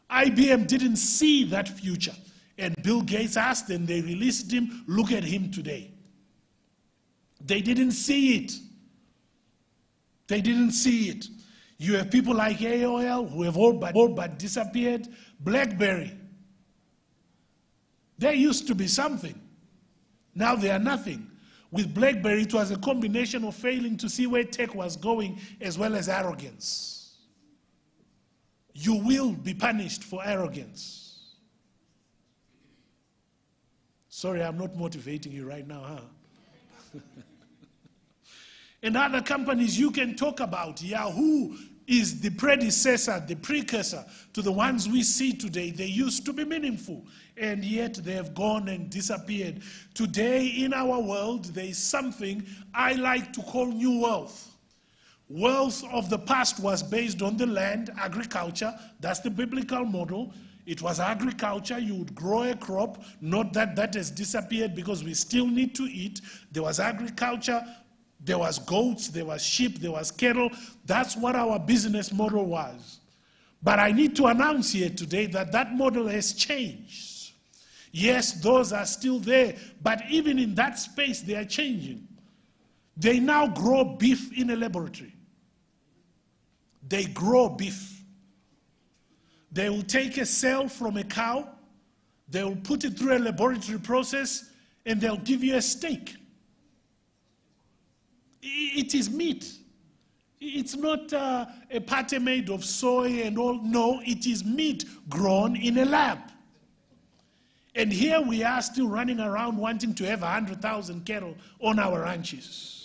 IBM didn't see that future. And Bill Gates asked and they released him. Look at him today. They didn't see it. They didn't see it. You have people like AOL who have all but disappeared. BlackBerry. They used to be something. Now they are nothing. With BlackBerry, it was a combination of failing to see where tech was going as well as arrogance. You will be punished for arrogance. Sorry, I'm not motivating you right now, huh? And other companies you can talk about. Yahoo is the predecessor, the precursor to the ones we see today. They used to be meaningful, and yet they have gone and disappeared. Today in our world, there is something I like to call new wealth. Wealth of the past was based on the land, agriculture. That's the biblical model. It was agriculture. You would grow a crop. Not that that has disappeared because we still need to eat. There was agriculture. There was goats. There was sheep. There was cattle. That's what our business model was. But I need to announce here today that that model has changed. Yes, those are still there. But even in that space, they are changing. They now grow beef in a laboratory. They grow beef. They will take a cell from a cow, they will put it through a laboratory process, and they'll give you a steak. It is meat. It's not a pate made of soy and all. No, it is meat grown in a lab. And here we are still running around wanting to have 100,000 cattle on our ranches.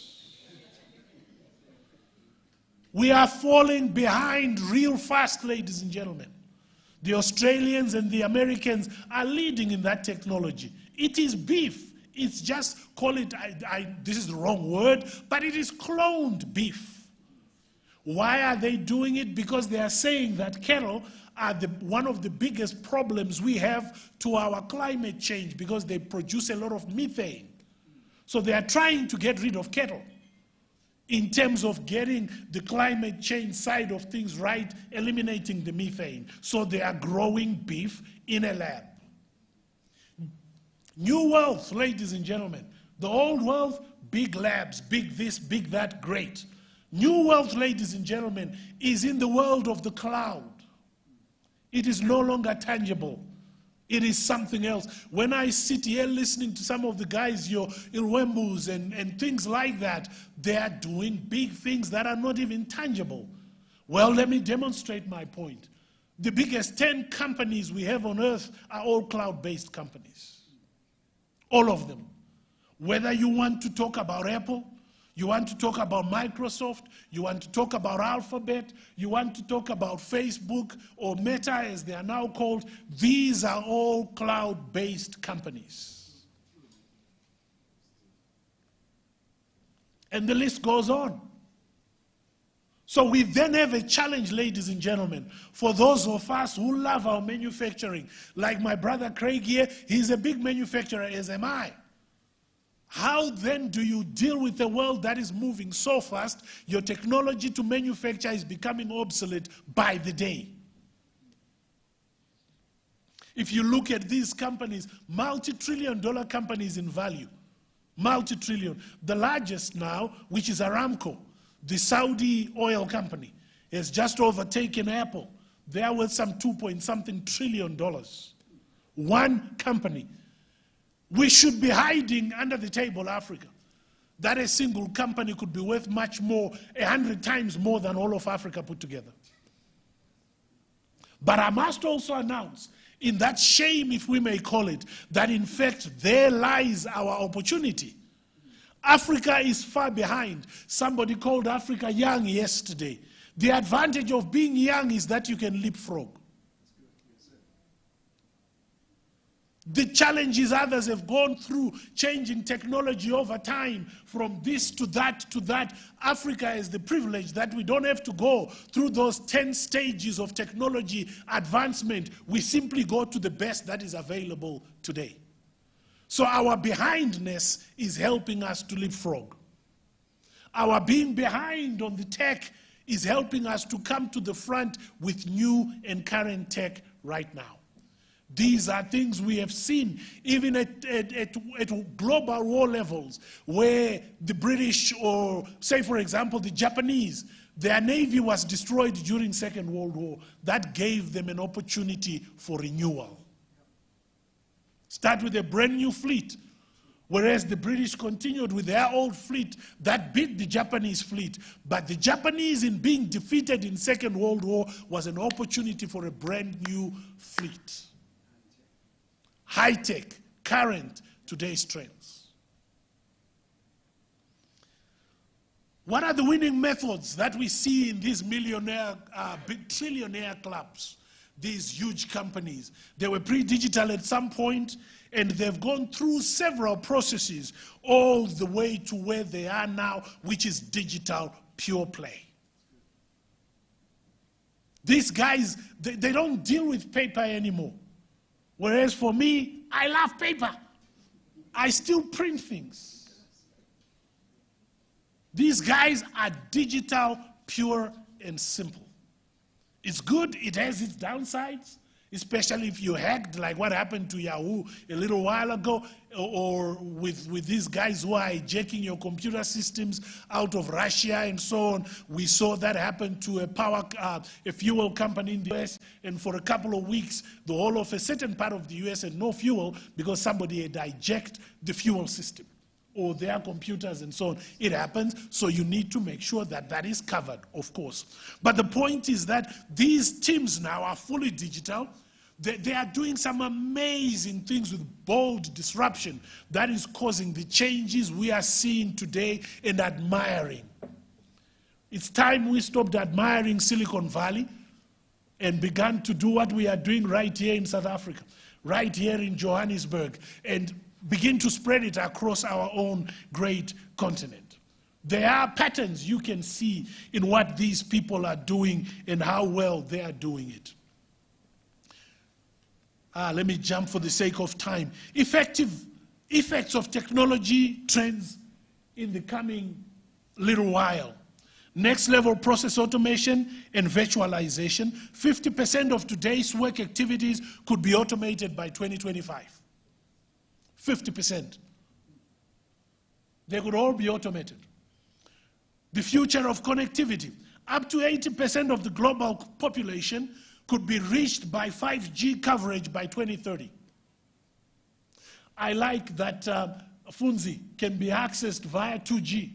We are falling behind real fast, ladies and gentlemen. The Australians and the Americans are leading in that technology. It is beef. It's just, call it, this is the wrong word, but it is cloned beef. Why are they doing it? Because they are saying that cattle are one of the biggest problems we have to our climate change because they produce a lot of methane. So they are trying to get rid of cattle in terms of getting the climate change side of things right, eliminating the methane. So they are growing beef in a lab. New wealth, ladies and gentlemen. The old wealth, big labs, big this, big that, great. New wealth, ladies and gentlemen, is in the world of the cloud. It is no longer tangible. It is something else. When I sit here listening to some of the guys, your Ilwembus and things like that, they are doing big things that are not even tangible. Well, let me demonstrate my point. The biggest 10 companies we have on earth are all cloud-based companies. All of them. Whether you want to talk about Apple, you want to talk about Microsoft, you want to talk about Alphabet, you want to talk about Facebook or Meta as they are now called, these are all cloud-based companies. And the list goes on. So we then have a challenge, ladies and gentlemen, for those of us who love our manufacturing. Like my brother Craig here, he's a big manufacturer, as am I. How then do you deal with a world that is moving so fast, your technology to manufacture is becoming obsolete by the day? If you look at these companies, multi-trillion-dollar companies in value, multi-trillion. The largest now, which is Aramco, the Saudi oil company, has just overtaken Apple. They are worth some $2.something trillion. One company. We should be hiding under the table, Africa. That a single company could be worth much more, 100 times more than all of Africa put together. But I must also announce, in that shame, if we may call it, that in fact there lies our opportunity. Africa is far behind. Somebody called Africa young yesterday. The advantage of being young is that you can leapfrog. The challenges others have gone through, changing technology over time, from this to that to that. Africa has the privilege that we don't have to go through those 10 stages of technology advancement. We simply go to the best that is available today. So our behindness is helping us to leapfrog. Our being behind on the tech is helping us to come to the front with new and current tech right now. These are things we have seen even at global war levels, where the British, or say for example the Japanese, their navy was destroyed during Second World War. That gave them an opportunity for renewal. Start with a brand new fleet, whereas the British continued with their old fleet that beat the Japanese fleet. But the Japanese, in being defeated in Second World War, was an opportunity for a brand new fleet. High-tech, current, today's trends. What are the winning methods that we see in these millionaire, trillionaire clubs, these huge companies? They were pre-digital at some point, and they've gone through several processes all the way to where they are now, which is digital pure play. These guys, they don't deal with paper anymore. Whereas for me, I love paper. I still print things. These guys are digital, pure, and simple. It's good, it has its downsides, especially if you hacked, like what happened to Yahoo a little while ago, or with these guys who are hijacking your computer systems out of Russia and so on. We saw that happen to a fuel company in the US, and for a couple of weeks, the whole of a certain part of the US had no fuel because somebody had hijacked the fuel system or their computers and so on. It happens, so you need to make sure that that is covered, of course. But the point is that these teams now are fully digital. They are doing some amazing things with bold disruption that is causing the changes we are seeing today and admiring. It's time we stopped admiring Silicon Valley and began to do what we are doing right here in South Africa, right here in Johannesburg, and begin to spread it across our own great continent. There are patterns you can see in what these people are doing and how well they are doing it. Let me jump for the sake of time. Effects of technology trends in the coming little while. Next level process automation and virtualization. 50% of today's work activities could be automated by 2025. 50%. They could all be automated. The future of connectivity. Up to 80% of the global population could be reached by 5G coverage by 2030. I like that Funzi can be accessed via 2G,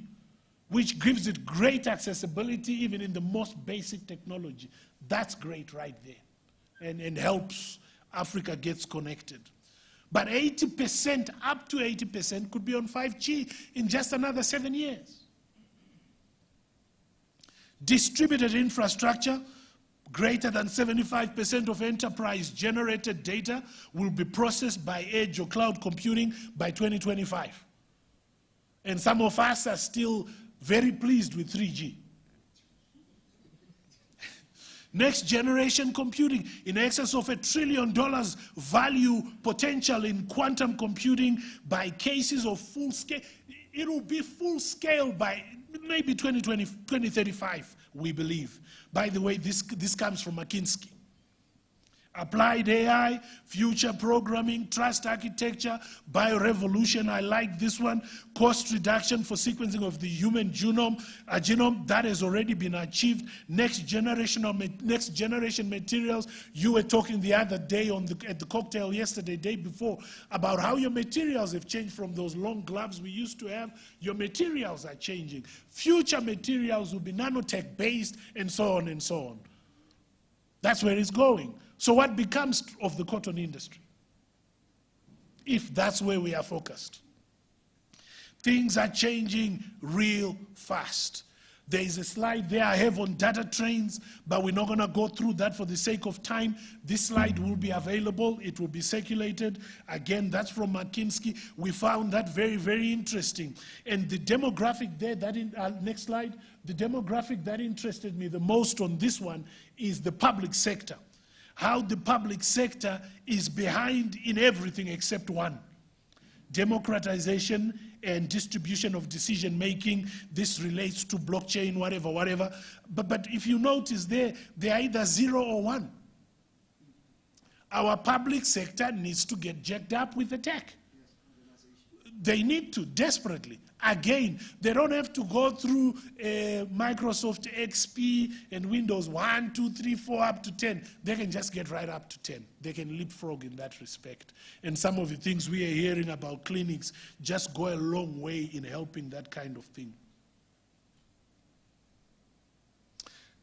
which gives it great accessibility even in the most basic technology. That's great right there, and helps Africa gets connected. But 80%, up to 80%, could be on 5G in just another 7 years. Distributed infrastructure, greater than 75% of enterprise-generated data will be processed by edge or cloud computing by 2025. And some of us are still very pleased with 3G. Next generation computing, in excess of $1 trillion value potential in quantum computing by cases of full scale. It will be full scale by maybe 2035, we believe. By the way, this comes from McKinsey. Applied AI, future programming, trust architecture, biorevolution, I like this one. Cost reduction for sequencing of the human genome, that has already been achieved. Next generation materials. You were talking the other day at the cocktail yesterday, day before, about how your materials have changed from those long gloves we used to have. Your materials are changing. Future materials will be nanotech based, and so on and so on. That's where it's going. So what becomes of the cotton industry if that's where we are focused? Things are changing real fast. There is a slide there I have on data trains, but we're not going to go through that for the sake of time. This slide will be available. It will be circulated. Again, that's from McKinsey. We found that very, very interesting. And the demographic there, next slide, the demographic that interested me the most on this one is the public sector. How the public sector is behind in everything except one: democratization and distribution of decision making. This relates to blockchain, whatever. But if you notice there, they are either 0 or 1. Our public sector needs to get jacked up with the tech. They need to, desperately. Again, they don't have to go through Microsoft XP and Windows 1, 2, 3, 4, up to 10. They can just get right up to 10. They can leapfrog in that respect. And some of the things we are hearing about clinics just go a long way in helping that kind of thing.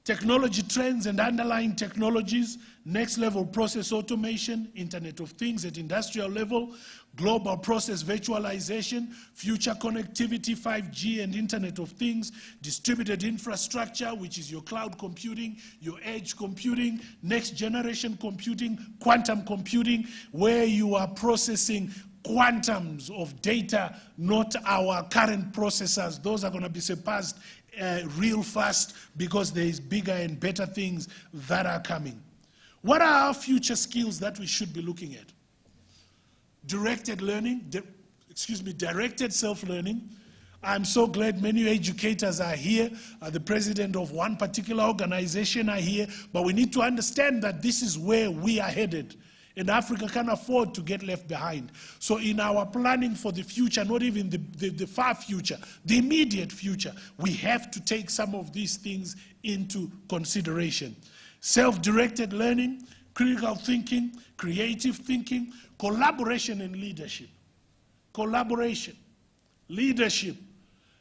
Technology trends and underlying technologies, next level process automation, Internet of Things at industrial level, global process virtualization, future connectivity, 5G and Internet of Things, distributed infrastructure, which is your cloud computing, your edge computing, next generation computing, quantum computing, where you are processing quantums of data, not our current processors. Those are going to be surpassed real fast because there is bigger and better things that are coming. What are our future skills that we should be looking at? Directed learning, directed self-learning. I'm so glad many educators are here. The president of one particular organization are here, but we need to understand that this is where we are headed. And Africa can't afford to get left behind. So in our planning for the future, not even the far future, the immediate future, we have to take some of these things into consideration. Self-directed learning, critical thinking, creative thinking, collaboration and leadership. Collaboration, leadership.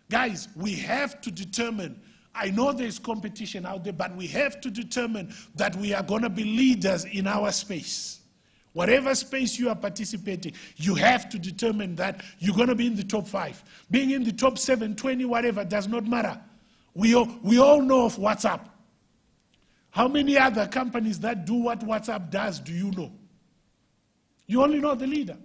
Guys, we have to determine, I know there's competition out there, but we have to determine that we are going to be leaders in our space. Whatever space you are participating, you have to determine that you're going to be in the top 5. Being in the top 7, 20, whatever, does not matter. We all know of WhatsApp. How many other companies that do what WhatsApp does do you know? You only know the leader.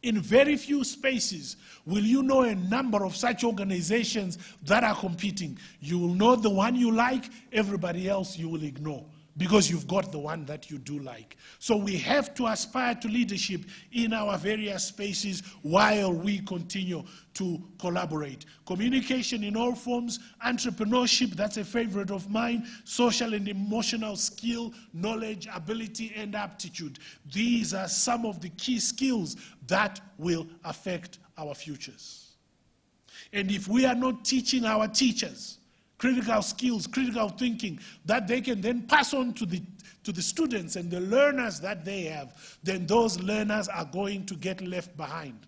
In very few spaces will you know a number of such organizations that are competing. You will know the one you like, everybody else you will ignore, because you've got the one that you do like. So we have to aspire to leadership in our various spaces while we continue to collaborate. Communication in all forms, entrepreneurship, that's a favorite of mine, social and emotional skill, knowledge, ability, and aptitude. These are some of the key skills that will affect our futures. And if we are not teaching our teachers critical skills, critical thinking that they can then pass on to the students and the learners that they have, then those learners are going to get left behind.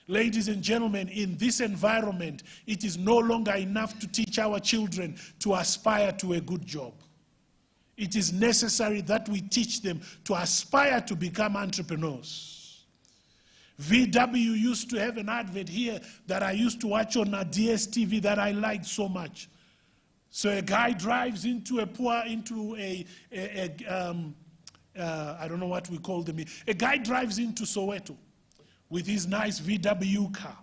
Ladies and gentlemen, in this environment, it is no longer enough to teach our children to aspire to a good job. It is necessary that we teach them to aspire to become entrepreneurs. VW used to have an advert here that I used to watch on a DSTV that I liked so much. So a guy drives into I don't know what we call them. A guy drives into Soweto with his nice VW car.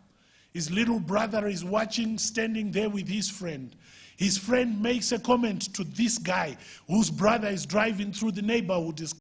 His little brother is watching, standing there with his friend. His friend makes a comment to this guy whose brother is driving through the neighborhood.